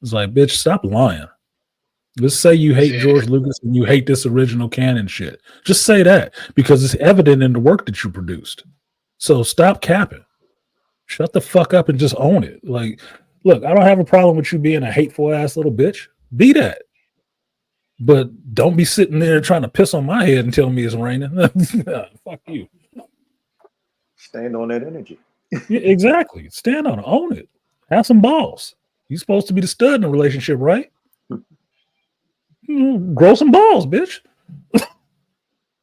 It's like, bitch, stop lying. Let's say you hate George Lucas and you hate this original canon shit. Just say that because it's evident in the work that you produced. So stop capping. Shut the fuck up and just own it. Like, look, I don't have a problem with you being a hateful ass little bitch. Be that. But don't be sitting there trying to piss on my head and tell me it's raining. Fuck you.
Stand on that energy.
Yeah, exactly. Stand on it. Own it. Have some balls. You're supposed to be the stud in a relationship, right? Grow some balls, bitch.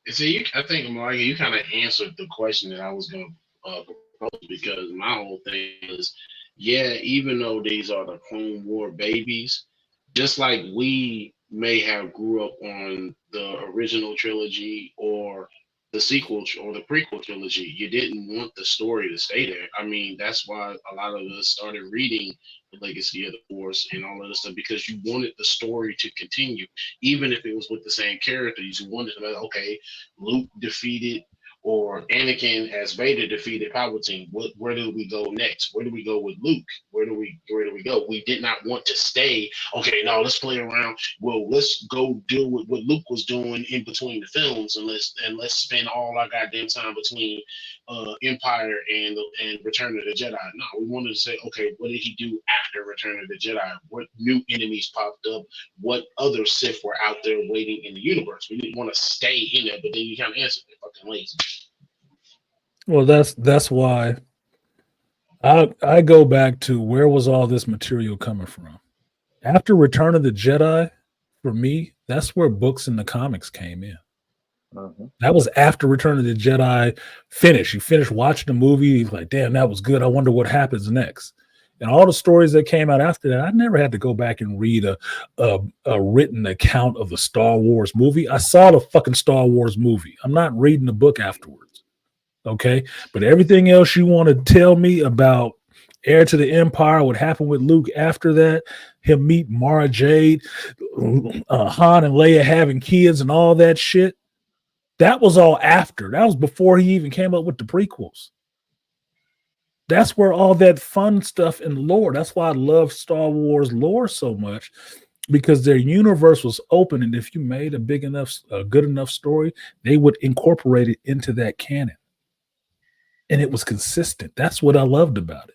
See, I think, Maria, you kind of answered the question that I was going to propose because my whole thing is, yeah, even though these are the Clone War babies, just like we may have grew up on the original trilogy or the sequel or the prequel trilogy, you didn't want the story to stay there. I mean, that's why a lot of us started reading the Legacy of the Force and all of this stuff because you wanted the story to continue, even if it was with the same characters. You wanted to know, okay, Luke defeated or Anakin as Vader defeated Palpatine. Where do we go next? Where do we go with Luke? Where do we go? We did not want to stay. Okay, now let's play around. Well, let's go deal with what Luke was doing in between the films, and let's spend all our goddamn time between Empire and Return of the Jedi. No, we wanted to say, okay, what did he do after Return of the Jedi? What new enemies popped up? What other Sith were out there waiting in the universe? We didn't want to stay in there, but then you kind of answered it. Fucking lazy.
Well, that's why I go back to where was all this material coming from? After Return of the Jedi, for me, that's where books and the comics came in. That was after Return of the Jedi finished. You finish watching the movie, you're like, damn, that was good. I wonder what happens next. And all the stories that came out after that, I never had to go back and read a written account of the Star Wars movie. I saw the fucking Star Wars movie. I'm not reading the book afterwards. Okay. But everything else you want to tell me about Heir to the Empire, what happened with Luke after that, him meet Mara Jade, Han and Leia having kids and all that shit. That was all after. That was before he even came up with the prequels. That's where all that fun stuff and lore. That's why I love Star Wars lore so much, because their universe was open, and if you made a big enough, a good enough story, they would incorporate it into that canon, and it was consistent. That's what I loved about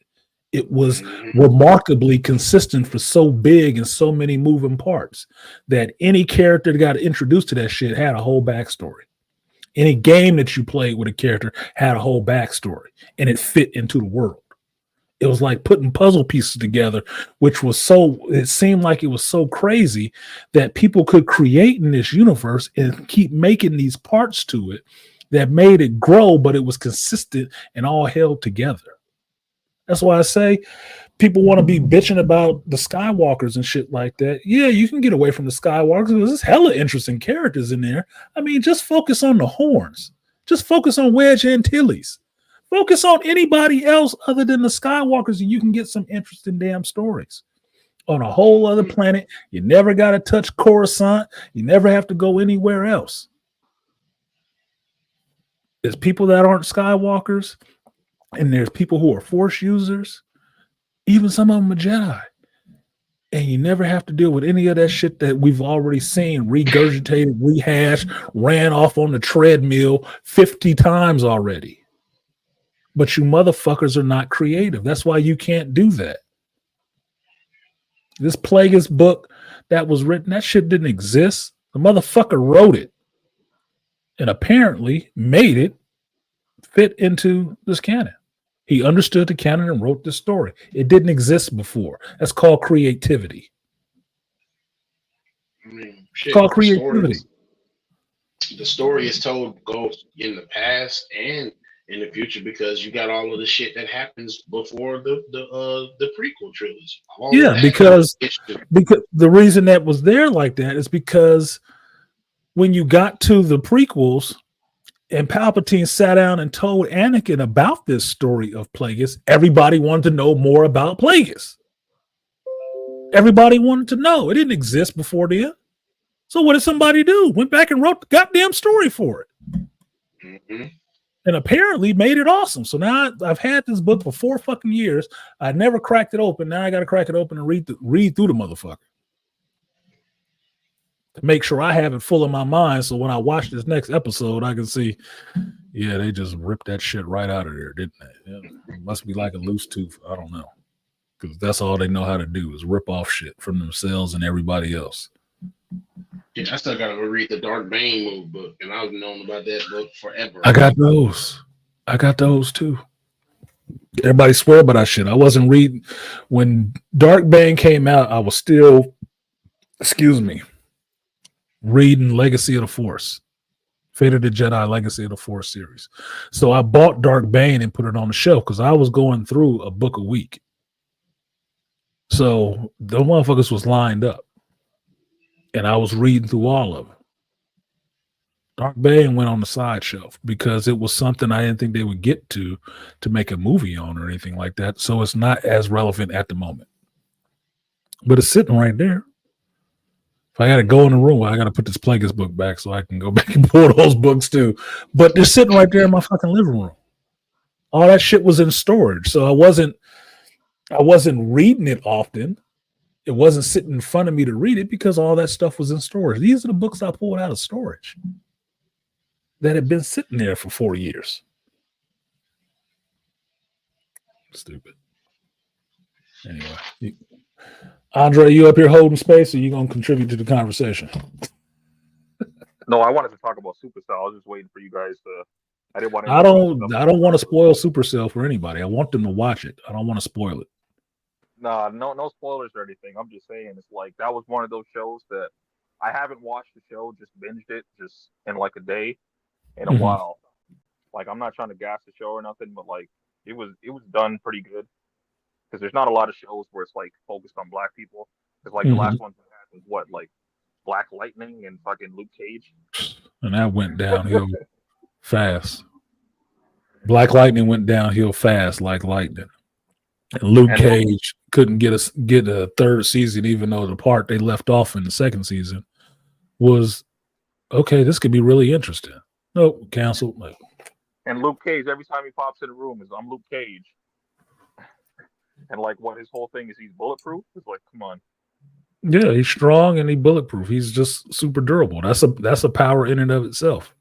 it. It was remarkably consistent for so big and so many moving parts that any character that got introduced to that shit had a whole backstory. Any game that you played with a character had a whole backstory, and it fit into the world. It was like putting puzzle pieces together, which was it seemed like it was so crazy that people could create in this universe and keep making these parts to it that made it grow, but it was consistent and all held together. That's why I say people want to be bitching about the Skywalkers and shit like that. Yeah, you can get away from the Skywalkers. There's hella interesting characters in there. I mean, just focus on the Horns. Just focus on Wedge Antilles. Focus on anybody else other than the Skywalkers, and you can get some interesting damn stories. On a whole other planet, you never got to touch Coruscant. You never have to go anywhere else. There's people that aren't Skywalkers, and there's people who are Force users. Even some of them are Jedi. And you never have to deal with any of that shit that we've already seen, regurgitated, rehashed, ran off on the treadmill 50 times already. But you motherfuckers are not creative. That's why you can't do that. This Plagueis book that was written, that shit didn't exist. The motherfucker wrote it and apparently made it fit into this canon. He understood the canon and wrote this story. It didn't exist before. That's called creativity.
I mean,
it's called creativity.
The story is told goes in the past and in the future because you got all of the shit that happens before the prequel trilogy.
Yeah, because the reason that was there like that is because when you got to the prequels and Palpatine sat down and told Anakin about this story of Plagueis, everybody wanted to know more about Plagueis. Everybody wanted to know. It didn't exist before then. So what did somebody do? Went back and wrote the goddamn story for it.
Mm-hmm.
And apparently made it awesome. So now I've had this book for 4 fucking years. I never cracked it open. Now I got to crack it open and read through the motherfucker to make sure I have it full in my mind. So when I watch this next episode, I can see, yeah, they just ripped that shit right out of there, didn't they? Yeah, it must be like a loose tooth. I don't know. Because that's all they know how to do is rip off shit from themselves and everybody else.
Yeah, I still got to read the Dark Bane move book, and I've known about that book forever.
I got those too. Everybody swear by that shit. I wasn't reading when Dark Bane came out. I was still, reading Legacy of the Force, Fate of the Jedi, Legacy of the Force series. So I bought Dark Bane and put it on the shelf because I was going through a book a week. So the motherfuckers was lined up. And I was reading through all of it. Dark Bane went on the side shelf because it was something I didn't think they would get to make a movie on or anything like that. So it's not as relevant at the moment. But it's sitting right there. If I got to go in the room, I got to put this Plagueis book back so I can go back and pull those books too. But they're sitting right there in my fucking living room. All that shit was in storage. So I wasn't reading it often. It wasn't sitting in front of me to read it because all that stuff was in storage. These are the books I pulled out of storage that had been sitting there for 4 years. Stupid. Anyway, Andre, you up here holding space, or you gonna contribute to the conversation?
No, I wanted to talk about Supercell. I was just waiting for you guys to. I didn't want to.
I don't want to spoil Supercell for anybody. I want them to watch it. I don't want to spoil it.
Nah, no spoilers or anything. I'm just saying it's like that was one of those shows that I haven't watched the show, just binged it just in like a day in a while. Like I'm not trying to gas the show or nothing, but like it was done pretty good because there's not a lot of shows where it's like focused on black people. Because like the last one was what, like Black Lightning and fucking Luke Cage,
and that went downhill fast. Black Lightning went downhill fast like lightning. And Luke Cage couldn't get a third season, even though the part they left off in the second season was okay. This could be really interesting. Nope, canceled.
And Luke Cage, every time he pops in the room, is I'm Luke Cage, and like what his whole thing is, he's bulletproof. It's like, come on.
Yeah, he's strong and he's bulletproof. He's just super durable. That's a power in and of itself,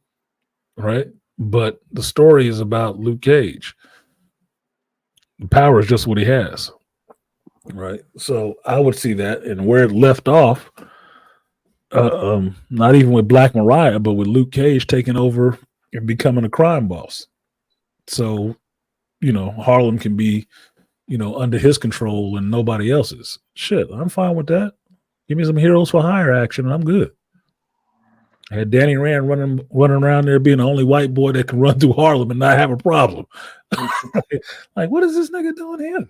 right? But the story is about Luke Cage. The power is just what he has. Right. So I would see that, and where it left off, not even with Black Mariah, but with Luke Cage taking over and becoming a crime boss. So, Harlem can be, under his control and nobody else's. Shit, I'm fine with that. Give me some Heroes for Hire action, and I'm good. I had Danny Rand running around there being the only white boy that can run through Harlem and not have a problem. Like, what is this nigga doing here?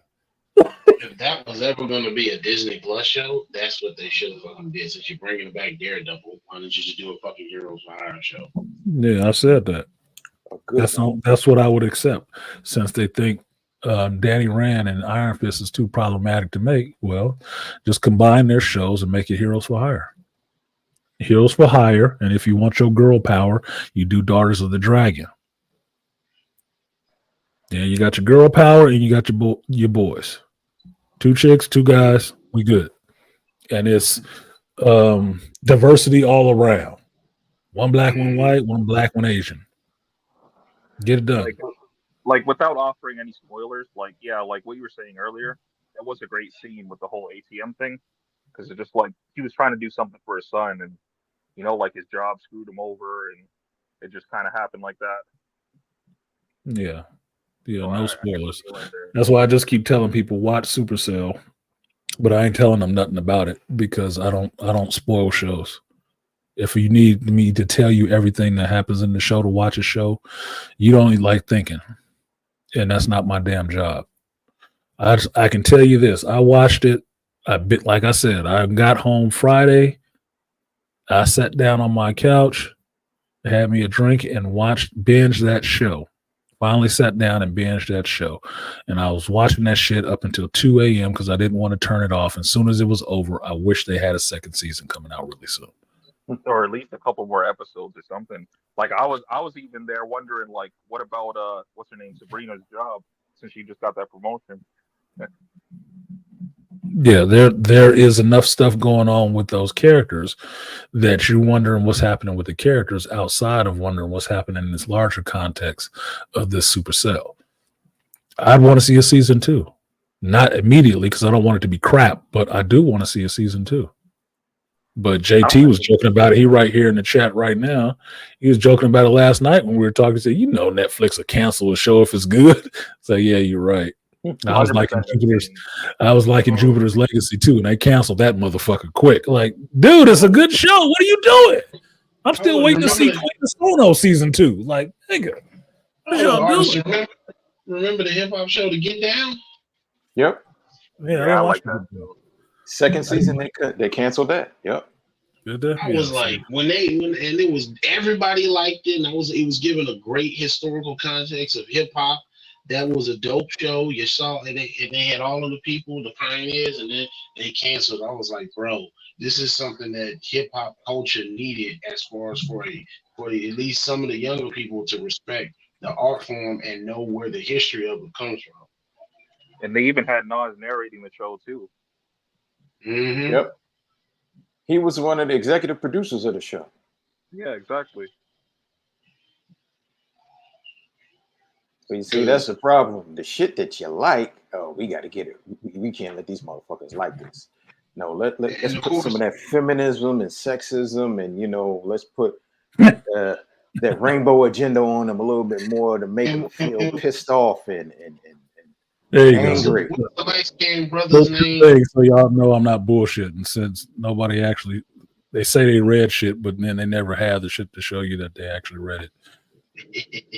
If that was ever going to be a Disney Plus show, that's what they should have fucking did. Since you're bringing back Daredevil, why don't you just do a fucking Heroes for Hire show?
Yeah, I said that. That's what I would accept. Since they think Danny Rand and Iron Fist is too problematic to make, well, just combine their shows and make it Heroes for Hire. Heroes for Hire, and if you want your girl power, you do Daughters of the Dragon. Yeah, you got your girl power and you got your boys. 2 chicks, 2 guys, we good. And it's diversity all around. 1 black, 1 white, 1 black, 1 Asian. Get it done.
Like without offering any spoilers, like what you were saying earlier, that was a great scene with the whole ATM thing, because it just like he was trying to do something for his son, and like his job screwed him over, and it just kind of happened like that.
Yeah, no spoilers. That's why I just keep telling people watch Supercell, but I ain't telling them nothing about it because I don't spoil shows. If you need me to tell you everything that happens in the show to watch a show, you don't like thinking, and that's not my damn job. I can tell you this: I watched it. Like I said, I got home Friday. I sat down on my couch, had me a drink, and binged that show. Finally sat down and binged that show. And I was watching that shit up until 2 a.m. because I didn't want to turn it off. As soon as it was over, I wish they had a second season coming out really soon.
Or at least a couple more episodes or something. Like I was even there wondering, like, what about what's her name, Sabrina's job, since she just got that promotion.
Yeah, there is enough stuff going on with those characters that you're wondering what's happening with the characters outside of wondering what's happening in this larger context of this Supercell. I'd want to see a season 2. Not immediately because I don't want it to be crap, but I do want to see a season 2. But JT was joking about it. He right here in the chat right now. He was joking about it last night when we were talking. He said, Netflix will cancel a show if it's good. So yeah, you're right. I was liking Jupiter's Legacy too, and they canceled that motherfucker quick. Like, dude, it's a good show. What are you doing? I'm still waiting to see Queen of Sono season 2. Like, nigga, what y'all doing?
Remember the hip hop show, The Get Down?
Yep.
Yeah,
I like that.
Second season, they canceled that. Yep.
I was like, when it was everybody liked it, and it was given a great historical context of hip hop. That was a dope show. You saw, and they had all of the people, the pioneers, and then they canceled. I was like, bro, this is something that hip hop culture needed, as far as for at least some of the younger people to respect the art form and know where the history of it comes from.
And they even had Nas narrating the show too.
Mm-hmm.
Yep. He was one of the executive producers of the show.
Yeah, exactly.
So you see, that's the problem. The shit that you like, we got to get it. We can't let these motherfuckers like this. No, let's put some of that feminism and sexism, and let's put that rainbow agenda on them a little bit more to make them feel pissed off and
there you
angry.
What's the light-skinned brother's
Those
name?
things, so y'all know I'm not bullshitting, since nobody actually, they say they read shit, but then they never have the shit to show you that they actually read it.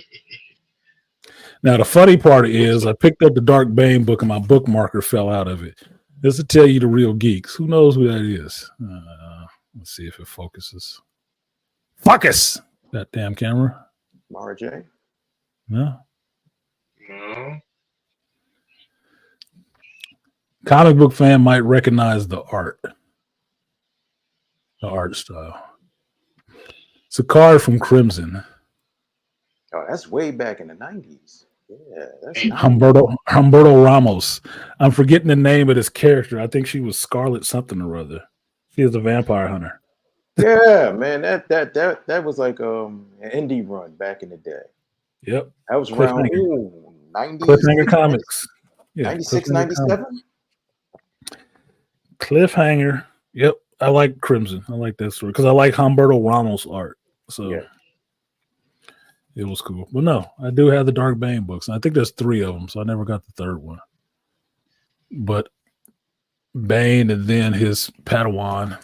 Now, the funny part is I picked up the Dark Bane book and my bookmarker fell out of it. This to tell you the real geeks. Who knows who that is? Let's see if it focuses. Focus! That damn camera.
Mara J?
No.
No.
Comic book fan might recognize the art style. It's a card from Crimson.
Oh, that's way back in the 90s. Yeah, that's
Humberto Ramos. I'm forgetting the name of this character. I think she was Scarlet something or other. She is a vampire hunter.
Yeah, man, that was like an indie run back in the day.
Yep.
That was around 90s.
Cliffhanger Comics. Yeah,
96,
Cliffhanger comic.
97?
Cliffhanger. Yep, I like Crimson. I like that story because I like Humberto Ramos art. So
Yeah.
it was cool. But no, I do have the Dark Bane books. I think there's 3 of them, so I never got the third one. But Bane and then his Padawan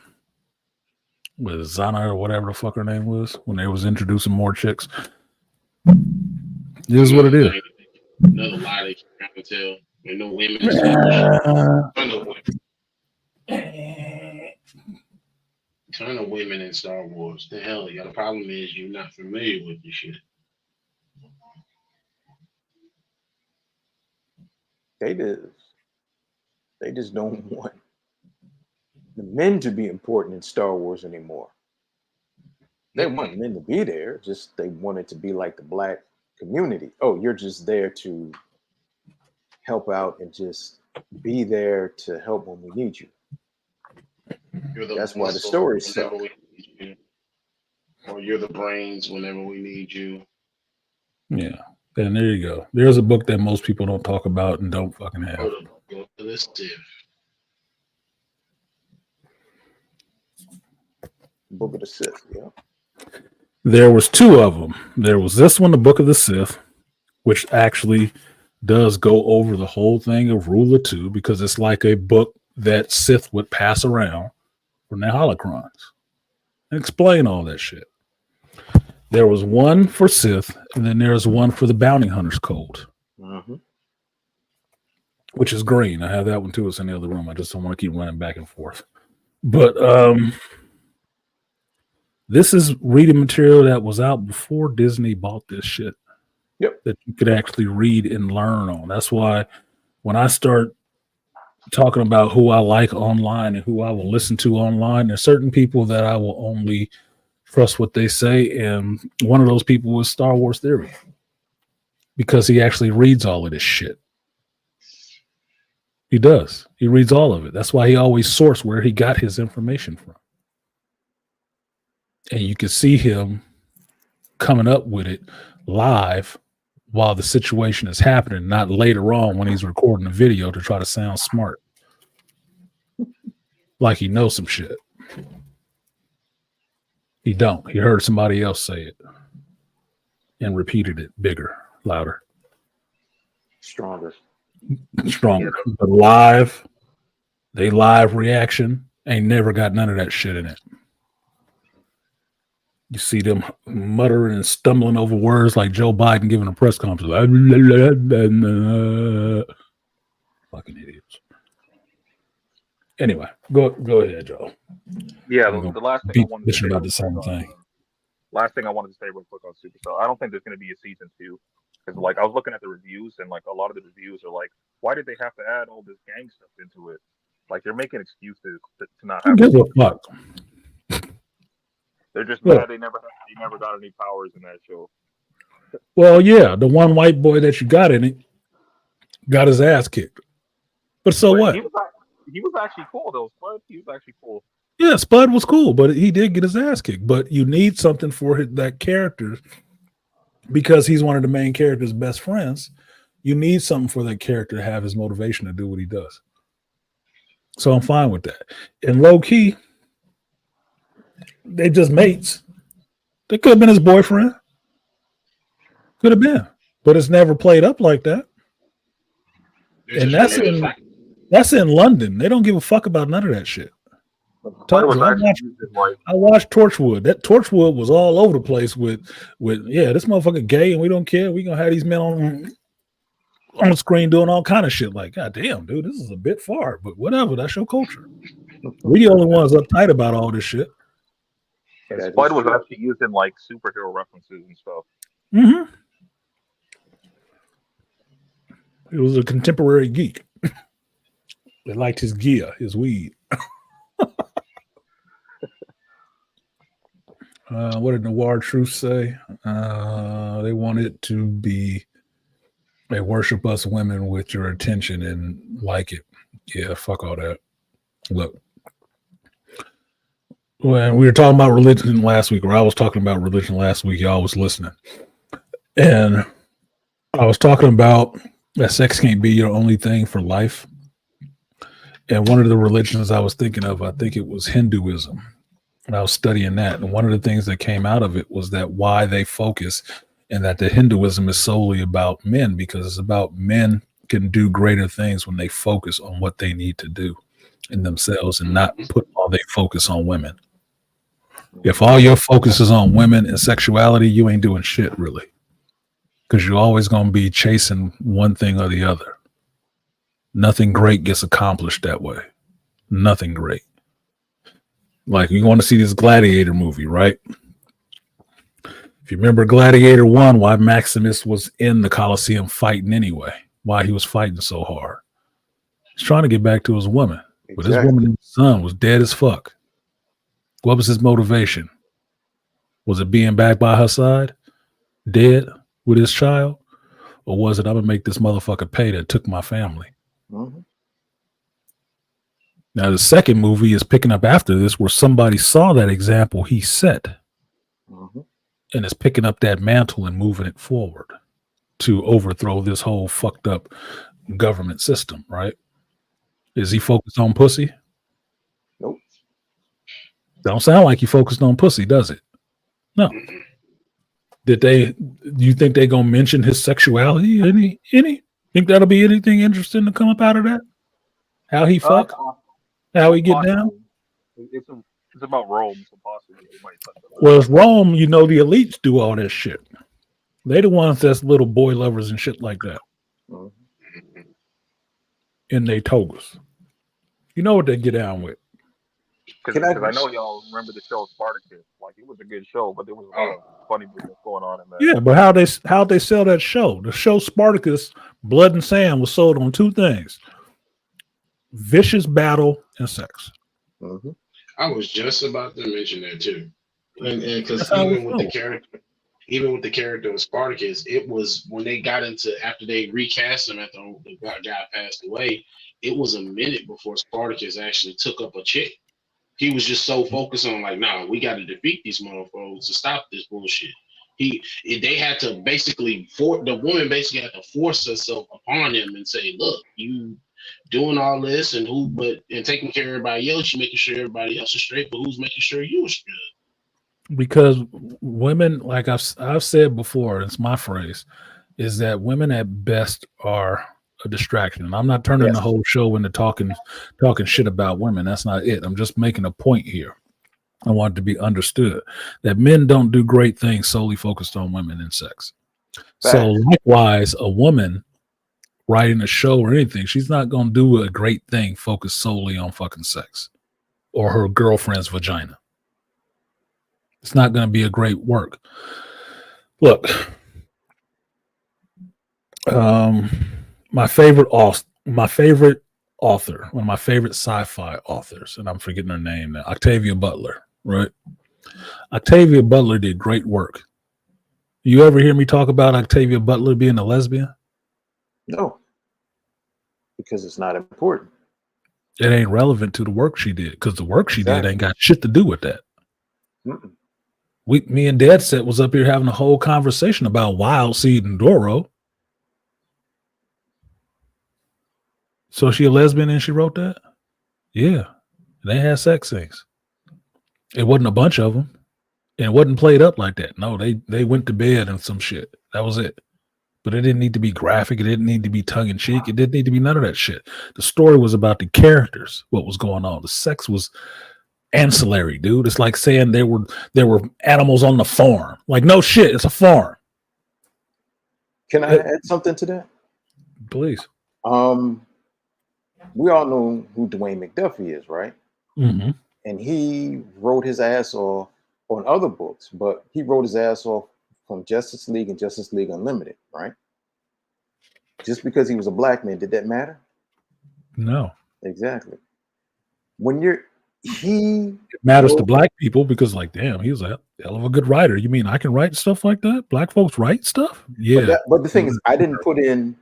with Zana or whatever the fuck her name was when they was introducing more chicks. It is what it is.
Another lie they trying to tell. When no women in Star Wars. Ton of women in Star Wars. The hell, the problem is you're not familiar with the shit.
They just don't want the men to be important in Star Wars anymore. They want men to be there, just they want it to be like the black community. Oh, you're just there to help out and just be there to help when we need you. That's why the stories suck.
Or you're the brains whenever we need you.
Yeah. And there you go. There's a book that most people don't talk about and don't fucking have.
Book of the Sith, yeah.
There was 2 of them. There was this one, the Book of the Sith, which actually does go over the whole thing of Rule of Two because it's like a book that Sith would pass around from their holocrons and explain all that shit. There was one for Sith, and then there's one for the Bounty Hunter's Code, which is green. I have that one too. It's in the other room. I just don't want to keep running back and forth. But this is reading material that was out before Disney bought this shit.
Yep.
That you could actually read and learn on. That's why when I start talking about who I like online and who I will listen to online, there's certain people that I will only trust what they say. And one of those people was Star Wars Theory because he actually reads all of this shit. He does. He reads all of it. That's why he always sourced where he got his information from. And you can see him coming up with it live while the situation is happening, not later on when he's recording a video to try to sound smart. Like he knows some shit. He don't. He heard somebody else say it and repeated it bigger, louder.
Stronger.
But live, they live reaction ain't never got none of that shit in it. You see them muttering and stumbling over words like Joe Biden giving a press conference. Fucking idiots. Anyway, go ahead, Joe.
Yeah, the last thing I wanted to say
about the same thing.
Last thing I wanted to say real quick on Supercell. I don't think there's going to be a season 2 because, like, I was looking at the reviews and like a lot of the reviews are like, why did they have to add all this gang stuff into it? Like they're making excuses to not have.
Who gives a fuck?
They're just mad they never got any powers in that show.
Well, yeah, the one white boy that you got in it got his ass kicked. But what?
He was actually cool though, Spud. He was actually cool.
Yeah, Spud was cool, but he did get his ass kicked. But you need something for that character because he's one of the main character's best friends. You need something for that character to have his motivation to do what he does. So I'm fine with that. And low key, they just mates. They could have been his boyfriend. Could have been, but it's never played up like that. And that's in London. They don't give a fuck about none of that shit. I watched Torchwood. That Torchwood was all over the place with this motherfucker gay and we don't care. We gonna have these men on the screen doing all kind of shit. Like, God damn, dude, this is a bit far, but whatever. That's your culture. We the only ones uptight about all this shit.
And Spud was actually using like superhero references and stuff.
Mm-hmm. It was a contemporary geek. They liked his gear, his weed. What did Noir Truth say? They want it to be, they worship us women with your attention and like it. Yeah, fuck all that. Look, when we were talking about religion last week, or I was talking about religion last week, y'all was listening. And I was talking about that sex can't be your only thing for life. And one of the religions I was thinking of, I think it was Hinduism. And I was studying that. And one of the things that came out of it was that why they focus and that the Hinduism is solely about men, because it's about men can do greater things when they focus on what they need to do in themselves and not put all their focus on women. If all your focus is on women and sexuality, you ain't doing shit really. Because you're always going to be chasing one thing or the other. Nothing great gets accomplished that way. Nothing great. Like you want to see this Gladiator movie, right? If you remember Gladiator 1, why Maximus was in the Colosseum fighting anyway, why he was fighting so hard. He's trying to get back to his woman. Exactly. But his woman and his son was dead as fuck. What was his motivation? Was it being back by her side, dead with his child? Or was it, I'm going to make this motherfucker pay that took my family? Mm-hmm. Now, the second movie is picking up after this where somebody saw that example he set and is picking up that mantle and moving it forward to overthrow this whole fucked up government system, right? Is he focused on pussy?
Nope.
Don't sound like he focused on pussy, does it? No. Do you think they're going to mention his sexuality? Any? Think that'll be anything interesting to come up out of that? How he fuck? How he get down?
It's about Rome, so possibly they might touch on that.
Well, it's Rome, you know, the elites do all that shit. They the ones that's little boy lovers and shit like that. In they togas. You know what they get down with.
Because I know y'all remember the show Spartacus. Like, it was a good show, but there was a lot of funny business going on in there.
Yeah, but how they sell that show? The show Spartacus, Blood and Sand, was sold on two things: vicious battle and sex.
Mm-hmm.
I was just about to mention that too, and because even with the character of Spartacus, it was when they got into after they recast him after the guy passed away. It was a minute before Spartacus actually took up a chick. He was just so focused on like, nah, we got to defeat these motherfuckers to stop this bullshit. They had to basically the woman basically had to force herself upon him and say, look, you doing all this and taking care of everybody else, you making sure everybody else is straight, but who's making sure you are straight?
Because women, like I've said before, it's my phrase, is that women at best are a distraction. And I'm not turning the whole show into talking shit about women. That's not it. I'm just making a point here. I want it to be understood that men don't do great things solely focused on women and sex. So likewise, a woman writing a show or anything, she's not going to do a great thing focused solely on fucking sex or her girlfriend's vagina. It's not going to be a great work. Look, my favorite author, one of my favorite sci-fi authors, and I'm forgetting her name now, Octavia Butler, right? Octavia Butler did great work. You ever hear me talk about Octavia Butler being a lesbian?
No, because it's not important.
It ain't relevant to the work she did, because the work she did ain't got shit to do with that.
Mm-mm.
Me and Dad Set was up here having a whole conversation about Wild Seed and Doro. So she a lesbian and she wrote that? Yeah. They had sex scenes. It wasn't a bunch of them. And it wasn't played up like that. No, they went to bed and some shit. That was it. But it didn't need to be graphic. It didn't need to be tongue-in-cheek. It didn't need to be none of that shit. The story was about the characters, what was going on. The sex was ancillary, dude. It's like saying there were animals on the farm. Like, no shit, it's a farm.
Can I add something to that?
Please.
We all know who Dwayne McDuffie is, right?
Mm-hmm.
And he wrote his ass off on other books, but he wrote his ass off from Justice League and Justice League Unlimited, right? Just because he was a black man, did that matter?
No.
Exactly. When
it matters to black people because, like, damn, he was a hell of a good writer. You mean I can write stuff like that? Black folks write stuff? Yeah.
But the thing is, I didn't put in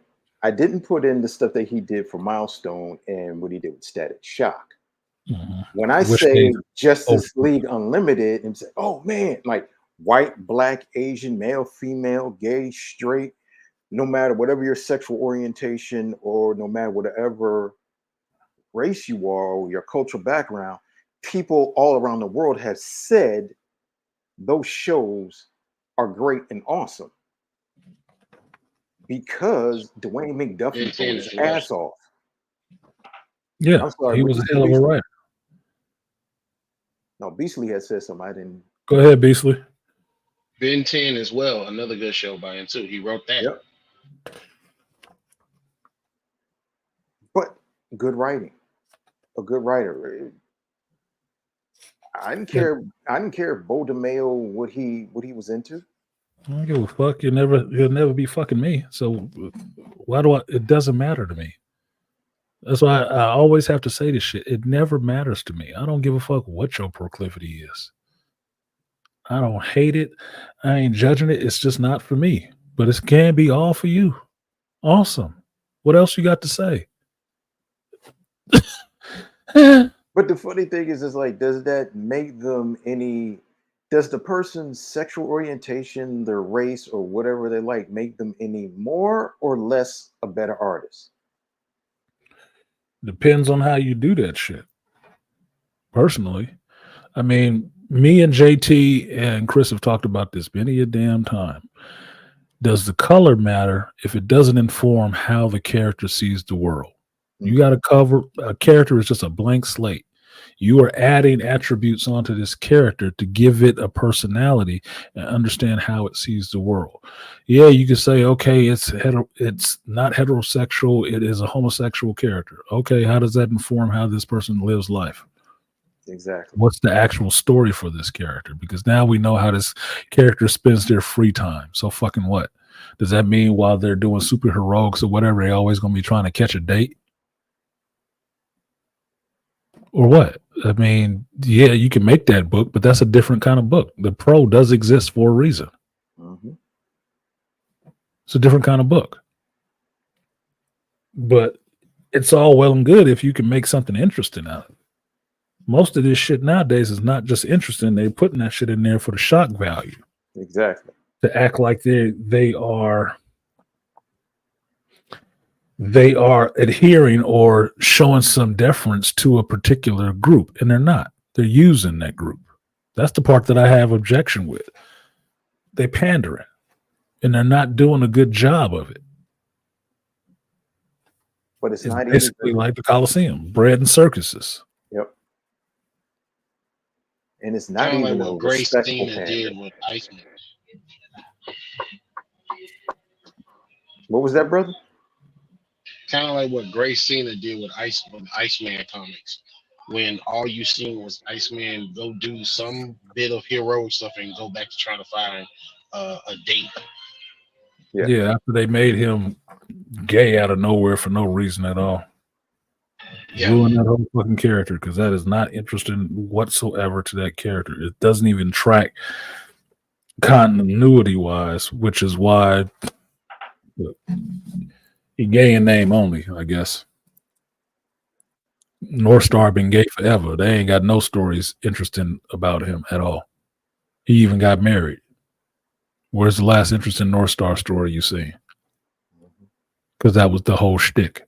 the stuff that he did for Milestone and what he did with Static Shock.
Mm-hmm.
When I say Justice League Unlimited and say, oh man, like white, black, Asian, male, female, gay, straight, no matter whatever your sexual orientation or no matter whatever race you are or your cultural background, people all around the world have said those shows are great and awesome because Dwayne McDuffie
Ben
threw
10
his
as well.
ass off.
Yeah,
I'm sorry,
he
what
was
you
a
say,
hell of a
Beasley?
writer.
No, Beasley had said something. I didn't.
Go ahead, Beasley.
Ben 10 as well, another good show by him too. He wrote that.
Yep. But good writing, a good writer. I didn't care. I didn't care if Bo DeMayo what he was into.
I don't give a fuck. You'll never be fucking me. So why do I? It doesn't matter to me. That's why I always have to say this shit. It never matters to me. I don't give a fuck what your proclivity is. I don't hate it. I ain't judging it. It's just not for me. But it can be all for you. Awesome. What else you got to say?
But the funny thing is like, does that make them any? Does the person's sexual orientation, their race, or whatever they like, make them any more or less a better artist?
Depends on how you do that shit. Personally, I mean, me and JT and Chris have talked about this many a damn time. Does the color matter if it doesn't inform how the character sees the world? You got to cover a character is just a blank slate. You are adding attributes onto this character to give it a personality and understand how it sees the world. Yeah, you can say, okay, it's not heterosexual. It is a homosexual character. Okay, how does that inform how this person lives life?
Exactly.
What's the actual story for this character? Because now we know how this character spends their free time. So fucking what? Does that mean while they're doing superheroics or whatever, they're always going to be trying to catch a date? Or what? I mean, yeah, you can make that book, but that's a different kind of book. The Pro does exist for a reason.
Mm-hmm.
It's a different kind of book. But it's all well and good if you can make something interesting out of it. Most of this shit nowadays is not just interesting. They're putting that shit in there for the shock value.
Exactly.
To act like they are adhering or showing some deference to a particular group, and they're not. They're using that group. That's the part that I have objection with. They pandering, and they're not doing a good job of it.
But it's not
basically
even
like the Coliseum, bread and circuses.
Yep. And it's not
Kind of
even
like
a
what Grace
respectful
Cena
pander.
did with Iceman.
What was that, brother?
Kind of like what Grace Cena did with Iceman comics. When all you seen was Iceman go do some bit of heroic stuff and go back to trying to find a date.
Yeah, after they made him gay out of nowhere for no reason at all.
Yeah.
Ruin that whole fucking character because that is not interesting whatsoever to that character. It doesn't even track continuity wise, which is why he gay in name only, I guess. North Star been gay forever. They ain't got no stories interesting about him at all. He even got married. Where's the last interesting North Star story you seen? Because that was the whole shtick.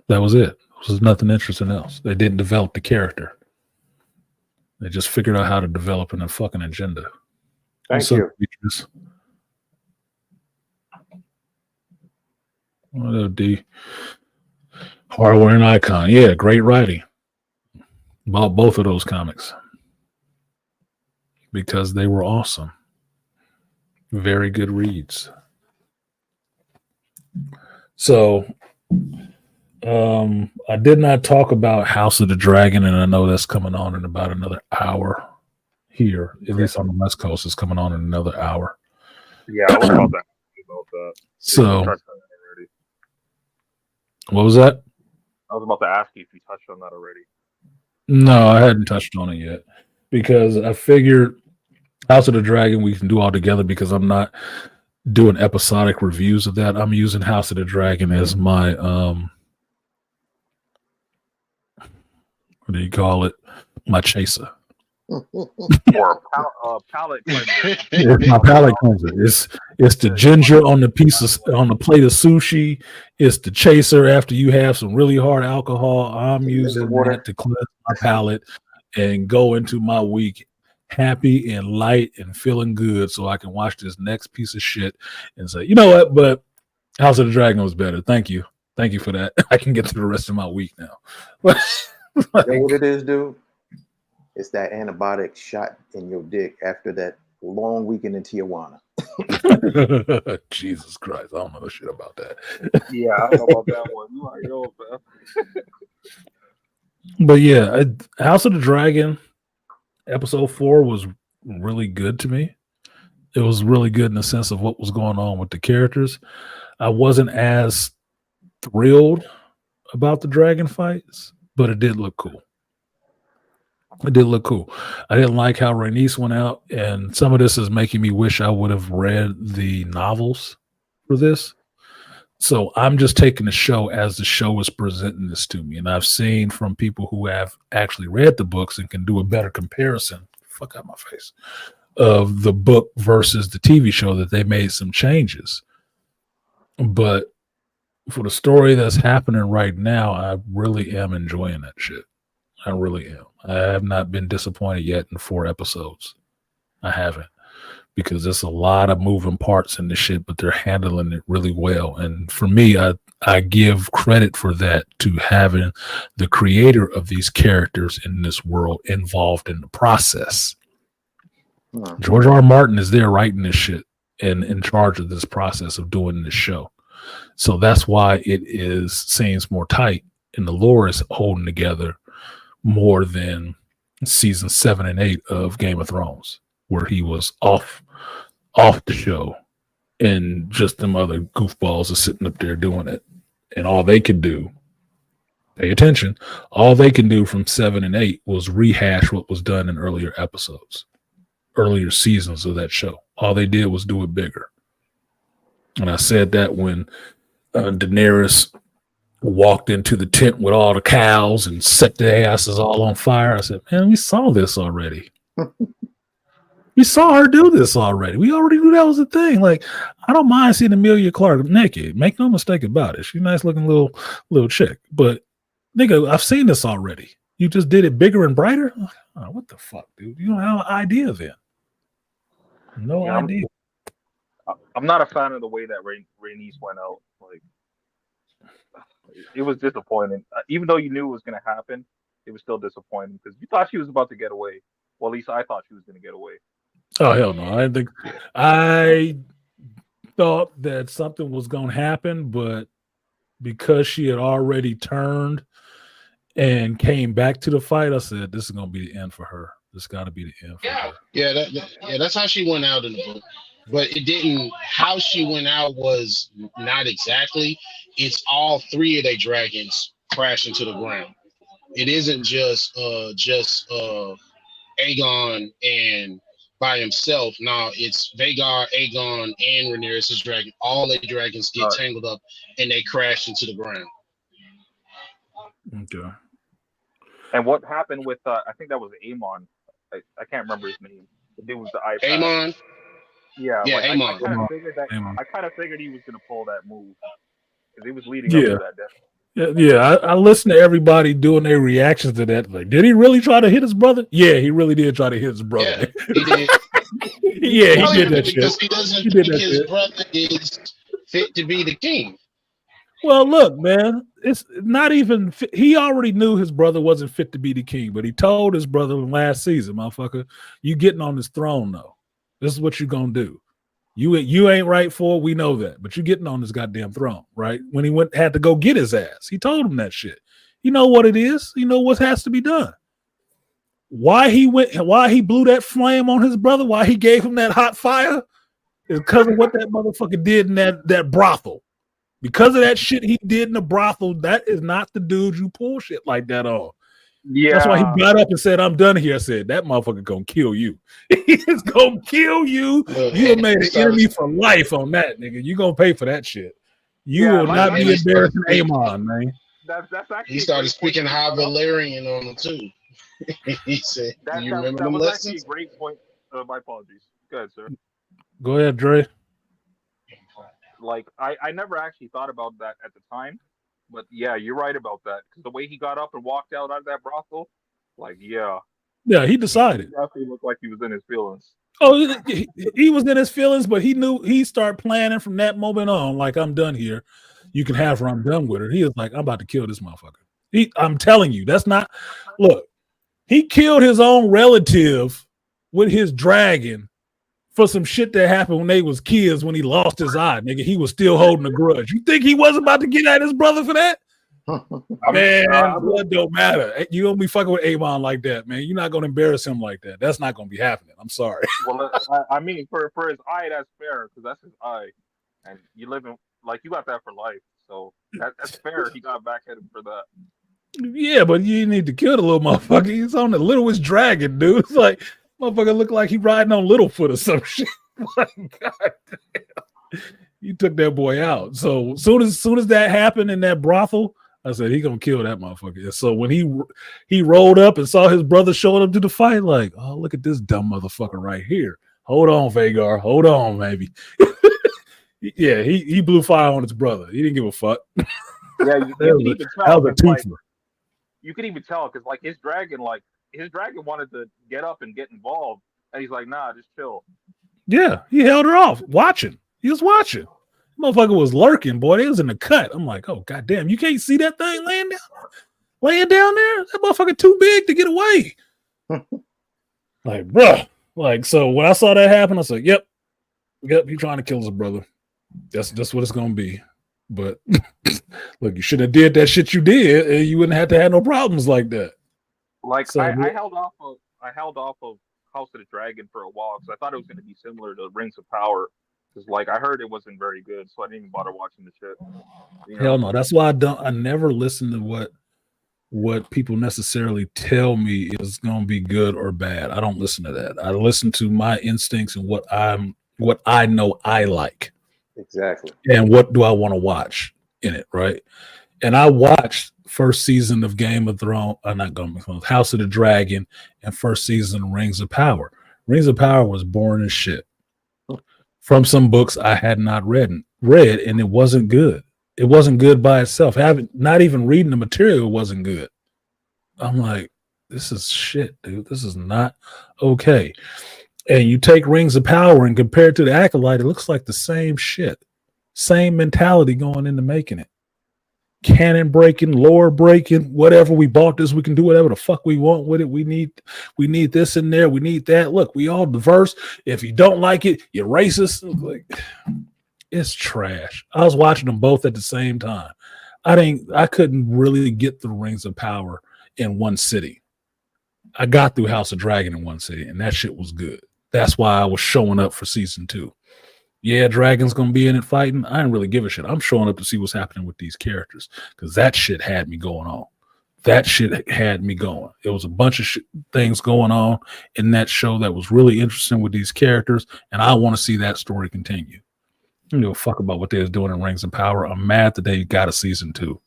That was it. There's nothing interesting else. They didn't develop the character. They just figured out how to develop a fucking agenda.
Thank you.
Features? What up, D? Hardware and Icon. Yeah, great writing. Bought both of those comics because they were awesome. Very good reads. So, I did not talk about House of the Dragon, and I know that's coming on in about another hour here, at least on the West Coast. It's coming on in another hour.
Yeah, I was about to ask you about that.
So, what was that?
I was about to ask you if you touched on that already.
No, I hadn't touched on it yet because I figured House of the Dragon we can do all together because I'm not doing episodic reviews of that. I'm using House of the Dragon as my what do you call it? My chaser.
Or a palate cleanser.
It's my palate cleanser. It's the ginger on the plate of sushi. It's the chaser after you have some really hard alcohol. I'm using that to cleanse my palate and go into my week happy and light and feeling good, so I can watch this next piece of shit and say, you know what? But House of the Dragon was better. Thank you for that. I can get through the rest of my week now.
You know what it is, dude? It's that antibiotic shot in your dick after that long weekend in Tijuana.
Jesus Christ, I don't know shit about that.
Yeah, I don't know about that one. You are yours, man.
But yeah, House of the Dragon episode 4 was really good to me. It was really good in the sense of what was going on with the characters. I wasn't as thrilled about the dragon fights, but it did look cool. I didn't like how Rhaenys went out, and some of this is making me wish I would have read the novels for this. So I'm just taking the show as the show is presenting this to me. And I've seen from people who have actually read the books and can do a better comparison, fuck out my face, of the book versus the TV show that they made some changes. But for the story that's happening right now, I really am enjoying that shit. I really am. I have not been disappointed yet in 4 episodes. I haven't, because there's a lot of moving parts in this shit, but they're handling it really well. And for me, I give credit for that to having the creator of these characters in this world involved in the process. George R. R. Martin is there writing this shit and in charge of this process of doing this show. So that's why it seems more tight, and the lore is holding together more than season 7 and 8 of Game of Thrones, where he was off the show and just them other goofballs are sitting up there doing it. And all they could do, pay attention, all they can do from 7 and 8 was rehash what was done in earlier episodes, earlier seasons of that show. All they did was do it bigger. And I said that when Daenerys walked into the tent with all the cows and set their asses all on fire. I said, man, we saw this already. We saw her do this already. We already knew that was a thing. Like, I don't mind seeing Emilia Clarke naked. Make no mistake about it. She's a nice looking little chick. But nigga, I've seen this already. You just did it bigger and brighter? Oh, what the fuck, dude? You don't have an idea then. No idea.
I'm not a fan of the way that Rhaenys went out. Like, it was disappointing. Even though you knew it was going to happen, it was still disappointing because you thought she was about to get away. Well, at least I thought she was going to get away.
Oh, hell no. I thought that something was going to happen, but because she had already turned and came back to the fight, I said, this is going to be the end for her. This got to be the end for her.
Yeah, that's how she went out in the book. But it didn't. How she went out was not exactly. It's all 3 of their dragons crashing to the ground. It isn't just Aegon and by himself. No, it's Vhagar, Aegon, and Rhaenyra's dragon. All the dragons get tangled up and they crash into the ground.
Okay.
And what happened with I think that was Aemon. I can't remember his name. The dude was the iPad.
Aemon.
Yeah,
Aemon.
I kind of figured he was going to pull that move because he was leading up to that death.
Yeah, I listened to everybody doing their reactions to that. Like, did he really try to hit his brother? Yeah, he really did try to hit his brother.
Yeah, he did.
Yeah, he did that shit.
Because he doesn't think his brother is fit to be the king.
Well, look, man, it's not even. He already knew his brother wasn't fit to be the king, but he told his brother last season, "Motherfucker, you getting on this throne though. This is what you're gonna do. You ain't right for it. We know that, but you're getting on this goddamn throne, right?" When he had to go get his ass, he told him that shit. You know what it is. You know what has to be done. Why he blew that flame on his brother? Why he gave him that hot fire? Is because of what that motherfucker did in that brothel. Because of that shit he did in the brothel, that is not the dude you pull shit like that on.
Yeah,
that's why he got up and said, "I'm done here." I said, "That motherfucker gonna kill you. He's gonna kill you. You have made an enemy for life on that, nigga. You gonna pay for that shit. You will not be embarrassing Aemon, man."
That's actually
he started speaking High Valyrian on him too. He said, "Do you
That
remember
that
them
was actually a
lessons?"
great point. My apologies. Go ahead, sir.
Go ahead, Dre.
Like I never actually thought about that at the time, but yeah, you're right about that. Because the way he got up and walked out of that brothel, like yeah,
Yeah, he
he
decided.
definitely looked like he was in his feelings.
Oh, he was in his feelings, but he knew he started planning from that moment on. Like, I'm done here. You can have her. I'm done with her. He was like, I'm about to kill this motherfucker. I'm telling you, that's not. Look, he killed his own relative with his dragon for some shit that happened when they was kids when he lost his eye, nigga. He was still holding a grudge. You think he wasn't about to get at his brother for that? Man, blood don't matter. You don't be fucking with Avon like that, man. You're not gonna embarrass him like that. That's not gonna be happening. I'm sorry.
Well, I mean, for his eye, that's fair because that's his eye, and you live in like you got that for life, so that's fair. He got back at him for that.
Yeah, but you need to kill the little motherfucker. He's on the littlest dragon, dude. It's like motherfucker look like he riding on Littlefoot or some shit. God damn. You took that boy out. So soon as that happened in that brothel, I said he gonna kill that motherfucker. So when he rolled up and saw his brother showing up to the fight, like, oh, look at this dumb motherfucker right here. Hold on, Vagar. Hold on, maybe. Yeah, he blew fire on his brother. He didn't give a fuck.
Yeah, you can even tell.
That was a twofer.
You can even tell because like his dragon wanted to get up and get involved, and he's like, nah, just chill.
Yeah, he held her off, watching. He was watching. Motherfucker was lurking, boy. They was in the cut. I'm like, oh goddamn, you can't see that thing laying down there. That motherfucker too big to get away. Like, bruh. Like, so when I saw that happen, I said, yep, he trying to kill his brother. That's what it's gonna be. But look, you should have did that shit you did, and you wouldn't have to have no problems like that.
Like
so,
I held off of House of the Dragon for a while because I thought it was going to be similar to Rings of Power. Because like I heard it wasn't very good, so I didn't even bother watching the shit. You know?
Hell no. That's why I never listen to what people necessarily tell me is going to be good or bad. I don't listen to that. I listen to my instincts and what I know I like.
Exactly.
And what do I want to watch in it, right? And I watched first season of Game of Thrones, not Game of Thrones, House of the Dragon, and first season of Rings of Power. Rings of Power was boring as shit. From some books I had not read, and it wasn't good. It wasn't good by itself. Not even reading the material wasn't good. I'm like, this is shit, dude. This is not okay. And you take Rings of Power and compare it to the Acolyte, it looks like the same shit. Same mentality going into making it. Canon breaking, lore breaking, whatever. We bought this, we can do whatever the fuck we want with it. We need this in there. We need that. Look, we all diverse. If you don't like it, you're racist. Like, it's trash. I was watching them both at the same time. I couldn't really get the Rings of Power in one city. I got through House of Dragon in one city, and that shit was good. That's why I was showing up for season 2. Yeah, Dragon's gonna be in it fighting. I didn't really give a shit. I'm showing up to see what's happening with these characters because that shit had me going on. That shit had me going. It was a bunch of things going on in that show that was really interesting with these characters, and I want to see that story continue. I don't give a fuck about what they was doing in Rings of Power. I'm mad that they got a season 2.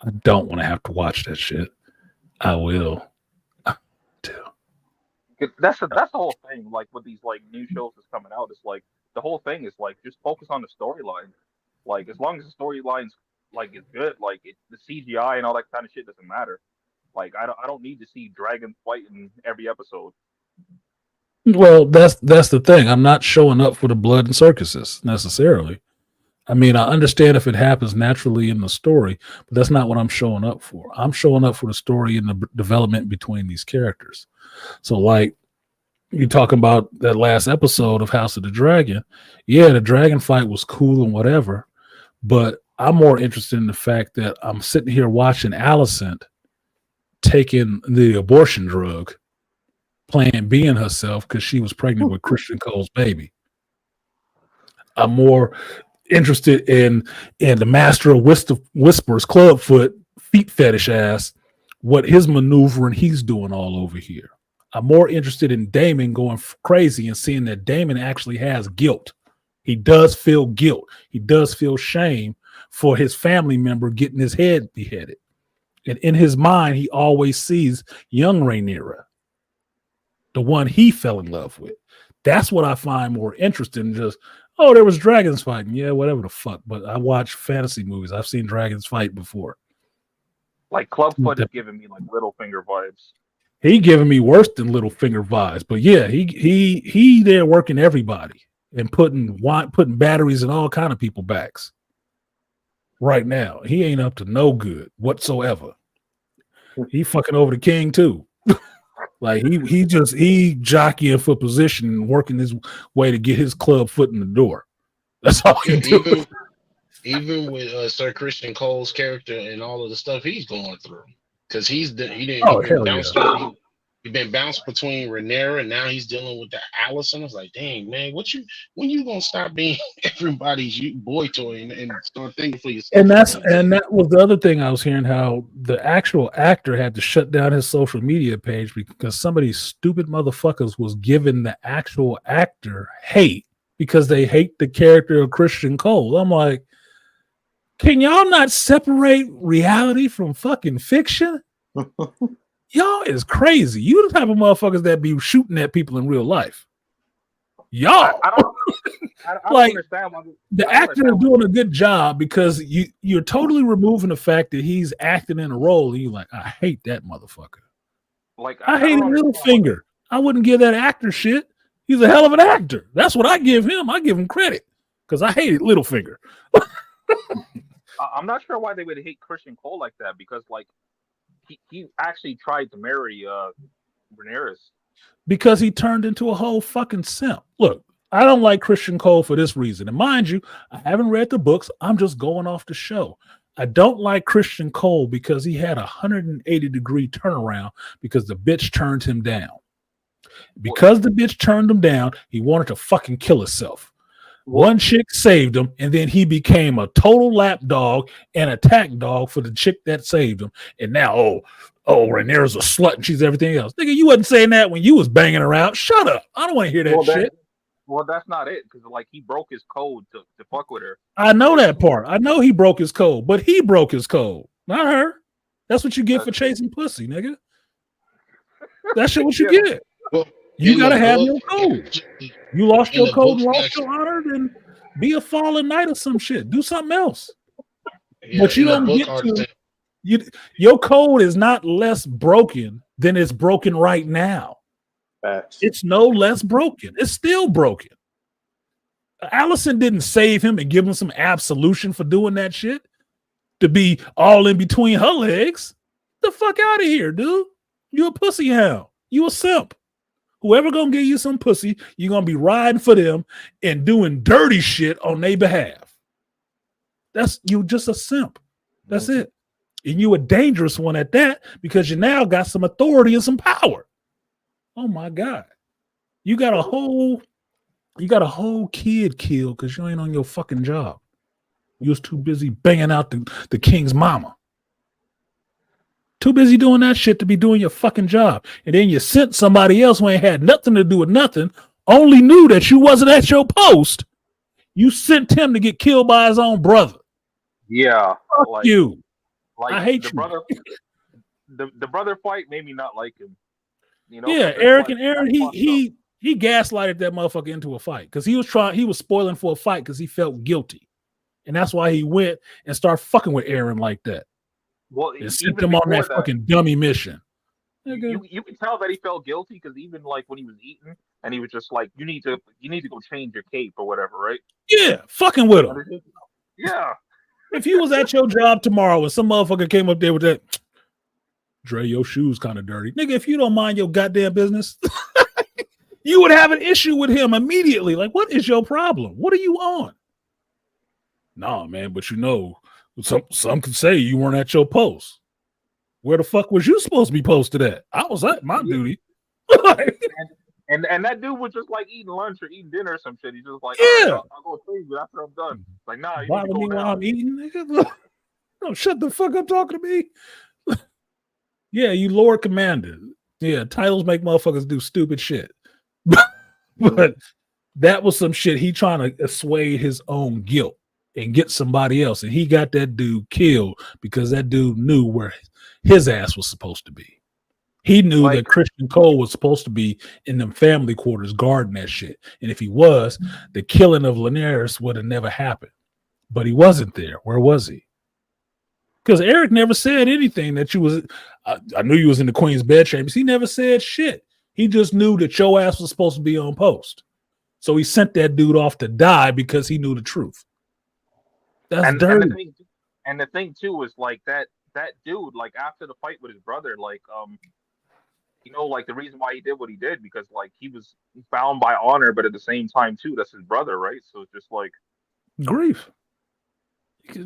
I don't want to have to watch that shit. I will.
That's the whole thing. Like with these like new shows that's coming out, it's like the whole thing is like just focus on the storyline. Like as long as the storyline's like is good, like the CGI and all that kind of shit doesn't matter. Like I don't need to see dragons fighting every episode.
Well, that's the thing. I'm not showing up for the blood and circuses necessarily. I mean, I understand if it happens naturally in the story, but that's not what I'm showing up for. I'm showing up for the story and the development between these characters. So, like, you talking about that last episode of House of the Dragon. Yeah, the dragon fight was cool and whatever, but I'm more interested in the fact that I'm sitting here watching Alicent taking the abortion drug, playing being herself because she was pregnant with Christian Cole's baby. I'm more interested in the Master of Whispers, Clubfoot, feet fetish ass, what his maneuvering he's doing all over here. I'm more interested in Daemon going crazy and seeing that Daemon actually has guilt. He does feel guilt. He does feel shame for his family member getting his head beheaded. And in his mind, he always sees young Rhaenyra, the one he fell in love with. That's what I find more interesting than just, oh, there was dragons fighting. Yeah, whatever the fuck. But I watch fantasy movies. I've seen dragons fight before.
Like Clubfoot is giving me like Littlefinger vibes.
He giving me worse than Littlefinger vibes. But yeah, he there working everybody and putting batteries in all kind of people backs. Right now, he ain't up to no good whatsoever. He fucking over the king too. Like he jockeying for position and working his way to get his club foot in the door. That's all he do.
Even with Sir Christian Cole's character and all of the stuff he's going through, because he's been bounced between Rhaenyra and now he's dealing with the Allison. I was like, dang man, when you gonna stop being everybody's boy toy and start thinking for yourself?
And that was the other thing I was hearing, how the actual actor had to shut down his social media page because some of these stupid motherfuckers was giving the actual actor hate because they hate the character of Christian Cole. I'm like, can y'all not separate reality from fucking fiction? Y'all is crazy. You the type of motherfuckers that be shooting at people in real life. Y'all.
I don't
like,
understand why
the actor is doing a good job because you're totally removing the fact that he's acting in a role and you're like, I hate that motherfucker.
Like
I hate Littlefinger. I wouldn't give that actor shit. He's a hell of an actor. That's what I give him. I give him credit because I hated Littlefinger.
I'm not sure why they would hate Christian Cole like that, because like he actually tried to marry Rhaenyra.
Because he turned into a whole fucking simp. Look, I don't like Christian Cole for this reason. And mind you, I haven't read the books. I'm just going off the show. I don't like Christian Cole because he had a 180-degree turnaround because the bitch turned him down. Because the bitch turned him down, he wanted to fucking kill himself. One chick saved him, and then he became a total lapdog and attack dog for the chick that saved him. And now, oh, Rhaenyra's a slut and she's everything else. Nigga, you wasn't saying that when you was banging around. Shut up. I don't want to hear that shit.
Well, that's not it, because like he broke his code to fuck with her.
I know that part. I know he broke his code, but he broke his code, not her. That's what you get for chasing pussy, nigga. That's what you get.
Well,
you gotta have your code. You lost your code, lost your honor, then be a fallen knight or some shit. Do something else. But you don't get to. Your code is not less broken than it's broken right now. It's no less broken. It's still broken. Allison didn't save him and give him some absolution for doing that shit to be all in between her legs. The fuck out of here, dude. You a pussy hound. You a simp. Whoever gonna give you some pussy, you're gonna be riding for them and doing dirty shit on their behalf. That's you just a simp. That's it. And you a dangerous one at that because you now got some authority and some power. Oh my God. You got a whole kid killed because you ain't on your fucking job. You was too busy banging out the king's mama. Too busy doing that shit to be doing your fucking job. And then you sent somebody else who ain't had nothing to do with nothing, only knew that you wasn't at your post. You sent him to get killed by his own brother.
Yeah.
Fuck you.
Like
I hate
the
you.
brother. The brother fight made me not like him. You know?
Yeah, Eric and Aaron, he gaslighted that motherfucker into a fight because he was spoiling for a fight because he felt guilty. And that's why he went and started fucking with Aaron like that.
Well,
and sent him on that fucking dummy mission.
You can tell that he felt guilty because even like when he was eating and he was just like, you need to go change your cape or whatever, right?
Yeah, fucking with him.
Yeah.
If you was at your job tomorrow and some motherfucker came up there with that, Dre, your shoes kind of dirty. Nigga, if you don't mind your goddamn business, you would have an issue with him immediately. Like, what is your problem? What are you on? Nah, man, but you know, some could say you weren't at your post. Where the fuck was you supposed to be posted at? I was at my duty.
and that dude was just like eating lunch or eating dinner or some shit. He's just like,
yeah,
I'll go change it after I'm done. Like, nah, you
bother me while I'm eating, nigga. Don't shut the fuck up talking to me. Yeah, you Lord Commander. Yeah, titles make motherfuckers do stupid shit. But that was some shit he trying to assuage his own guilt and get somebody else. And he got that dude killed because that dude knew where his ass was supposed to be. He knew that Christian Cole was supposed to be in them family quarters guarding that shit. And if he was, the killing of Linares would have never happened. But he wasn't there. Where was he? Because Eric never said anything that you was. I knew you was in the Queen's bedchambers. He never said shit. He just knew that your ass was supposed to be on post. So he sent that dude off to die because he knew the truth. That's dirty.
And the thing too was like that dude, like after the fight with his brother, like like the reason why he did what he did, because like he was bound by honor, but at the same time too, that's his brother, right? So it's just like
grief.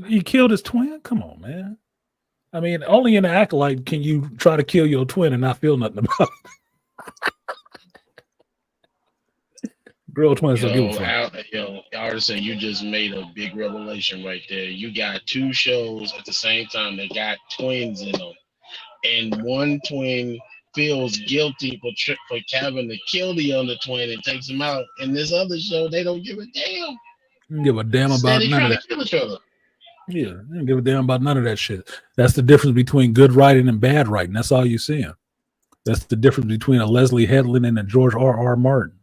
He killed his twin? Come on, man. I mean, only in the acolyte can you try to kill your twin and not feel nothing about it. Girl twins don't give a fuck.
Artisan, you just made a big revelation right there. You got two shows at the same time that got twins in them, and one twin feels guilty for Kevin to kill the other twin and takes him out. In this other show, they don't give a damn.
Don't give a damn about none of that.
Kill each other.
Yeah, they don't give a damn about none of that shit. That's the difference between good writing and bad writing. That's all you seeing. That's the difference between a Leslie Headland and a George R.R. Martin.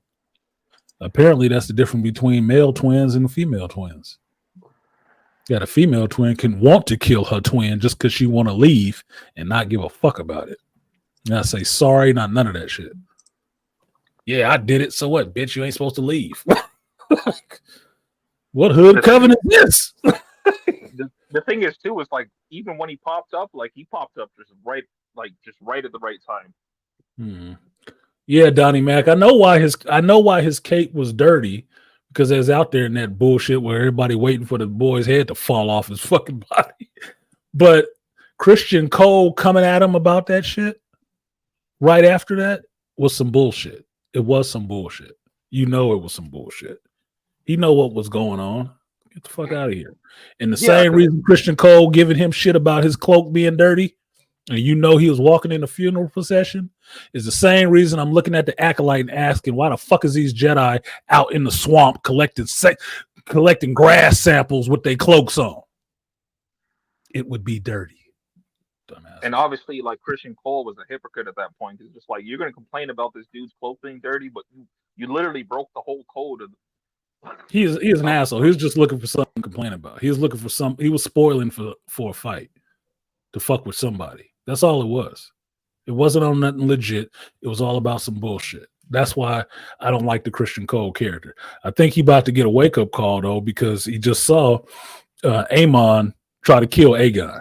Apparently, that's the difference between male twins and female twins. Yeah, a female twin can want to kill her twin just because she want to leave and not give a fuck about it. And I say, sorry, not none of that shit. Yeah, I did it. So what, bitch? You ain't supposed to leave. What hood covenant is this?
The thing is too is like even when he popped up, like he popped up just right at the right time.
Yeah, Donnie Mac. I know why his cape was dirty, because they was out there in that bullshit where everybody waiting for the boy's head to fall off his fucking body. But Christian Cole coming at him about that shit right after that was some bullshit. It was some bullshit. You know it was some bullshit. He know what was going on. Get the fuck out of here. And the same reason Christian Cole giving him shit about his cloak being dirty, and you know he was walking in a funeral procession, is the same reason I'm looking at the acolyte and asking, why the fuck is these Jedi out in the swamp collecting grass samples with their cloaks on? It would be dirty. Dumbass.
And obviously, like Christian Cole was a hypocrite at that point. It's just like, you're going to complain about this dude's cloak being dirty, but you literally broke the whole code of.
He is an asshole. He was just looking for something to complain about. He was looking for he was spoiling for a fight to fuck with somebody. That's all it was. It wasn't on nothing legit. It was all about some bullshit. That's why I don't like the Christian Cole character. I think he about to get a wake-up call, though, because he just saw Amon try to kill Aegon.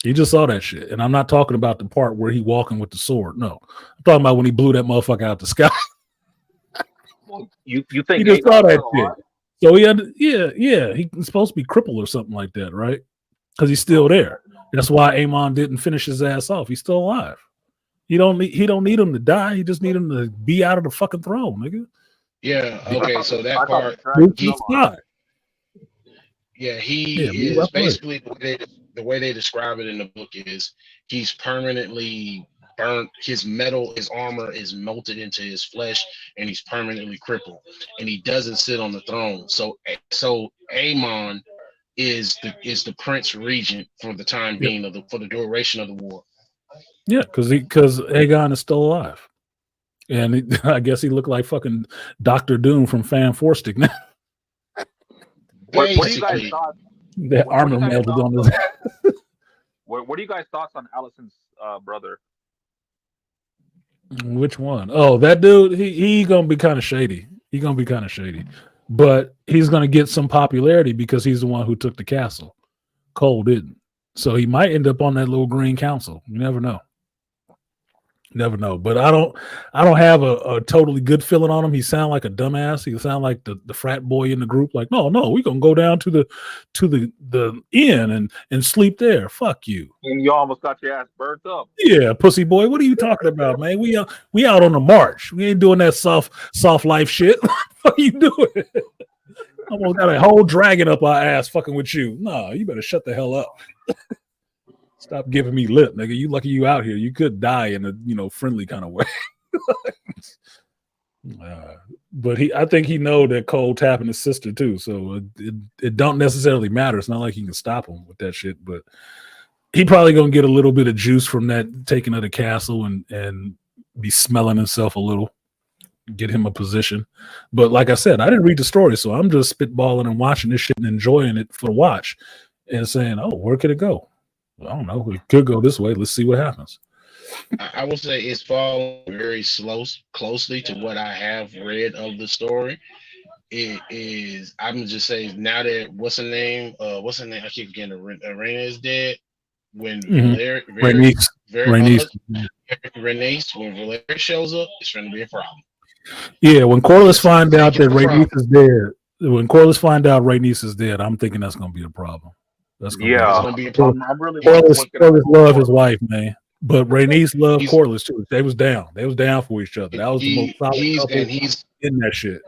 He just saw that shit. And I'm not talking about the part where he walking with the sword. No. I'm talking about when he blew that motherfucker out the sky.
You think
he just saw that shit? So he's supposed to be crippled or something like that, right? Because he's still there. That's why Amon didn't finish his ass off. He's still alive. He don't need him to die. He just need him to be out of the fucking throne, nigga.
Yeah. Okay. So that part,
he's fine.
Yeah, he is basically the way they describe it in the book is he's permanently burnt. His armor is melted into his flesh, and he's permanently crippled. And he doesn't sit on the throne. So Amon is the Prince Regent for the time being for the duration of the war.
Yeah, because Aegon is still alive, and I guess he looked like fucking Dr. Doom from Fan Forstic now.
What do you guys thought?
That armor melted on his.
What are you guys' thoughts on Allison's brother?
Which one? Oh, that dude. He gonna be kind of shady. But he's gonna get some popularity because he's the one who took the castle. Cole didn't, so he might end up on that little green council. You never know. But I don't have a totally good feeling on him. He sound like a dumbass. He sound like the frat boy in the group. Like, no, we're gonna go down to the inn and sleep there. Fuck you.
And you almost got your ass burnt up.
Yeah, pussy boy. What are you talking about, man? We out on the march. We ain't doing that soft life shit. What are you doing? Almost got a whole dragon up our ass fucking with you. No, you better shut the hell up. Stop giving me lip, nigga. You lucky you out here. You could die in a friendly kind of way. But I think he know that Cole tapping his sister too, so it don't necessarily matter. It's not like he can stop him with that shit. But he probably gonna get a little bit of juice from that taking of the castle and be smelling himself a little, get him a position. But like I said, I didn't read the story, so I'm just spitballing and watching this shit and enjoying it for the watch and saying, oh, where could it go? I don't know. It could go this way. Let's see what happens.
I would say it's following very closely to what I have read of the story. It is. I'm just saying now that what's her name? What's her name? I keep forgetting. Arena is dead. When Valer,
Rhaenys.
Rhaenys, when Valer shows up, it's going to be a problem.
Yeah, when Corlys find out that Rhaenys is dead, when Corlys find out Rhaenys is dead, I'm thinking that's going to be a problem. That's going to be a problem.
I'm really
Corlys love his wife, man. But Rhaenys loved Corlys too. They was down. They was down for each other. That was the most solid couple in that shit.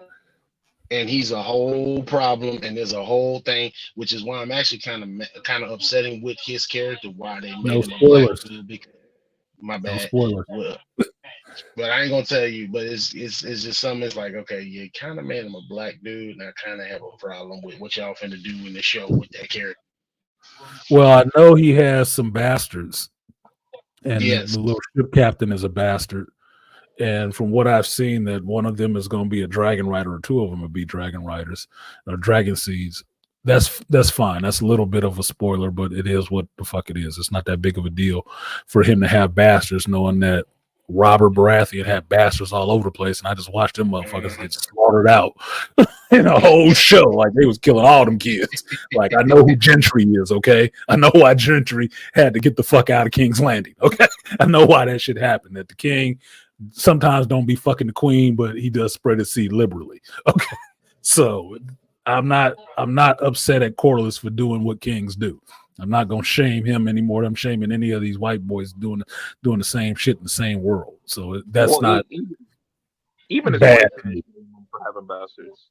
And he's a whole problem, and there's a whole thing, which is why I'm actually kind of upsetting with his character. Why they made him a black dude? Because, my bad.
No spoilers.
Well, but I ain't gonna tell you. But it's just something. It's like, okay, you kind of made him a black dude, and I kind of have a problem with what y'all finna do in the show with that character.
Well, I know he has some bastards, and the little ship captain is a bastard. And from what I've seen, that one of them is going to be a dragon rider, or two of them will be dragon riders, or dragon seeds. That's fine. That's a little bit of a spoiler, but it is what the fuck it is. It's not that big of a deal for him to have bastards, knowing that Robert Baratheon had bastards all over the place, and I just watched them motherfuckers get slaughtered out in a whole show. Like they was killing all them kids. Like I know who Gentry is, okay? I know why Gentry had to get the fuck out of King's Landing, okay? I know why that shit happened. That the king sometimes don't be fucking the queen, but he does spread his seed liberally. Okay. So I'm not upset at Corlys for doing what kings do. I'm not gonna shame him anymore. I'm shaming any of these white boys doing the same shit in the same world. So that's not
even
bad
for having bastards.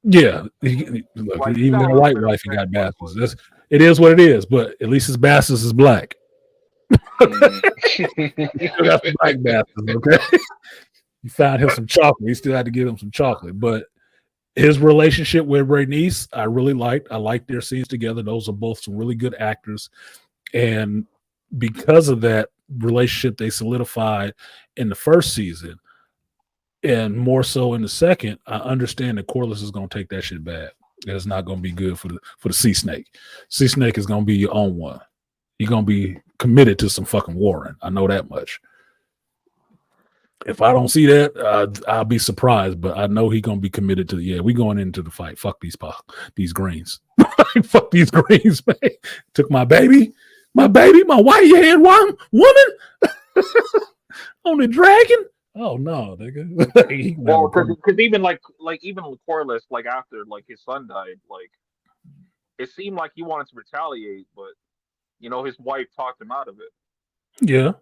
Yeah, even a white wife, he got bastards. It is what it is. But at least his bastards is black. He still got some black bastards, okay? You found him some chocolate. You still had to give him some chocolate. But his relationship with Rhaenys, I really liked. I liked their scenes together. Those are both some really good actors. And because of that relationship, they solidified in the first season and more so in the second. I understand that Corlys is going to take that shit bad. It's not going to be good for the sea snake. Sea snake is going to be your own one. You're going to be committed to some fucking warring. I know that much. If I don't see that, I'll be surprised, but I know he's going to be committed to we going into the fight. Fuck these greens. Fuck these greens, man. Took my baby, my white-haired woman on the dragon. Oh no, nigga.
Well, because even like even Corlys, like after like his son died, like it seemed like he wanted to retaliate, but you know his wife talked him out of it.
Yeah,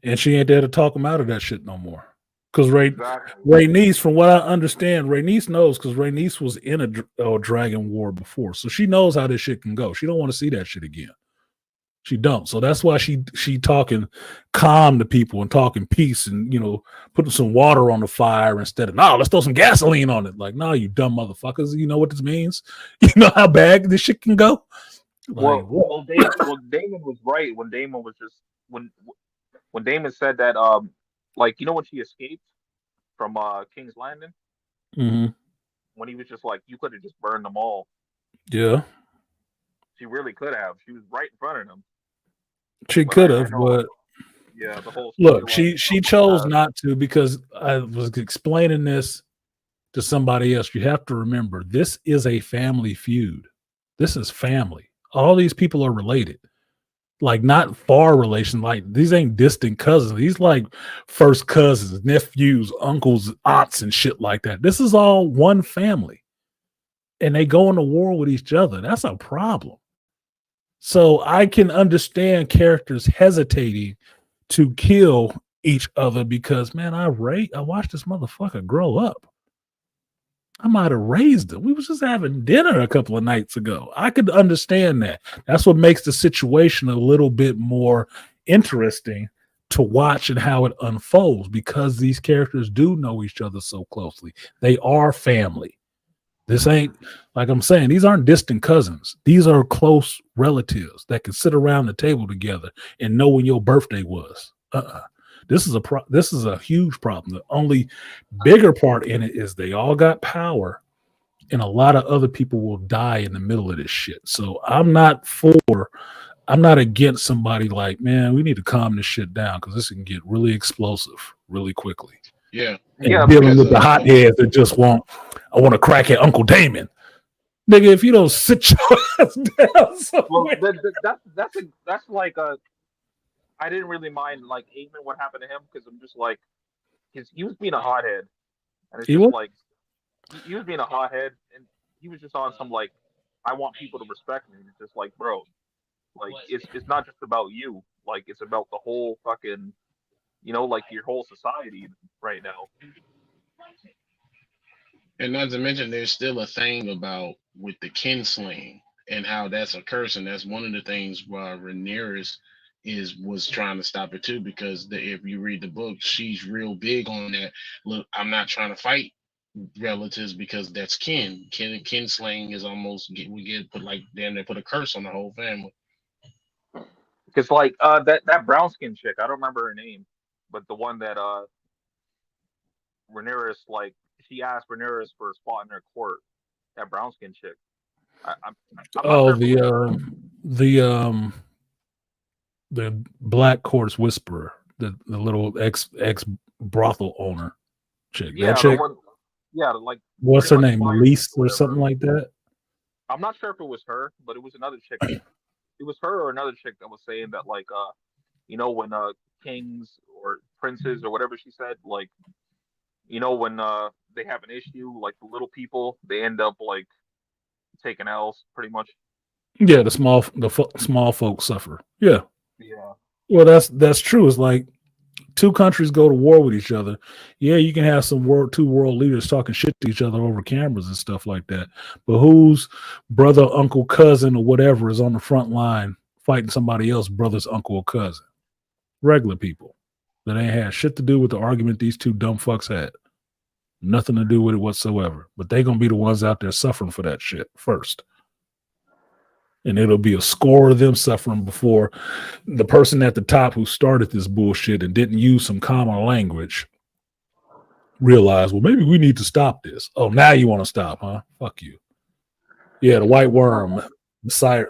and she ain't there to talk him out of that shit no more. Because Rhaenys, from what I understand, Rhaenys knows, because Rhaenys was in a dragon war before, so she knows how this shit can go. She don't want to see that shit again. She don't. So that's why she talking calm to people and talking peace and, putting some water on the fire instead of, let's throw some gasoline on it. Like, you dumb motherfuckers. You know what this means? You know how bad this shit can go? Like,
Damon was right when Damon was just, when Damon said that, when she escaped from King's Landing, when he was just like, you could have just burned them all.
Yeah.
She really could have. She was right in front of them.
She could have, but
yeah, the whole
look, she chose not to, because I was explaining this to somebody else. You have to remember, this is a family feud. This is family. All these people are related, like not far relation. Like these ain't distant cousins. These like first cousins, nephews, uncles, aunts, and shit like that. This is all one family, and they go into war with each other. That's a problem. So I can understand characters hesitating to kill each other because, man, I watched this motherfucker grow up. I might have raised him. We was just having dinner a couple of nights ago. I could understand that. That's what makes the situation a little bit more interesting to watch and how it unfolds, because these characters do know each other so closely. They are family. This ain't, like I'm saying, these aren't distant cousins. These are close relatives that can sit around the table together and know when your birthday was. This is a huge problem. The only bigger part in it is they all got power, and a lot of other people will die in the middle of this shit. So I'm not against somebody like, man, we need to calm this shit down because this can get really explosive really quickly.
Yeah.
And dealing with the hotheads that just I want to crack at Uncle Damon. Nigga, if you don't sit your ass down somewhere.
Well, that's like I didn't really mind like Aikman what happened to him because I'm just like, he was being a hothead, and it's just like he was being a hothead, and he was just on some like, I want people to respect me. It's just like, bro, like it's not just about you, like it's about the whole fucking, like your whole society right now.
And not to mention, there's still a thing about with the kinslaying and how that's a curse, and that's one of the things why Rhaenyra was trying to stop it too, because if you read the book, she's real big on that. Look, I'm not trying to fight relatives because that's kinslaying is almost put like damn, they put a curse on the whole family.
Because like that brown skin chick, I don't remember her name, but the one that Rhaenyra, like, she asked Rhaenyra for a spot in her court. That brown skin chick. I'm
the Black Court's Whisperer, the little ex brothel owner chick.
Yeah,
that chick.
Like,
What's her name? Elise or something like that.
I'm not sure if it was her, but it was another chick. It was her or another chick that was saying that, like, when kings or princes or whatever she said, like, when they have an issue, like the little people, they end up like taking L's pretty much.
Yeah, the small folks suffer. Yeah.
Yeah.
Well, that's true. It's like two countries go to war with each other. Yeah, you can have two world leaders talking shit to each other over cameras and stuff like that. But whose brother, uncle, cousin, or whatever is on the front line fighting somebody else's brother's uncle or cousin? Regular people that ain't had shit to do with the argument these two dumb fucks had. Nothing to do with it whatsoever. But they gonna be the ones out there suffering for that shit first. And it'll be a score of them suffering before the person at the top who started this bullshit and didn't use some common language realize, well, maybe we need to stop this. Oh, now you want to stop, huh? Fuck you. Yeah, the white worm, Messiah.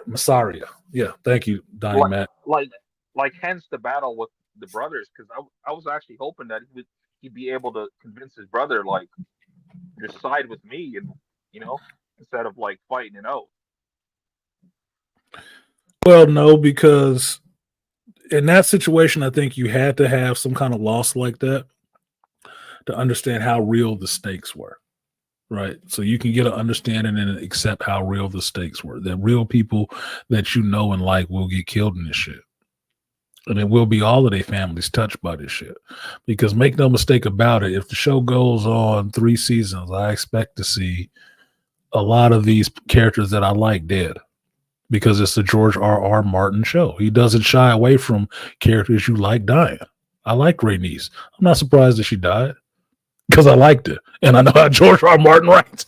Yeah, thank you, Donnie Matt.
Like hence the battle with the brothers, because I was actually hoping that he'd be able to convince his brother, like, just side with me, and instead of like fighting it out.
Well, no, because in that situation, I think you had to have some kind of loss like that to understand how real the stakes were, right? So you can get an understanding and accept how real the stakes were. That real people that you know and like will get killed in this shit. And it will be all of their families touched by this shit. Because make no mistake about it, if the show goes on 3 seasons, I expect to see a lot of these characters that I like dead. Because it's the George R.R. Martin show. He doesn't shy away from characters you like dying. I like Rhaenys. I'm not surprised that she died because I liked it. And I know how George R.R. Martin writes.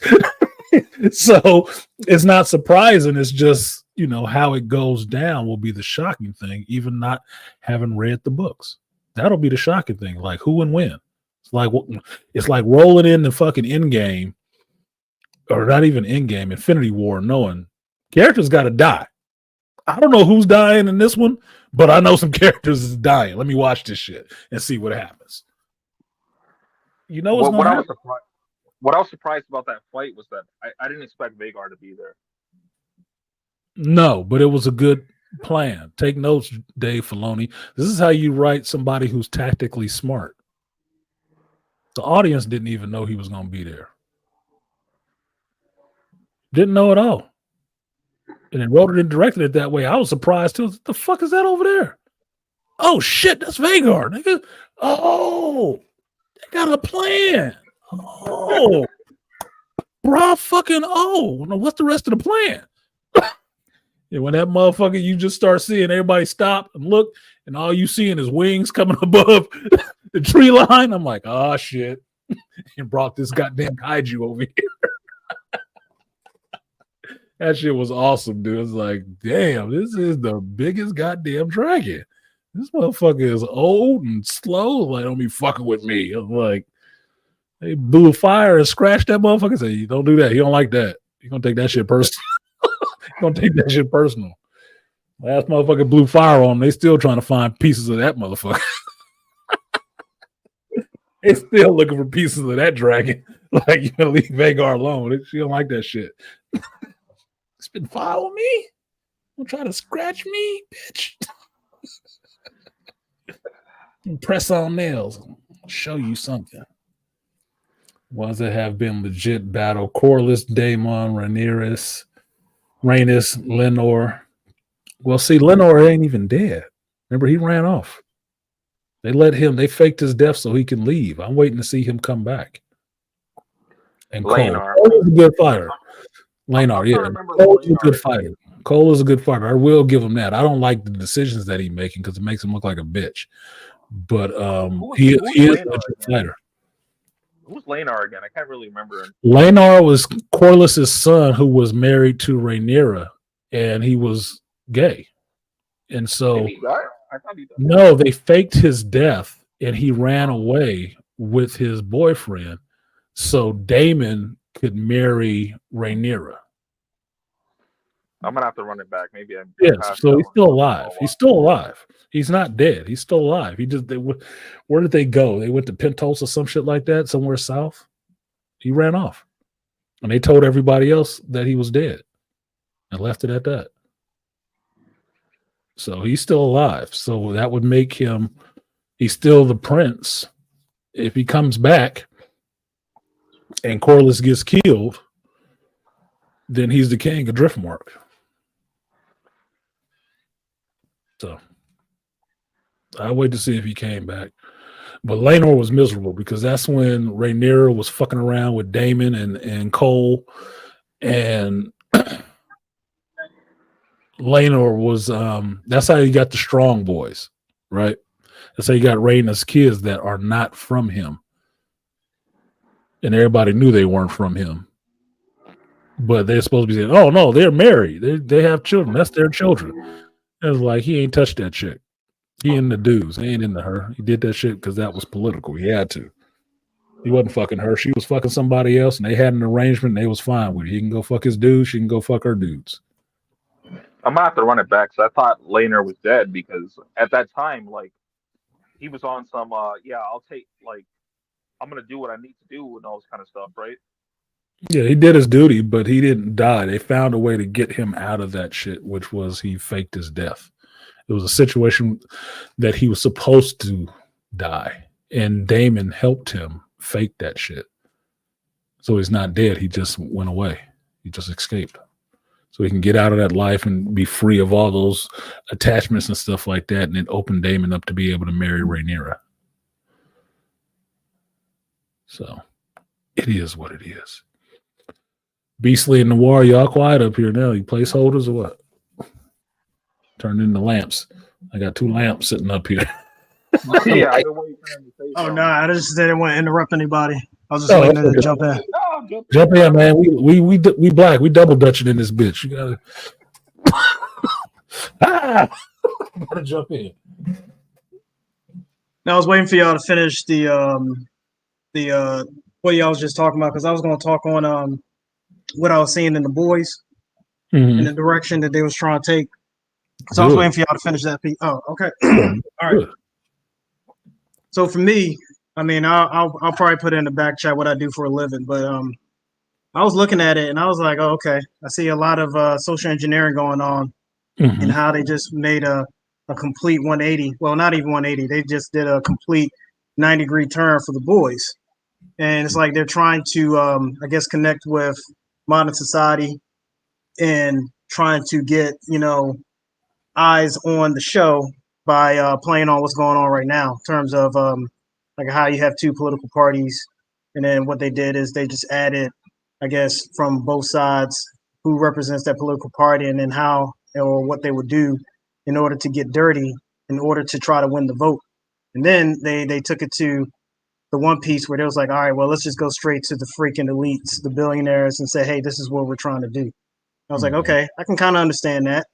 So it's not surprising. It's just, how it goes down will be the shocking thing, even not having read the books. That'll be the shocking thing. Like, who and when. It's like rolling in the fucking Endgame, or not even Endgame, Infinity War, knowing characters got to die. I don't know who's dying in this one, but I know some characters is dying. Let me watch this shit and see what happens. You know what's going to happen?
What I was surprised about that fight was that I didn't expect Vagar to be there.
No, but it was a good plan. Take notes, Dave Filoni. This is how you write somebody who's tactically smart. The audience didn't even know he was going to be there. Didn't know at all. And then wrote it and directed it that way. I was surprised too. What the fuck is that over there? Oh shit, that's Vagar, nigga. Oh, they got a plan. Oh, bro, fucking what's the rest of the plan? And when that motherfucker, you just start seeing everybody stop and look, and all you seeing is wings coming above the tree line. I'm like, oh shit, and brought this goddamn kaiju over here. That shit was awesome, dude. It's like, damn, this is the biggest goddamn dragon. This motherfucker is old and slow. Like, don't be fucking with me. I'm like, they blew fire and scratched that motherfucker. Say, don't do that. He don't like that. He gonna take that shit personal. He gonna take that shit personal. Last motherfucker blew fire on him. They still trying to find pieces of that motherfucker. They still looking for pieces of that dragon. Like, you gonna leave Vagar alone. She don't like that shit. Spit fire on me? Don't try to scratch me, bitch. Press on nails. I'll show you something. Ones that have been legit battle. Corliss, Daemon, Rhaenyra, Lenor. Well, see, Lenor ain't even dead. Remember, he ran off. They faked his death so he can leave. I'm waiting to see him come back. And
Laenor.
Cole is a good fighter. Laenor, yeah. Cole is a good fighter. Cole is a good fighter. I will give him that. I don't like the decisions that he's making because it makes him look like a bitch. But he is a good fighter.
Who's Laenor again? I can't really remember.
Laenor was Corliss's son who was married to Rhaenyra, and he was gay. And so, no, they faked his death, and he ran away with his boyfriend so Daemon could marry Rhaenyra.
I'm gonna have to run it back. Maybe I'm.
Yes, so he's still alive. He's still alive. He's not dead. He's still alive. Where did they go? They went to Pentos or some shit like that, somewhere south. He ran off, and they told everybody else that he was dead, and left it at that. So he's still alive. So that would make him. He's still the prince. If he comes back, and Corlys gets killed, then he's the king of Driftmark. So I wait to see if he came back. But Laenor was miserable because that's when Rhaenyra was fucking around with Daemon and Cole, and Laenor was that's how you got the strong boys, right? That's how you got Rhaenyra's kids that are not from him. And everybody knew they weren't from him. But they're supposed to be saying, oh no, they're married. They have children. That's their children. It was like, he ain't touched that chick. He in the dudes. He ain't into her. He did that shit because that was political. He had to. He wasn't fucking her. She was fucking somebody else, and they had an arrangement, and they was fine with it. He can go fuck his dudes. She can go fuck her dudes.
I'm gonna have to run it back because I thought Laenor was dead because at that time, like, he was on some, I'll take, like, I'm gonna do what I need to do and all this kind of stuff, right?
Yeah, he did his duty, but he didn't die. They found a way to get him out of that shit, which was he faked his death. It was a situation that he was supposed to die, and Daemon helped him fake that shit. So he's not dead. He just went away. He just escaped. So he can get out of that life and be free of all those attachments and stuff like that, and it opened Daemon up to be able to marry Rhaenyra. So it is what it is. Beastly and Noir, y'all quiet up here now. You placeholders or what? Turned into lamps. I got 2 lamps sitting up here.
Yeah, I've been waiting for him to say
Oh
something.
no, I just didn't want to interrupt anybody. I was just waiting to jump in.
Jump in, man. We black. We double dutching in this bitch. You gotta gotta jump in.
Now I was waiting for y'all to finish the what y'all was just talking about because I was going to talk on what I was seeing in the boys in the direction that they was trying to take. So I was waiting for y'all to finish that piece. Oh, okay. All right. So for me, I mean, I'll probably put it in the back chat what I do for a living, but I was looking at it and I was like, oh, okay. I see a lot of social engineering going on and how they just made a complete 180. Well, not even 180. They just did a complete 90-degree turn for the boys. And it's like they're trying to, I guess, connect with modern society and trying to get, eyes on the show by playing on what's going on right now in terms of like how you have 2 political parties. And then what they did is they just added, I guess, from both sides who represents that political party and then how or what they would do in order to get dirty in order to try to win the vote. And then they took it to the one piece where they was like, all right, well, let's just go straight to the freaking elites, the billionaires, and say, hey, this is what we're trying to do. I was like, okay, I can kind of understand that.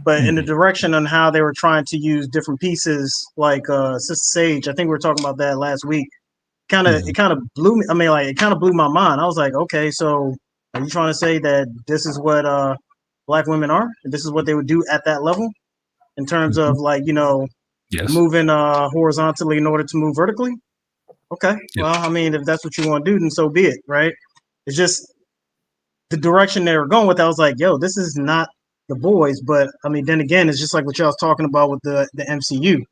But in the direction on how they were trying to use different pieces, like Sister Sage, I think we were talking about that last week. It kind of blew me. I mean, like it kind of blew my mind. I was like, okay, so are you trying to say that this is what Black women are? This is what they would do at that level in terms of like, moving horizontally in order to move vertically? Okay, well, I mean, if that's what you want to do, then so be it, right? It's just the direction they were going with. I was like, yo, this is not the boys. But I mean, then again, it's just like what y'all was talking about with the MCU.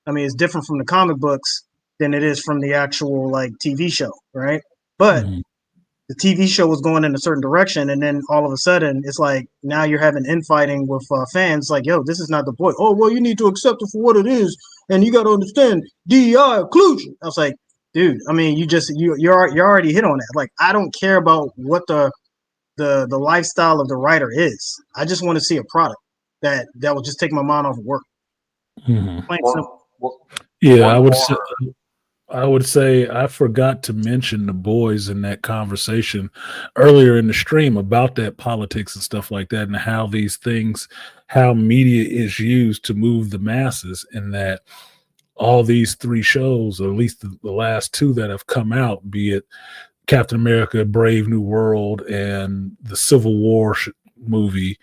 I mean, it's different from the comic books than it is from the actual like TV show, right? But the TV show was going in a certain direction, and then all of a sudden, it's like now you're having infighting with fans. Like, yo, this is not the boy. Oh, well, you need to accept it for what it is, and you got to understand DEI inclusion. I was like, dude, I mean, you're already hit on that. Like, I don't care about what the lifestyle of the writer is. I just want to see a product that will just take my mind off of work. Plain and simple.
Yeah, I would say I forgot to mention the boys in that conversation earlier in the stream about that politics and stuff like that, and how these things, how media is used to move the masses, and that all these three shows, or at least the last two that have come out, be it Captain America, Brave New World, and the Civil War movie,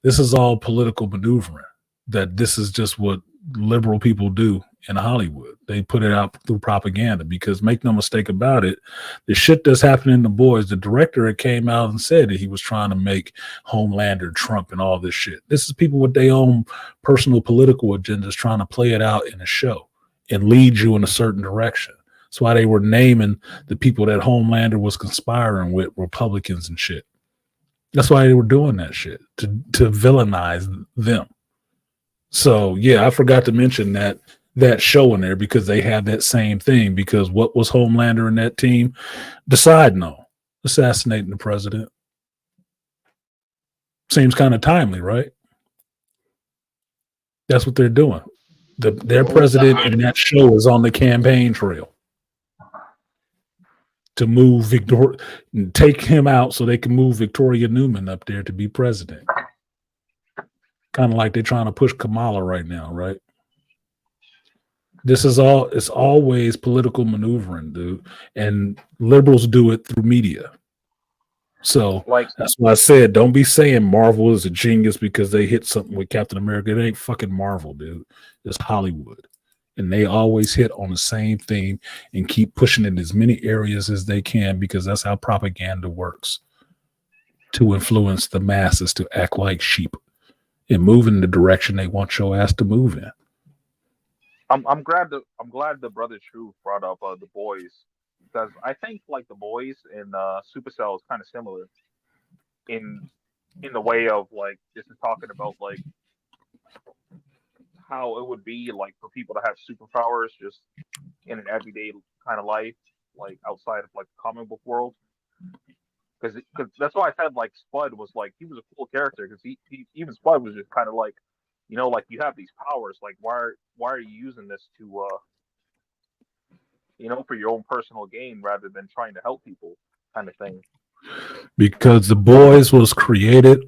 this is all political maneuvering. That this is just what liberal people do in Hollywood. They put it out through propaganda, because make no mistake about it, the shit that's happening in The Boys, the director came out and said that he was trying to make Homelander Trump and all this shit. This is people with their own personal political agendas trying to play it out in a show and lead you in a certain direction. That's why they were naming the people that Homelander was conspiring with Republicans and shit. That's why they were doing that shit, to villainize them. So yeah, I forgot to mention that show in there, because they had that same thing. Because what was Homelander and that team deciding on? Assassinating the president. Seems kind of timely, right? That's what they're doing. Their president in that show is on the campaign trail to move take him out so they can move Victoria Newman up there to be president. Kind of like they're trying to push Kamala right now, right? This is it's always political maneuvering, dude. And liberals do it through media. So that's why I said, don't be saying Marvel is a genius because they hit something with Captain America. It ain't fucking Marvel, dude. It's Hollywood. And they always hit on the same theme and keep pushing it in as many areas as they can, because that's how propaganda works, to influence the masses to act like sheep and move in the direction they want your ass to move in.
I'm glad the Brother True brought up The Boys, because I think like The Boys and Supercell is kind of similar in the way of like, this is talking about like how it would be like for people to have superpowers just in an everyday kind of life, like outside of like the comic book world. Because that's why I said like Spud was like, he was a cool character, because he even Spud was just kind of like, like you have these powers, like why are you using this to for your own personal gain rather than trying to help people, kind of thing.
Because The Boys was created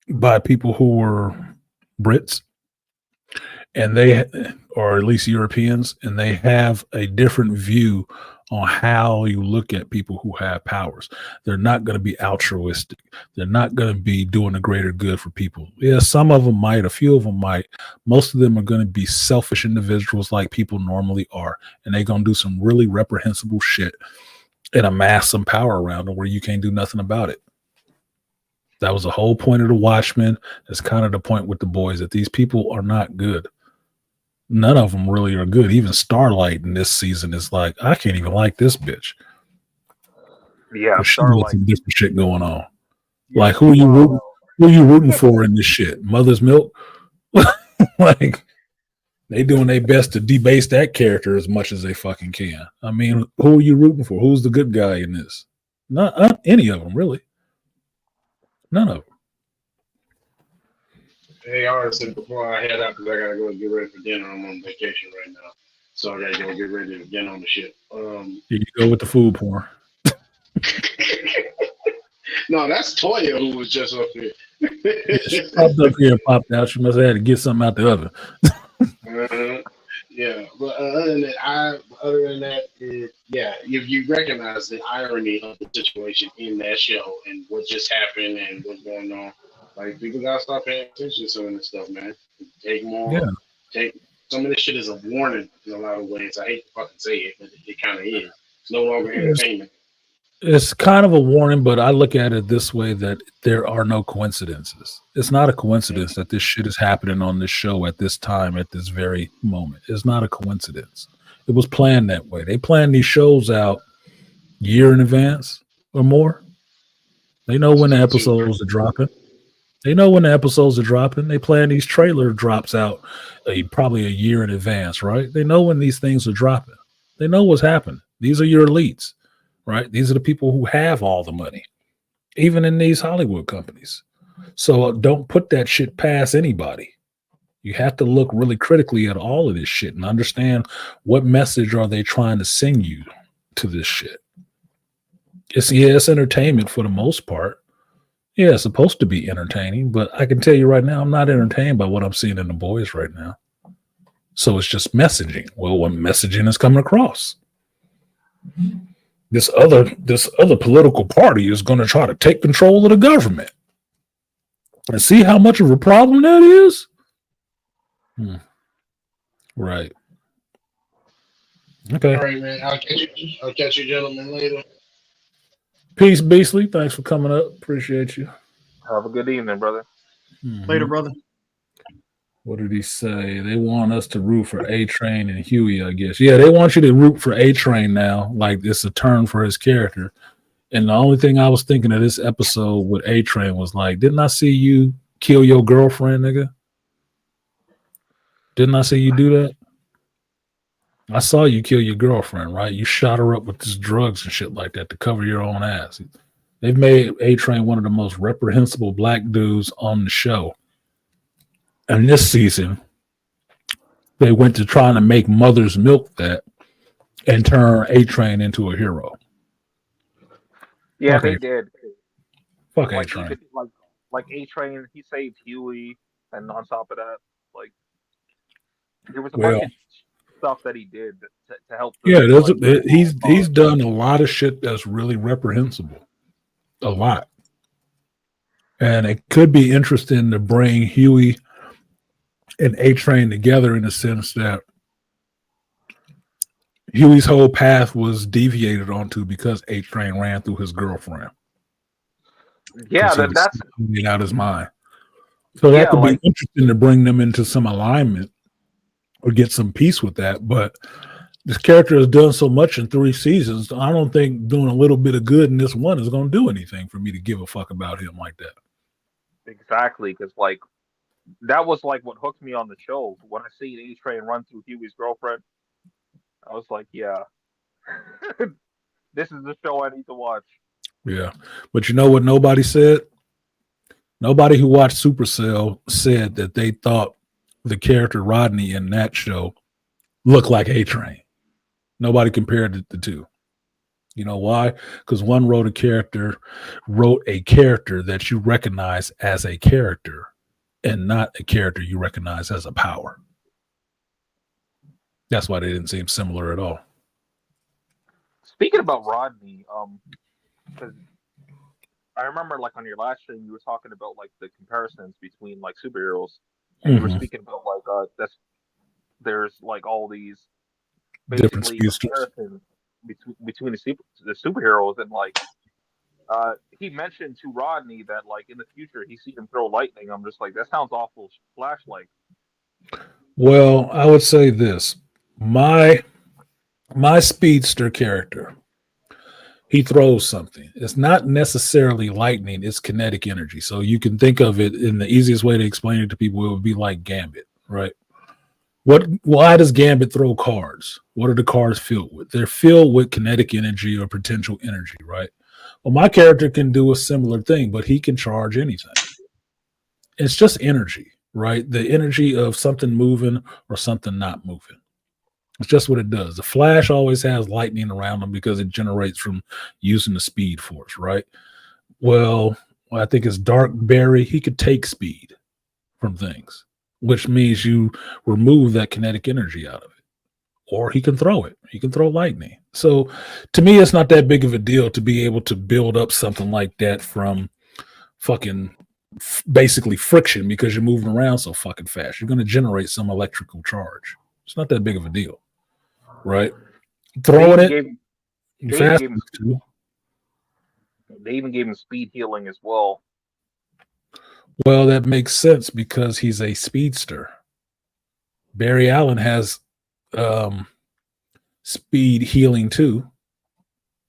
by people who were Brits, and or at least Europeans, and they have a different view on how you look at people who have powers. They're not going to be altruistic. They're not going to be doing a greater good for people. Yeah, some of them might, a few of them might. Most of them are going to be selfish individuals like people normally are, and they're going to do some really reprehensible shit and amass some power around them where you can't do nothing about it. That was the whole point of the Watchmen. That's kind of the point with The Boys, that these people are not good. None of them really are good. Even Starlight in this season is like, I can't even like this bitch.
Yeah,
she got some different shit going on. Yeah, like, who are you rooting for in this shit? Mother's Milk? Like, they doing their best to debase that character as much as they fucking can. I mean, who are you rooting for? Who's the good guy in this? Not any of them, really. None of them.
Hey, Artisan, before I head out, because I got to go get ready for dinner. I'm on vacation right now. So I got to go get ready to get on the ship.
You go with the food porn.
No, that's Toya who was just up here.
Yeah, she popped up here and popped out. She must have had to get something out the oven.
Yeah, but other than that, yeah, if you recognize the irony of the situation in that show and what just happened and what's going on, like people gotta start paying attention to some of this stuff, man. Take
Yeah.
more, take some of this shit is a warning in a lot of ways. I hate to fucking say it, but it kind of is. It's no longer entertainment.
It's kind of a warning, but I look at it this way that there are no coincidences. It's not a coincidence that this shit is happening on this show at this time, at this very moment. It's not a coincidence. It was planned that way. They plan these shows out year in advance or more. They know when the episodes are dropping. They know when the episodes are dropping. They plan these trailer drops out probably a year in advance, right? They know when these things are dropping. They know what's happening. These are your elites. Right? These are the people who have all the money, even in these Hollywood companies. So don't put that shit past anybody. You have to look really critically at all of this shit and understand what message are they trying to send you to this shit. It's entertainment for the most part. Yeah, it's supposed to be entertaining, but I can tell you right now, I'm not entertained by what I'm seeing in The Boys right now. So it's just messaging. Well, what messaging is coming across? This other political party is going to try to take control of the government. And see how much of a problem that is? Right. Okay.
All right, man. I'll catch you gentlemen later.
Peace, Beasley. Thanks for coming up. Appreciate you.
Have a good evening, brother.
Later, brother.
What did he say? They want us to root for A-Train and Huey, I guess. Yeah, they want you to root for A-Train now. Like it's a turn for his character. And the only thing I was thinking of this episode with A-Train was like, didn't I see you kill your girlfriend, nigga? Didn't I see you do that? I saw you kill your girlfriend, right? You shot her up with this drugs and shit like that to cover your own ass. They've made A-Train one of the most reprehensible black dudes on the show. And this season, they went to trying to make Mother's Milk that and turn A-Train into a hero.
Yeah,
Okay.
they did.
Fuck
Like,
A-Train.
even, like A-Train, he saved Huey, and on top of that, like there was a bunch of stuff that he did to help.
He's done a lot of shit that's really reprehensible. A lot. And it could be interesting to bring Huey and A-Train together in the sense that Huey's whole path was deviated onto because A-Train ran through his girlfriend.
Yeah, that's
out his mind. So that could be interesting to bring them into some alignment or get some peace with that. But this character has done so much in 3 seasons. I don't think doing a little bit of good in this one is going to do anything for me to give a fuck about him like that.
Exactly, because like that was like what hooked me on the show. When I see A-Train run through Huey's girlfriend, I was like, yeah, this is the show I need to watch.
Yeah. But you know what nobody said? Nobody who watched Supercell said that they thought the character Rodney in that show looked like A-Train. Nobody compared the two. You know why? Because one wrote a character that you recognize as a character and not a character you recognize as a power. That's why they didn't seem similar at all.
Speaking about Rodney, because I remember like on your last stream you were talking about like the comparisons between like superheroes, and you were speaking about like there's like all these
different
comparisons between the superheroes, and like he mentioned to Rodney that like in the future he sees him throw lightning. I'm just like, that sounds awful Flash-like.
Well, I would say this. My speedster character, he throws something. It's not necessarily lightning, it's kinetic energy. So you can think of it in the easiest way to explain it to people, it would be like Gambit, right? Why does Gambit throw cards? What are the cards filled with? They're filled with kinetic energy or potential energy, right? Well, my character can do a similar thing, but he can charge anything. It's just energy, right? The energy of something moving or something not moving. It's just what it does. The Flash always has lightning around him because it generates from using the speed force, right? Well, I think it's dark berry. He could take speed from things, which means you remove that kinetic energy out of it. Or he can throw it. He can throw lightning. So to me, it's not that big of a deal to be able to build up something like that from fucking basically friction because you're moving around so fucking fast. You're going to generate some electrical charge. It's not that big of a deal, right? Throwing it fast.
They even gave him speed healing as well.
Well, that makes sense because he's a speedster. Barry Allen has speed healing too,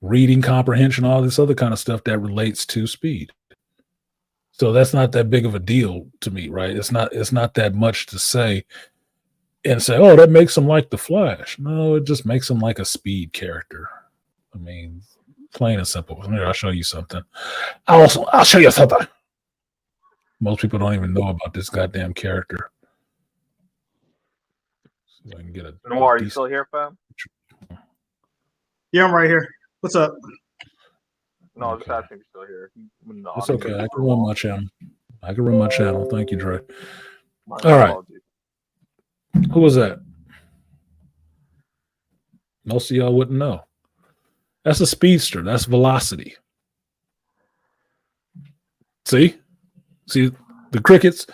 reading comprehension, all this other kind of stuff that relates to speed. So that's not that big of a deal to me, right? It's not that much to say and say, oh, that makes him like the Flash. No, it just makes him like a speed character. I mean, plain and simple. Here, I'll show you something. I'll show you something. Most people don't even know about this goddamn character. So I can get
Noir, are you still here, fam?
Yeah, I'm right here. What's up?
No, just asking if you're still here. No,
it's okay. I can run my channel. Thank you, Dre.
My
All right.
apologies.
Who was that? Most of y'all wouldn't know. That's a speedster. That's velocity. See the crickets.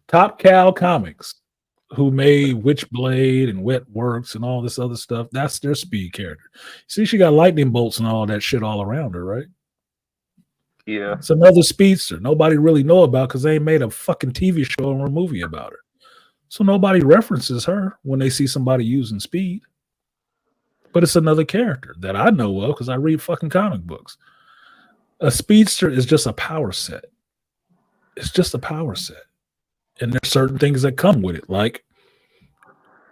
Top Cow Comics, who made Witchblade and Wet Works and all this other stuff. That's their speed character. See, she got lightning bolts and all that shit all around her, right?
Yeah.
It's another speedster nobody really know about because they ain't made a fucking TV show or a movie about her. So nobody references her when they see somebody using speed. But it's another character that I know of because I read fucking comic books. A speedster is just a power set. It's just a power set. And there's certain things that come with it, like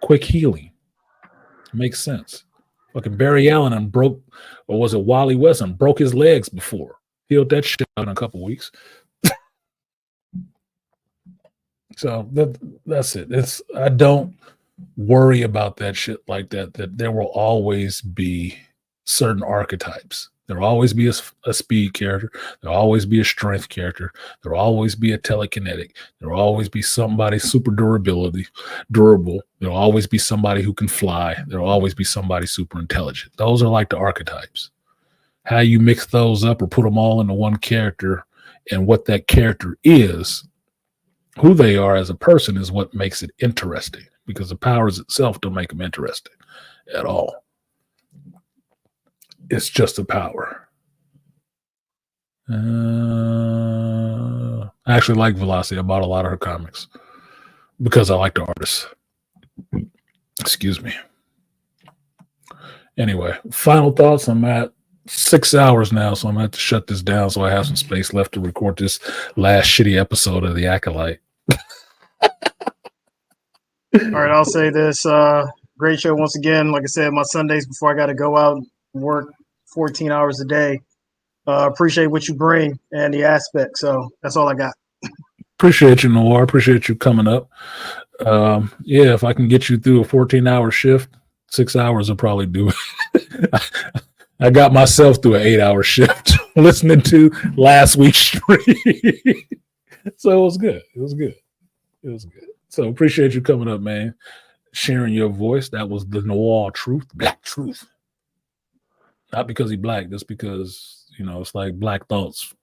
quick healing. Makes sense. Fucking Barry Allen broke, or was it Wally West, broke his legs before. Healed that shit out in a couple weeks. So that's it. I don't worry about that shit like that. That there will always be certain archetypes. There'll always be a speed character. There'll always be a strength character. There'll always be a telekinetic. There'll always be somebody super durable. There'll always be somebody who can fly. There'll always be somebody super intelligent. Those are like the archetypes. How you mix those up or put them all into one character and what that character is, who they are as a person is what makes it interesting, because the powers itself don't make them interesting at all. It's just a power. I actually like Velocity. I bought a lot of her comics because I like the artist. Excuse me. Anyway, final thoughts. I'm at 6 hours now, so I'm going to have to shut this down so I have some space left to record this last shitty episode of The Acolyte.
All right, I'll say this. Great show once again. Like I said, my Sundays before I got to go out and work 14 hours a day. Appreciate what you bring and the aspect. So that's all I got.
Appreciate you, Noir. Appreciate you coming up. Yeah, if I can get you through a 14-hour shift, 6 hours will probably do it. I got myself through an 8-hour shift listening to last week's stream. So it was good. It was good. So appreciate you coming up, man. Sharing your voice. That was the Noir truth, black truth. Not because he black, just because, it's like Black Thoughts.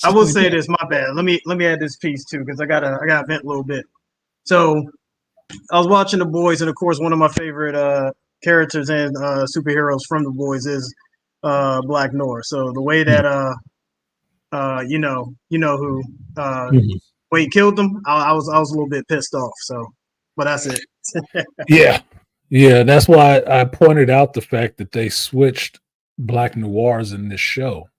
I will say this, my bad. Let me add this piece too, because I gotta vent a little bit. So I was watching The Boys, and of course one of my favorite characters and superheroes from The Boys is Black Noir. So the way that you know who Wade killed him, I was a little bit pissed off. So, but that's it.
Yeah, that's why I pointed out the fact that they switched Black Noirs in this show.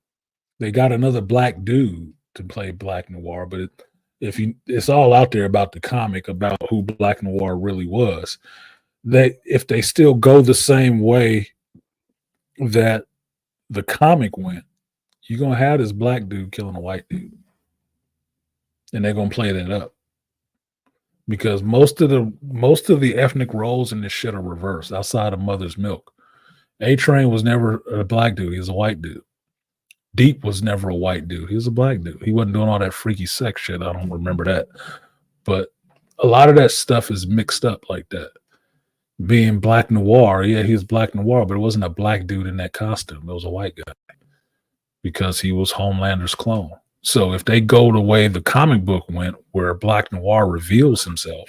They got another black dude to play Black Noir, but it's all out there about the comic, about who Black Noir really was. If they still go the same way that the comic went, you're gonna have this black dude killing a white dude, and they're gonna play that up. Because most of the ethnic roles in this shit are reversed outside of Mother's Milk. A-Train was never a black dude. He was a white dude. Deep was never a white dude. He was a black dude. He wasn't doing all that freaky sex shit. I don't remember that. But a lot of that stuff is mixed up like that. Being black noir, yeah, he was black noir, but it wasn't a black dude in that costume. It was a white guy because he was Homelander's clone. So if they go the way the comic book went, where Black Noir reveals himself,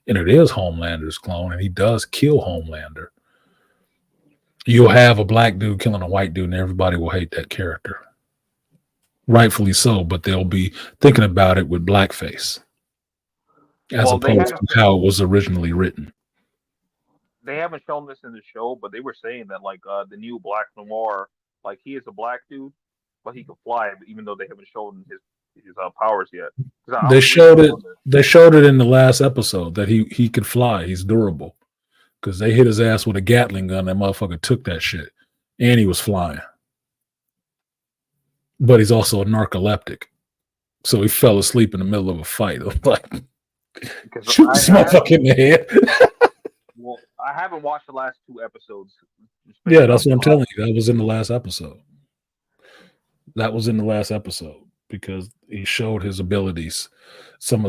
and it is Homelander's clone, and he does kill Homelander, you'll have a black dude killing a white dude, and everybody will hate that character. Rightfully so, but they'll be thinking about it with blackface, as opposed to how it was originally written.
They haven't shown this in the show, but they were saying that like the new Black Noir, like he is a black dude, but he can fly, even though they haven't shown his powers yet.
They showed it. They showed it in the last episode that he could fly. He's durable because they hit his ass with a Gatling gun. That motherfucker took that shit, and he was flying. But he's also a narcoleptic, so he fell asleep in the middle of a fight. I'm like, shoot this motherfucker in the head.
Well, I haven't watched the last 2 episodes.
Yeah, that's what I'm telling you. That was in the last episode. That was in the last episode because he showed his abilities, some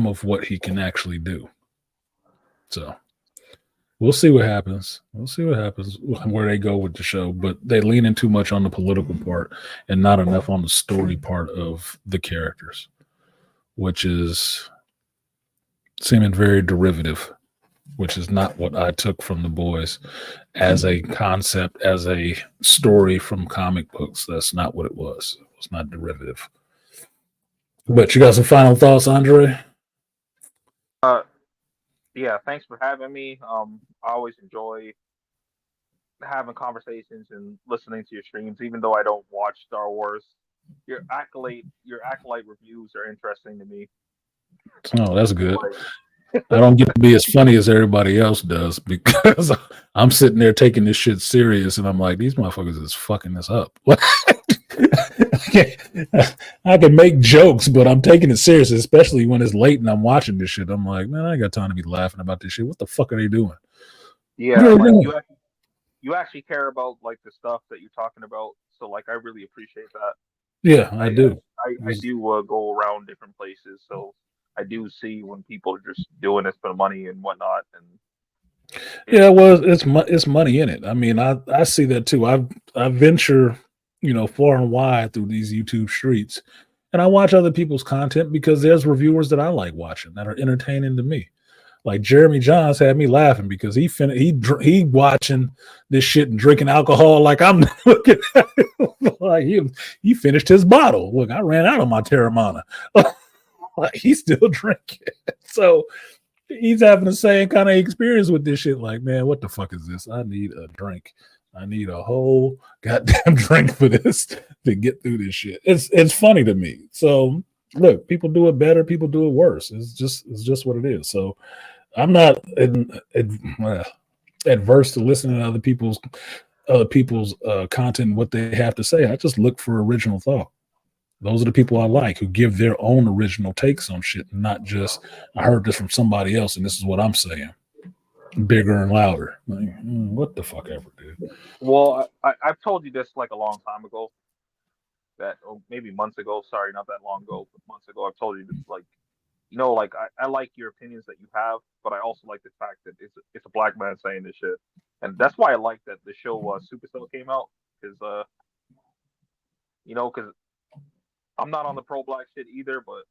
of what he can actually do. So we'll see what happens. We'll see what happens where they go with the show, but they lean in too much on the political part and not enough on the story part of the characters, which is seeming very derivative, which is not what I took from The Boys as a concept, as a story from comic books. That's not what it was. It was not derivative. But you got some final thoughts, Andre?
Yeah, thanks for having me. I always enjoy having conversations and listening to your streams, even though I don't watch Star Wars. Your acolyte reviews are interesting to me.
Oh, that's good. I don't get to be as funny as everybody else does because I'm sitting there taking this shit serious, and I'm like, these motherfuckers is fucking this up. I can make jokes, but I'm taking it serious, especially when it's late and I'm watching this shit. I'm like, man, I ain't got time to be laughing about this shit. What the fuck are they doing?
Yeah, like you actually care about like the stuff that you're talking about. So like, I really appreciate that.
Yeah, I do.
I do go around different places, so I do see when people are just doing this for the money and whatnot. And
yeah, well, it's money in it. I mean, I see that too. I venture, far and wide through these YouTube streets, and I watch other people's content because there's reviewers that I like watching that are entertaining to me. Like Jeremy Johns had me laughing because he watching this shit and drinking alcohol like I'm looking at it. Like he finished his bottle. Look, I ran out of my Terramana. Like he's still drinking. So he's having the same kind of experience with this shit. Like, man, what the fuck is this? I need a drink. I need a whole goddamn drink for this to get through this shit. It's funny to me. So look, people do it better, people do it worse. It's just what it is. So I'm not adverse to listening to other people's content, what they have to say. I just look for original thought. Those are the people I like who give their own original takes on shit, not just I heard this from somebody else and this is what I'm saying. Bigger and louder. Like, what the fuck ever, dude.
Well, I've told you this like a long time ago, maybe months ago. Sorry, not that long ago, but months ago. I've told you this, like, like I like your opinions that you have, but I also like the fact that it's a black man saying this shit, and that's why I like that the show Supercell came out because because I'm not on the pro-black shit either, but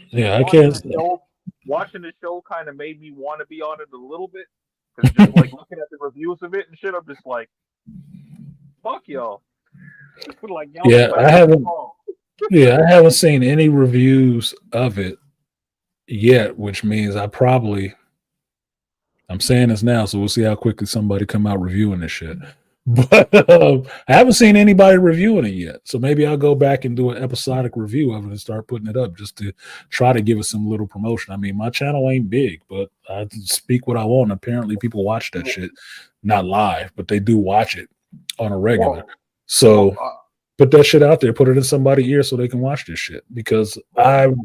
yeah, I can't.
Watching the show kind of made me want to be on it a little bit because just like looking at the reviews of it and shit, I'm just like, fuck y'all. Like,
yeah, I haven't. Yeah, I haven't seen any reviews of it yet, which means I'm saying this now, so we'll see how quickly somebody come out reviewing this shit. But I haven't seen anybody reviewing it yet. So maybe I'll go back and do an episodic review of it and start putting it up just to try to give it some little promotion. I mean, my channel ain't big, but I speak what I want. Apparently people watch that shit, not live, but they do watch it on a regular. So put that shit out there, put it in somebody's ear so they can watch this shit, because I'm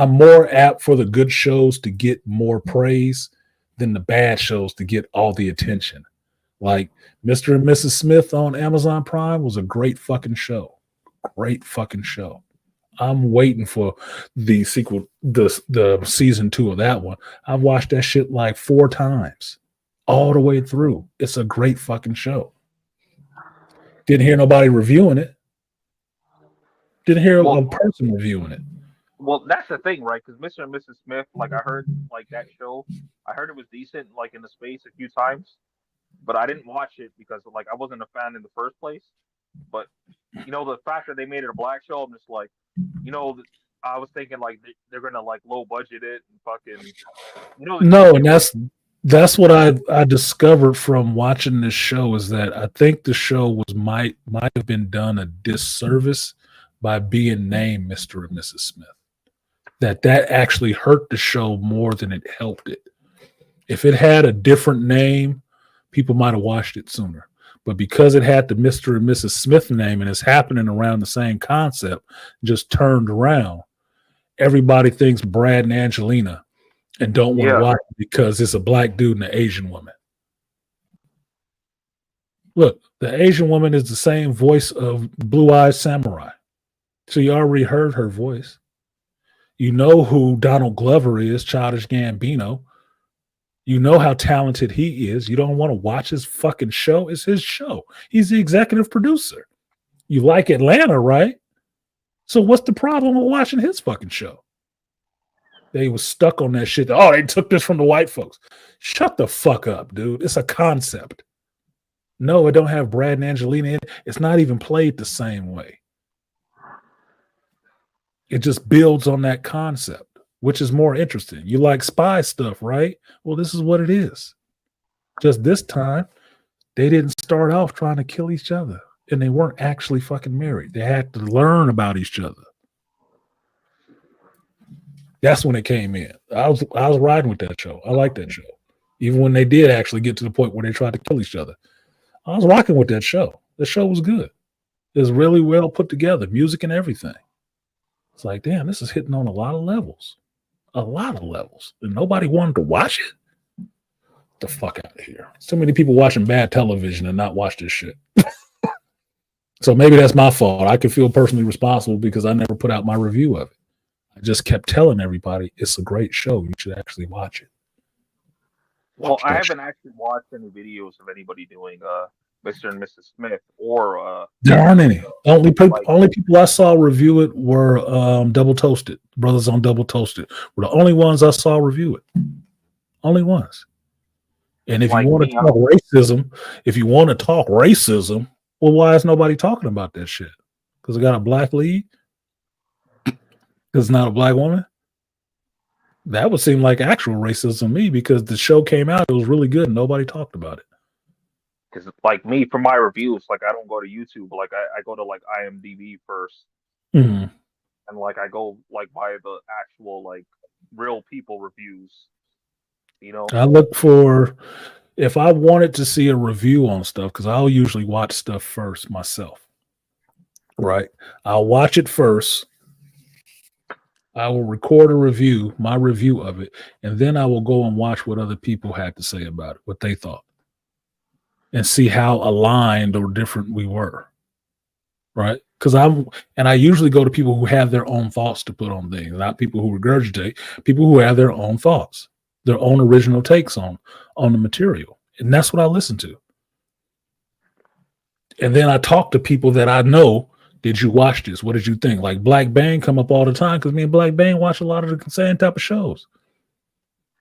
more apt for the good shows to get more praise than the bad shows to get all the attention. Like Mr. and Mrs. Smith on Amazon Prime was a great fucking show. Great fucking show. I'm waiting for the sequel, the season 2 of that one. I've watched that shit like 4 times, all the way through. It's a great fucking show. Didn't hear nobody reviewing it. Didn't hear a person reviewing it.
Well, that's the thing, right? Because Mr. and Mrs. Smith, like I heard, like that show, I heard it was decent, like in the space a few times, but I didn't watch it because like I wasn't a fan in the first place. But you know, the fact that they made it a black show, I'm just like, you know, I was thinking like they're gonna like low budget it and fucking, you know.
No, and that's what I discovered from watching this show is that I think the show was might have been done a disservice by being named Mr. and Mrs. Smith. That actually hurt the show more than it helped it. If it had a different name, people might have watched it sooner. But because it had the Mr. and Mrs. Smith name and it's happening around the same concept, just turned around, everybody thinks Brad and Angelina and don't want to watch it because it's a black dude and an Asian woman. Look, the Asian woman is the same voice of Blue Eyed Samurai. So you already heard her voice. You know who Donald Glover is, Childish Gambino. You know how talented he is. You don't want to watch his fucking show. It's his show. He's the executive producer. You like Atlanta, right? So what's the problem with watching his fucking show? They was stuck on that shit. Oh, they took this from the white folks. Shut the fuck up, dude. It's a concept. No, it don't have Brad and Angelina in it. It's not even played the same way. It just builds on that concept, which is more interesting. You like spy stuff, right? Well, this is what it is. Just this time, they didn't start off trying to kill each other, and they weren't actually fucking married. They had to learn about each other. That's when it came in. I was riding with that show. I like that show. Even when they did actually get to the point where they tried to kill each other, I was rocking with that show. The show was good. It was really well put together, music and everything. It's like, damn, this is hitting on a lot of levels. A lot of levels. And nobody wanted to watch it. Get the fuck out of here. So many people watching bad television and not watch this shit. So maybe that's my fault. I could feel personally responsible because I never put out my review of it. I just kept telling everybody it's a great show. You should actually watch it.
Well, I haven't actually watched any videos of anybody doing Mr. and Mrs. Smith or
there aren't any. Only people I saw review it were Double Toasted. Brothers on Double Toasted were the only ones I saw review it. Only ones. And if you want to talk racism, well, why is nobody talking about that shit? Because it got a black lead? Because it's not a black woman? That would seem like actual racism to me because the show came out, it was really good, and nobody talked about it.
Because like me, for my reviews, like I don't go to YouTube, like I go to like IMDb first, and like I go like by the actual like real people reviews. You know,
I look for if I wanted to see a review on stuff because I'll usually watch stuff first myself. Right, I'll watch it first. I will record a review, my review of it, and then I will go and watch what other people had to say about it, what they thought, and see how aligned or different we were. Right? Because I usually go to people who have their own thoughts to put on things, not people who regurgitate, people who have their own thoughts, their own original takes on the material. And that's what I listen to. And then I talk to people that I know. Did you watch this? What did you think? Like Black Bang come up all the time because me and Black Bang watch a lot of the same type of shows.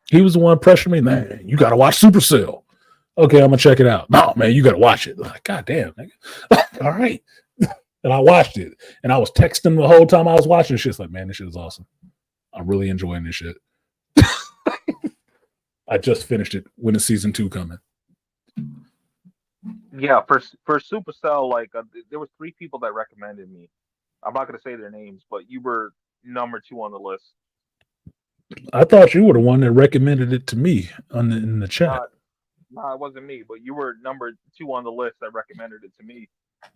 He was the one pressuring me, man, you got to watch Supercell. Okay, I'm going to check it out. No, man, you got to watch it. I'm like, God damn, nigga. All right. And I watched it. And I was texting the whole time I was watching shit. It's like, man, this shit is awesome. I'm really enjoying this shit. I just finished it. When is season 2 coming?
Yeah, for Supercell, like there was 3 people that recommended me. I'm not going to say their names, but you were number 2 on the list.
I thought you were the one that recommended it to me in the chat.
No, it wasn't me, but you were number 2 on the list that recommended it to me.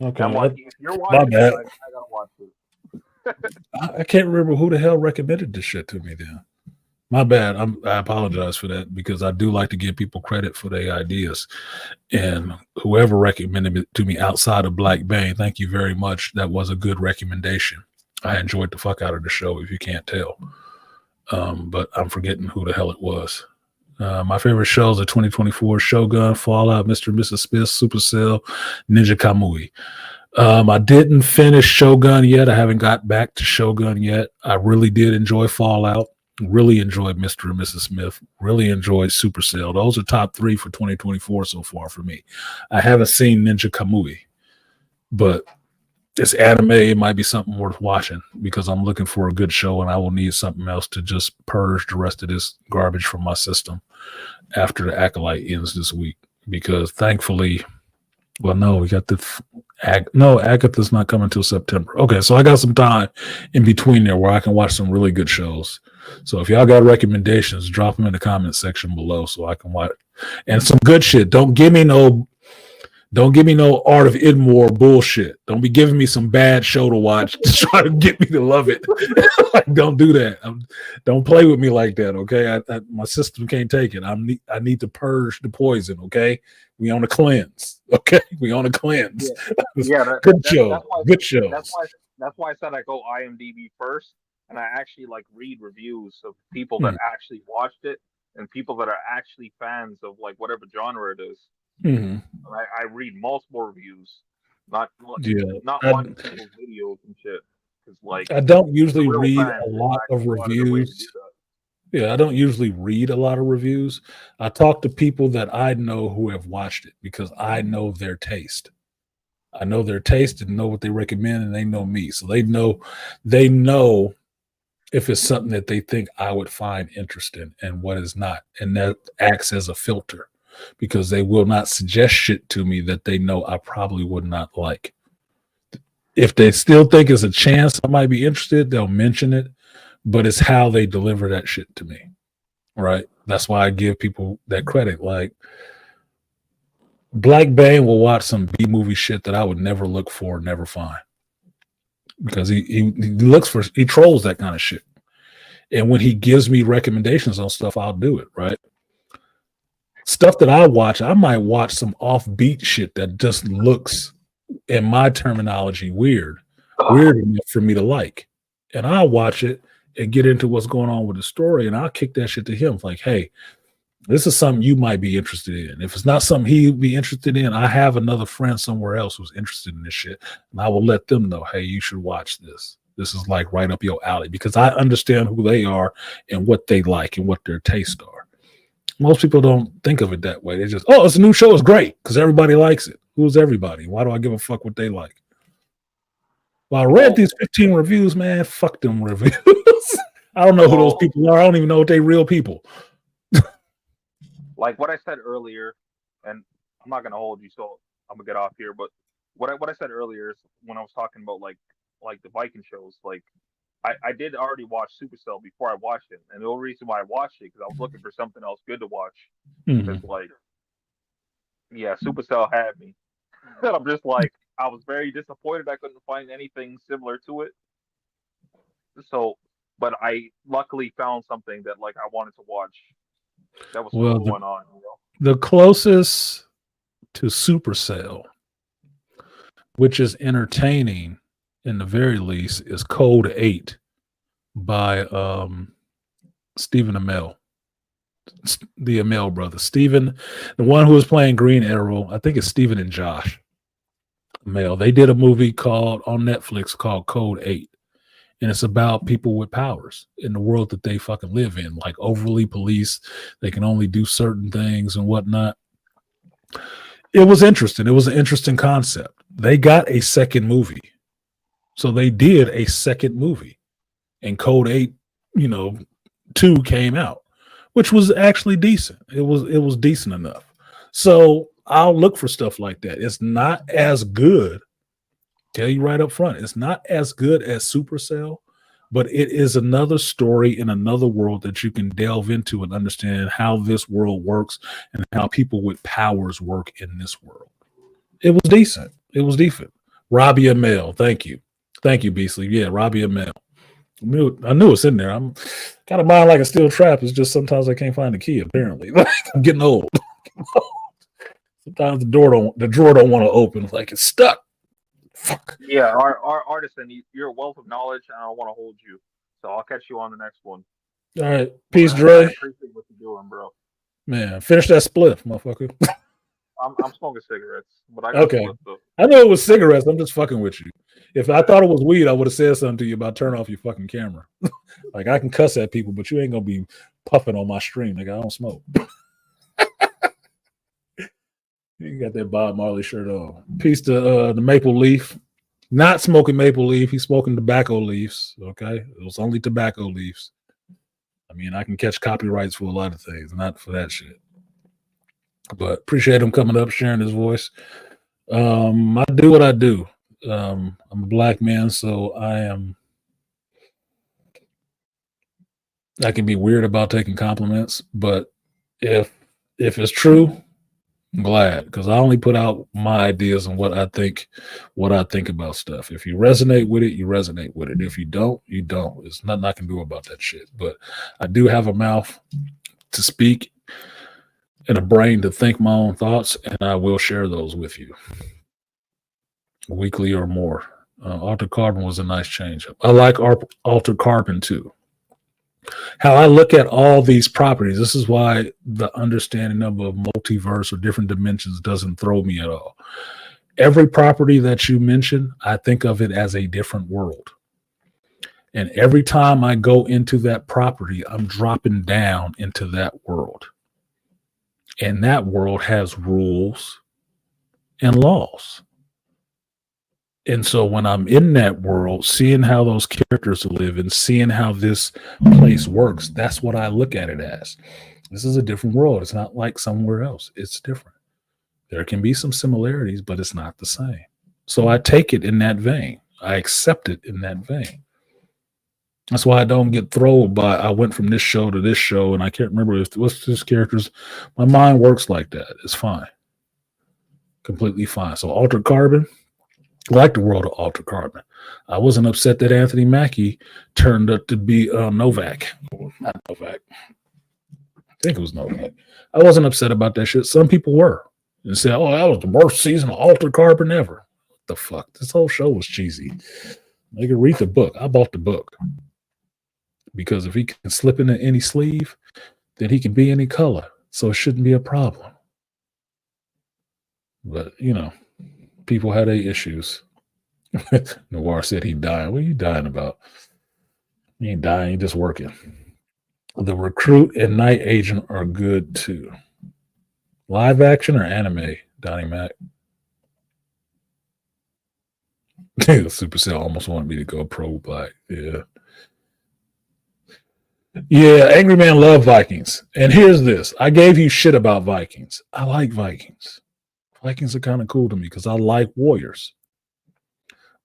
Okay,
I'm like, if you're watching it, I gotta watch it.
I can't remember who the hell recommended this shit to me then. My bad. I apologize for that because I do like to give people credit for their ideas. And whoever recommended it to me outside of Black Bane, thank you very much. That was a good recommendation. I enjoyed the fuck out of the show, if you can't tell. But I'm forgetting who the hell it was. My favorite shows of 2024: Shogun, Fallout, Mr. and Mrs. Smith, Supercell, Ninja Kamui. I didn't finish Shogun yet. I haven't got back to Shogun yet. I really did enjoy Fallout. Really enjoyed Mr. and Mrs. Smith. Really enjoyed Supercell. Those are top 3 for 2024 so far for me. I haven't seen Ninja Kamui, but it's anime. It might be something worth watching because I'm looking for a good show and I will need something else to just purge the rest of this garbage from my system after the Acolyte ends this week. Because thankfully, well, no, we got the Agatha's not coming until September. Okay, so I got some time in between there where I can watch some really good shows. So if y'all got recommendations, drop them in the comment section below so I can watch. And some good shit. Don't give me no Art of Idmore bullshit. Don't be giving me some bad show to watch to try to get me to love it. Like, don't do that. Don't play with me like that, okay? My system can't take it. I need to purge the poison, okay? We on a cleanse, okay? We on a cleanse. Good show. Good shows.
That's why I said I go IMDb first, and I actually like read reviews of people that actually watched it and people that are actually fans of like whatever genre it is.
Mm-hmm.
I read multiple reviews, not one people's videos and shit. Like
I don't usually read a lot of reviews. Yeah, I don't usually read a lot of reviews. I talk to people that I know who have watched it because I know their taste. I know their taste and know what they recommend, and they know me, so they know if it's something that they think I would find interesting and what is not, and that acts as a filter. Because they will not suggest shit to me that they know I probably would not like. If they still think it's a chance I might be interested, they'll mention it, but it's how they deliver that shit to me, right? That's why I give people that credit. Like, Black Bane will watch some B-movie shit that I would never look for, never find. Because he trolls that kind of shit. And when he gives me recommendations on stuff, I'll do it, right? Stuff that I watch, I might watch some offbeat shit that just looks, in my terminology, weird enough for me to like. And I'll watch it and get into what's going on with the story, and I'll kick that shit to him. Like, hey, this is something you might be interested in. If it's not something he'd be interested in, I have another friend somewhere else who's interested in this shit, and I will let them know, hey, you should watch this. This is like right up your alley, because I understand who they are and what they like and what their tastes are. Most people don't think of it that way. They just, oh, it's a new show. It's great because everybody likes it. Who's everybody? Why do I give a fuck what they like? Well, I read these 15 reviews, man. Fuck them reviews. I don't know who those people are. I don't even know if they real people.
Like what I said earlier, and I'm not gonna hold you, so I'm gonna get off here. But what I said earlier is when I was talking about like the Viking shows, like I did already watch Supercell before I watched it, and the only reason why I watched it because I was looking for something else good to watch. Because Supercell had me, and I'm just like, I was very disappointed I couldn't find anything similar to it. So, but I luckily found something that like I wanted to watch. That was still going on. You know?
The closest to Supercell, which is entertaining in the very least, is Code 8 by Stephen Amell. The Amell brothers. Stephen, the one who was playing Green Arrow, I think it's Stephen and Josh Amell. They did a movie on Netflix called Code 8. And it's about people with powers in the world that they fucking live in, like overly policed. They can only do certain things and whatnot. It was interesting. It was an interesting concept. They got a second movie. So they did a second movie, and Code 8, 2 came out, which was actually decent. It was decent enough. So I'll look for stuff like that. It's not as good. Tell you right up front, it's not as good as Supercell, but it is another story in another world that you can delve into and understand how this world works and how people with powers work in this world. It was decent. It was decent. Robbie Amell, thank you. Thank you, Beasley. Yeah, Robbie Amell. I knew it's in there. I'm kind of mind like a steel trap. It's just sometimes I can't find the key. Apparently, I'm getting old. Sometimes the drawer don't want to open. It's like it's stuck. Fuck.
Yeah, our artisan, you're a wealth of knowledge, and I don't want to hold you. So I'll catch you on the next one.
All right, peace,
I
Dre.
appreciate what you're doing, bro.
Man, finish that spliff, motherfucker.
I'm smoking cigarettes, but I got
Okay.
though.
I know it was cigarettes. I'm just fucking with you. If I thought it was weed, I would have said something to you about turn off your fucking camera. Like I can cuss at people, but you ain't gonna be puffing on my stream. Like I don't smoke. You got that Bob Marley shirt on. Peace to the Maple Leaf. Not smoking Maple Leaf. He's smoking tobacco leaves. Okay. It was only tobacco leaves. I mean, I can catch copyrights for a lot of things, not for that shit. But appreciate him coming up, sharing his voice. I do what I do. I'm a black man, so I can be weird about taking compliments, but if it's true, I'm glad, because I only put out my ideas and what I think about stuff. If you resonate with it, you resonate with it. If you don't, you don't. There's nothing I can do about that shit. But I do have a mouth to speak and a brain to think my own thoughts, and I will share those with you weekly or more. Altered Carbon was a nice change. I like Altered Carbon too. How I look at all these properties, this is why the understanding of a multiverse or different dimensions doesn't throw me at all. Every property that you mention, I think of it as a different world. And every time I go into that property, I'm dropping down into that world. And that world has rules and laws. And so when I'm in that world, seeing how those characters live and seeing how this place works, that's what I look at it as. This is a different world. It's not like somewhere else. It's different. There can be some similarities, but it's not the same. So I take it in that vein. I accept it in that vein. That's why I don't get thrown by, I went from this show to this show, and I can't remember what's this characters. My mind works like that. It's fine. Completely fine. So Altered Carbon, like the world of Altered Carbon. I wasn't upset that Anthony Mackie turned up to be Novak. Not Novak. I think it was Novak. I wasn't upset about that shit. Some people were. And said, oh, that was the worst season of Altered Carbon ever. What the fuck? This whole show was cheesy. They could read the book. I bought the book. Because if he can slip into any sleeve, then he can be any color. So it shouldn't be a problem. But, you know, people had their issues. Noir said he dying. What are you dying about? He ain't dying, he just working. The Recruit and Night Agent are good too. Live action or anime, Donnie Mac? Supercell almost wanted me to go pro black. Yeah. Yeah, Angry Man love Vikings. And here's this. I gave you shit about Vikings. I like Vikings. Vikings are kind of cool to me because I like warriors.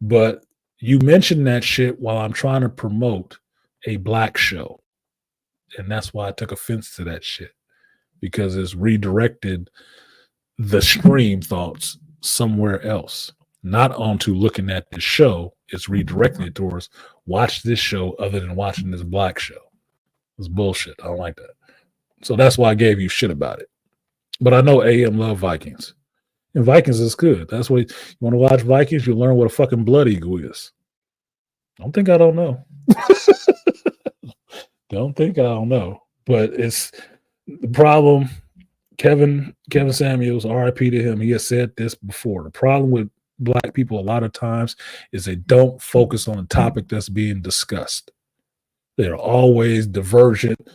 But you mentioned that shit while I'm trying to promote a black show. And that's why I took offense to that shit. Because it's redirected the stream thoughts somewhere else. Not onto looking at this show. It's redirecting it towards watch this show other than watching this black show. It's bullshit. I don't like that. So that's why I gave you shit about it. But I know AM love Vikings. And Vikings is good. That's what you want to watch Vikings, you learn what a fucking blood eagle is. Don't think I don't know. Don't think I don't know. But it's the problem. Kevin Samuels, RIP to him, he has said this before. The problem with black people a lot of times is they don't focus on the topic that's being discussed. They're always divergent,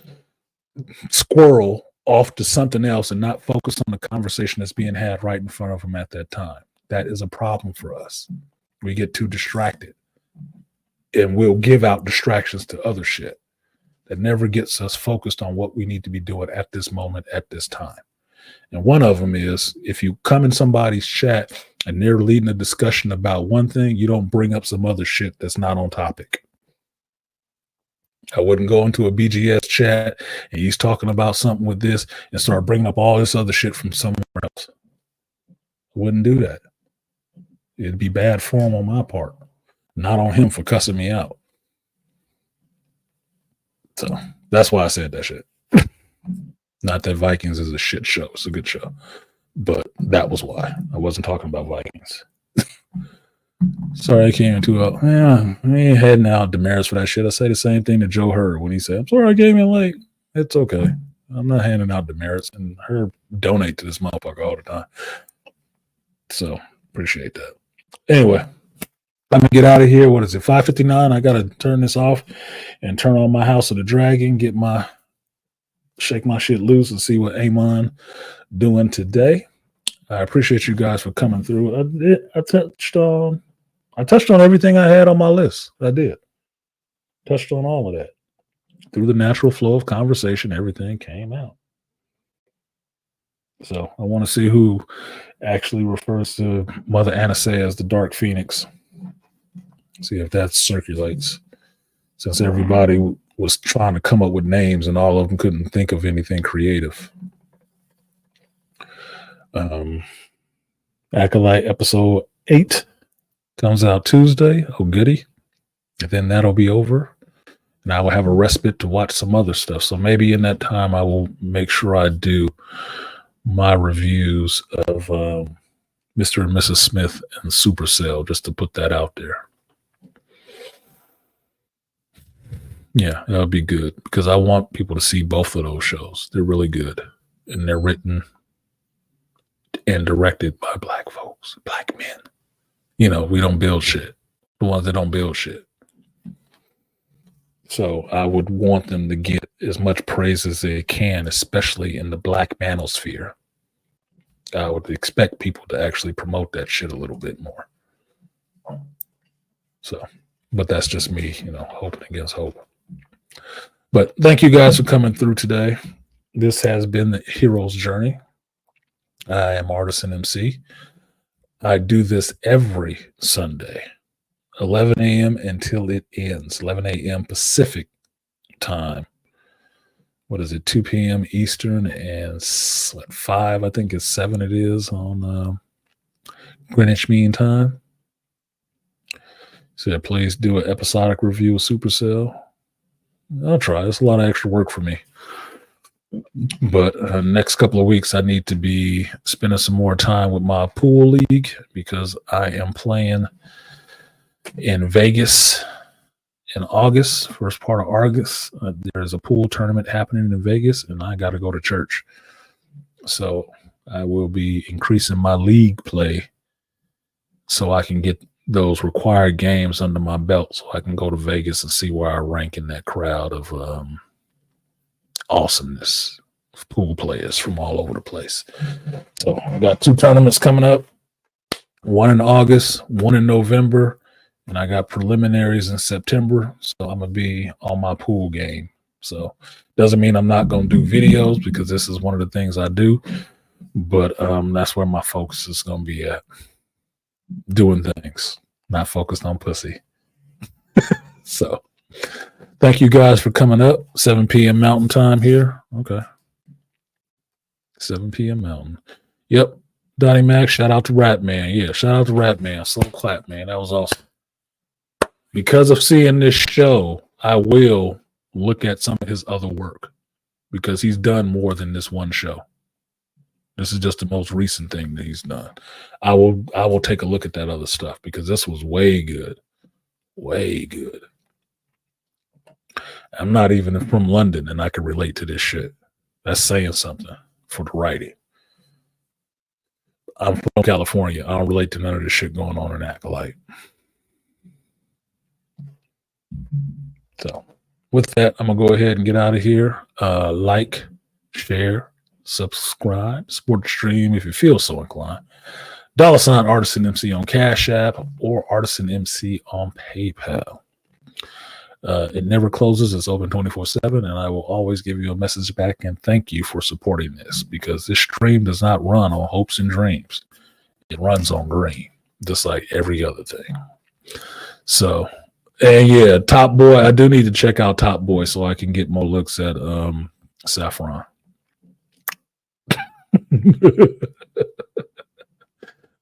squirrel off to something else and not focus on the conversation that's being had right in front of them at that time. That is a problem for us. We get too distracted and we'll give out distractions to other shit that never gets us focused on what we need to be doing at this moment, at this time. And one of them is if you come in somebody's chat and they're leading a discussion about one thing, you don't bring up some other shit that's not on topic. I wouldn't go into a BGS chat and he's talking about something with this and start bringing up all this other shit from somewhere else. I wouldn't do that. It'd be bad form on my part, not on him for cussing me out. So that's why I said that shit. Not that Vikings is a shit show. It's a good show. But that was why. I wasn't talking about Vikings. Sorry I came in too late. Yeah, I ain't heading out demerits for that shit. I say the same thing to Joe Hurd when he said, I'm sorry I came in late. It's okay. I'm not handing out demerits, and her donate to this motherfucker all the time. So appreciate that. Anyway, I'm gonna get out of here. What is it? 5:59. I gotta turn this off and turn on my House of the Dragon, shake my shit loose and see what Amon doing today. I appreciate you guys for coming through. I touched on everything I had on my list. I did. Touched on all of that. Through the natural flow of conversation, everything came out. So I want to see who actually refers to Mother Anasea as the Dark Phoenix. See if that circulates. Since everybody was trying to come up with names and all of them couldn't think of anything creative. Acolyte episode 8 comes out Tuesday. Oh, goody. And then that'll be over. And I will have a respite to watch some other stuff. So maybe in that time, I will make sure I do my reviews of Mr. and Mrs. Smith and Supercell, just to put that out there. Yeah, that'll be good because I want people to see both of those shows. They're really good. And they're written and directed by black folks, black men. You know, we don't build shit. The ones that don't build shit. So I would want them to get as much praise as they can, especially in the black manosphere. I would expect people to actually promote that shit a little bit more. So, but that's just me, hoping against hope. But thank you guys for coming through today. This has been the Hero's Journey. I am Artisan MC. I do this every Sunday, 11 a.m. until it ends, 11 a.m. Pacific time. What is it, 2 p.m. Eastern and 5, I think it's 7 it is on Greenwich Mean Time. So please do an episodic review of Supercell. I'll try. It's a lot of extra work for me. But next couple of weeks, I need to be spending some more time with my pool league because I am playing in Vegas in August, first part of August. There's a pool tournament happening in Vegas, and I got to go to church. So I will be increasing my league play so I can get those required games under my belt so I can go to Vegas and see where I rank in that crowd of awesomeness of pool players from all over the place. So I got 2 tournaments coming up, one in August, one in November, and I got preliminaries in September. So I'm going to be on my pool game. So doesn't mean I'm not going to do videos because this is one of the things I do, but that's where my focus is going to be at. Doing things, not focused on pussy. So thank you guys for coming up. 7 p.m. Mountain Time here. Okay. 7 p.m. Mountain. Yep. Donnie Mac, shout out to Rat Man. Yeah, shout out to Rat Man. Slow clap, man. That was awesome. Because of seeing this show, I will look at some of his other work because he's done more than this one show. This is just the most recent thing that he's done. I will take a look at that other stuff because this was way good. Way good. I'm not even from London and I can relate to this shit. That's saying something for the writing. I'm from California. I don't relate to none of this shit going on in Acolyte. So with that, I'm going to go ahead and get out of here. Like, share, subscribe, support the stream if you feel so inclined. $ Artisan MC on Cash App or Artisan MC on PayPal. It never closes. It's open 24/7, and I will always give you a message back and thank you for supporting this because this stream does not run on hopes and dreams. It runs on green, just like every other thing. So, and yeah, Top Boy, I do need to check out Top Boy so I can get more looks at Saffron.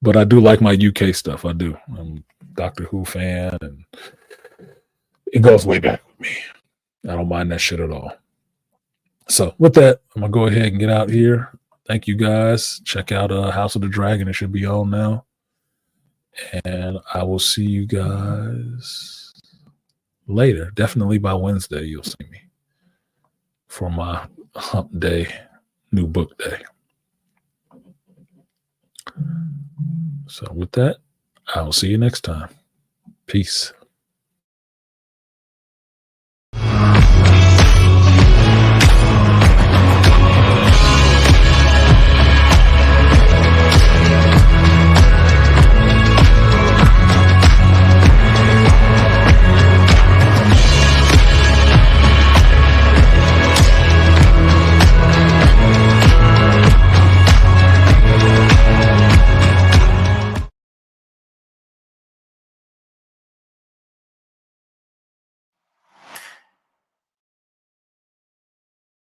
But I do like my UK stuff. I do. I'm a Doctor Who fan, and it goes way back with me. I don't mind that shit at all. So with that, I'm gonna go ahead and get out here. Thank you guys. Check out House of the Dragon. It should be on now. And I will see you guys later. Definitely by Wednesday, you'll see me for my hump day, new book day. So with that, I will see you next time. Peace.